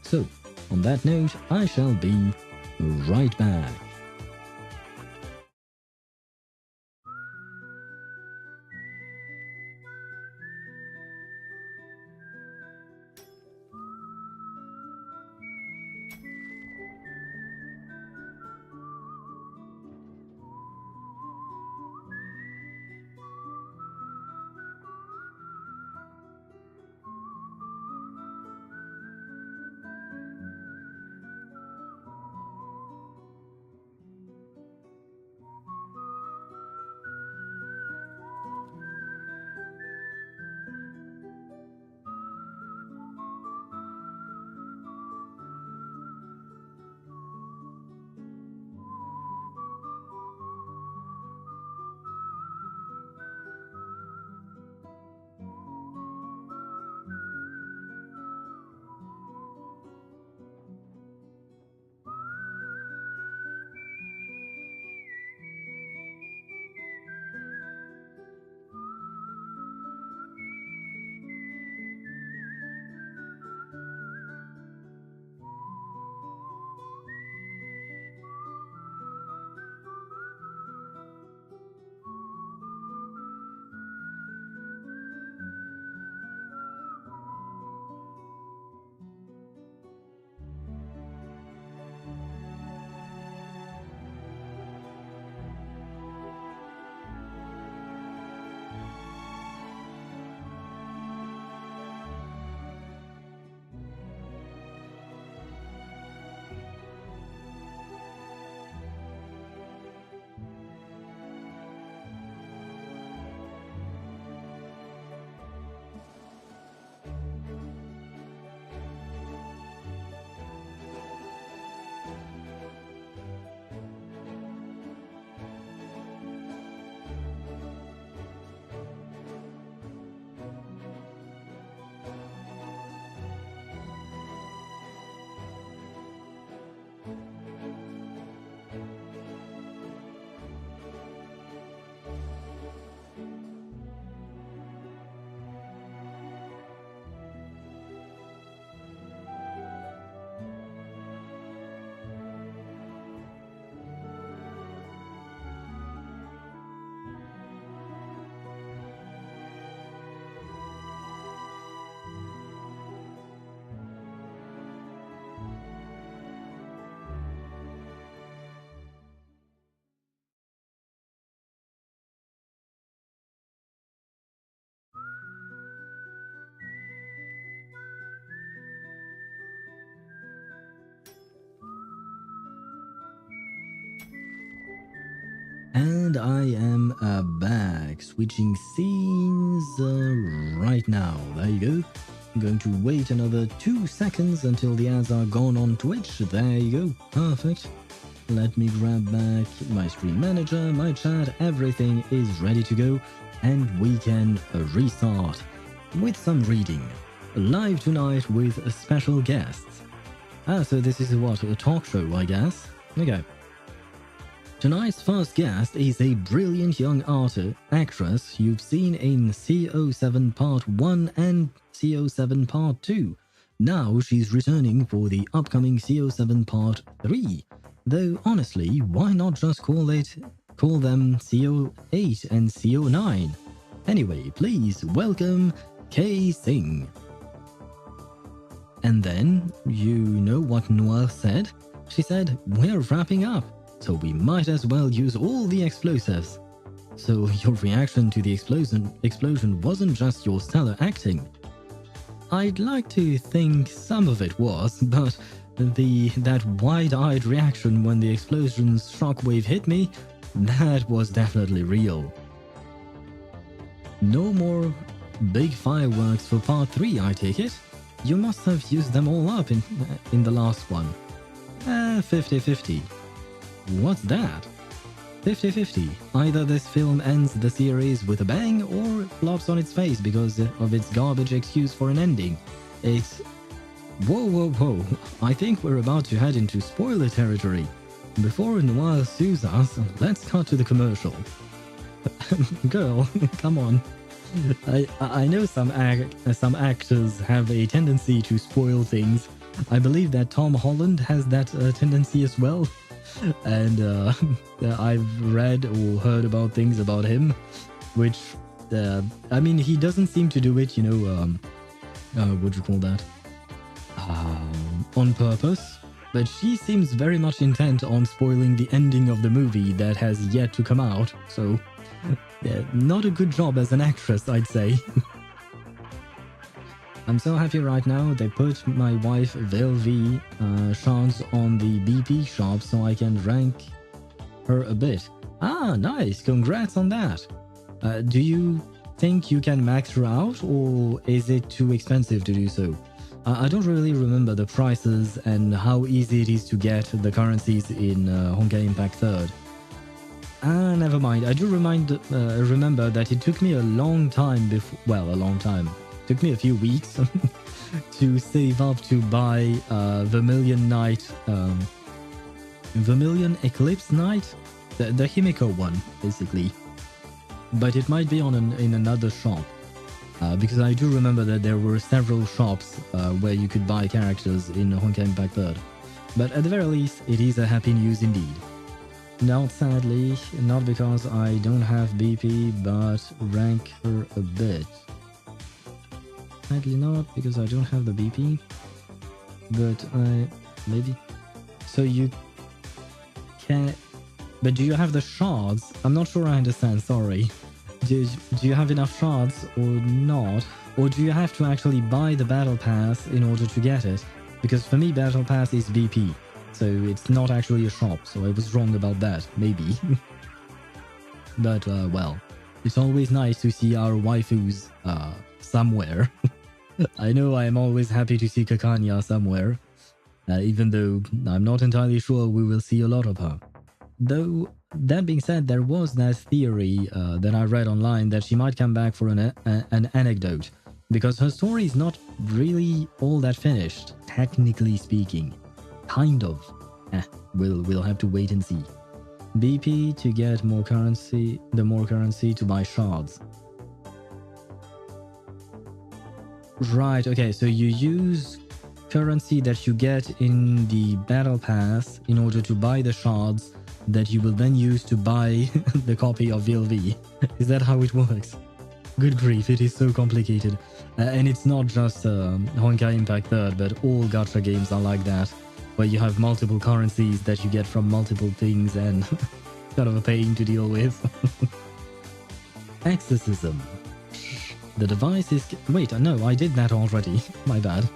So, on that note, I shall be right back. And I am back, switching scenes right now. There you go. I'm going to wait another 2 seconds until the ads are gone on Twitch. There you go. Perfect. Let me grab back my stream manager, my chat, everything is ready to go, and we can restart with some reading. Live tonight with special guests. So this is what, a talk show, I guess? Okay. Tonight's first guest is a brilliant young actress you've seen in CO7 Part 1 and CO7 Part 2. Now she's returning for the upcoming CO7 Part 3. Though honestly, why not just call them CO8 and CO9? Anyway, please welcome Kay Singh. And then, you know what Noir said? She said, we're wrapping up, so we might as well use all the explosives. So your reaction to the explosion wasn't just your stellar acting. I'd like to think some of it was, but that wide-eyed reaction when the explosion's shockwave hit me, that was definitely real. No more big fireworks for Part 3, I take it? You must have used them all up in the last one. 50-50. What's that? 50-50. Either this film ends the series with a bang or flops on its face because of its garbage excuse for an ending. It's... Whoa. I think we're about to head into spoiler territory. Before Noir sues us, let's cut to the commercial. Girl, come on. I know some actors have a tendency to spoil things. I believe that Tom Holland has that tendency as well. And I've read or heard about things about him, which, I mean, he doesn't seem to do it, you know, what do you call that? On purpose, but she seems very much intent on spoiling the ending of the movie that has yet to come out, so yeah, not a good job as an actress, I'd say. I'm so happy right now they put my wife Velvi shards on the BP shop so I can rank her a bit. Ah, nice, congrats on that. Do you think you can max her out, or is it too expensive to do so? I don't really remember the prices and how easy it is to get the currencies in Honkai Impact 3rd. Never mind. I do remember that it took me a long time a long time. It took me a few weeks to save up to buy Vermilion Knight, Vermilion Eclipse Knight, the Himiko one, basically. But it might be in another shop. Because I do remember that there were several shops where you could buy characters in Honkai Impact 3rd. But at the very least, it is a happy news indeed. Not sadly, not because I don't have BP, but rank her a bit. Sadly not, because I don't have the BP. But maybe. So you can... But do you have the shards? I'm not sure I understand, sorry. Do you have enough shards or not? Or do you have to actually buy the battle pass in order to get it? Because for me, battle pass is BP, so it's not actually a shop, so I was wrong about that, maybe. But, well, it's always nice to see our waifus somewhere. I know I am always happy to see Kakanya somewhere, even though I'm not entirely sure we will see a lot of her. Though, that being said, there was that theory that I read online that she might come back for an anecdote, because her story is not really all that finished, technically speaking. Kind of. We'll have to wait and see. BP to get more currency, more currency to buy shards. Right, okay, so you use currency that you get in the battle pass in order to buy the shards that you will then use to buy the copy of VLV. Is that how it works? Good grief, it is so complicated. And it's not just Honkai Impact 3rd, but all gacha games are like that, where you have multiple currencies that you get from multiple things and kind of a pain to deal with. Exorcism. The device is... Wait, no, I did that already. My bad.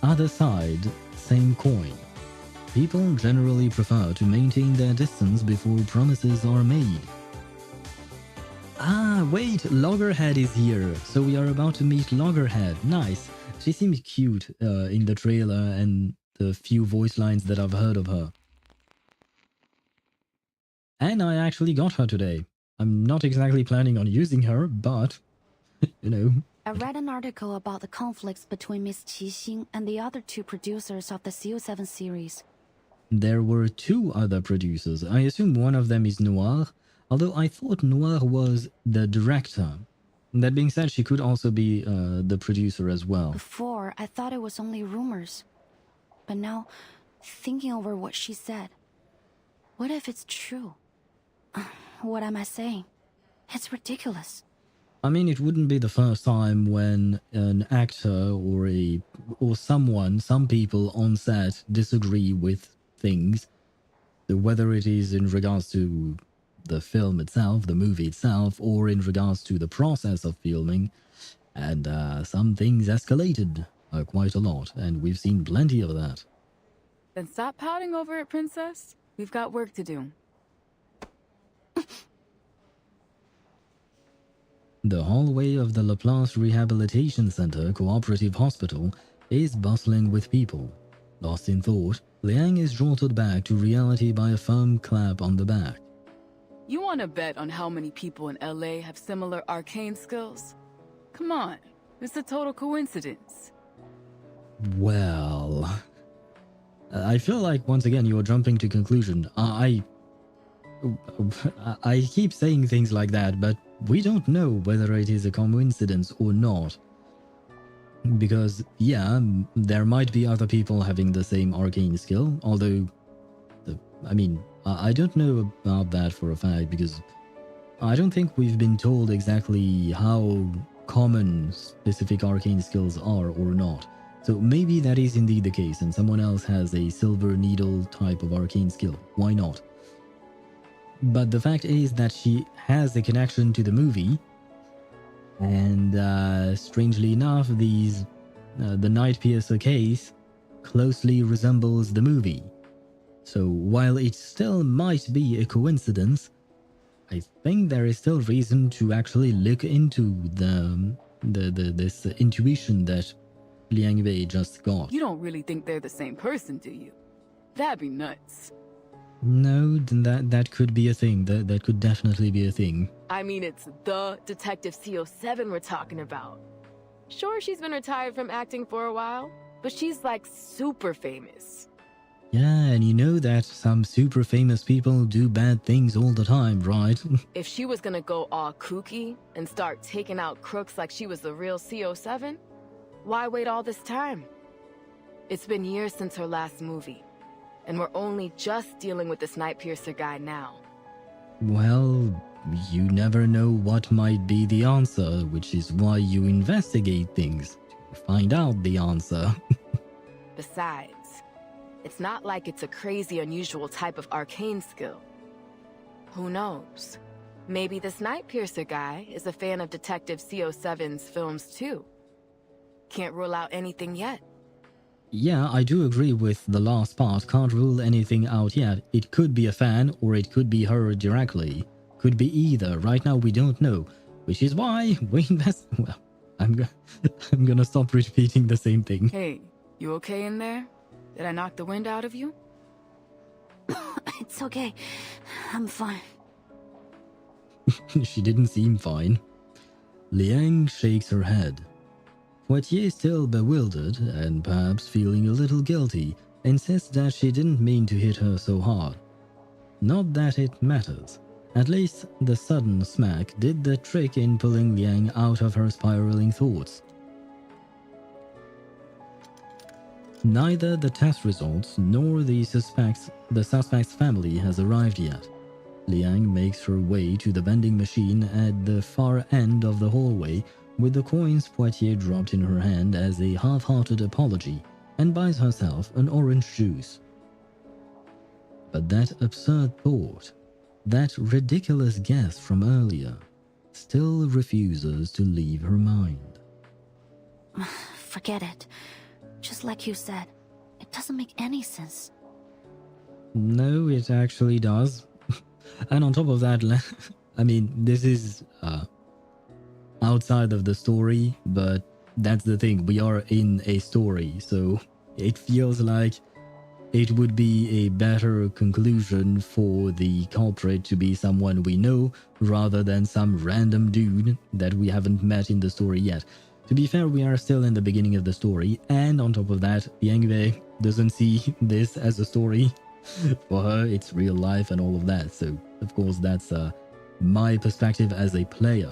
Other side, same coin. People generally prefer to maintain their distance before promises are made. Ah, wait, Loggerhead is here. So we are about to meet Loggerhead. Nice. She seems cute in the trailer and the few voice lines that I've heard of her. And I actually got her today. I'm not exactly planning on using her, but, you know. I read an article about the conflicts between Miss Qixing and the other two producers of the CO7 series. There were two other producers. I assume one of them is Noir, although I thought Noir was the director. That being said, she could also be the producer as well. Before, I thought it was only rumors. But now, thinking over what she said, what if it's true? What am I saying? It's ridiculous. I mean, it wouldn't be the first time when an actor or some people on set disagree with things. Whether it is in regards to the film itself, the movie itself, or in regards to the process of filming. And some things escalated quite a lot, and we've seen plenty of that. Then stop pouting over it, Princess. We've got work to do. The hallway of the Laplace Rehabilitation Center Cooperative Hospital is bustling with people. Lost in thought, Liang is jolted back to reality by a firm clap on the back. You want to bet on how many people in LA have similar arcane skills? Come on, it's a total coincidence. Well, I feel like once again you are jumping to conclusion. I keep saying things like that, but we don't know whether it is a coincidence or not. Because, yeah, there might be other people having the same arcane skill, although, I don't know about that for a fact, because I don't think we've been told exactly how common specific arcane skills are or not. So maybe that is indeed the case, and someone else has a silver needle type of arcane skill. Why not? But the fact is that she has a connection to the movie, and strangely enough, the Night Piercer case closely resembles the movie. So while it still might be a coincidence, I think there is still reason to actually look into this intuition that Liang Wei just got. You don't really think they're the same person, do you? That'd be nuts. No, that could be a thing. That could definitely be a thing. I mean, it's the Detective CO7 we're talking about. Sure, she's been retired from acting for a while, but she's like super famous. Yeah, and you know that some super famous people do bad things all the time, right? If she was gonna go all kooky and start taking out crooks like she was the real CO7, why wait all this time? It's been years since her last movie, and we're only just dealing with this Night Piercer guy now. Well, you never know what might be the answer, which is why you investigate things, to find out the answer. Besides, it's not like it's a crazy unusual type of arcane skill. Who knows? Maybe this Night Piercer guy is a fan of Detective CO7's films too. Can't rule out anything yet. Yeah, I do agree with the last part. Can't rule anything out yet. It could be a fan, or it could be her directly. Could be either. Right now we don't know. Which is why we invest... Well, I'm gonna stop repeating the same thing. Hey, you okay in there? Did I knock the wind out of you? It's okay. I'm fine. She didn't seem fine. Liang shakes her head. Poitier, still bewildered and perhaps feeling a little guilty, insists that she didn't mean to hit her so hard. Not that it matters. At least the sudden smack did the trick in pulling Liang out of her spiraling thoughts. Neither the test results nor the suspect's family has arrived yet. Liang makes her way to the vending machine at the far end of the hallway with the coins Poitier dropped in her hand as a half-hearted apology, and buys herself an orange juice. But that absurd thought, that ridiculous guess from earlier, still refuses to leave her mind. Forget it. Just like you said, it doesn't make any sense. No, it actually does. And on top of that, I mean, this is outside of the story, but that's the thing. We are in a story, so it feels like it would be a better conclusion for the culprit to be someone we know rather than some random dude that we haven't met in the story yet. To be fair, we are still in the beginning of the story, and on top of that, Yang doesn't see this as a story. For her, it's real life and all of that, so of course that's my perspective as a player.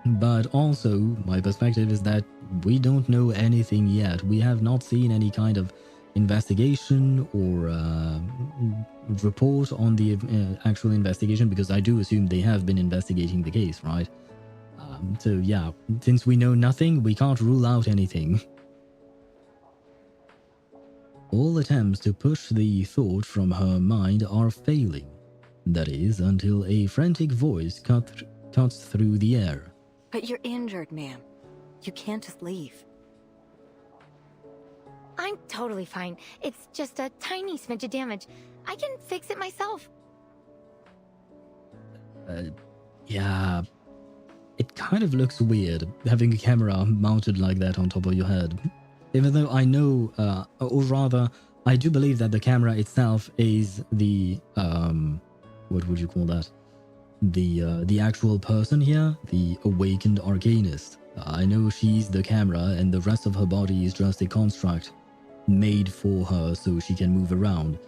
But also, my perspective is that we don't know anything yet. We have not seen any kind of investigation or report on the actual investigation, because I do assume they have been investigating the case, right? So yeah, since we know nothing, we can't rule out anything. All attempts to push the thought from her mind are failing. That is, until a frantic voice cuts through the air. But you're injured, ma'am. You can't just leave. I'm totally fine. It's just a tiny smidge of damage. I can fix it myself. Yeah, it kind of looks weird having a camera mounted like that on top of your head. Even though I know, or rather, I do believe that the camera itself is the, what would you call that? The actual person here, the awakened arcanist. I know she's the camera and the rest of her body is just a construct made for her so she can move around.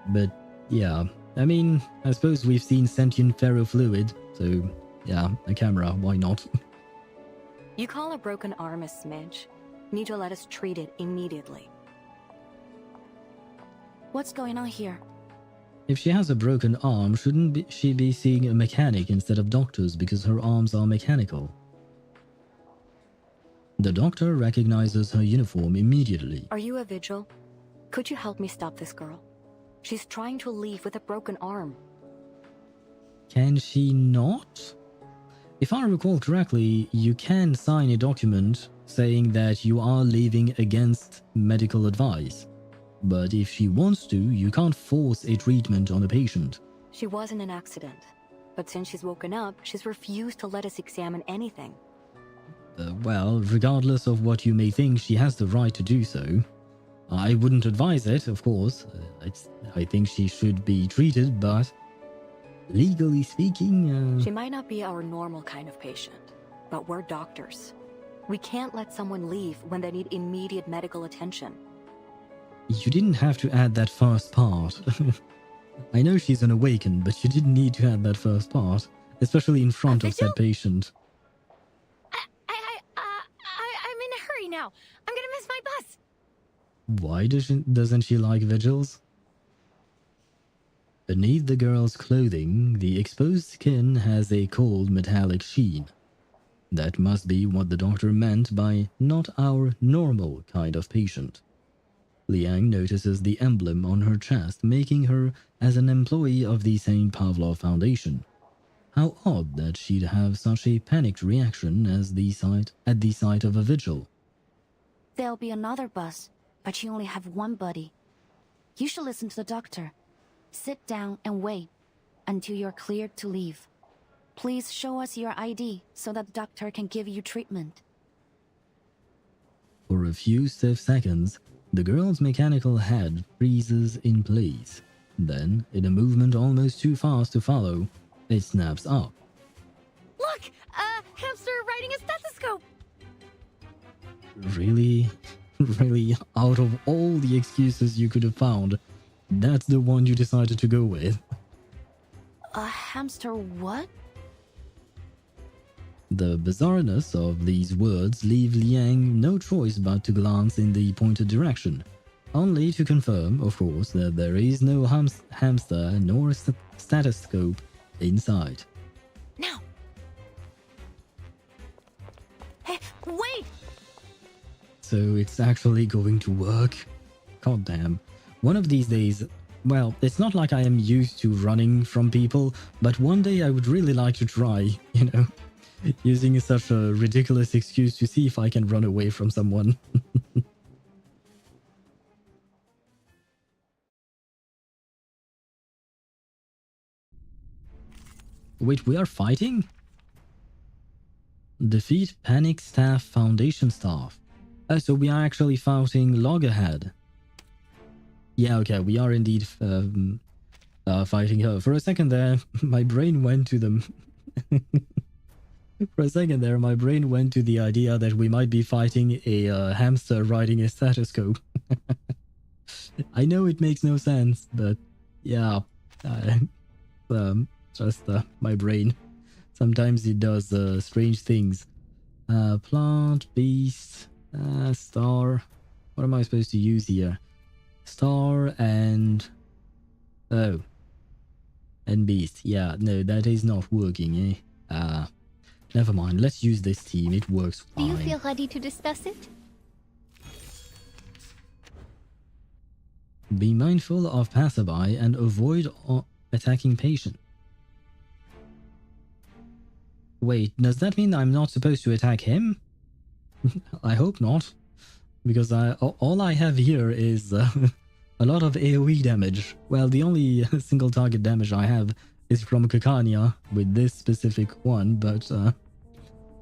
But yeah, I mean, I suppose we've seen sentient ferrofluid, so yeah, a camera, why not? You call a broken arm a smidge? Need to let us treat it immediately. What's going on here? If she has a broken arm, shouldn't she be seeing a mechanic instead of doctors because her arms are mechanical? The doctor recognizes her uniform immediately. Are you a vigil? Could you help me stop this girl? She's trying to leave with a broken arm. Can she not? If I recall correctly, you can sign a document saying that you are leaving against medical advice. But if she wants to, you can't force a treatment on a patient. She was in an accident, but since she's woken up, she's refused to let us examine anything. Well, regardless of what you may think, she has the right to do so. I wouldn't advise it, of course. I think she should be treated, but legally speaking... She might not be our normal kind of patient, but we're doctors. We can't let someone leave when they need immediate medical attention. You didn't have to add that first part. I know she's an awakened, but you didn't need to add that first part, especially in front of said patient. I'm in a hurry now. I'm gonna miss my bus. Why doesn't she like vigils? Beneath the girl's clothing, the exposed skin has a cold metallic sheen. That must be what the doctor meant by not our normal kind of patient. Liang notices the emblem on her chest, making her as an employee of the St. Pavlov Foundation. How odd that she'd have such a panicked reaction at the sight of a vigil. There'll be another bus, but you only have one buddy. You should listen to the doctor. Sit down and wait until you're cleared to leave. Please show us your ID so that the doctor can give you treatment. For a few stiff seconds, the girl's mechanical head freezes in place. Then, in a movement almost too fast to follow, it snaps up. Look! A hamster riding a stethoscope! Really? Really? Out of all the excuses you could have found, that's the one you decided to go with? A hamster what? The bizarreness of these words leave Liang no choice but to glance in the pointed direction, only to confirm, of course, that there is no hamster nor stethoscope inside. Now! Hey, wait! So it's actually going to work? God damn. One of these days, well, it's not like I am used to running from people, but one day I would really like to try, you know? Using such a ridiculous excuse to see if I can run away from someone. Wait, we are fighting? Defeat Panic Staff Foundation staff. So we are actually fighting Loggerhead. Yeah, okay, we are indeed fighting her. For a second there, my brain went to them. For a second there, my brain went to the idea that we might be fighting a hamster riding a stethoscope. I know it makes no sense, but yeah, just my brain. Sometimes it does strange things. Plant, beast, star. What am I supposed to use here? Star and... oh. And beast. Yeah, no, that is not working, eh? Never mind. Let's use this team. It works fine. Do you feel ready to discuss it? Be mindful of passerby and avoid attacking patient. Wait, does that mean I'm not supposed to attack him? I hope not. Because all I have here is a lot of AoE damage. Well, the only single target damage I have is from Kakania with this specific one, but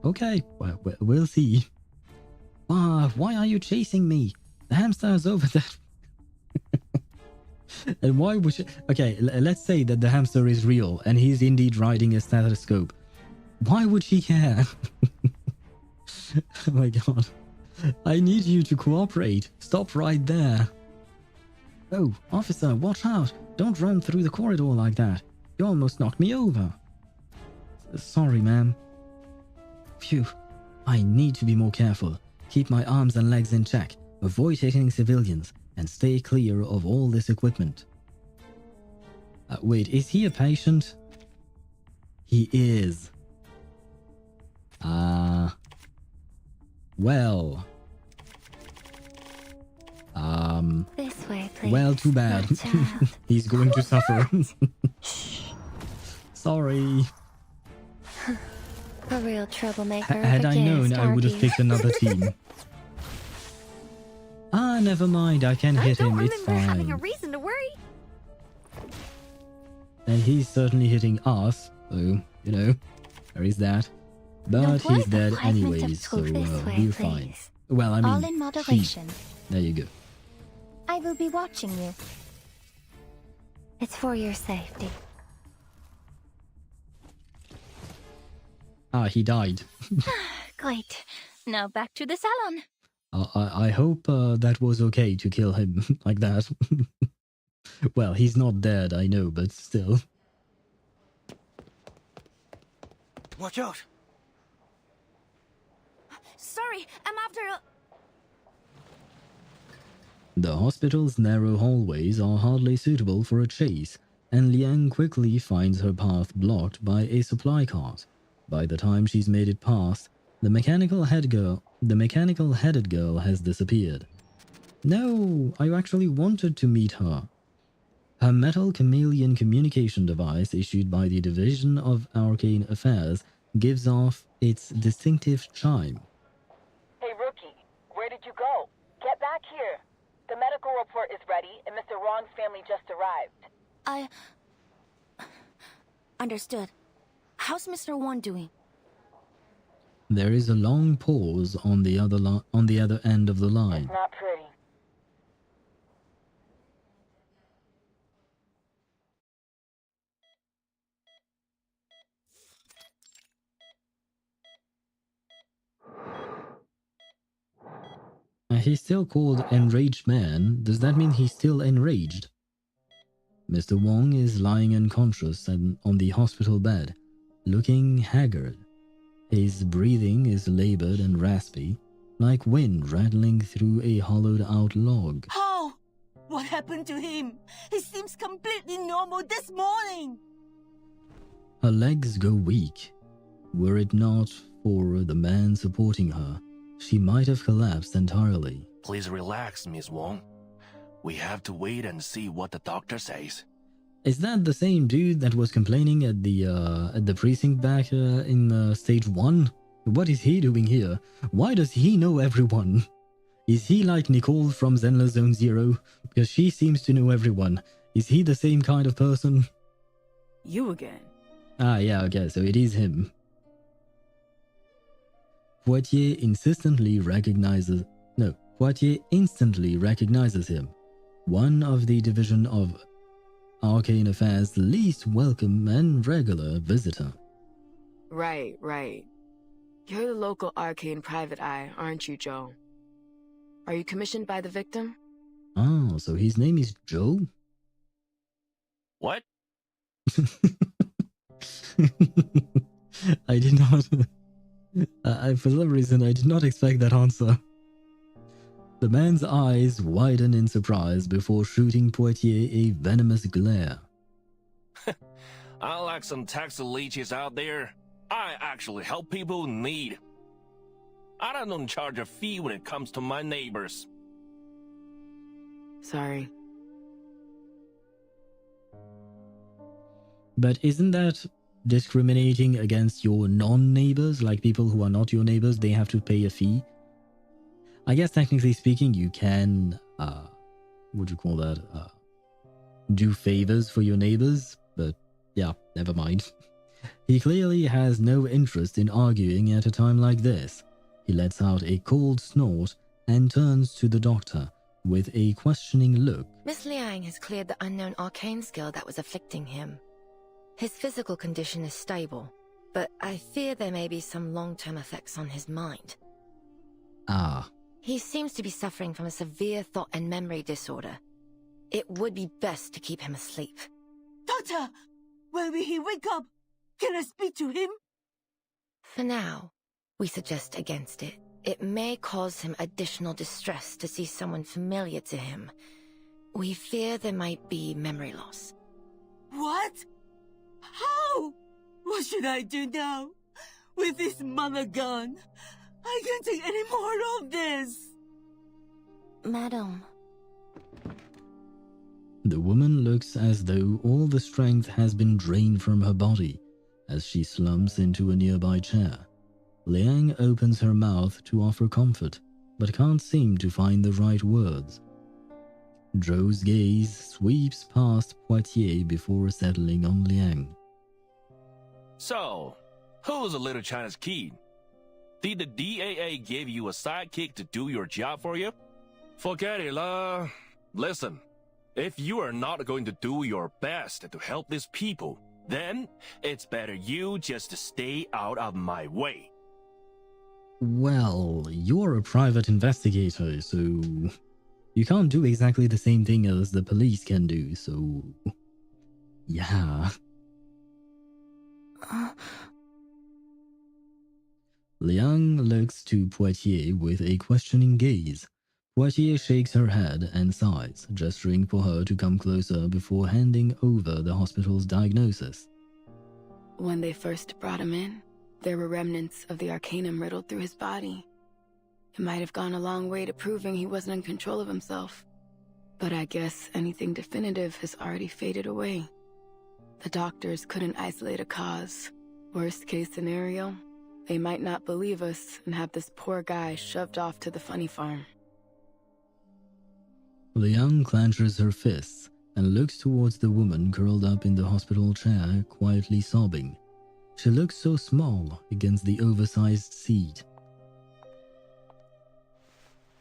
okay, well, we'll see. Why are you chasing me? The hamster is over there. And why would she... Okay, let's say that the hamster is real and he's indeed riding a stethoscope. Why would she care? Oh my god. I need you to cooperate. Stop right there. Oh, officer, watch out. Don't run through the corridor like that. You almost knocked me over. Sorry, ma'am. Phew. I need to be more careful. Keep my arms and legs in check. Avoid hitting civilians. And stay clear of all this equipment. Wait, is he a patient? He is. Well. This way, please. Well, too bad. He's going to suffer. Sorry. A real troublemaker. Had I known, I would have picked another team. Never mind. I can hit him. It's fine. Having a reason to worry. And he's certainly hitting us. So, you know, there is that. But he's dead anyways, so we're fine. Well, I mean, all in moderation. There you go. I will be watching you. It's for your safety. He died. Great. Now back to the salon. I hope that was okay to kill him like that. Well, he's not dead, I know, but still. Watch out! Sorry, I'm after a... The hospital's narrow hallways are hardly suitable for a chase, and Liang quickly finds her path blocked by a supply cart. By the time she's made it past, the mechanical headed girl has disappeared. No, I actually wanted to meet her. Her metal chameleon communication device issued by the Division of Arcane Affairs gives off its distinctive chime. Hey, Rookie, where did you go? Get back here. The medical report is ready, and Mr. Wong's family just arrived. Understood. How's Mr. Wong doing? There is a long pause on the other end of the line. It's not pretty. He's still called Enraged Man. Does that mean he's still enraged? Mr. Wong is lying unconscious and on the hospital bed, looking haggard. His breathing is labored and raspy, like wind rattling through a hollowed-out log. How? What happened to him? He seems completely normal this morning! Her legs go weak. Were it not for the man supporting her, she might have collapsed entirely. Please relax, Miss Wong. We have to wait and see what the doctor says. Is that the same dude that was complaining at the precinct back in stage 1? What is he doing here? Why does he know everyone? Is he like Nicole from Zenler Zone Zero? Because she seems to know everyone. Is he the same kind of person? You again. Ah, yeah, okay, so it is him. Poitier instantly recognizes him, one of the Division of Arcane Affairs' least welcome and regular visitor. Right. You're the local arcane private eye, aren't you, Joe? Are you commissioned by the victim? Oh, so his name is Joe? What? I did not... for some reason, I did not expect that answer. The man's eyes widen in surprise before shooting Poitier a venomous glare. Unlike some tax leeches out there, I actually help people in need. I don't charge a fee when it comes to my neighbors. Sorry. But isn't that discriminating against your non-neighbors? Like people who are not your neighbors, they have to pay a fee? I guess technically speaking, you can, what do you call that? Do favors for your neighbors, but yeah, never mind. He clearly has no interest in arguing at a time like this. He lets out a cold snort and turns to the doctor with a questioning look. Miss Liang has cleared the unknown arcane skill that was afflicting him. His physical condition is stable, but I fear there may be some long-term effects on his mind. Ah. He seems to be suffering from a severe thought and memory disorder. It would be best to keep him asleep. Doctor! When will he wake up? Can I speak to him? For now, we suggest against it. It may cause him additional distress to see someone familiar to him. We fear there might be memory loss. What? How? What should I do now? With this mother gone, I can't take any more of this. Madam. The woman looks as though all the strength has been drained from her body as she slumps into a nearby chair. Liang opens her mouth to offer comfort, but can't seem to find the right words. Zhou's gaze sweeps past Poitier before settling on Liang. So, who's a little China's kid? Did the DAA give you a sidekick to do your job for you? Forget it, lah. Listen, if you are not going to do your best to help these people, then it's better you just stay out of my way. Well, you're a private investigator, so you can't do exactly the same thing as the police can do, so yeah. Liang looks to Poitier with a questioning gaze. Poitier shakes her head and sighs, gesturing for her to come closer before handing over the hospital's diagnosis. When they first brought him in, there were remnants of the arcanum riddled through his body. It might have gone a long way to proving he wasn't in control of himself. But I guess anything definitive has already faded away. The doctors couldn't isolate a cause. Worst case scenario, they might not believe us and have this poor guy shoved off to the funny farm. Liang clenches her fists and looks towards the woman curled up in the hospital chair, quietly sobbing. She looks so small against the oversized seat.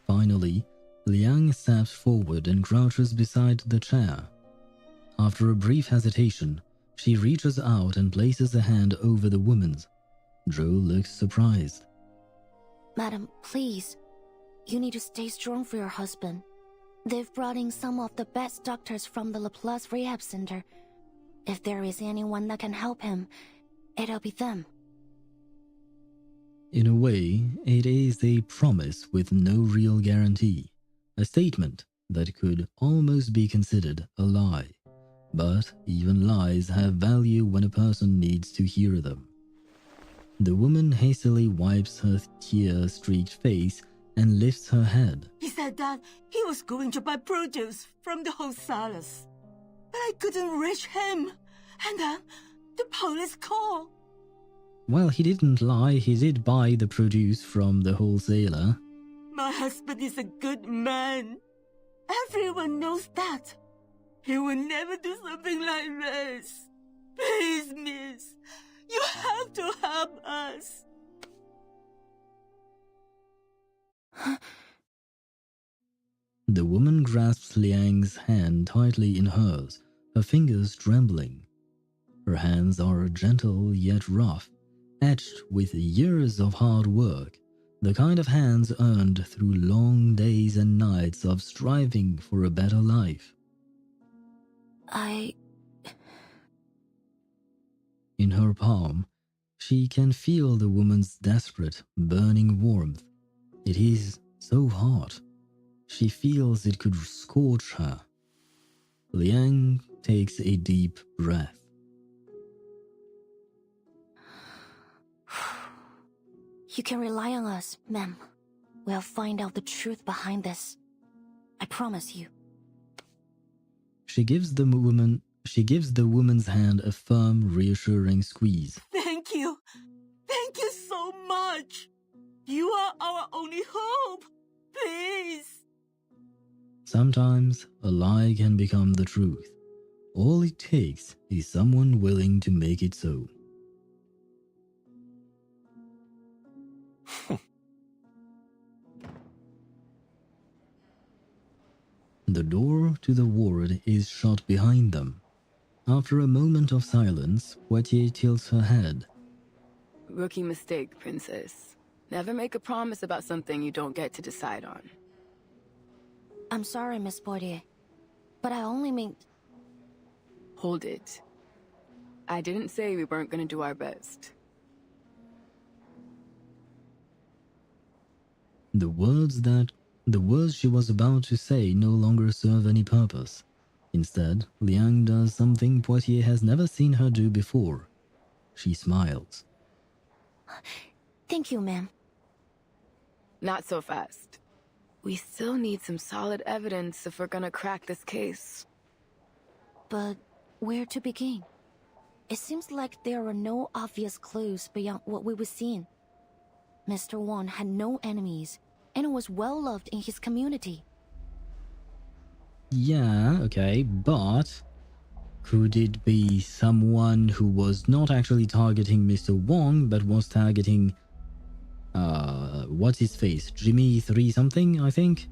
Finally, Liang steps forward and crouches beside the chair. After a brief hesitation, she reaches out and places a hand over the woman's. Zhou looks surprised. Madam, please. You need to stay strong for your husband. They've brought in some of the best doctors from the Laplace Rehab Center. If there is anyone that can help him, it'll be them. In a way, it is a promise with no real guarantee. A statement that could almost be considered a lie. But even lies have value when a person needs to hear them. The woman hastily wipes her tear-streaked face and lifts her head. He said that he was going to buy produce from the wholesalers. But I couldn't reach him. And then the police called. Well, he didn't lie. He did buy the produce from the wholesaler. My husband is a good man. Everyone knows that. He would never do something like this. Please Please, miss. You have to help us. The woman grasps Liang's hand tightly in hers, her fingers trembling. Her hands are gentle yet rough, etched with years of hard work, the kind of hands earned through long days and nights of striving for a better life. In her palm, she can feel the woman's desperate, burning warmth. It is so hot. She feels it could scorch her. Liang takes a deep breath. You can rely on us, ma'am. We'll find out the truth behind this. I promise you. She gives the woman's hand a firm, reassuring squeeze. Thank you. Thank you so much. You are our only hope. Please. Sometimes a lie can become the truth. All it takes is someone willing to make it so. The door to the ward is shut behind them. After a moment of silence, Poitier tilts her head. Rookie mistake, princess. Never make a promise about something you don't get to decide on. I'm sorry, Miss Poitier, but I only meant... Hold it. I didn't say we weren't gonna do our best. The words she was about to say no longer serve any purpose. Instead, Liang does something Poitier has never seen her do before. She smiles. Thank you, ma'am. Not so fast. We still need some solid evidence if we're gonna crack this case. But where to begin? It seems like there are no obvious clues beyond what we were seeing. Mr. Wong had no enemies and was well loved in his community. Yeah, okay, but could it be someone who was not actually targeting Mr. Wong, but was targeting, what's his face? Jimmy 3 something, I think?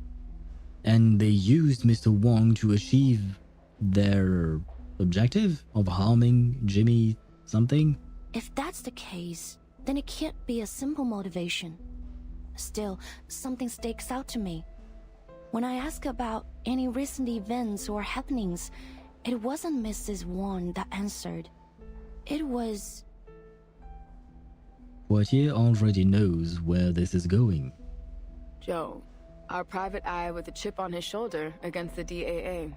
And they used Mr. Wong to achieve their objective of harming Jimmy something? If that's the case, then it can't be a simple motivation. Still, something sticks out to me. When I ask about any recent events or happenings, it wasn't Mrs. Wong that answered. It was... Poitier already knows where this is going. Joe, our private eye with a chip on his shoulder against the DAA.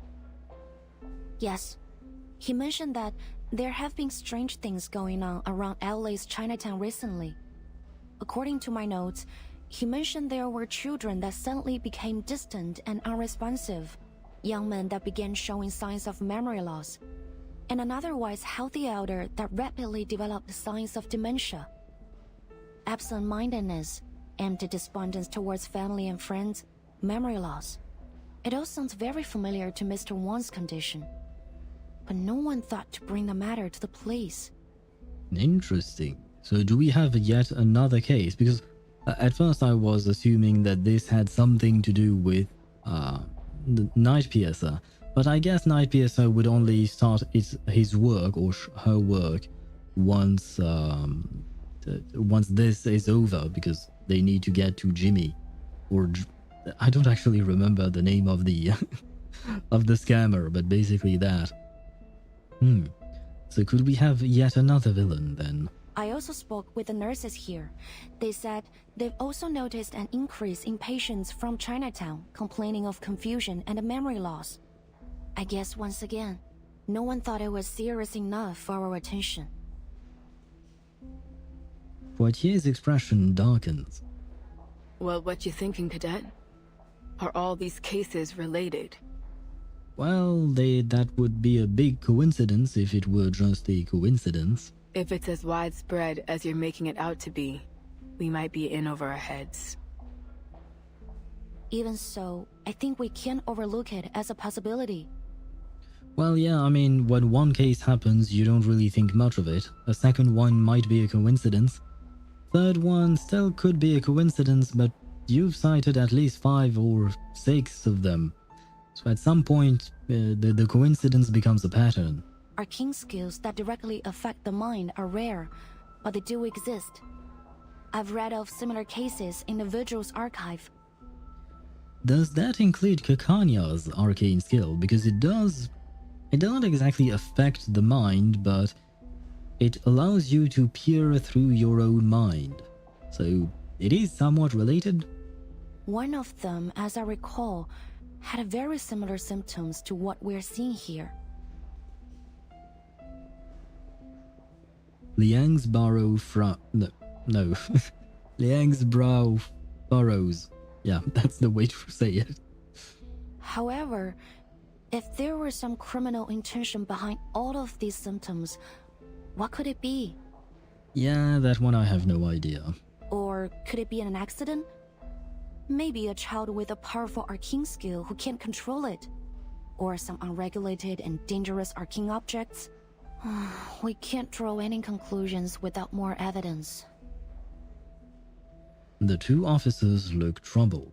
Yes. He mentioned that there have been strange things going on around LA's Chinatown recently. According to my notes, he mentioned there were children that suddenly became distant and unresponsive, young men that began showing signs of memory loss, and an otherwise healthy elder that rapidly developed signs of dementia. Absent-mindedness, empty despondence towards family and friends, memory loss. It all sounds very familiar to Mr. Wong's condition. But no one thought to bring the matter to the police. Interesting. So do we have yet another case? Because at first I was assuming that this had something to do with the Night Piercer, but I guess Night Piercer would only start his work or her work once this is over, because they need to get to Jimmy, or I don't actually remember the name of the of the scammer, but basically that. So could we have yet another villain then? I also spoke with the nurses here. They said they've also noticed an increase in patients from Chinatown complaining of confusion and memory loss. I guess once again, no one thought it was serious enough for our attention. Poitier's expression darkens. Well, what you thinking, Cadet? Are all these cases related? Well, that would be a big coincidence if it were just a coincidence. If it's as widespread as you're making it out to be, we might be in over our heads. Even so, I think we can't overlook it as a possibility. Well, yeah, I mean, when one case happens, you don't really think much of it. A second one might be a coincidence. Third one still could be a coincidence, but you've cited at least 5 or 6 of them. So at some point, the coincidence becomes a pattern. Arcane skills that directly affect the mind are rare, but they do exist. I've read of similar cases in the Vigil's archive. Does that include Kakanya's arcane skill? Because it does... It doesn't exactly affect the mind, but it allows you to peer through your own mind. So it is somewhat related. One of them, as I recall, had very similar symptoms to what we're seeing here. Liang's brow no. Liang's brow furrows. Yeah, that's the way to say it. However, if there were some criminal intention behind all of these symptoms, what could it be? Yeah, that one I have no idea. Or could it be an accident? Maybe a child with a powerful arcane skill who can't control it. Or some unregulated and dangerous arcane objects. We can't draw any conclusions without more evidence. The two officers look troubled.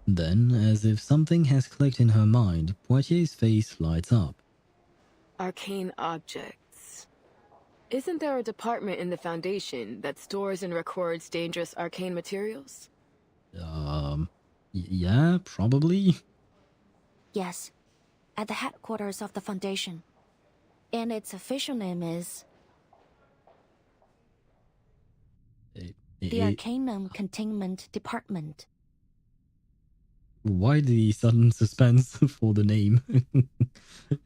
Then, as if something has clicked in her mind, Poitier's face lights up. Arcane objects. Isn't there a department in the Foundation that stores and records dangerous arcane materials? Yeah, probably. Yes, at the headquarters of the Foundation. And its official name is... the Arcanum Containment Department. Why the sudden suspense for the name?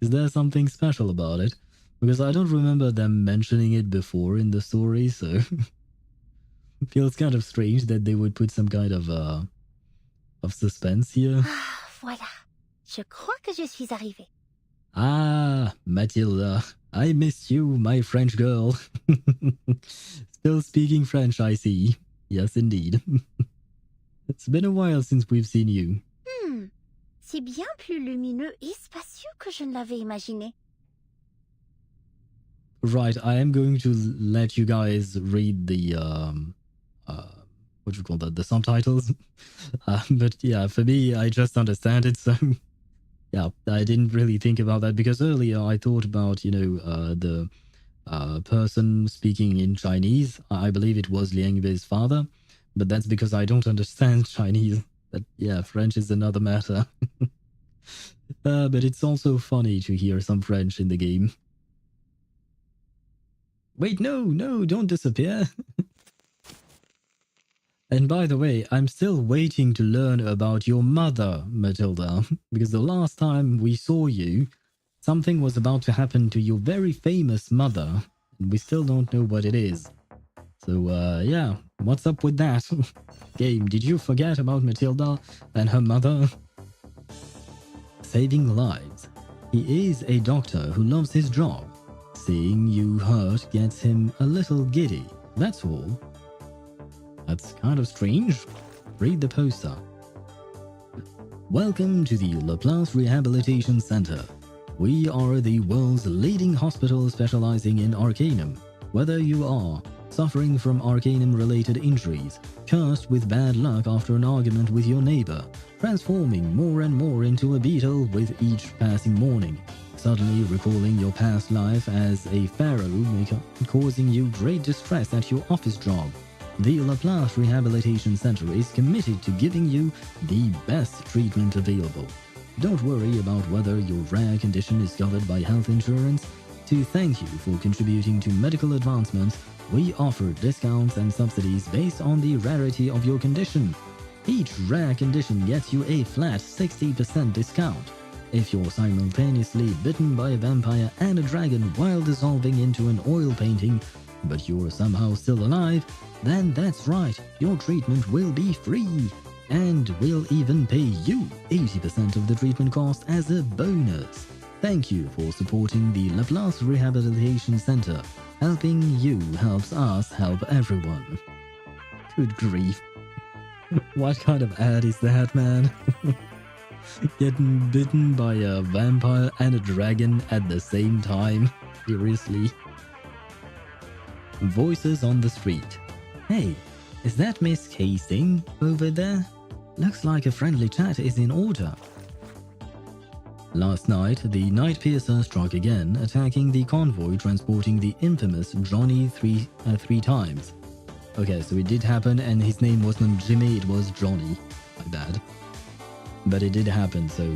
Is there something special about it? Because I don't remember them mentioning it before in the story, so... It feels kind of strange that they would put some kind of suspense here. Voilà. Je crois que je suis arrivée. Ah, Matilda. I missed you, my French girl. Still speaking French, I see. Yes, indeed. It's been a while since we've seen you. C'est bien plus lumineux et spacieux que je ne l'avais imaginé. Right, I am going to let you guys read the, what do you call that, the subtitles? But yeah, for me, I just understand it, so... Yeah, I didn't really think about that, because earlier I thought about, you know, the person speaking in Chinese. I believe it was Liang Wei's father, but that's because I don't understand Chinese. But yeah, French is another matter. But it's also funny to hear some French in the game. Wait, no, don't disappear. And by the way, I'm still waiting to learn about your mother, Matilda, because the last time we saw you, something was about to happen to your very famous mother, and we still don't know what it is. So, yeah, what's up with that? Game, did you forget about Matilda and her mother? Saving lives. He is a doctor who loves his job. Seeing you hurt gets him a little giddy, that's all. That's kind of strange. Read the poster. Welcome to the Laplace Rehabilitation Center. We are the world's leading hospital specializing in Arcanum. Whether you are suffering from Arcanum-related injuries, cursed with bad luck after an argument with your neighbor, transforming more and more into a beetle with each passing morning, suddenly recalling your past life as a pharaoh causing you great distress at your office job, the Laplace Rehabilitation Center is committed to giving you the best treatment available. Don't worry about whether your rare condition is covered by health insurance. To thank you for contributing to medical advancements, we offer discounts and subsidies based on the rarity of your condition. Each rare condition gets you a flat 60% discount. If you're simultaneously bitten by a vampire and a dragon while dissolving into an oil painting, but you're somehow still alive, then that's right, your treatment will be free. And we'll even pay you 80% of the treatment cost as a bonus. Thank you for supporting the Laplace Rehabilitation Center. Helping you helps us help everyone. Good grief. What kind of ad is that, man? Getting bitten by a vampire and a dragon at the same time. Seriously. Voices on the street. Hey, is that Miss Casing over there? Looks like a friendly chat is in order. Last night, the Night Piercer struck again, attacking the convoy transporting the infamous Johnny three times. Okay, so it did happen, and his name wasn't Jimmy, it was Johnny. My bad. But it did happen, so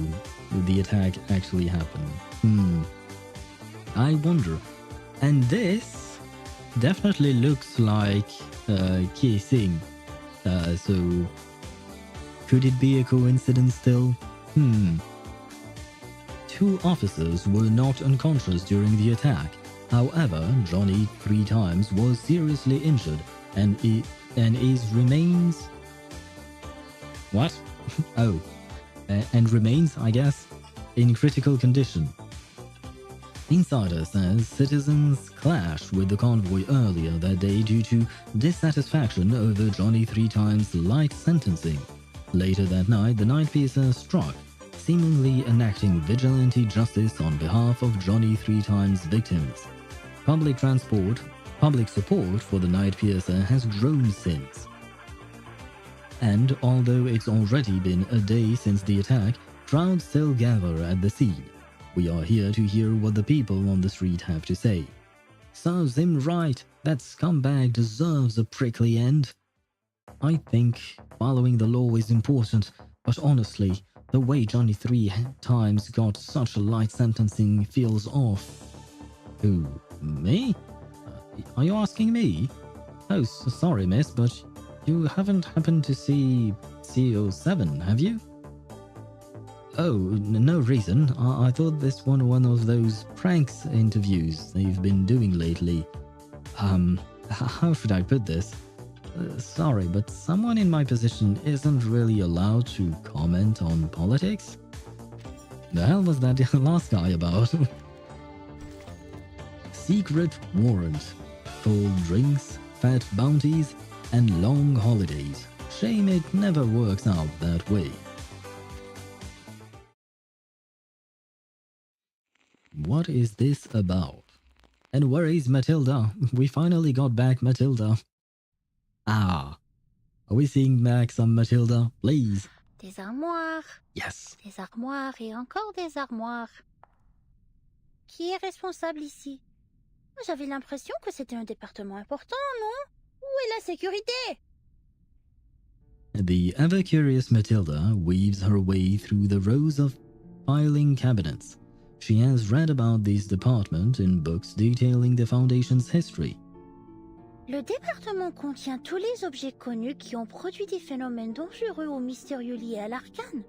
the attack actually happened. I wonder. And this definitely looks like Casing. So could it be a coincidence still? Two officers were knocked unconscious during the attack. However, Johnny 3 times was seriously injured and remains... What? Oh. And remains, I guess, in critical condition. Insider says citizens clashed with the convoy earlier that day due to dissatisfaction over Johnny 3 times light sentencing. Later that night, the Night Piercer struck, seemingly enacting vigilante justice on behalf of Johnny 3 times victims. Public support for the Night Piercer has grown since. And although it's already been a day since the attack, crowds still gather at the scene. We are here to hear what the people on the street have to say. Serves him right. That scumbag deserves a prickly end. I think following the law is important, but honestly, the way Johnny 3 times got such a light sentencing feels off. Who? Me? Are you asking me? Oh, sorry miss, but you haven't happened to see CO7, have you? Oh, no reason. I thought this one of those pranks interviews they've been doing lately. How should I put this? Sorry, but someone in my position isn't really allowed to comment on politics? The hell was that last guy about? Secret warrant. Cold drinks, fat bounties, and long holidays. Shame it never works out that way. What is this about? And where is Matilda? We finally got back Matilda. Ah. Are we seeing back some Matilda? Please. Des armoires. Yes. Des armoires et encore des armoires. Qui est responsable ici? J'avais l'impression que c'était un département important, non? Où est la sécurité? The ever-curious Matilda weaves her way through the rows of filing cabinets. She has read about this department in books detailing the Foundation's history. Le département contient tous les objets connus qui ont produit des phénomènes dangereux ou mystérieux liés à l'arcane.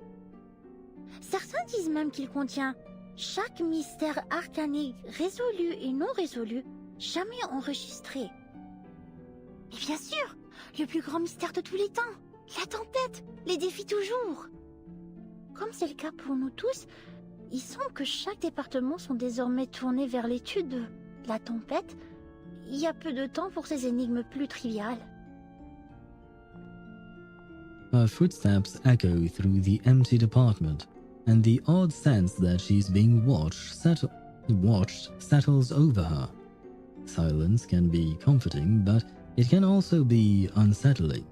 Certains disent même qu'il contient chaque mystère arcanique résolu et non résolu, jamais enregistré. Et bien sûr, le plus grand mystère de tous les temps, la tempête, les défis toujours. Comme c'est le cas pour nous tous, il semble que chaque département sont désormais tournés vers l'étude de la tempête. Il y a peu de temps pour ces énigmes plus triviales. Her footsteps echo through the empty department, and the odd sense that she's being watched settles over her. Silence can be comforting, but it can also be unsettling,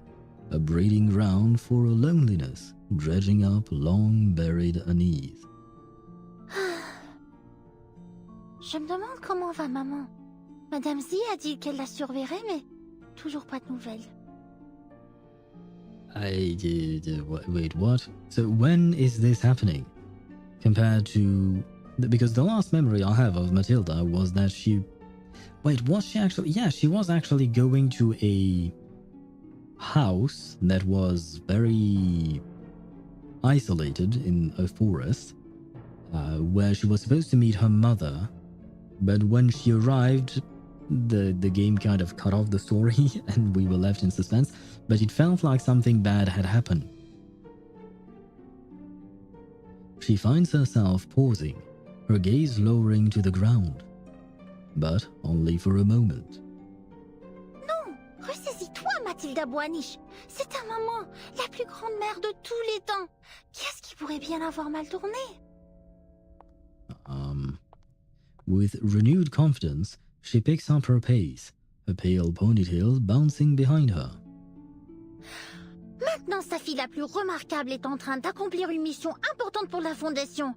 a breeding ground for a loneliness dredging up long-buried unease. Je me demande comment va maman. Madame Z a dit qu'elle la surveillerait, mais toujours pas de nouvelles. Wait, what? So when is this happening? Compared to... Because the last memory I have of Matilda was that she... Wait, was she actually... Yeah, she was actually going to a house that was very isolated in a forest, where she was supposed to meet her mother. But when she arrived, the game kind of cut off the story and we were left in suspense, but it felt like something bad had happened. She finds herself pausing, her gaze lowering to the ground, but only for a moment. Non! Ressaisis-toi, Mathilda Boaniche! C'est ta maman, la plus grande mère de tous les temps! Qu'est-ce qui qui pourrait bien avoir mal tourné. With renewed confidence, she picks up her pace, her pale ponytail bouncing behind her. Maintenant, sa fille la plus remarquable est en train d'accomplir une mission importante pour la Fondation.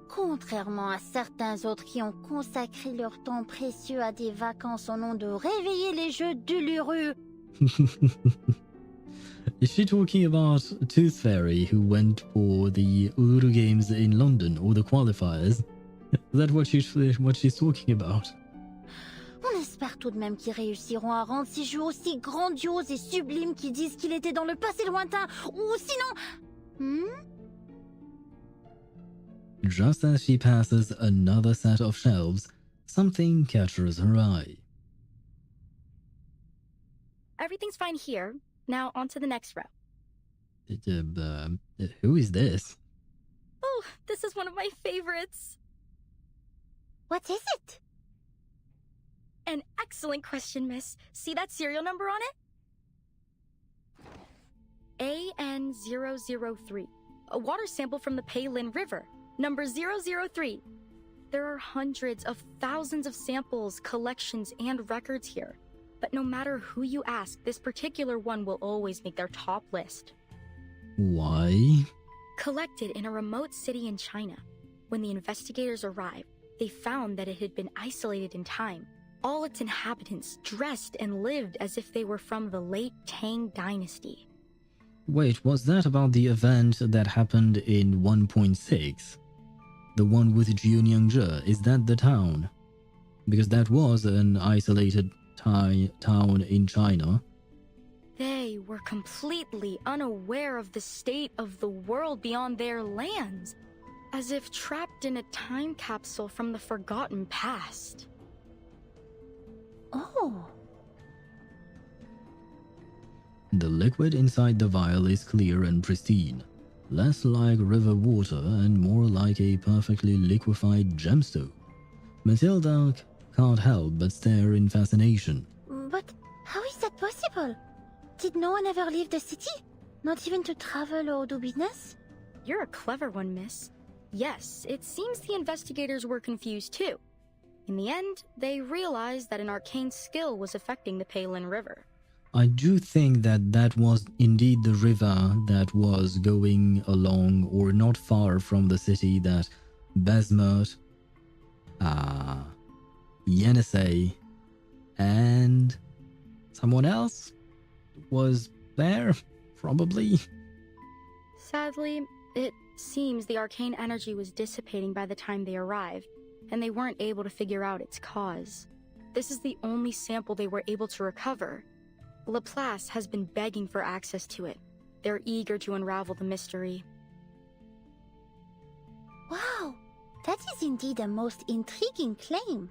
Contrairement à certains autres qui ont consacré leur temps précieux à des vacances au nom de réveiller les jeux d'Uluru. Is she talking about Tooth Fairy who went for the Uluru Games in London or the qualifiers? Is that what she's talking about? On espère tout de même qu'ils réussiront à rendre ces jeux aussi grandioses et sublimes qu'ils disent qu'il était dans le passé lointain, ou sinon... Just as she passes another set of shelves, something catches her eye. Everything's fine here. Now on to the next row. Who is this? Oh, this is one of my favorites. What is it? An excellent question, miss. See that serial number on it? AN003. A water sample from the Peilin River. Number 003. There are hundreds of thousands of samples, collections, and records here. But no matter who you ask, this particular one will always make their top list. Why? Collected in a remote city in China. When the investigators arrived, they found that it had been isolated in time. All its inhabitants dressed and lived as if they were from the late Tang Dynasty. Wait, was that about the event that happened in 1.6? The one with Jiunyangzhe, is that the town? Because that was an isolated town in China. They were completely unaware of the state of the world beyond their lands, as if trapped in a time capsule from the forgotten past. Oh. The liquid inside the vial is clear and pristine, less like river water and more like a perfectly liquefied gemstone. Matilda can't help but stare in fascination. But how is that possible? Did no one ever leave the city? Not even to travel or do business? You're a clever one, miss. Yes, it seems the investigators were confused too. In the end, they realized that an arcane skill was affecting the Peilin River. I do think that that was indeed the river that was going along or not far from the city that Besmert, Yenisei, and someone else was there, probably. Sadly, it seems the arcane energy was dissipating by the time they arrived, and they weren't able to figure out its cause. This is the only sample they were able to recover. Laplace has been begging for access to it. They're eager to unravel the mystery. Wow, that is indeed a most intriguing claim.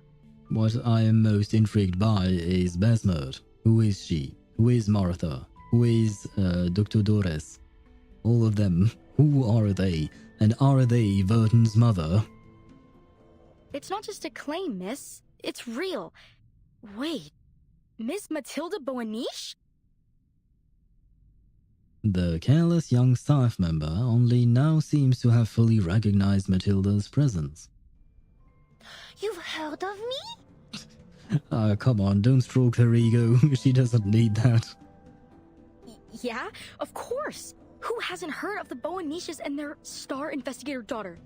What I am most intrigued by is Besmert. Who is she? Who is Martha? Who is Dr. Dores? All of them. Who are they? And are they Vertin's mother? It's not just a claim, miss. It's real. Wait, Miss Matilda Boaniche? The careless young staff member only now seems to have fully recognized Matilda's presence. You've heard of me? Come on, don't stroke her ego. She doesn't need that. Yeah, of course. Who hasn't heard of the Boaniches and their star investigator daughter?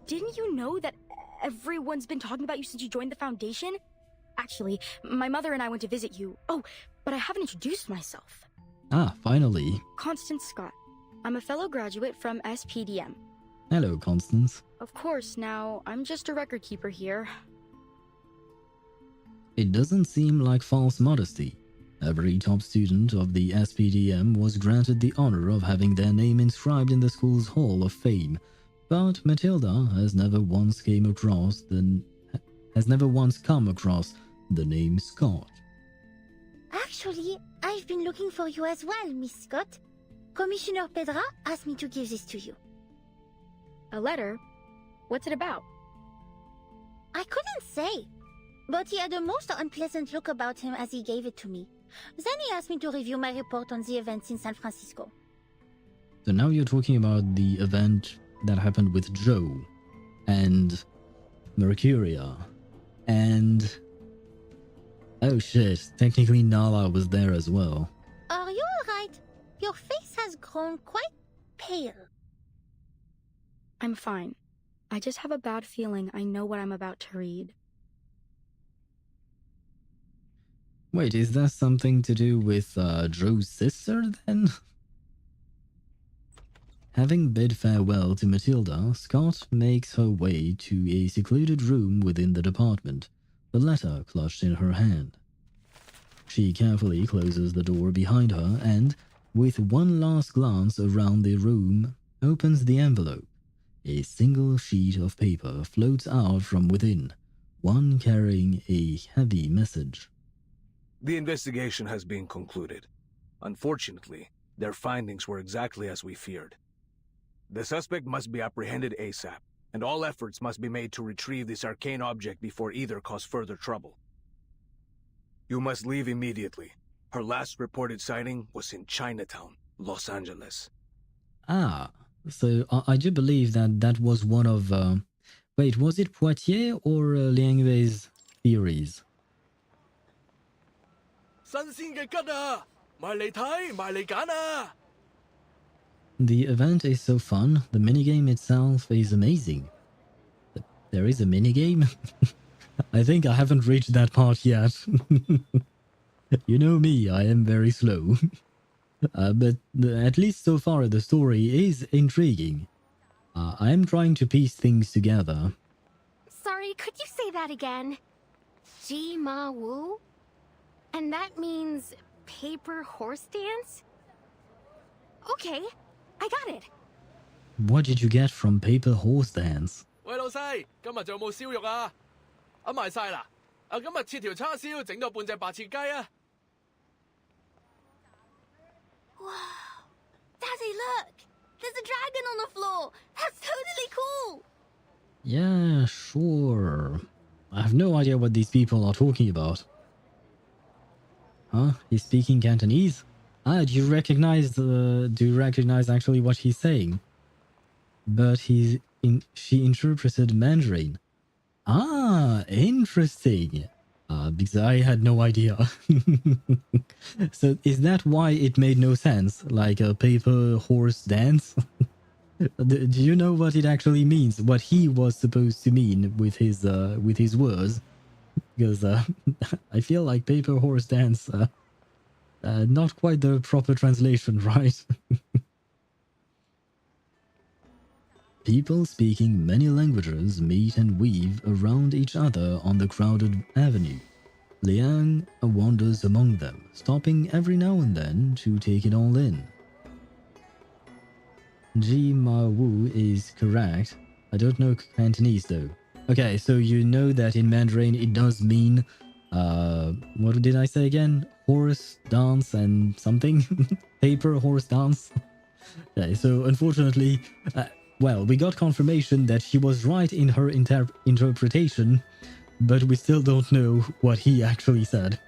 Didn't you know that everyone's been talking about you since you joined the Foundation? Actually, my mother and I went to visit you. Oh, but I haven't introduced myself. Ah, finally. Constance Scott. I'm a fellow graduate from SPDM. Hello, Constance. Of course, now, I'm just a record keeper here. It doesn't seem like false modesty. Every top student of the SPDM was granted the honor of having their name inscribed in the school's Hall of Fame, but Matilda has never once come across the name Scott. Actually, I've been looking for you as well, Miss Scott. Commissioner Pedra asked me to give this to you. A letter? What's it about? I couldn't say, but he had a most unpleasant look about him as he gave it to me. Then he asked me to review my report on the events in San Francisco. So now you're talking about the event that happened with Joe and Mercuria and oh shit, technically Nala was there as well. Are you alright? Your face has grown quite pale. I'm fine. I just have a bad feeling I know what I'm about to read. Wait, is that something to do with Joe's sister then? Having bid farewell to Matilda, Scott makes her way to a secluded room within the department, the letter clutched in her hand. She carefully closes the door behind her and, with one last glance around the room, opens the envelope. A single sheet of paper floats out from within, one carrying a heavy message. The investigation has been concluded. Unfortunately, their findings were exactly as we feared. The suspect must be apprehended ASAP, and all efforts must be made to retrieve this arcane object before either cause further trouble. You must leave immediately. Her last reported sighting was in Chinatown, Los Angeles. Ah, so I do believe that was one of... wait, was it Poitiers or Liang Wei's theories? 新鮮嘅桔啊！埋嚟睇，埋嚟揀啊！ The event is so fun, the minigame itself is amazing. There is a minigame? I think I haven't reached that part yet. You know me, I am very slow. But at least so far the story is intriguing. I am trying to piece things together. Sorry, could you say that again? Ji Ma Wu? And that means paper horse dance? Okay, I got it. What did you get from paper horse dance? 喂，老細，今日仲有冇燒肉啊？賣晒啦！今日切條叉燒，整到半隻白切雞啊！ Wow, Daddy, look! There's a dragon on the floor! That's totally cool! Yeah, sure. I have no idea what these people are talking about. Huh? He's speaking Cantonese? Ah, do you recognize actually what he's saying? But she interpreted Mandarin. Ah, interesting. Because I had no idea. So is that why it made no sense? Like a paper horse dance? Do you know what it actually means? What he was supposed to mean with his words? Because I feel like paper horse dance, not quite the proper translation, right? People speaking many languages meet and weave around each other on the crowded avenue. Liang wanders among them, stopping every now and then to take it all in. Ji Ma Wu is correct. I don't know Cantonese though. Okay, so you know that in Mandarin it does mean, what did I say again? Horse dance and something? Paper horse dance? Okay, so unfortunately, well, we got confirmation that she was right in her interpretation, but we still don't know what he actually said.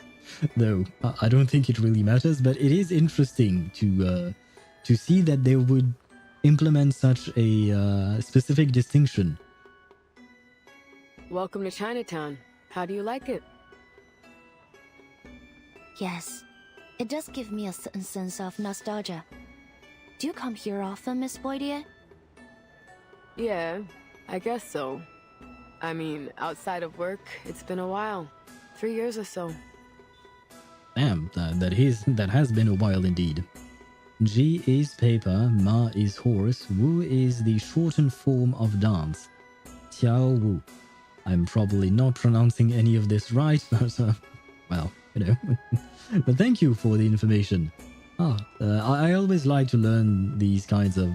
Though, I don't think it really matters, but it is interesting to see that they would implement such a specific distinction. Welcome to Chinatown. How do you like it? Yes, it does give me a certain sense of nostalgia. Do you come here often, Miss Boydier? Yeah, I guess so. I mean, outside of work, it's been a while. 3 years or so. Damn, that has been a while indeed. Ji is paper, Ma is horse, Wu is the shortened form of dance. Qiao Wu. I'm probably not pronouncing any of this right, but well, you know. But thank you for the information. I always like to learn these kinds of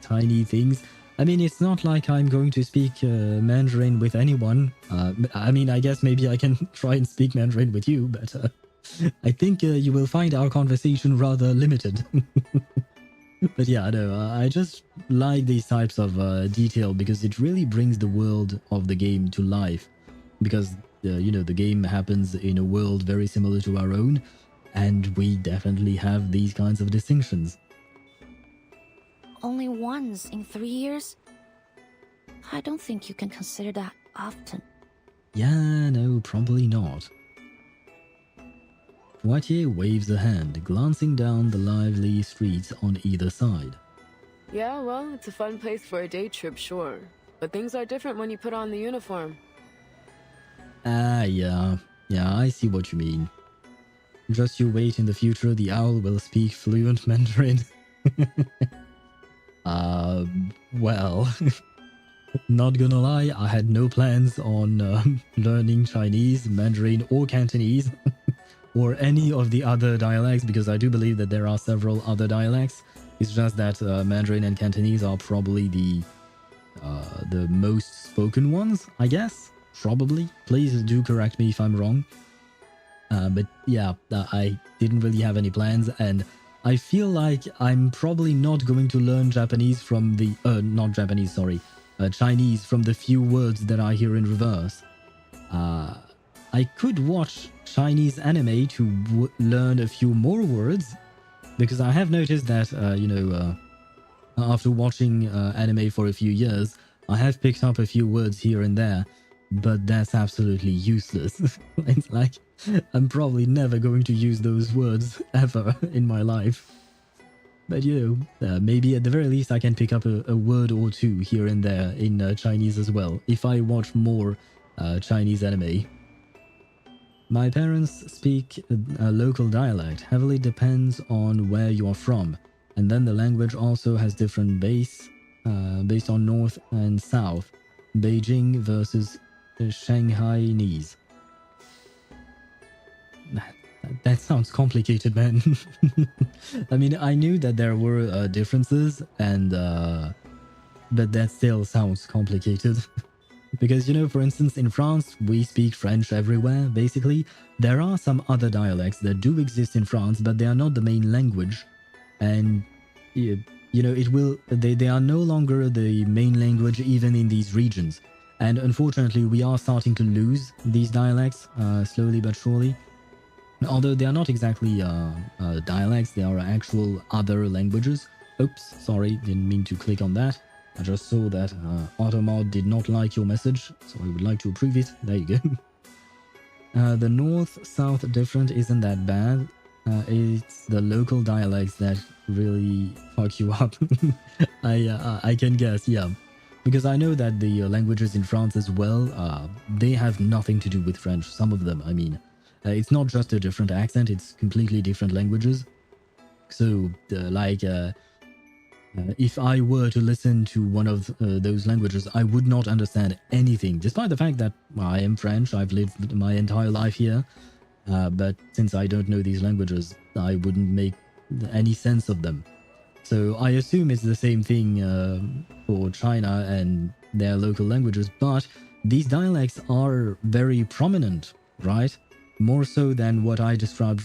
tiny things. I mean, it's not like I'm going to speak Mandarin with anyone. I mean, I guess maybe I can try and speak Mandarin with you, but I think you will find our conversation rather limited. But yeah, no, I just like these types of detail because it really brings the world of the game to life. Because, you know, the game happens in a world very similar to our own, and we definitely have these kinds of distinctions. Only once in 3 years? I don't think you can consider that often. Yeah, no, probably not. Poitier waves a hand, glancing down the lively streets on either side. Yeah, well, it's a fun place for a day trip, sure. But things are different when you put on the uniform. Yeah, I see what you mean. Just you wait, in the future the owl will speak fluent Mandarin. Well, not gonna lie, I had no plans on learning Chinese, Mandarin or Cantonese or any of the other dialects, because I do believe that there are several other dialects. It's just that Mandarin and Cantonese are probably the most spoken ones, I guess. Probably. Please do correct me if I'm wrong. But yeah, I didn't really have any plans, and I feel like I'm probably not going to learn Japanese from the not Japanese, sorry, Chinese from the few words that I hear in reverse. I could watch Chinese anime to learn a few more words, because I have noticed that after watching anime for a few years, I have picked up a few words here and there, but that's absolutely useless. It's like, I'm probably never going to use those words ever in my life. But maybe at the very least I can pick up a word or two here and there in Chinese as well, if I watch more Chinese anime. My parents speak a local dialect, heavily depends on where you are from, and then the language also has different based on north and south, Beijing versus Shanghainese. That sounds complicated, man. I mean, I knew that there were differences, and but that still sounds complicated. Because, for instance, in France, we speak French everywhere, basically. There are some other dialects that do exist in France, but they are not the main language. And, they are no longer the main language even in these regions. And unfortunately, we are starting to lose these dialects, slowly but surely. Although they are not exactly dialects, they are actual other languages. Oops, sorry, didn't mean to click on that. I just saw that Automod did not like your message, so I would like to approve it. There you go. The north-south difference isn't that bad. It's the local dialects that really fuck you up. I can guess, yeah. Because I know that the languages in France as well, they have nothing to do with French, some of them, I mean. It's not just a different accent, it's completely different languages. So, if I were to listen to one of those languages, I would not understand anything, despite the fact that I am French, I've lived my entire life here. But since I don't know these languages, I wouldn't make any sense of them. So I assume it's the same thing for China and their local languages, but these dialects are very prominent, right? More so than what I described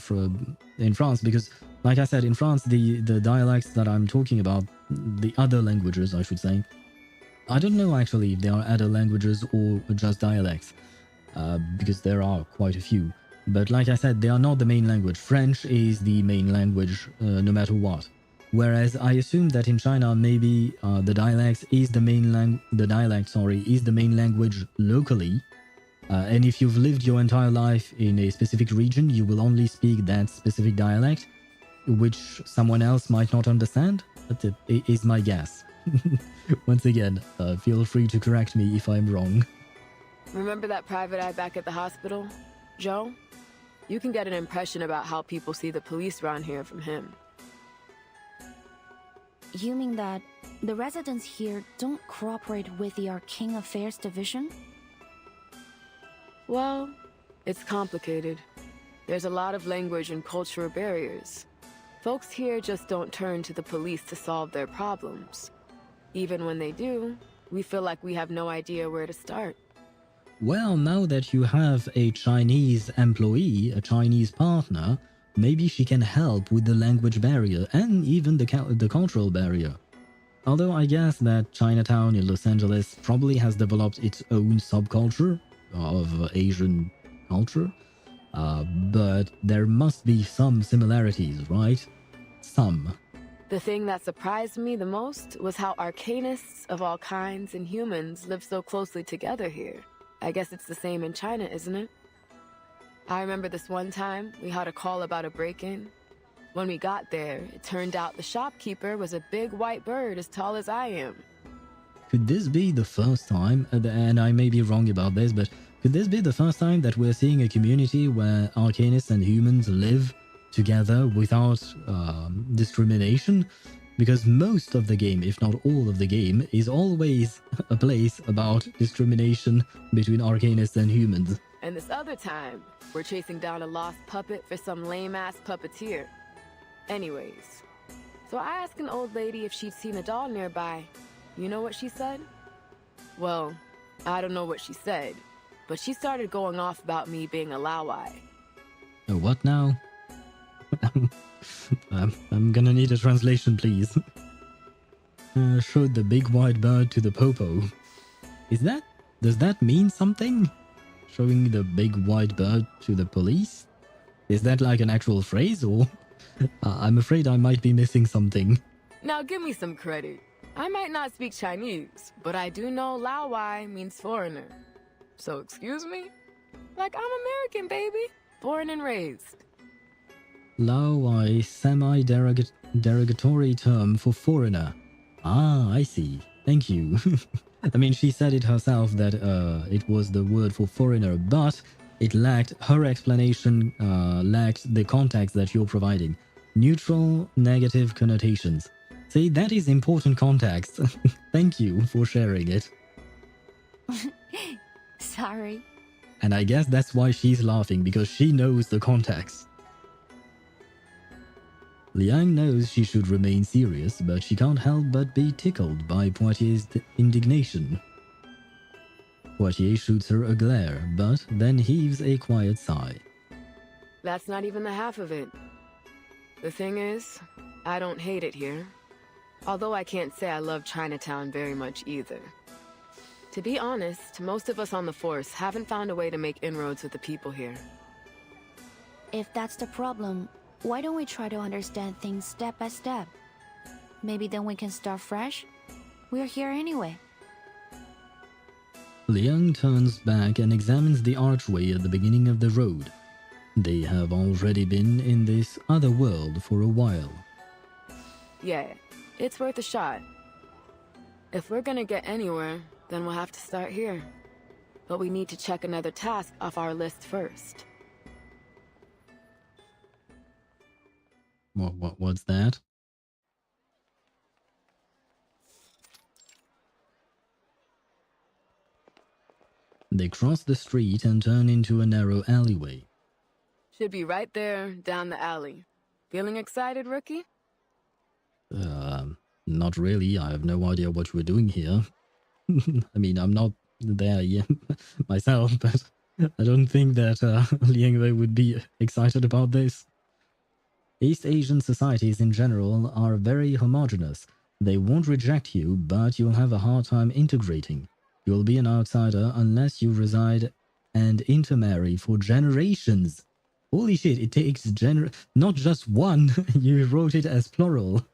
in France, because, like I said, in France, the dialects that I'm talking about, the other languages, I should say, I don't know actually if they are other languages or just dialects, because there are quite a few. But like I said, they are not the main language. French is the main language, no matter what. Whereas I assume that in China, maybe the dialect is the main language locally. And if you've lived your entire life in a specific region, you will only speak that specific dialect, which someone else might not understand. But it is my guess. Once again, feel free to correct me if I'm wrong. Remember that private eye back at the hospital, Joe? You can get an impression about how people see the police around here from him. You mean that the residents here don't cooperate with the Arcane Affairs Division? Well, it's complicated. There's a lot of language and cultural barriers. Folks here just don't turn to the police to solve their problems. Even when they do, we feel like we have no idea where to start. Well, now that you have a Chinese employee, a Chinese partner, maybe she can help with the language barrier and even the cultural barrier. Although I guess that Chinatown in Los Angeles probably has developed its own subculture of Asian culture, but there must be some similarities, right? Some. The thing that surprised me the most was how arcanists of all kinds and humans live so closely together here. I guess it's the same in China, isn't it? I remember this one time we had a call about a break-in. When we got there, it turned out the shopkeeper was a big white bird as tall as I am. Could this be the first time, and I may be wrong about this, but could this be the first time that we're seeing a community where arcanists and humans live together without discrimination? Because most of the game, if not all of the game, is always a place about discrimination between arcanists and humans. And this other time, we're chasing down a lost puppet for some lame-ass puppeteer. Anyways, so I asked an old lady if she'd seen a doll nearby. You know what she said? Well, I don't know what she said, but she started going off about me being a Lawai. What now? I'm gonna need a translation, please. Showed the big white bird to the popo. Does that mean something? Showing the big white bird to the police? Is that like an actual phrase, or? I'm afraid I might be missing something. Now give me some credit. I might not speak Chinese, but I do know Lawai means foreigner. So excuse me? Like I'm American, baby. Born and raised. Lawai, semi-derogatory term for foreigner. Ah, I see. Thank you. I mean, she said it herself that it was the word for foreigner, but it lacked, her explanation lacked the context that you're providing. Neutral, negative connotations. See, that is important context. Thank you for sharing it. Sorry. And I guess that's why she's laughing, because she knows the context. Liang knows she should remain serious, but she can't help but be tickled by Poitier's indignation. Poitier shoots her a glare, but then heaves a quiet sigh. That's not even the half of it. The thing is, I don't hate it here. Although I can't say I love Chinatown very much either. To be honest, most of us on the force haven't found a way to make inroads with the people here. If that's the problem, why don't we try to understand things step by step? Maybe then we can start fresh? We're here anyway. Liang turns back and examines the archway at the beginning of the road. They have already been in this other world for a while. Yeah, it's worth a shot. If we're gonna get anywhere, then we'll have to start here. But we need to check another task off our list first. What's that? They cross the street and turn into a narrow alleyway. Should be right there, down the alley. Feeling excited, rookie? Not really. I have no idea what we're doing here. I mean, I'm not there yet myself, but I don't think that Liang Wei would be excited about this. East Asian societies in general are very homogeneous. They won't reject you, but you'll have a hard time integrating. You'll be an outsider unless you reside and intermarry for generations. Holy shit, it takes not just one, you wrote it as plural.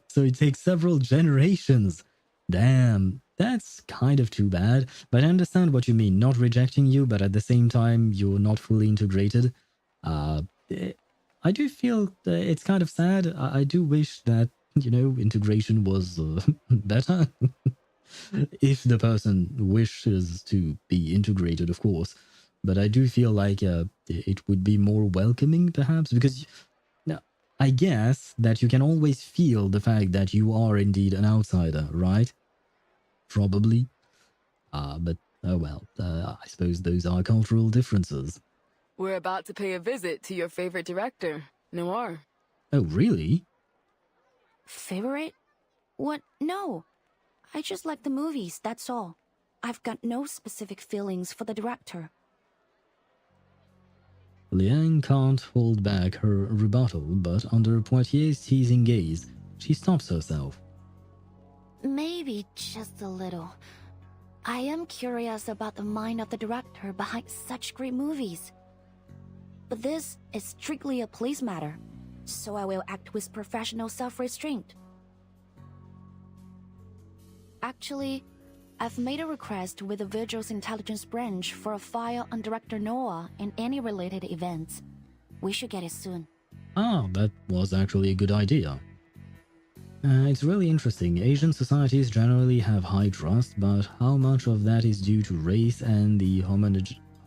So it takes several generations. Damn, that's kind of too bad. But I understand what you mean, not rejecting you, but at the same time, you're not fully integrated. I do feel it's kind of sad. I do wish that, you know, integration was better. If the person wishes to be integrated, of course. But I do feel like it would be more welcoming, perhaps, because I guess that you can always feel the fact that you are indeed an outsider, right? Probably. But, oh well, I suppose those are cultural differences. We're about to pay a visit to your favorite director, Noir. Oh, really? Favorite? What? No. I just like the movies, that's all. I've got no specific feelings for the director. Liang can't hold back her rebuttal, but under Poitier's teasing gaze, she stops herself. Maybe just a little. I am curious about the mind of the director behind such great movies. But this is strictly a police matter, so I will act with professional self-restraint. Actually, I've made a request with the Vigil's intelligence branch for a file on Director Noah and any related events. We should get it soon. Ah, that was actually a good idea. It's really interesting. Asian societies generally have high trust, but how much of that is due to race and the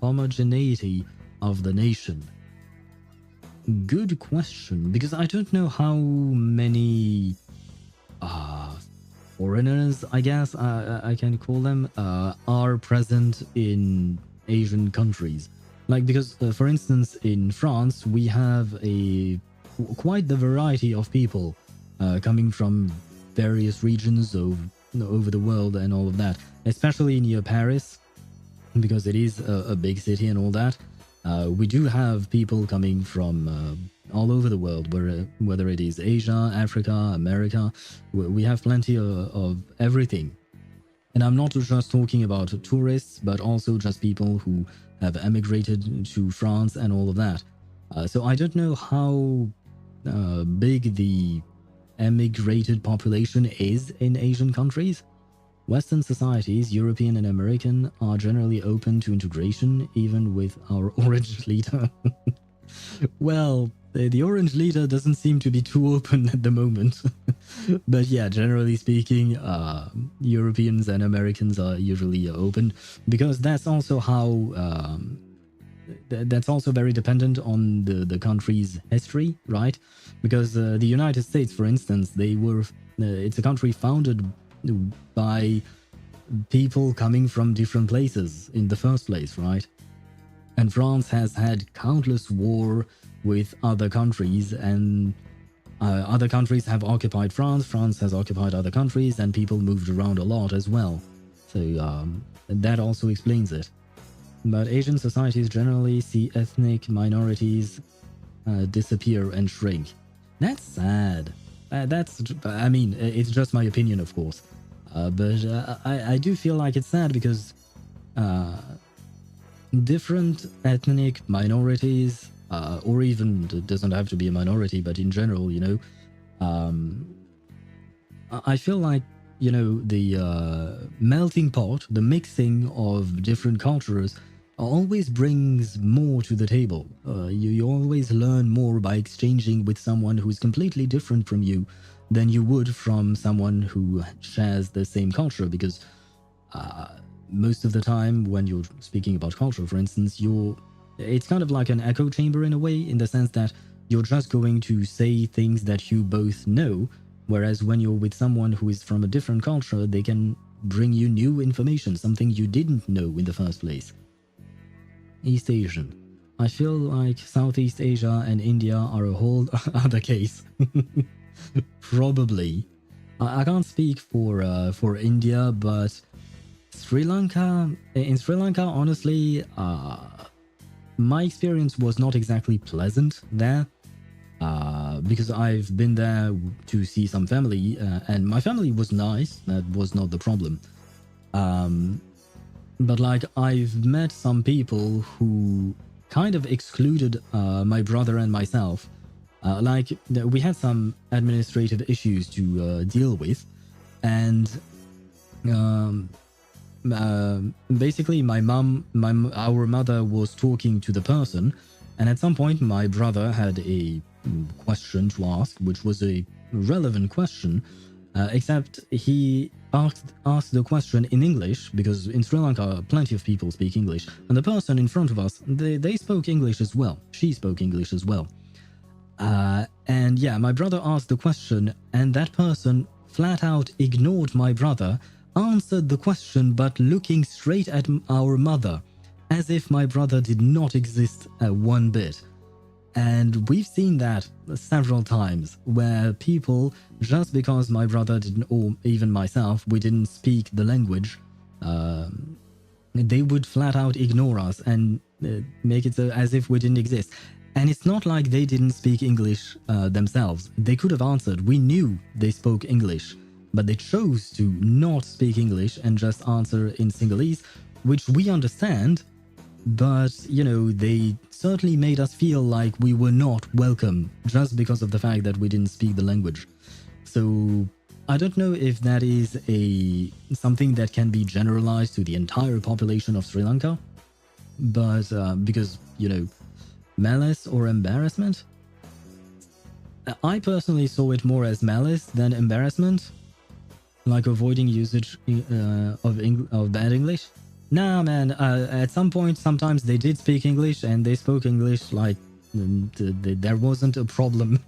homogeneity of the nation? Good question, because I don't know how many foreigners, I guess I can call them, are present in Asian countries. Like, because, for instance, in France, we have quite the variety of people coming from various regions over the world and all of that, especially near Paris, because it is a big city and all that. We do have people coming from all over the world, whether it is Asia, Africa, America. We have plenty of everything. And I'm not just talking about tourists, but also just people who have emigrated to France and all of that. So I don't know how big the emigrated population is in Asian countries. Western societies, European and American, are generally open to integration, even with our orange leader. Well, the orange leader doesn't seem to be too open at the moment. But yeah, generally speaking, Europeans and Americans are usually open, because that's also how that's also very dependent on the country's history, right? Because the United States, for instance, it's a country founded by people coming from different places in the first place, right? And France has had countless war with other countries, and other countries have occupied France, France has occupied other countries, and people moved around a lot as well. So that also explains it. But Asian societies generally see ethnic minorities disappear and shrink. That's sad. I mean, it's just my opinion, of course. But I do feel like it's sad because different ethnic minorities, or even, it doesn't have to be a minority, but in general, you know, I feel like, you know, the melting pot, the mixing of different cultures always brings more to the table. You always learn more by exchanging with someone who is completely different from you than you would from someone who shares the same culture, because most of the time when you're speaking about culture, for instance, it's kind of like an echo chamber in a way, in the sense that you're just going to say things that you both know, whereas when you're with someone who is from a different culture, they can bring you new information, something you didn't know in the first place. East Asian. I feel like Southeast Asia and India are a whole other case. Probably. I can't speak for India, but Sri Lanka. In Sri Lanka, honestly, my experience was not exactly pleasant there, because I've been there to see some family, and my family was nice. That was not the problem. But like, I've met some people who kind of excluded my brother and myself. Like, we had some administrative issues to deal with, and basically our mother was talking to the person, and at some point my brother had a question to ask, which was a relevant question, except he asked the question in English, because in Sri Lanka plenty of people speak English, and the person in front of us, they spoke English as well. She spoke English as well. And yeah, my brother asked the question, and that person flat out ignored my brother, answered the question but looking straight at our mother, as if my brother did not exist one bit. And we've seen that several times, where people, just because my brother didn't, or even myself, we didn't speak the language, they would flat out ignore us and make it so as if we didn't exist. And it's not like they didn't speak English themselves. They could have answered. We knew they spoke English, but they chose to not speak English and just answer in Sinhalese, which we understand, but, you know, they certainly made us feel like we were not welcome just because of the fact that we didn't speak the language. So I don't know if that is something that can be generalized to the entire population of Sri Lanka, but because, you know, malice or embarrassment? I personally saw it more as malice than embarrassment, like avoiding usage of bad English. Nah, man, at some point, sometimes they did speak English, and they spoke English like there wasn't a problem.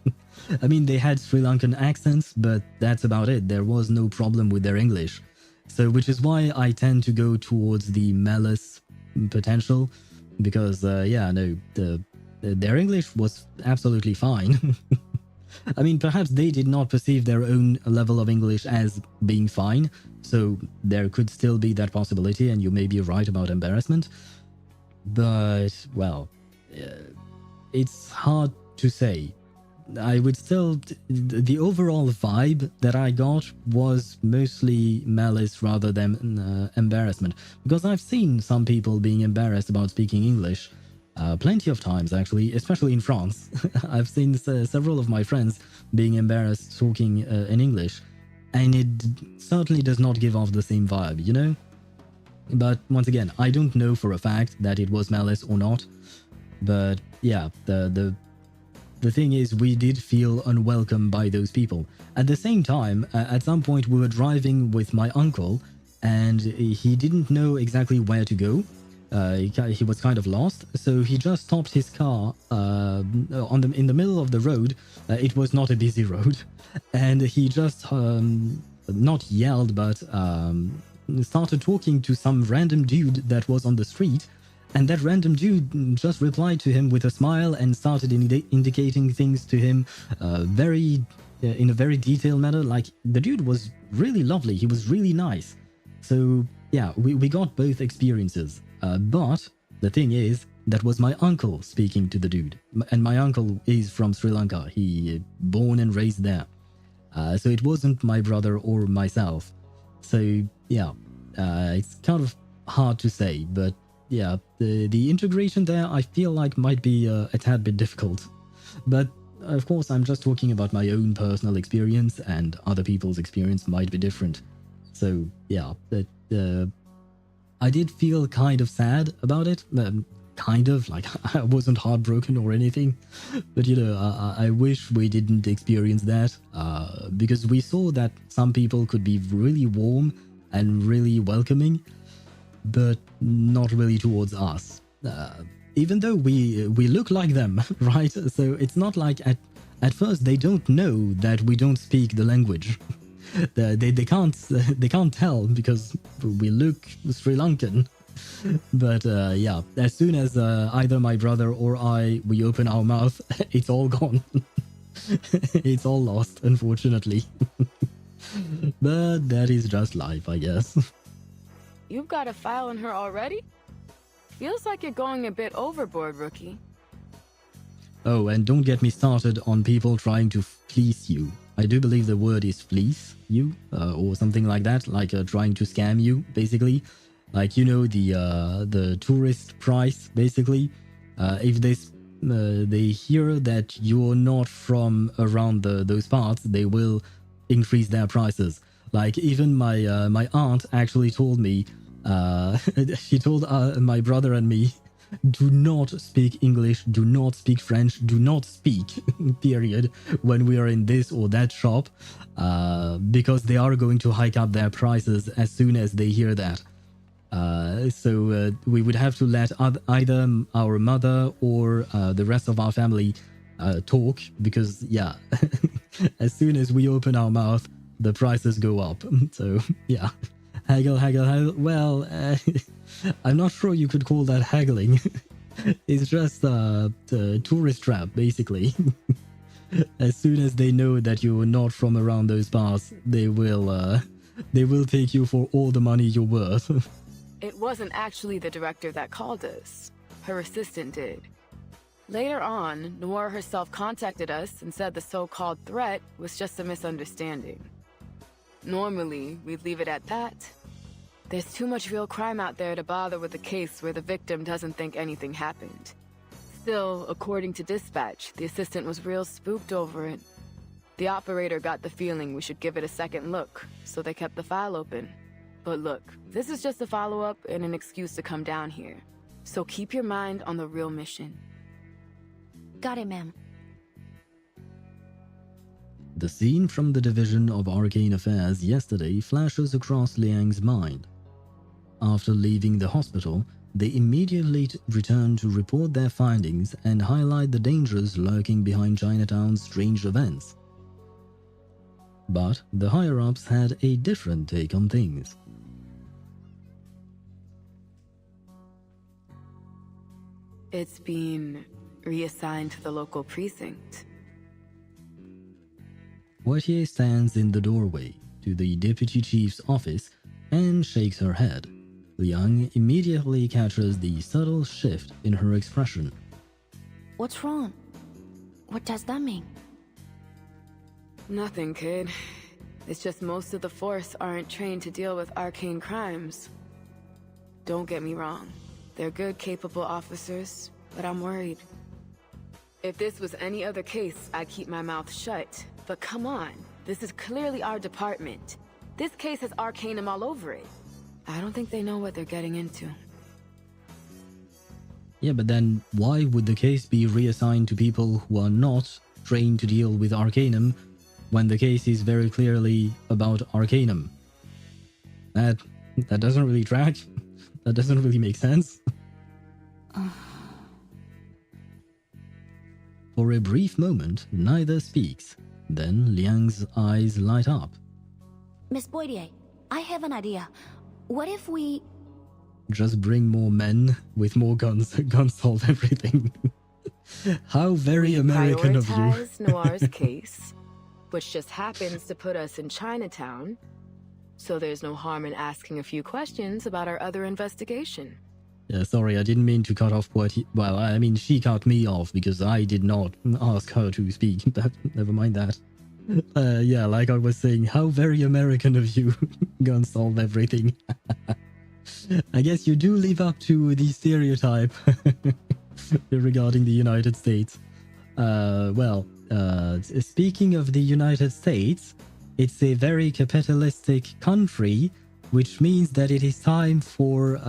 I mean, they had Sri Lankan accents, but that's about it. There was no problem with their English. So, which is why I tend to go towards the malice potential, because, yeah, no, their English was absolutely fine. I mean, perhaps they did not perceive their own level of English as being fine, so there could still be that possibility, and you may be right about embarrassment. But, well, it's hard to say. I would still... The overall vibe that I got was mostly malice rather than embarrassment, because I've seen some people being embarrassed about speaking English, plenty of times, actually, especially in France. I've seen several of my friends being embarrassed talking in English, and it certainly does not give off the same vibe, you know? But once again, I don't know for a fact that it was malice or not. But yeah, the thing is, we did feel unwelcome by those people. At the same time, at some point we were driving with my uncle, and he didn't know exactly where to go. He was kind of lost, so he just stopped his car in the middle of the road. It was not a busy road, and he just not yelled, but started talking to some random dude that was on the street, and that random dude just replied to him with a smile and started indicating things to him in a very detailed manner. Like, the dude was really lovely, he was really nice. So yeah, we got both experiences. But the thing is, that was my uncle speaking to the dude. And my uncle is from Sri Lanka. He born and raised there. So it wasn't my brother or myself. So yeah, it's kind of hard to say. But yeah, the integration there, I feel like might be a tad bit difficult. But of course, I'm just talking about my own personal experience, and other people's experience might be different. So yeah, I did feel kind of sad about it. Kind of, like, I wasn't heartbroken or anything. But, you know, I wish we didn't experience that. Because we saw that some people could be really warm and really welcoming, but not really towards us. Even though we look like them, right? So it's not like at first they don't know that we don't speak the language. They can't tell because we look Sri Lankan. But yeah, as soon as either my brother or we open our mouth, it's all gone. It's all lost, unfortunately. But that is just life, I guess. You've got a file on her already? Feels like you're going a bit overboard, rookie. Oh, and don't get me started on people trying to fleece you. I do believe the word is fleece you, or something like that, like trying to scam you, basically. Like, you know, the tourist price, basically. If they hear that you're not from around those parts, they will increase their prices. Like, even my aunt actually told me, she told my brother and me, do not speak English, do not speak French, do not speak, period, when we are in this or that shop, because they are going to hike up their prices as soon as they hear that. So we would have to let either our mother or the rest of our family talk, because, yeah, as soon as we open our mouth, the prices go up. So, yeah. Haggle. Well, I'm not sure you could call that haggling. It's just a tourist trap, basically. As soon as they know that you're not from around those parts, they will take you for all the money you're worth. It wasn't actually the director that called us. Her assistant did. Later on, Noir herself contacted us and said the so-called threat was just a misunderstanding. Normally, we'd leave it at that, There's too much real crime out there to bother with a case where the victim doesn't think anything happened. Still, according to dispatch, the assistant was real spooked over it. The operator got the feeling we should give it a second look, so they kept the file open. But look, this is just a follow-up and an excuse to come down here. So keep your mind on the real mission. Got it, ma'am. The scene from the Division of Arcane Affairs yesterday flashes across Liang's mind. After leaving the hospital, they immediately return to report their findings and highlight the dangers lurking behind Chinatown's strange events. But the higher-ups had a different take on things. It's been reassigned to the local precinct. Poitier stands in the doorway to the deputy chief's office and shakes her head. Liang immediately catches the subtle shift in her expression. What's wrong? What does that mean? Nothing, kid. It's just most of the force aren't trained to deal with arcane crimes. Don't get me wrong. They're good, capable officers, but I'm worried. If this was any other case, I'd keep my mouth shut. But come on, this is clearly our department. This case has arcanum all over it. I don't think they know what they're getting into. Yeah, but then why would the case be reassigned to people who are not trained to deal with arcanum when the case is very clearly about arcanum? That doesn't really track. That doesn't really make sense. For a brief moment, neither speaks. Then Liang's eyes light up. Miss Poitier, I have an idea. What if we... Just bring more men with more guns. Guns solve everything. How very American of you. Prioritize Noir's case, which just happens to put us in Chinatown. So there's no harm in asking a few questions about our other investigation. Yeah, sorry, I didn't mean to cut off Poitier. Well, I mean, she cut me off because I did not ask her to speak. But never mind that. Yeah, like I was saying, how very American of you. Guns solve everything. I guess you do live up to the stereotype regarding the United States. Speaking of the United States, it's a very capitalistic country, which means that it is time for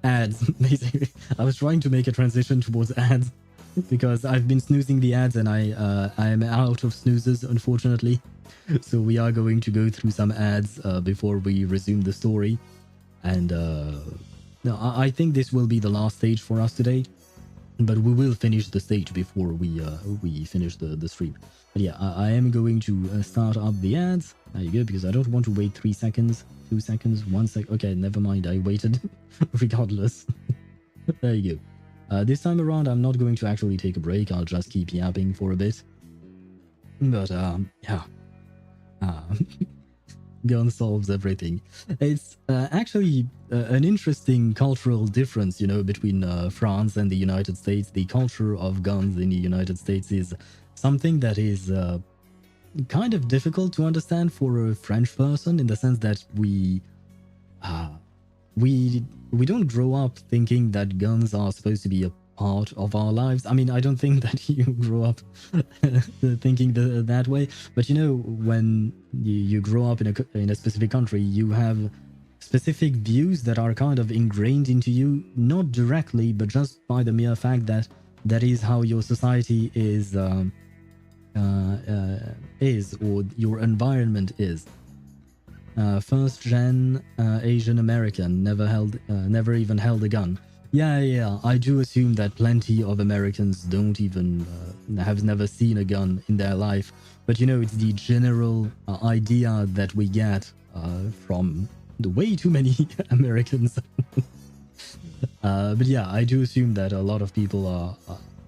ads, basically. I was trying to make a transition towards ads because I've been snoozing the ads and I am out of snoozes, unfortunately. So we are going to go through some ads before we resume the story. And no, I think this will be the last stage for us today. But we will finish the stage before we finish the stream. But yeah, I am going to start up the ads. There you go, because I don't want to wait 3 seconds, 2 seconds, 1 sec. Okay, never mind, I waited regardless. There you go. This time around, I'm not going to actually take a break. I'll just keep yapping for a bit. But yeah. Gun solves everything. It's actually an interesting cultural difference, you know, between France and the United States. The culture of guns in the United States is something that is kind of difficult to understand for a French person, in the sense that we don't grow up thinking that guns are supposed to be a part of our lives. I mean, I don't think that you grow up thinking that way, but you know, when you grow up in a specific country, you have specific views that are kind of ingrained into you, not directly, but just by the mere fact that that is how your society is or your environment is. First gen Asian American, never even held a gun. Yeah, I do assume that plenty of Americans don't even have never seen a gun in their life. But you know, it's the general idea that we get from the way too many Americans. But yeah, I do assume that a lot of people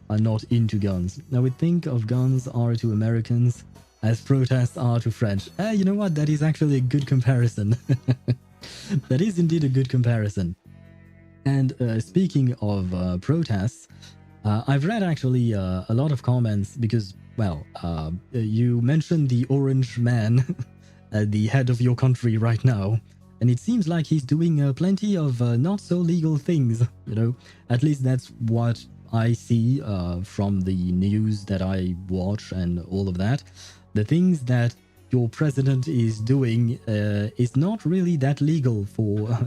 are not into guns. I would think of guns are to Americans as protests are to French. You know what? That is actually a good comparison. That is indeed a good comparison. And speaking of protests, I've read actually a lot of comments because, well, you mentioned the orange man at the head of your country right now. And it seems like he's doing plenty of not so legal things, you know. At least that's what I see from the news that I watch and all of that. The things that your president is doing is not really that legal for...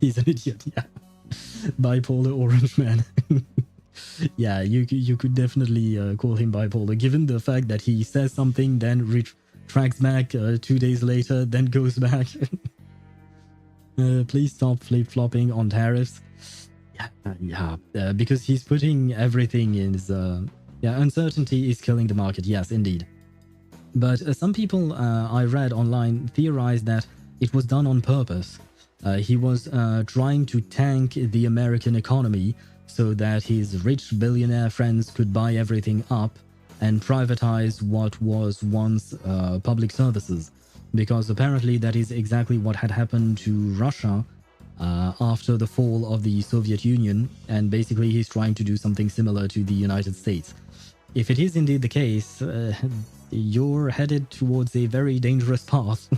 he's an idiot, yeah. Bipolar orange man. Yeah, you could definitely call him bipolar, given the fact that he says something, then retracts back 2 days later, then goes back. Please stop flip-flopping on tariffs. Yeah, because he's putting everything in his... uncertainty is killing the market, yes, indeed. But some people I read online theorized that it was done on purpose. He was trying to tank the American economy so that his rich billionaire friends could buy everything up and privatize what was once public services. Because apparently that is exactly what had happened to Russia after the fall of the Soviet Union, and basically he's trying to do something similar to the United States. If it is indeed the case, you're headed towards a very dangerous path.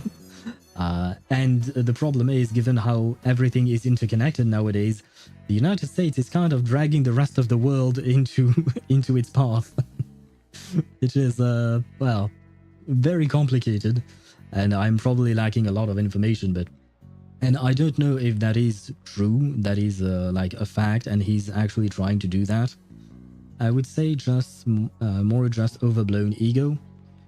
And the problem is, given how everything is interconnected nowadays, the United States is kind of dragging the rest of the world into its path. It is, well, very complicated, and I'm probably lacking a lot of information, but... And I don't know if that is true, that is like a fact, and he's actually trying to do that. I would say just more just overblown ego.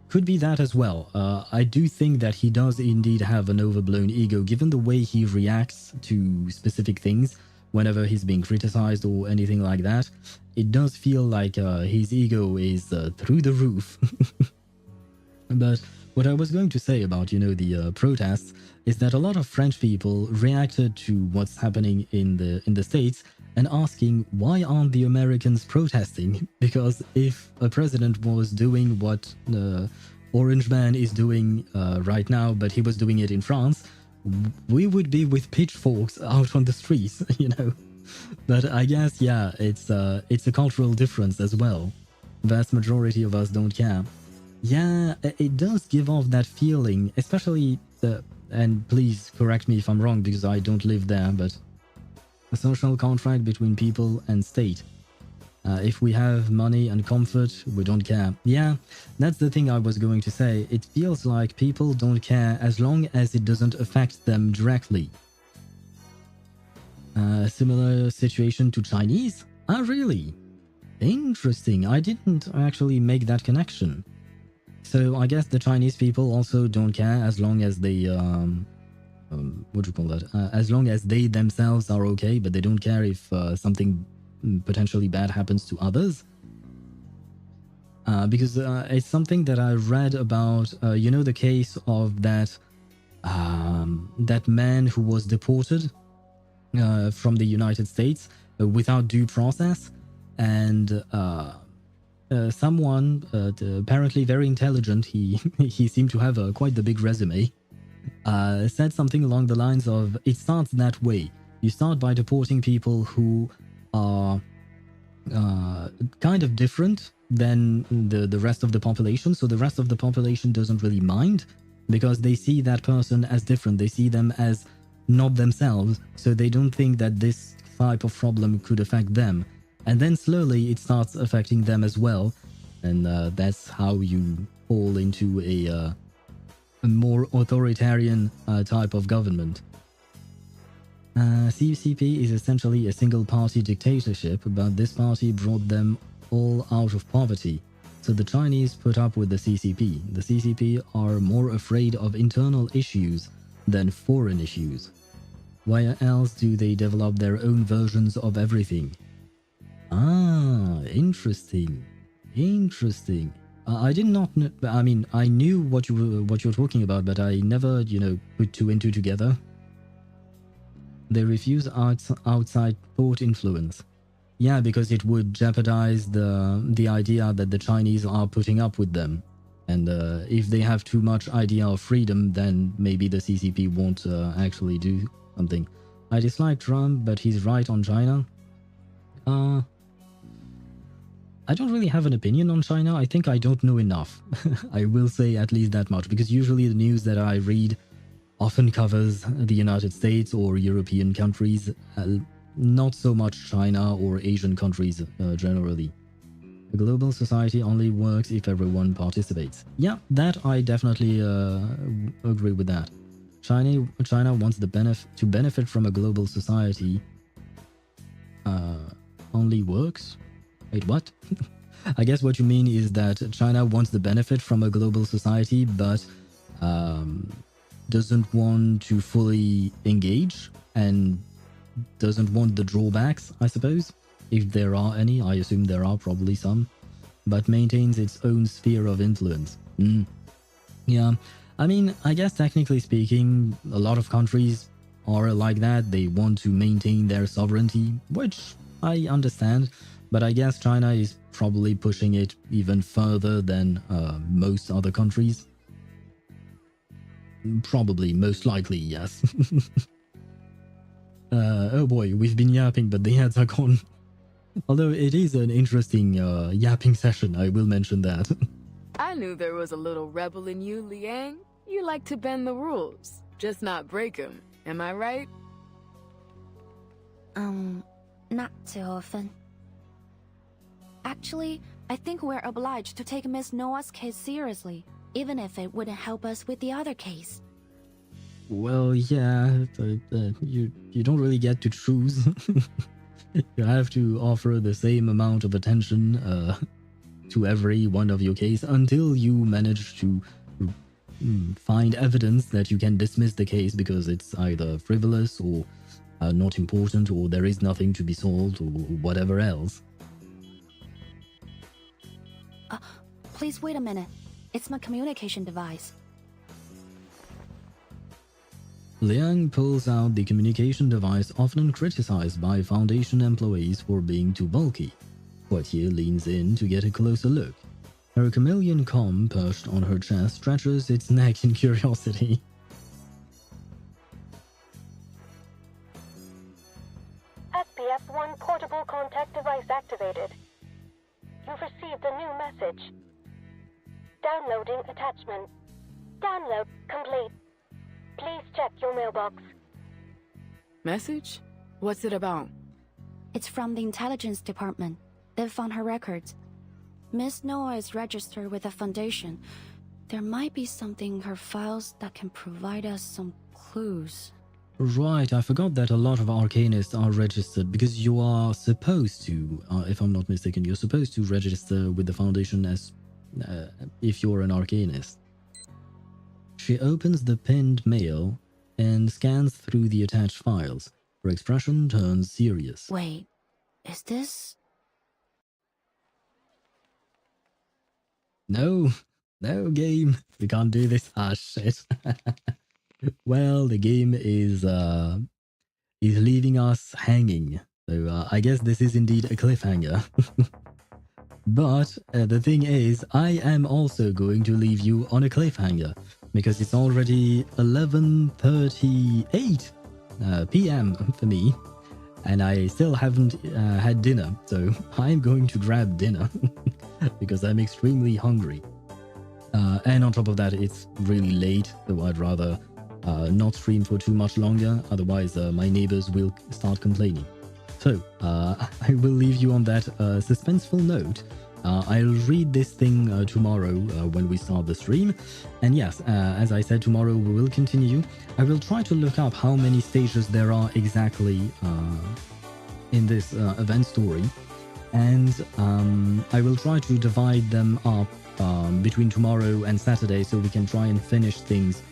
Could be that as well. I do think that he does indeed have an overblown ego, given the way he reacts to specific things whenever he's being criticized or anything like that. It does feel like his ego is through the roof. But what I was going to say about, you know, the protests is that a lot of French people reacted to what's happening in the States and asking, why aren't the Americans protesting? Because if a president was doing what the Orange Man is doing right now, but he was doing it in France, we would be with pitchforks out on the streets, you know. But I guess, yeah, it's a cultural difference as well. Vast majority of us don't care. Yeah, it does give off that feeling, especially and please correct me if I'm wrong because I don't live there, but a social contract between people and state. If we have money and comfort, we don't care. Yeah, that's the thing I was going to say. It feels like people don't care as long as it doesn't affect them directly. Similar situation to Chinese? Ah, really? Interesting. I didn't actually make that connection. So I guess the Chinese people also don't care as long as they, what do you call that? As long as they themselves are okay, but they don't care if something potentially bad happens to others. Because it's something that I read about, you know, the case of that man who was deported from the United States without due process, and someone apparently very intelligent, he seemed to have quite the big resume, said something along the lines of, it starts that way. You start by deporting people who are kind of different than the rest of the population, so the rest of the population doesn't really mind because they see that person as different, they see them as not themselves, so they don't think that this type of problem could affect them. And then slowly it starts affecting them as well, and that's how you fall into a more authoritarian type of government. CCP is essentially a single-party dictatorship, but this party brought them all out of poverty. So the Chinese put up with the CCP. The CCP are more afraid of internal issues than foreign issues. Why else do they develop their own versions of everything? Ah, interesting. Interesting. I did not know, I mean, I knew what you were talking about, but I never, you know, put two and two together. They refuse outside thought influence. Yeah, because it would jeopardize the idea that the Chinese are putting up with them. And if they have too much idea of freedom, then maybe the CCP won't actually do something. I dislike Trump, but he's right on China. I don't really have an opinion on China. I think I don't know enough. I will say at least that much, because usually the news that I read often covers the United States or European countries, not so much China or Asian countries generally. A global society only works if everyone participates. Yeah, that I definitely agree with that. China wants to benefit from a global society. Only works? Wait, what? I guess what you mean is that China wants to benefit from a global society, but doesn't want to fully engage and doesn't want the drawbacks, I suppose. If there are any, I assume there are probably some, but maintains its own sphere of influence. Yeah, I mean, I guess technically speaking, a lot of countries are like that. They want to maintain their sovereignty, which I understand, but I guess China is probably pushing it even further than most other countries. Probably, most likely, yes. Oh boy, we've been yapping, but the ads are gone. Although it is an interesting yapping session, I will mention that. I knew there was a little rebel in you, Liang. You like to bend the rules, just not break them. Am I right? Not too often. Actually, I think we're obliged to take Miss Noah's case seriously, even if it wouldn't help us with the other case. Well, yeah, you don't really get to choose. You have to offer the same amount of attention to every one of your case until you manage to find evidence that you can dismiss the case because it's either frivolous or not important, or there is nothing to be solved, or whatever else. Please wait a minute. It's my communication device. Liang pulls out the communication device often criticized by Foundation employees for being too bulky. Poitier leans in to get a closer look. Her chameleon comm perched on her chest stretches its neck in curiosity. SPF-1 portable contact device activated. You've received a new message. Downloading attachment. Download complete. Please check your mailbox. Message? What's it about? It's from the intelligence department. They've found her records. Miss Noah is registered with the Foundation. There might be something in her files that can provide us some clues. Right, I forgot that a lot of arcanists are registered because you are supposed to, if I'm not mistaken, you're supposed to register with the Foundation as if you're an arcanist. She opens the pinned mail and scans through the attached files. Her expression turns serious. Wait, is this... No, game. We can't do this. Ah, shit. Well, the game is leaving us hanging. So I guess this is indeed a cliffhanger. But the thing is, I am also going to leave you on a cliffhanger because it's already 11:38 p.m. for me, and I still haven't had dinner. So I'm going to grab dinner because I'm extremely hungry. And on top of that, it's really late, so I'd rather not stream for too much longer. Otherwise, my neighbors will start complaining. So, I will leave you on that suspenseful note. I'll read this thing tomorrow when we start the stream. And yes, as I said, tomorrow we will continue. I will try to look up how many stages there are exactly in this event story. And I will try to divide them up between tomorrow and Saturday so we can try and finish things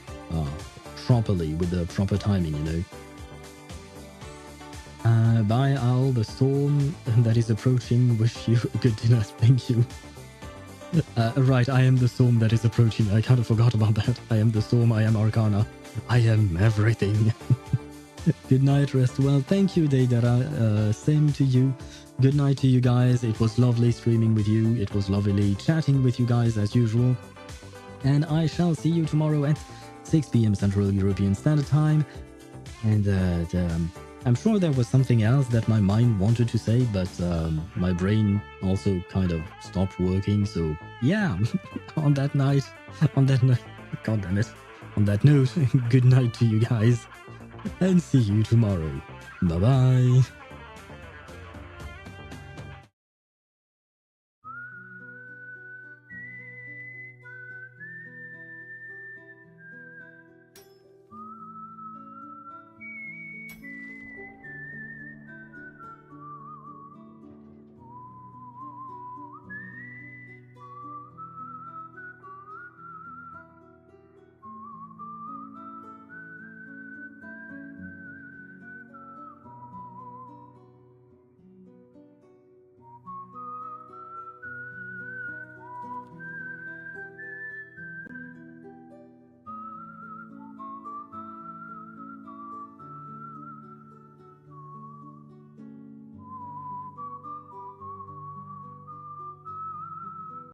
properly with the proper timing, you know. Bye, Owl. The storm that is approaching. Wish you a good dinner. Thank you. Right, I am the storm that is approaching. I kind of forgot about that. I am the storm. I am Arcana. I am everything. Good night, rest well. Thank you, Deidara. Same to you. Good night to you guys. It was lovely streaming with you. It was lovely chatting with you guys as usual. And I shall see you tomorrow at 6 p.m. Central European Standard Time. And I'm sure there was something else that my mind wanted to say, but my brain also kind of stopped working. So yeah, on that night, God damn it. On that note, good night to you guys, and see you tomorrow. Bye bye.